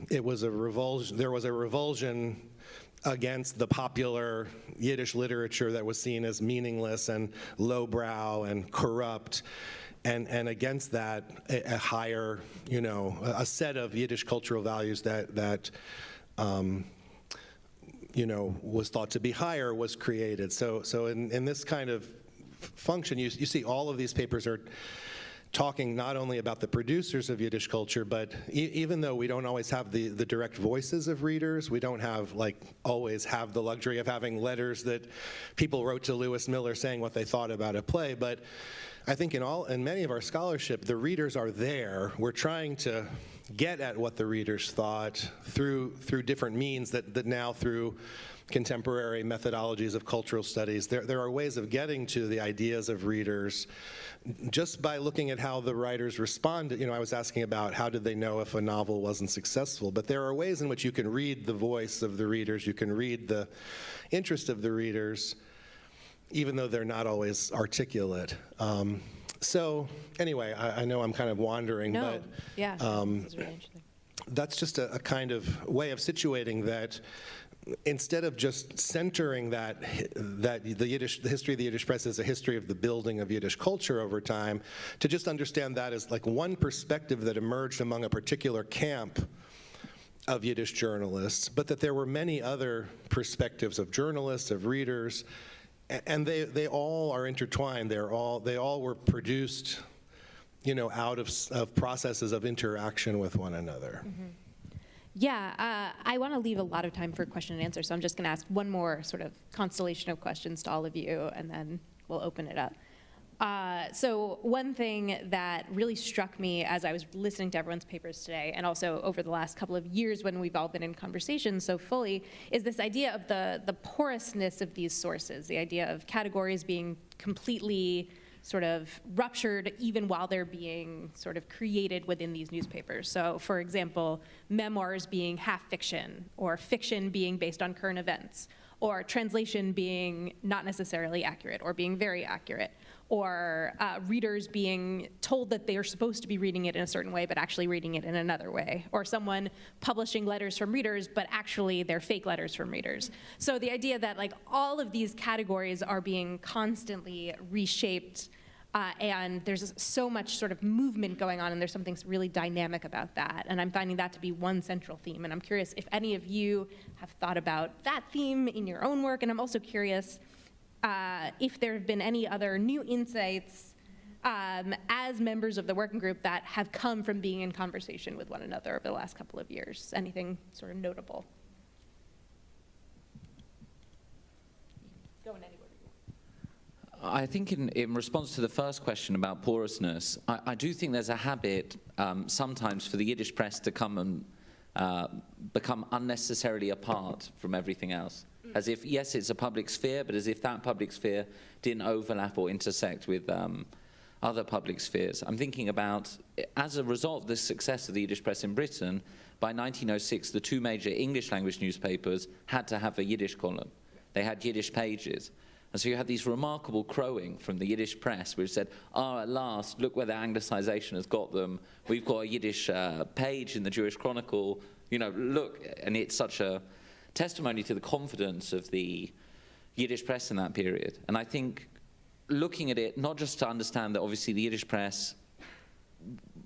It was a revulsion. There was a revulsion against the popular Yiddish literature that was seen as meaningless and lowbrow and corrupt, and against that, a higher, a set of Yiddish cultural values that was thought to be higher was created. So in this kind of function, you see all of these papers are talking not only about the producers of Yiddish culture, but even though we don't always have the direct voices of readers, we don't have always have the luxury of having letters that people wrote to Lewis Miller saying what they thought about a play. But I think in many of our scholarship, the readers are there. We're trying to get at what the readers thought through different means that now through contemporary methodologies of cultural studies, there are ways of getting to the ideas of readers just by looking at how the writers responded. I was asking about how did they know if a novel wasn't successful, but there are ways in which you can read the voice of the readers, you can read the interest of the readers, even though they're not always articulate. So anyway, I know I'm kind of wandering, but yeah, this is really interesting. That's just a kind of way of situating that. Instead of just centering that the history of the Yiddish press is a history of the building of Yiddish culture over time, to just understand that as like one perspective that emerged among a particular camp of Yiddish journalists, but that there were many other perspectives of journalists, of readers, and they all are intertwined. They all were produced, out of processes of interaction with one another. Mm-hmm. Yeah, I want to leave a lot of time for question and answer, so I'm just going to ask one more sort of constellation of questions to all of you, and then we'll open it up. So one thing that really struck me as I was listening to everyone's papers today, and also over the last couple of years when we've all been in conversation so fully, is this idea of the porousness of these sources, the idea of categories being completely sort of ruptured even while they're being sort of created within these newspapers. So for example, memoirs being half fiction, or fiction being based on current events, or translation being not necessarily accurate or being very accurate, or readers being told that they are supposed to be reading it in a certain way but actually reading it in another way, or someone publishing letters from readers but actually they're fake letters from readers. So the idea that all of these categories are being constantly reshaped, and there's so much sort of movement going on, and there's something really dynamic about that, and I'm finding that to be one central theme, and I'm curious if any of you have thought about that theme in your own work, and I'm also curious if there have been any other new insights as members of the working group that have come from being in conversation with one another over the last couple of years. Anything sort of notable? Go in anywhere. I think in response to the first question about porousness, I do think there's a habit sometimes for the Yiddish press to come and become unnecessarily apart from everything else. As if, yes, it's a public sphere, but as if that public sphere didn't overlap or intersect with other public spheres. I'm thinking about, as a result of the success of the Yiddish press in Britain, by 1906, the two major English language newspapers had to have a Yiddish column. They had Yiddish pages. And so you had these remarkable crowing from the Yiddish press, which said, "Oh, at last, look where the Anglicization has got them. We've got a Yiddish page in the Jewish Chronicle. You know, look." And it's such a testimony to the confidence of the Yiddish press in that period. And I think looking at it, not just to understand that obviously the Yiddish press,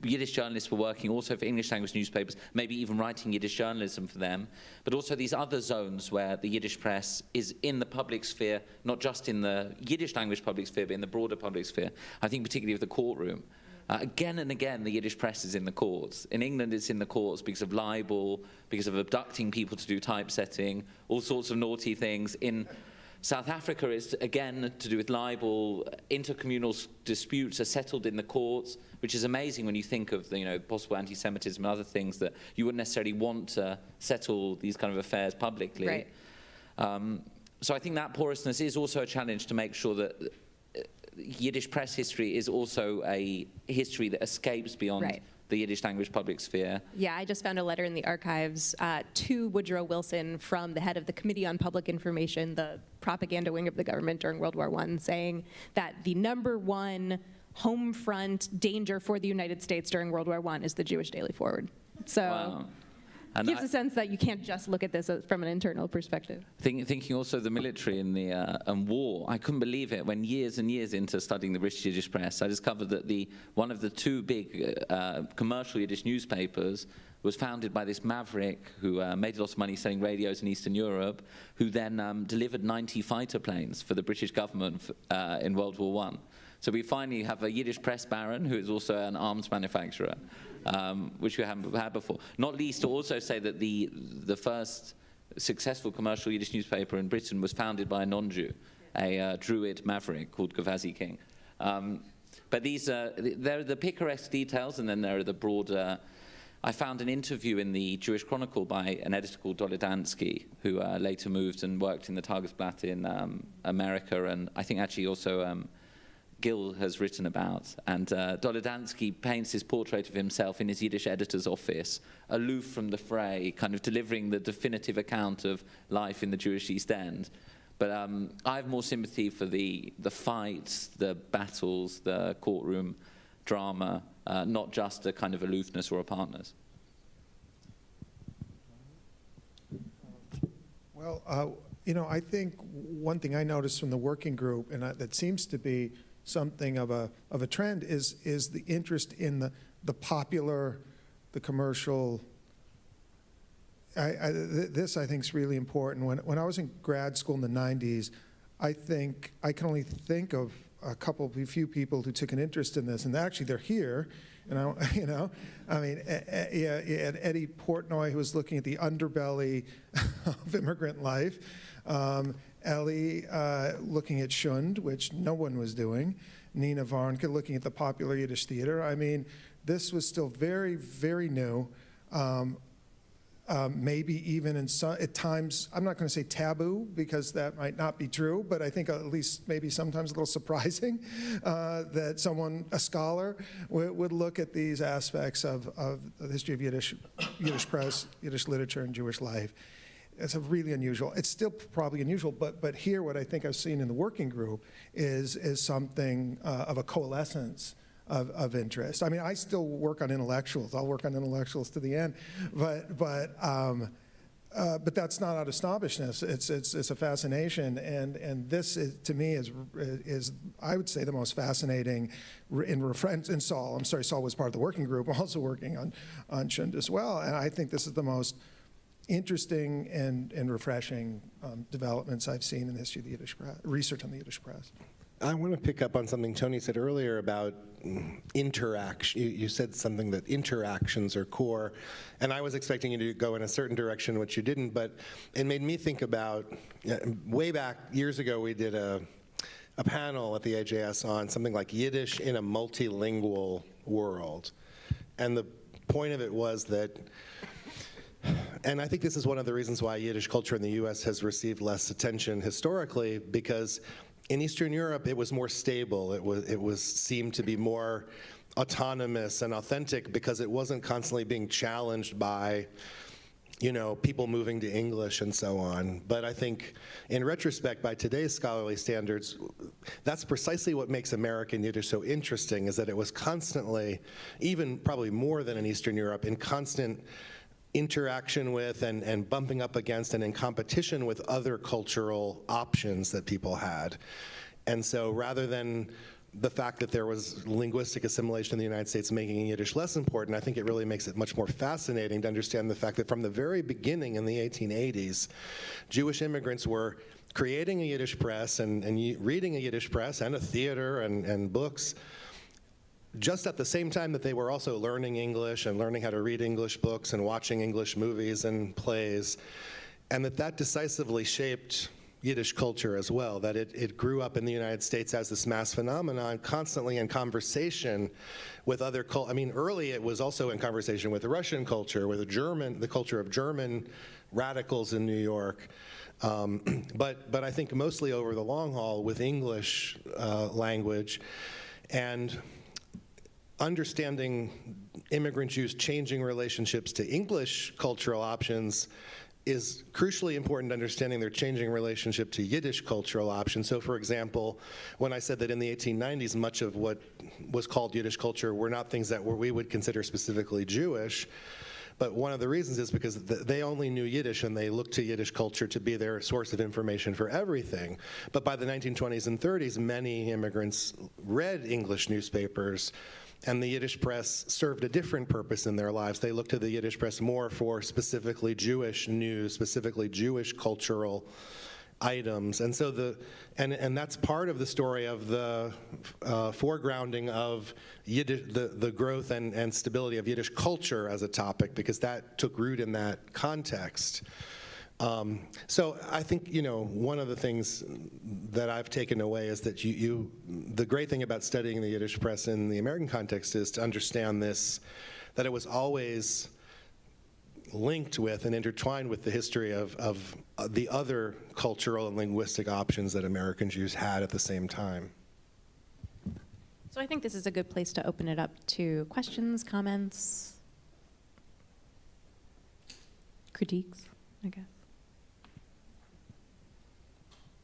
Yiddish journalists were working also for English language newspapers, maybe even writing Yiddish journalism for them, but also these other zones where the Yiddish press is in the public sphere, not just in the Yiddish language public sphere, but in the broader public sphere. I think particularly of the courtroom. Again and again, the Yiddish press is in the courts. In England, it's in the courts because of libel, because of abducting people to do typesetting, all sorts of naughty things. In South Africa, it's again to do with libel. Intercommunal disputes are settled in the courts, which is amazing when you think of the, possible anti-Semitism and other things that you wouldn't necessarily want to settle these kind of affairs publicly. Right. So I think that porousness is also a challenge to make sure that Yiddish press history is also a history that escapes beyond the Yiddish language public sphere. Yeah, I just found a letter in the archives to Woodrow Wilson from the head of the Committee on Public Information, the propaganda wing of the government during World War I, saying that the #1 home front danger for the United States during World War I is the Jewish Daily Forward. So Wow. it And gives a sense that you can't just look at this from an internal perspective. Thinking also of the military and the war, I couldn't believe it when years and years into studying the British Yiddish press, I discovered that one of the two big commercial Yiddish newspapers was founded by this maverick who made a lot of money selling radios in Eastern Europe, who then delivered 90 fighter planes for the British government in World War I. So we finally have a Yiddish press baron who is also an arms manufacturer, which we haven't had before. Not least to also say that the first successful commercial Yiddish newspaper in Britain was founded by a non-Jew, a Druid maverick called Gavazi King. But there are the picaresque details, and then there are the broader. I found an interview in the Jewish Chronicle by an editor called Dolidansky, who later moved and worked in the Tagesblatt in America, and I think actually also Gill has written about. And Dolidansky paints his portrait of himself in his Yiddish editor's office, aloof from the fray, kind of delivering the definitive account of life in the Jewish East End. But I have more sympathy for the fights, the battles, the courtroom drama, not just a kind of aloofness or apartness. Well, I think one thing I noticed from the working group, and that seems to be something of a trend, is the interest in the popular, the commercial. This I think is really important. When I was in grad school in the 90s, I think I can only think of a few people who took an interest in this, and actually they're here. And Eddy Portnoy, who was looking at the underbelly of immigrant life. Ellie looking at Schund, which no one was doing. Nina Warnke looking at the popular Yiddish theater. I mean, this was still very, very new. Maybe even at times, I'm not going to say taboo, because that might not be true, but I think at least maybe sometimes a little surprising that someone, a scholar, would look at these aspects of the history of Yiddish press, Yiddish literature, and Jewish life. It's really unusual. It's still probably unusual, but here what I think I've seen in the working group is something of a coalescence of interest. I mean, I still work on intellectuals. I'll work on intellectuals to the end, but that's not out of snobbishness. It's a fascination, and this to me is I would say the most fascinating in Saul. I'm sorry, Saul was part of the working group. I'm also working on Schund as well, and I think this is the most interesting and refreshing developments I've seen in the history of the Yiddish press, research on the Yiddish press. I want to pick up on something Tony said earlier about interaction. You said something that interactions are core, and I was expecting you to go in a certain direction, which you didn't, but it made me think about, way back years ago we did a panel at the AJS on something like Yiddish in a multilingual world. And the point of it was that, and I think this is one of the reasons why Yiddish culture in the US has received less attention historically, because in Eastern Europe, it was more stable. It seemed to be more autonomous and authentic because it wasn't constantly being challenged by, people moving to English and so on. But I think, in retrospect, by today's scholarly standards, that's precisely what makes American Yiddish so interesting, is that it was constantly, even probably more than in Eastern Europe, in constant interaction with and bumping up against and in competition with other cultural options that people had. And so rather than the fact that there was linguistic assimilation in the United States making Yiddish less important, I think it really makes it much more fascinating to understand the fact that from the very beginning in the 1880s, Jewish immigrants were creating a Yiddish press and reading a Yiddish press and a theater and books, just at the same time that they were also learning English and learning how to read English books and watching English movies and plays, and that decisively shaped Yiddish culture as well, that it grew up in the United States as this mass phenomenon, constantly in conversation with other cultures. I mean, early it was also in conversation with the Russian culture, with the culture of German radicals in New York, but I think mostly over the long haul with English language, and understanding immigrant Jews' changing relationships to English cultural options is crucially important to understanding their changing relationship to Yiddish cultural options. So for example, when I said that in the 1890s, much of what was called Yiddish culture were not things that we would consider specifically Jewish, but one of the reasons is because they only knew Yiddish and they looked to Yiddish culture to be their source of information for everything. But by the 1920s and 30s, many immigrants read English newspapers, and the Yiddish press served a different purpose in their lives. They looked to the Yiddish press more for specifically Jewish news, specifically Jewish cultural items. And so and that's part of the story of the foregrounding of Yiddish, the growth and stability of Yiddish culture as a topic, because that took root in that context. So I think, one of the things that I've taken away is that the great thing about studying the Yiddish press in the American context is to understand this, that it was always linked with and intertwined with the history of the other cultural and linguistic options that American Jews had at the same time. So I think this is a good place to open it up to questions, comments, critiques, I guess.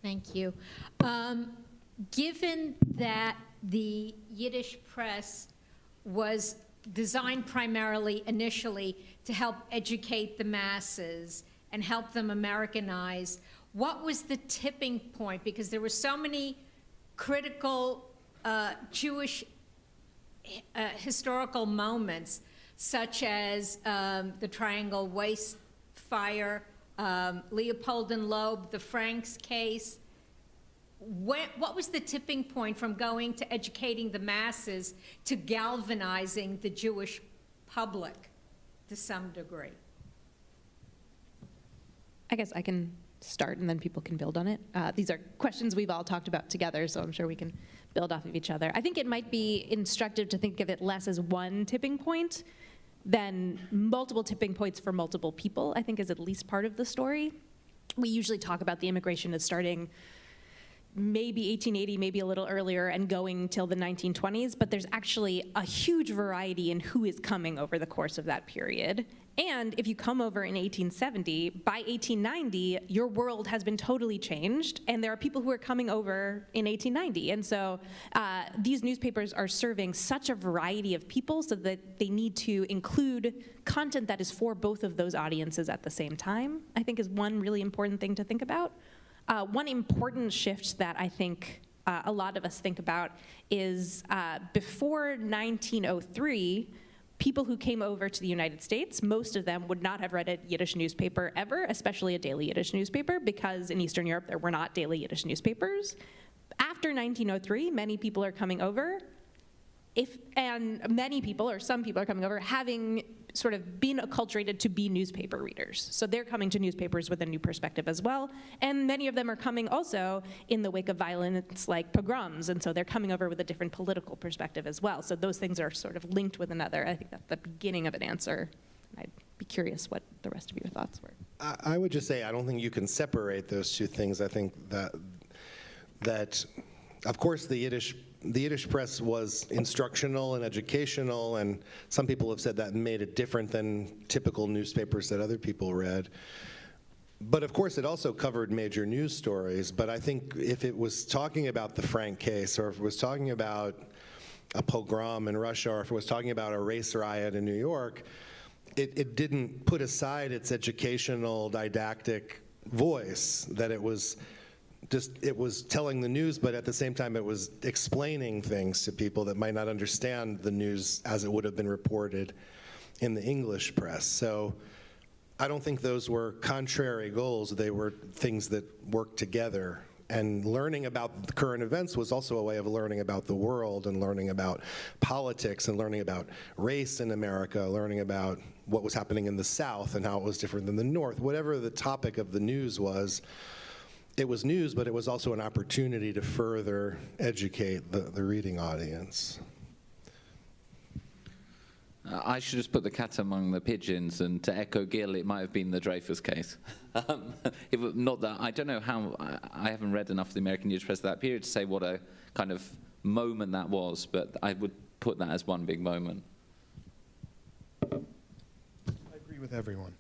Thank you. Given that the Yiddish press was designed primarily initially to help educate the masses and help them Americanize, what was the tipping point? Because there were so many critical Jewish historical moments, such as the Triangle Waste fire, Leopold and Loeb, the Franks case. What was the tipping point from going to educating the masses to galvanizing the Jewish public to some degree? I guess I can start and then people can build on it. These are questions we've all talked about together, so I'm sure we can build off of each other. I think it might be instructive to think of it less as one tipping point than multiple tipping points for multiple people, I think is at least part of the story. We usually talk about the immigration as starting maybe 1880, maybe a little earlier, and going till the 1920s, but there's actually a huge variety in who is coming over the course of that period. And if you come over in 1870, by 1890, your world has been totally changed, and there are people who are coming over in 1890. And so these newspapers are serving such a variety of people so that they need to include content that is for both of those audiences at the same time, I think is one really important thing to think about. One important shift that I think a lot of us think about is before 1903, people who came over to the United States, most of them would not have read a Yiddish newspaper ever, especially a daily Yiddish newspaper, because in Eastern Europe there were not daily Yiddish newspapers. After 1903, many people are coming over, and many people, or some people are coming over, having sort of been acculturated to be newspaper readers. So they're coming to newspapers with a new perspective as well. And many of them are coming also in the wake of violence like pogroms. And so they're coming over with a different political perspective as well. So those things are sort of linked with another. I think that's the beginning of an answer. I'd be curious what the rest of your thoughts were. I would just say I don't think you can separate those two things. I think that Of course, the Yiddish press was instructional and educational, and some people have said that made it different than typical newspapers that other people read. But of course, it also covered major news stories. But I think if it was talking about the Frank case, or if it was talking about a pogrom in Russia, or if it was talking about a race riot in New York, it didn't put aside its educational, didactic voice, that it was telling the news, but at the same time it was explaining things to people that might not understand the news as it would have been reported in the English press. So I don't think those were contrary goals. They were things that worked together. And learning about the current events was also a way of learning about the world and learning about politics and learning about race in America, learning about what was happening in the South and how it was different than the North. Whatever the topic of the news was, it was news, but it was also an opportunity to further educate the reading audience. I should just put the cat among the pigeons, and to echo Gil, it might have been the Dreyfus case. Not that, I don't know how, I haven't read enough of the American Yiddish press of that period to say what a kind of moment that was, but I would put that as one big moment. I agree with everyone.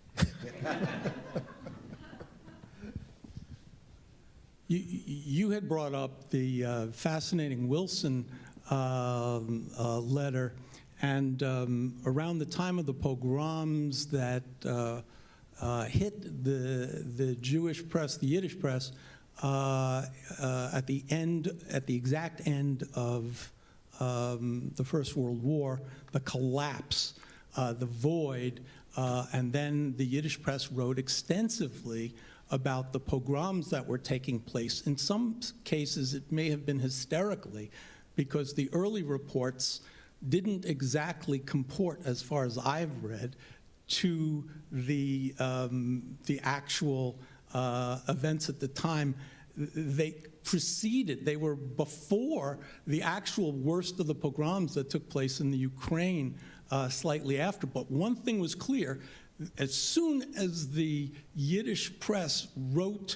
You had brought up the fascinating Wilson letter, and around the time of the pogroms that hit the Jewish press, the Yiddish press, at the exact end of the First World War, the collapse, the void, and then the Yiddish press wrote extensively about the pogroms that were taking place. In some cases, it may have been hysterically, because the early reports didn't exactly comport, as far as I've read, to the actual events at the time. They were before the actual worst of the pogroms that took place in the Ukraine slightly after. But one thing was clear: as soon as the Yiddish press wrote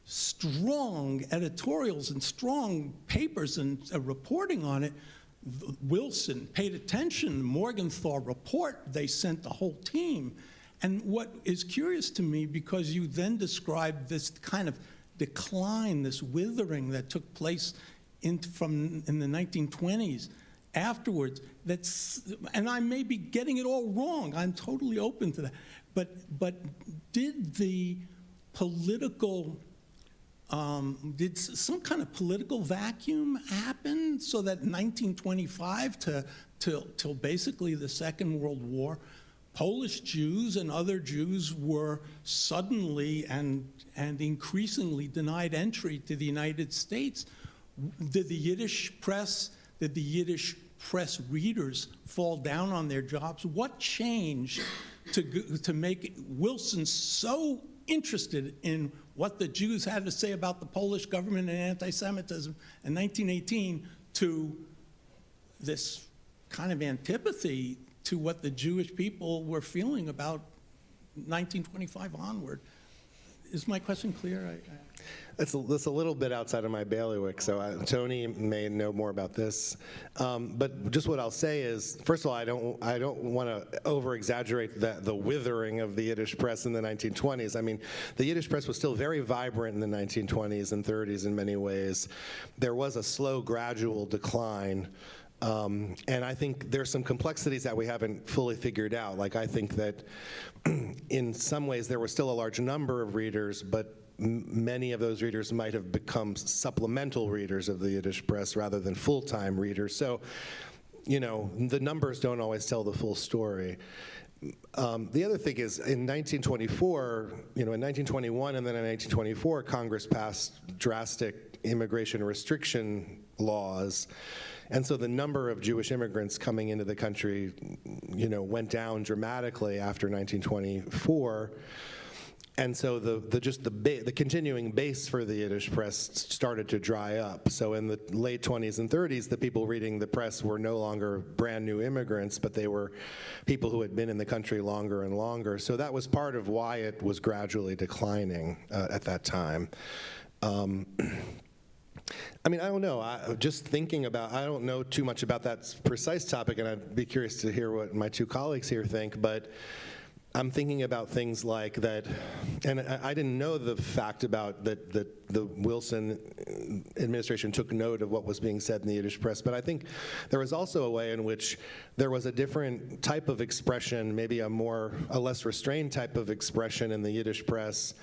strong editorials and strong papers and reporting on it, Wilson paid attention. Morgenthau report, they sent the whole team. And what is curious to me, because you then described this kind of decline, this withering that took place in the 1920s afterwards, and I may be getting it all wrong, I'm totally open to that, but did the political, did some kind of political vacuum happen so that 1925 till basically the Second World War, Polish Jews and other Jews were suddenly and increasingly denied entry to the United States? Did the Yiddish press readers fall down on their jobs? What changed to make Wilson so interested in what the Jews had to say about the Polish government and anti-Semitism in 1918 to this kind of antipathy to what the Jewish people were feeling about 1925 onward? Is my question clear? That's a little bit outside of my bailiwick, so Tony may know more about this. But just what I'll say is, first of all, I don't want to over-exaggerate the withering of the Yiddish press in the 1920s. I mean, the Yiddish press was still very vibrant in the 1920s and 30s in many ways. There was a slow, gradual decline. And I think there's some complexities that we haven't fully figured out. Like, I think that in some ways there was still a large number of readers, but many of those readers might have become supplemental readers of the Yiddish press rather than full-time readers. So, you know, the numbers don't always tell the full story. The other thing is, in 1924, you know, in 1921 and then in 1924, Congress passed drastic immigration restriction laws. And so the number of Jewish immigrants coming into the country, you know, went down dramatically after 1924. And so the continuing base for the Yiddish press started to dry up. So in the late 20s and 30s, the people reading the press were no longer brand new immigrants, but they were people who had been in the country longer and longer. So that was part of why it was gradually declining at that time. I mean, I don't know. Just thinking about, I don't know too much about that precise topic, and I'd be curious to hear what my two colleagues here think, but I'm thinking about things like that, and I didn't know the fact about that the Wilson administration took note of what was being said in the Yiddish press, but I think there was also a way in which there was a different type of expression, maybe a less restrained type of expression in the Yiddish press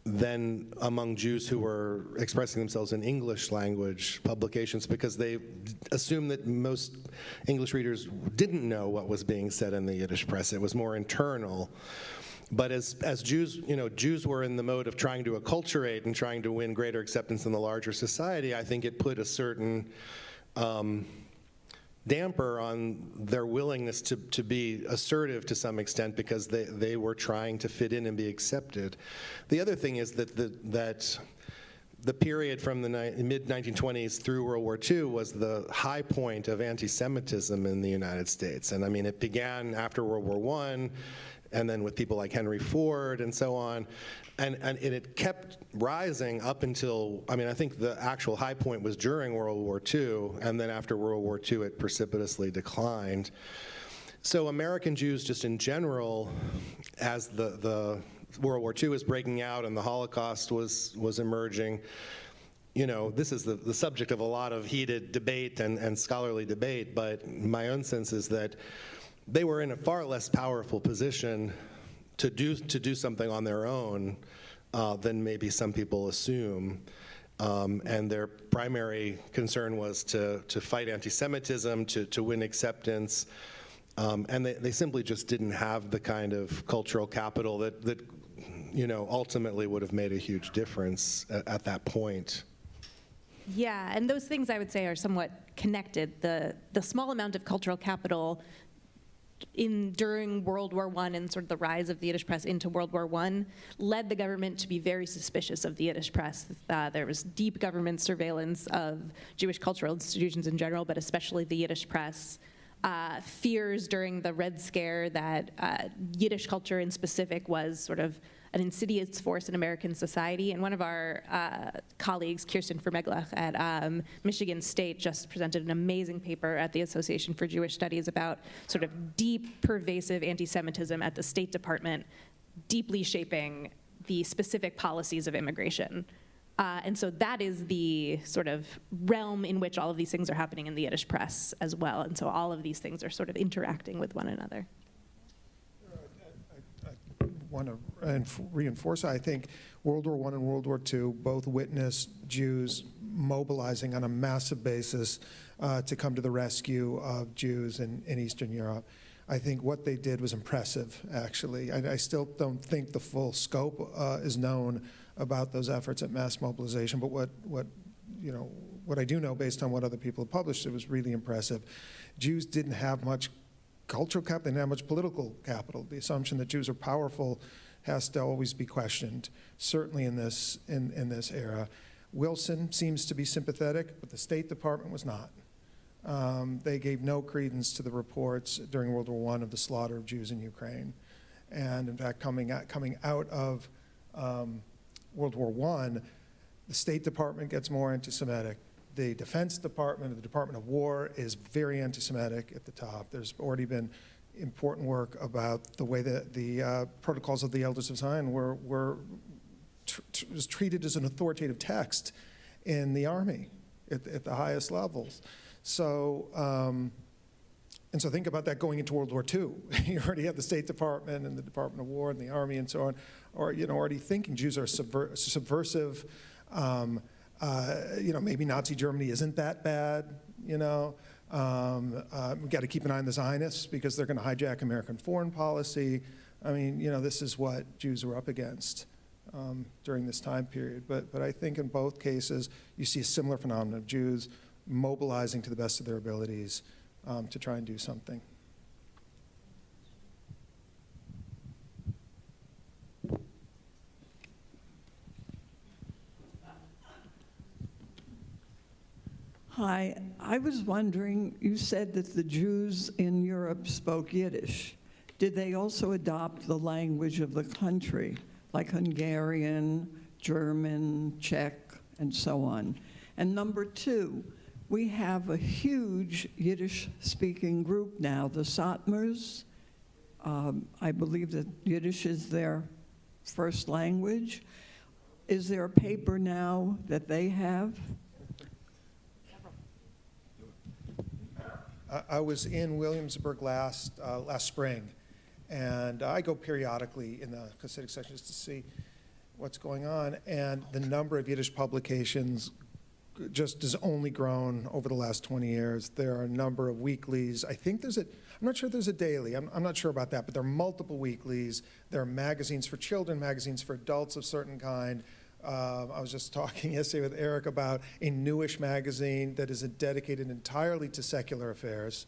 than among Jews who were expressing themselves in English language publications, because they assumed that most English readers didn't know what was being said in the Yiddish press. It was more internal. But as Jews, Jews were in the mode of trying to acculturate and trying to win greater acceptance in the larger society, I think it put a certain damper on their willingness to be assertive to some extent, because they were trying to fit in and be accepted. The other thing is that the period from the mid-1920s through World War II was the high point of anti-Semitism in the United States. And I mean, it began after World War I, and then with people like Henry Ford and so on. And it kept rising up until, I mean, I think the actual high point was during World War II, and then after World War II it precipitously declined. So American Jews just in general, as the World War II was breaking out and the Holocaust was emerging, this is the subject of a lot of heated debate and scholarly debate, but my own sense is that they were in a far less powerful position to do something on their own than maybe some people assume. And their primary concern was to fight anti-Semitism, to win acceptance. And they simply just didn't have the kind of cultural capital that ultimately would have made a huge difference at that point. Yeah, and those things I would say are somewhat connected. The small amount of cultural capital during World War I and sort of the rise of the Yiddish press into World War I led the government to be very suspicious of the Yiddish press. There was deep government surveillance of Jewish cultural institutions in general, but especially the Yiddish press. Fears during the Red Scare that Yiddish culture in specific was sort of an insidious force in American society. And one of our colleagues, Kirsten Vermeglach at Michigan State, just presented an amazing paper at the Association for Jewish Studies about sort of deep, pervasive anti-Semitism at the State Department, deeply shaping the specific policies of immigration. And so that is the sort of realm in which all of these things are happening in the Yiddish press as well. And so all of these things are sort of interacting with one another. Want to reinforce, I think World War I and World War II both witnessed Jews mobilizing on a massive basis to come to the rescue of Jews in Eastern Europe. I think what they did was impressive, actually. I still don't think the full scope is known about those efforts at mass mobilization, but what I do know based on what other people have published, it was really impressive. Jews didn't have much cultural capital, they didn't have much political capital. The assumption that Jews are powerful has to always be questioned, certainly in this era. Wilson seems to be sympathetic, but the State Department was not. They gave no credence to the reports during World War I of the slaughter of Jews in Ukraine. And in fact, coming out of World War I, the State Department gets more anti-Semitic. The Defense Department, the Department of War, is very anti-Semitic at the top. There's already been important work about the way that the Protocols of the Elders of Zion was treated as an authoritative text in the Army at the highest levels. So, and so think about that going into World War II. You already have the State Department and the Department of War and the Army and so on, or already thinking Jews are subversive. Maybe Nazi Germany isn't that bad, we've got to keep an eye on the Zionists because they're going to hijack American foreign policy. I mean, this is what Jews were up against during this time period. But I think in both cases, you see a similar phenomenon of Jews mobilizing to the best of their abilities to try and do something. Hi, I was wondering, you said that the Jews in Europe spoke Yiddish. Did they also adopt the language of the country, like Hungarian, German, Czech, and so on? And number two, we have a huge Yiddish-speaking group now, the Satmars. I believe that Yiddish is their first language. Is there a paper now that they have? I was in Williamsburg last spring, and I go periodically in the Hasidic section just to see what's going on, and the number of Yiddish publications just has only grown over the last 20 years. There are a number of weeklies. I think I'm not sure there's a daily. I'm not sure about that, but there are multiple weeklies. There are magazines for children, magazines for adults of certain kind. I was just talking yesterday with Eric about a newish magazine that is dedicated entirely to secular affairs,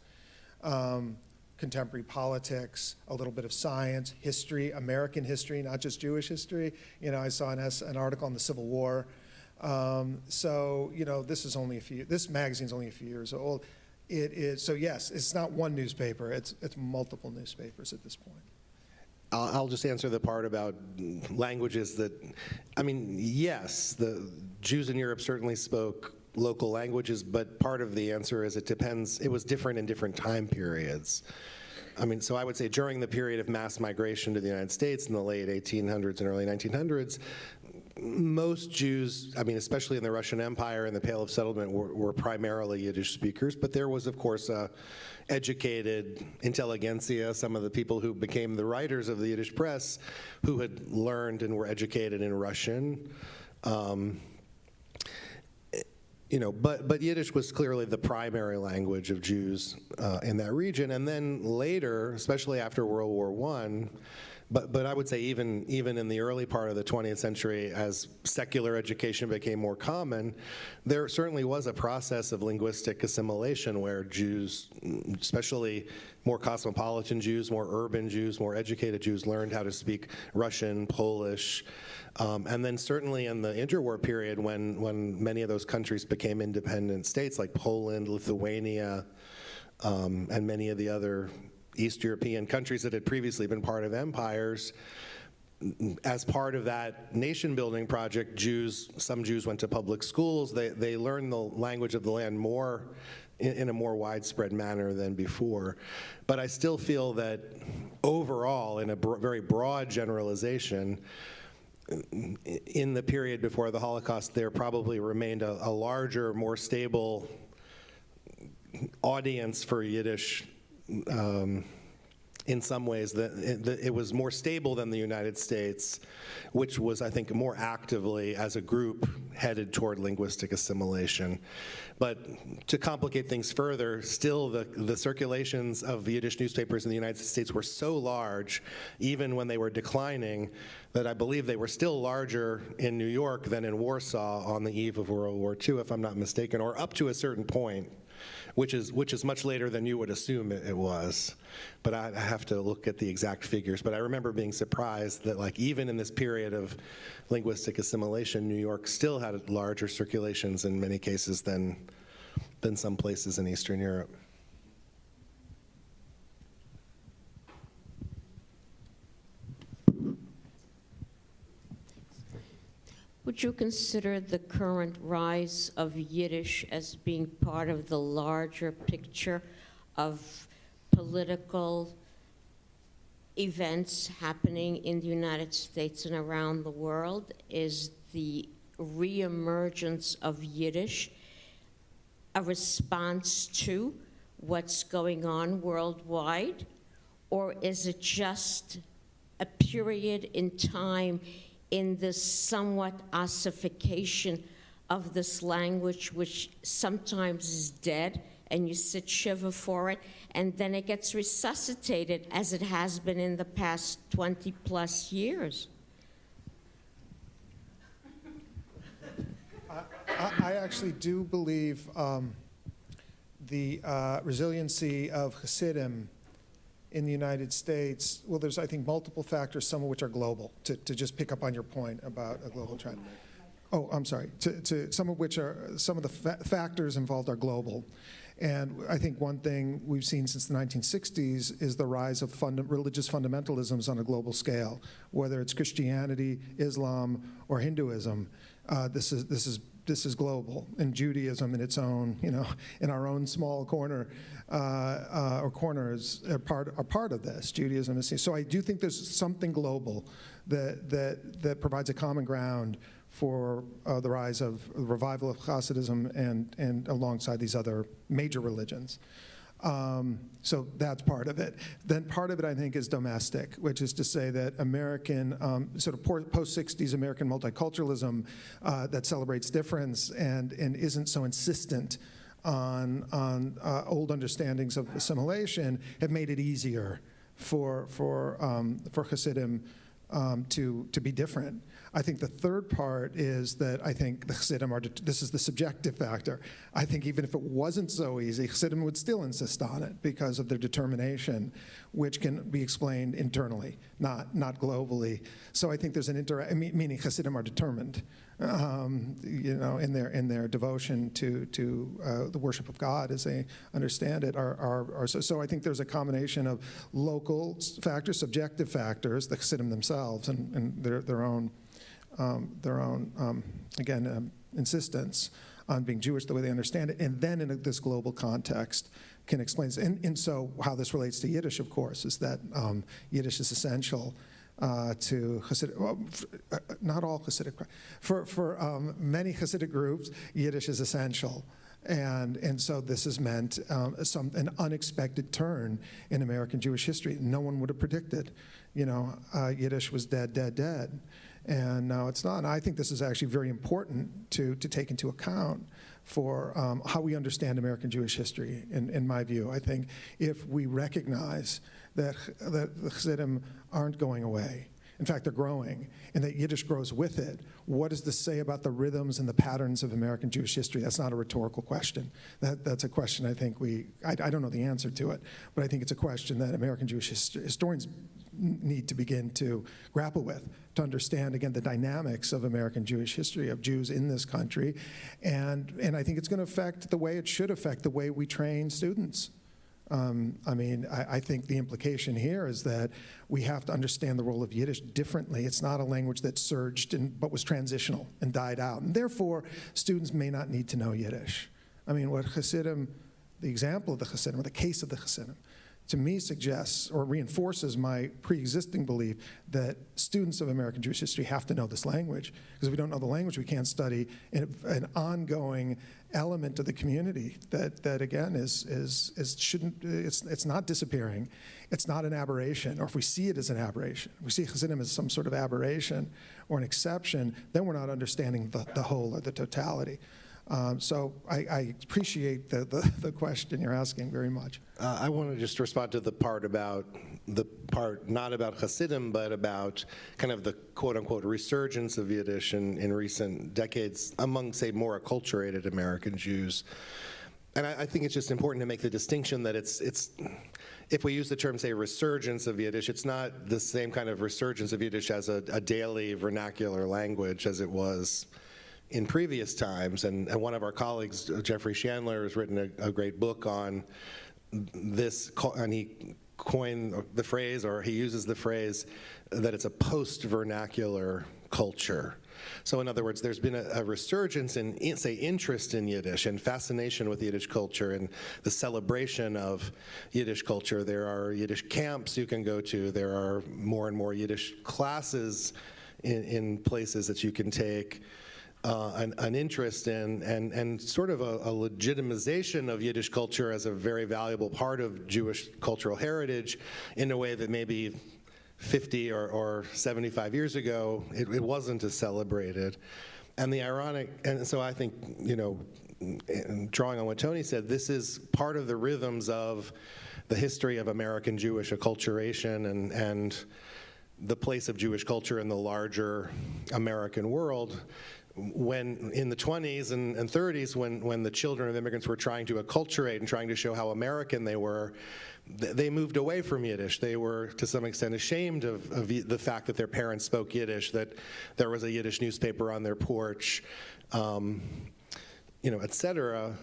contemporary politics, a little bit of science, history, American history, not just Jewish history. You know, I saw an article on the Civil War. So, you know, this magazine's only a few years old. It is, so yes, it's not one newspaper, it's multiple newspapers at this point. I'll just answer the part about languages that, I mean, yes, the Jews in Europe certainly spoke local languages, but part of the answer is it depends, it was different in different time periods. I mean, so I would say during the period of mass migration to the United States in the late 1800s and early 1900s, most Jews, I mean, especially in the Russian Empire and the Pale of Settlement, were primarily Yiddish speakers, but there was, of course, educated intelligentsia, some of the people who became the writers of the Yiddish press, who had learned and were educated in Russian. You know, but Yiddish was clearly the primary language of Jews in that region, and then later, especially after World War I, but I would say even in the early part of the 20th century, as secular education became more common, there certainly was a process of linguistic assimilation where Jews, especially more cosmopolitan Jews, more urban Jews, more educated Jews, learned how to speak Russian, Polish, and then certainly in the interwar period when many of those countries became independent states like Poland, Lithuania, and many of the other East European countries that had previously been part of empires, as part of that nation-building project, some Jews went to public schools. They learned the language of the land more in a more widespread manner than before. But I still feel that overall, in a very broad generalization, in the period before the Holocaust, there probably remained a larger, more stable audience for Yiddish. In some ways, it was more stable than the United States, which was, I think, more actively, as a group, headed toward linguistic assimilation. But to complicate things further, still the circulations of Yiddish newspapers in the United States were so large, even when they were declining, that I believe they were still larger in New York than in Warsaw on the eve of World War II, if I'm not mistaken, or up to a certain point. Which is much later than you would assume it was. But I have to look at the exact figures. But I remember being surprised that, like, even in this period of linguistic assimilation, New York still had larger circulations in many cases than some places in Eastern Europe. Would you consider the current rise of Yiddish as being part of the larger picture of political events happening in the United States and around the world? Is the reemergence of Yiddish a response to what's going on worldwide? Or is it just a period in time in this somewhat ossification of this language, which sometimes is dead, and you sit shiva for it, and then it gets resuscitated as it has been in the past 20+ years? I actually do believe the resiliency of Hasidim in the United States, well, there's, I think, multiple factors, some of which are global, to just pick up on your point about a global trend. Oh, I'm sorry, to some of the factors involved are global. And I think one thing we've seen since the 1960s is the rise of religious fundamentalisms on a global scale, whether it's Christianity, Islam, or Hinduism. This is this is global, and Judaism in its own, in our own small corner or corners are part of this. Judaism is so I do think there's something global that provides a common ground for the rise of the revival of Hasidism and alongside these other major religions. So that's part of it. Then part of it, I think, is domestic, which is to say that American, sort of post-60s American multiculturalism that celebrates difference and isn't so insistent on old understandings of assimilation have made it easier for Hasidim to be different. I think the third part is that I think the Hasidim this is the subjective factor. I think even if it wasn't so easy, Hasidim would still insist on it because of their determination, which can be explained internally, not globally. So I think there's meaning Hasidim are determined, in their devotion to the worship of God as they understand it. So I think there's a combination of local factors, subjective factors, the Hasidim themselves, and their own insistence on being Jewish the way they understand it, and then in this global context can explain this. And so how this relates to Yiddish, of course, is that Yiddish is essential to Hasidic, not all Hasidic, for many Hasidic groups, Yiddish is essential. And so this has meant an unexpected turn in American Jewish history. No one would have predicted, Yiddish was dead. And now it's not. And I think this is actually very important to take into account for how we understand American Jewish history, in my view. I think if we recognize that the Hasidim aren't going away, in fact, they're growing, and that Yiddish grows with it, what does this say about the rhythms and the patterns of American Jewish history? That's not a rhetorical question. That's a question I think I don't know the answer to it, but I think it's a question that American Jewish historians need to begin to grapple with, to understand, again, the dynamics of American Jewish history, of Jews in this country. And I think it's going to affect the way it should affect the way we train students. I think the implication here is that we have to understand the role of Yiddish differently. It's not a language that surged but was transitional and died out. And therefore, students may not need to know Yiddish. What Hasidim, the example of the Hasidim, or the case of the Hasidim, to me suggests or reinforces my pre-existing belief that students of American Jewish history have to know this language. Because if we don't know the language, we can't study an ongoing element of the community that again it's not disappearing. It's not an aberration, or if we see it as an aberration, we see Hasidim as some sort of aberration or an exception, then we're not understanding the whole or the totality. So I appreciate the question you're asking very much. I want to just respond to the part not about Hasidim, but about kind of the quote-unquote resurgence of Yiddish in recent decades among, say, more acculturated American Jews. And I think it's just important to make the distinction that it's if we use the term, say, resurgence of Yiddish, it's not the same kind of resurgence of Yiddish as a daily vernacular language as it was in previous times. And one of our colleagues, Jeffrey Chandler, has written a great book on this, and he coined the phrase, or he uses the phrase, that it's a post-vernacular culture. So in other words, there's been a resurgence in, say, interest in Yiddish and fascination with Yiddish culture and the celebration of Yiddish culture. There are Yiddish camps you can go to. There are more and more Yiddish classes in places that you can take. An interest in and sort of a legitimization of Yiddish culture as a very valuable part of Jewish cultural heritage in a way that maybe 50 or 75 years ago it wasn't as celebrated. And the ironic, and so I think, drawing on what Tony said, this is part of the rhythms of the history of American Jewish acculturation and the place of Jewish culture in the larger American world. When in the 20s and 30s, when the children of immigrants were trying to acculturate and trying to show how American they were, they moved away from Yiddish. They were, to some extent, ashamed of the fact that their parents spoke Yiddish, that there was a Yiddish newspaper on their porch, et cetera.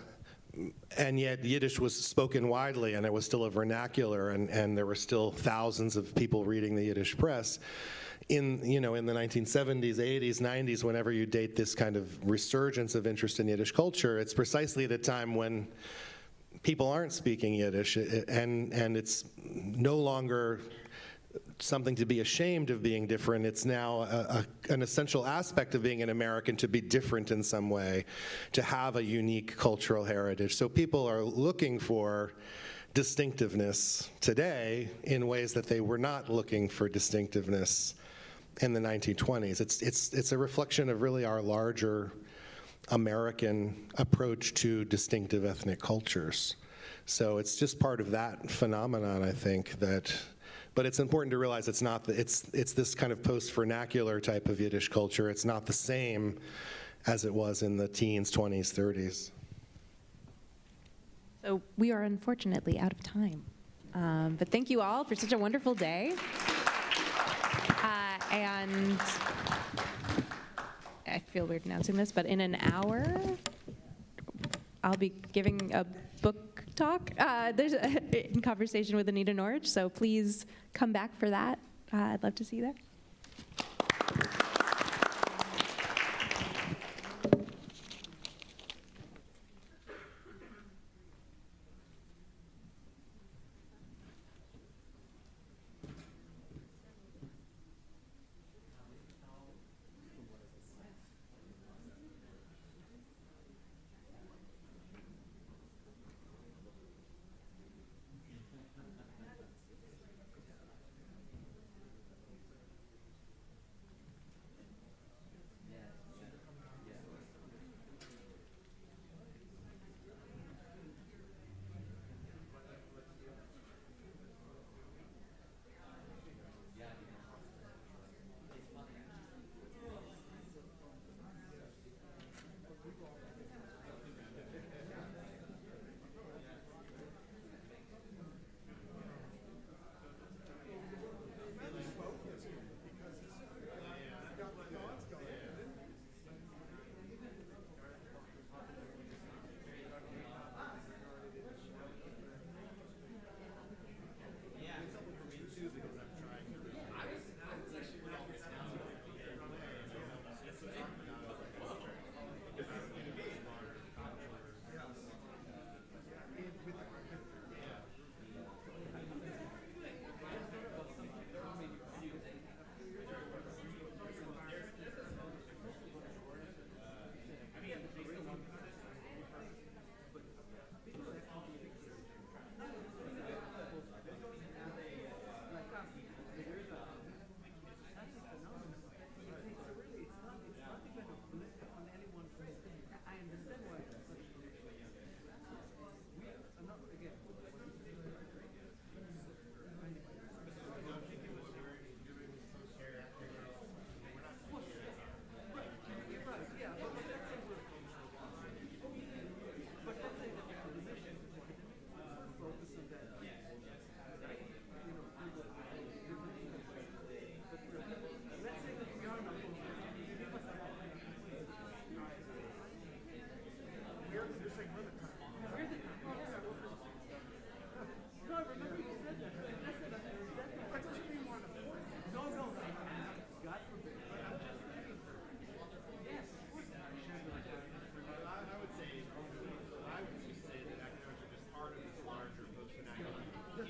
And yet Yiddish was spoken widely, and it was still a vernacular, and there were still thousands of people reading the Yiddish press. in the 1970s, 80s, 90s, whenever you date this kind of resurgence of interest in Yiddish culture, it's precisely the time when people aren't speaking Yiddish, and it's no longer something to be ashamed of being different. It's now an essential aspect of being an American to be different in some way, to have a unique cultural heritage. So people are looking for distinctiveness today in ways that they were not looking for distinctiveness in the 1920s. It's a reflection of really our larger American approach to distinctive ethnic cultures. So it's just part of that phenomenon, I think, but it's important to realize it's not, it's this kind of post-vernacular type of Yiddish culture. It's not the same as it was in the teens, 20s, 30s. So we are unfortunately out of time. But thank you all for such a wonderful day. And I feel weird announcing this, but in an hour, I'll be giving a book talk. There's in conversation with Anita Norwich, so please come back for that. I'd love to see you there.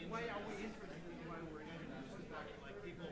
Why are we interested in why we're interested? Like people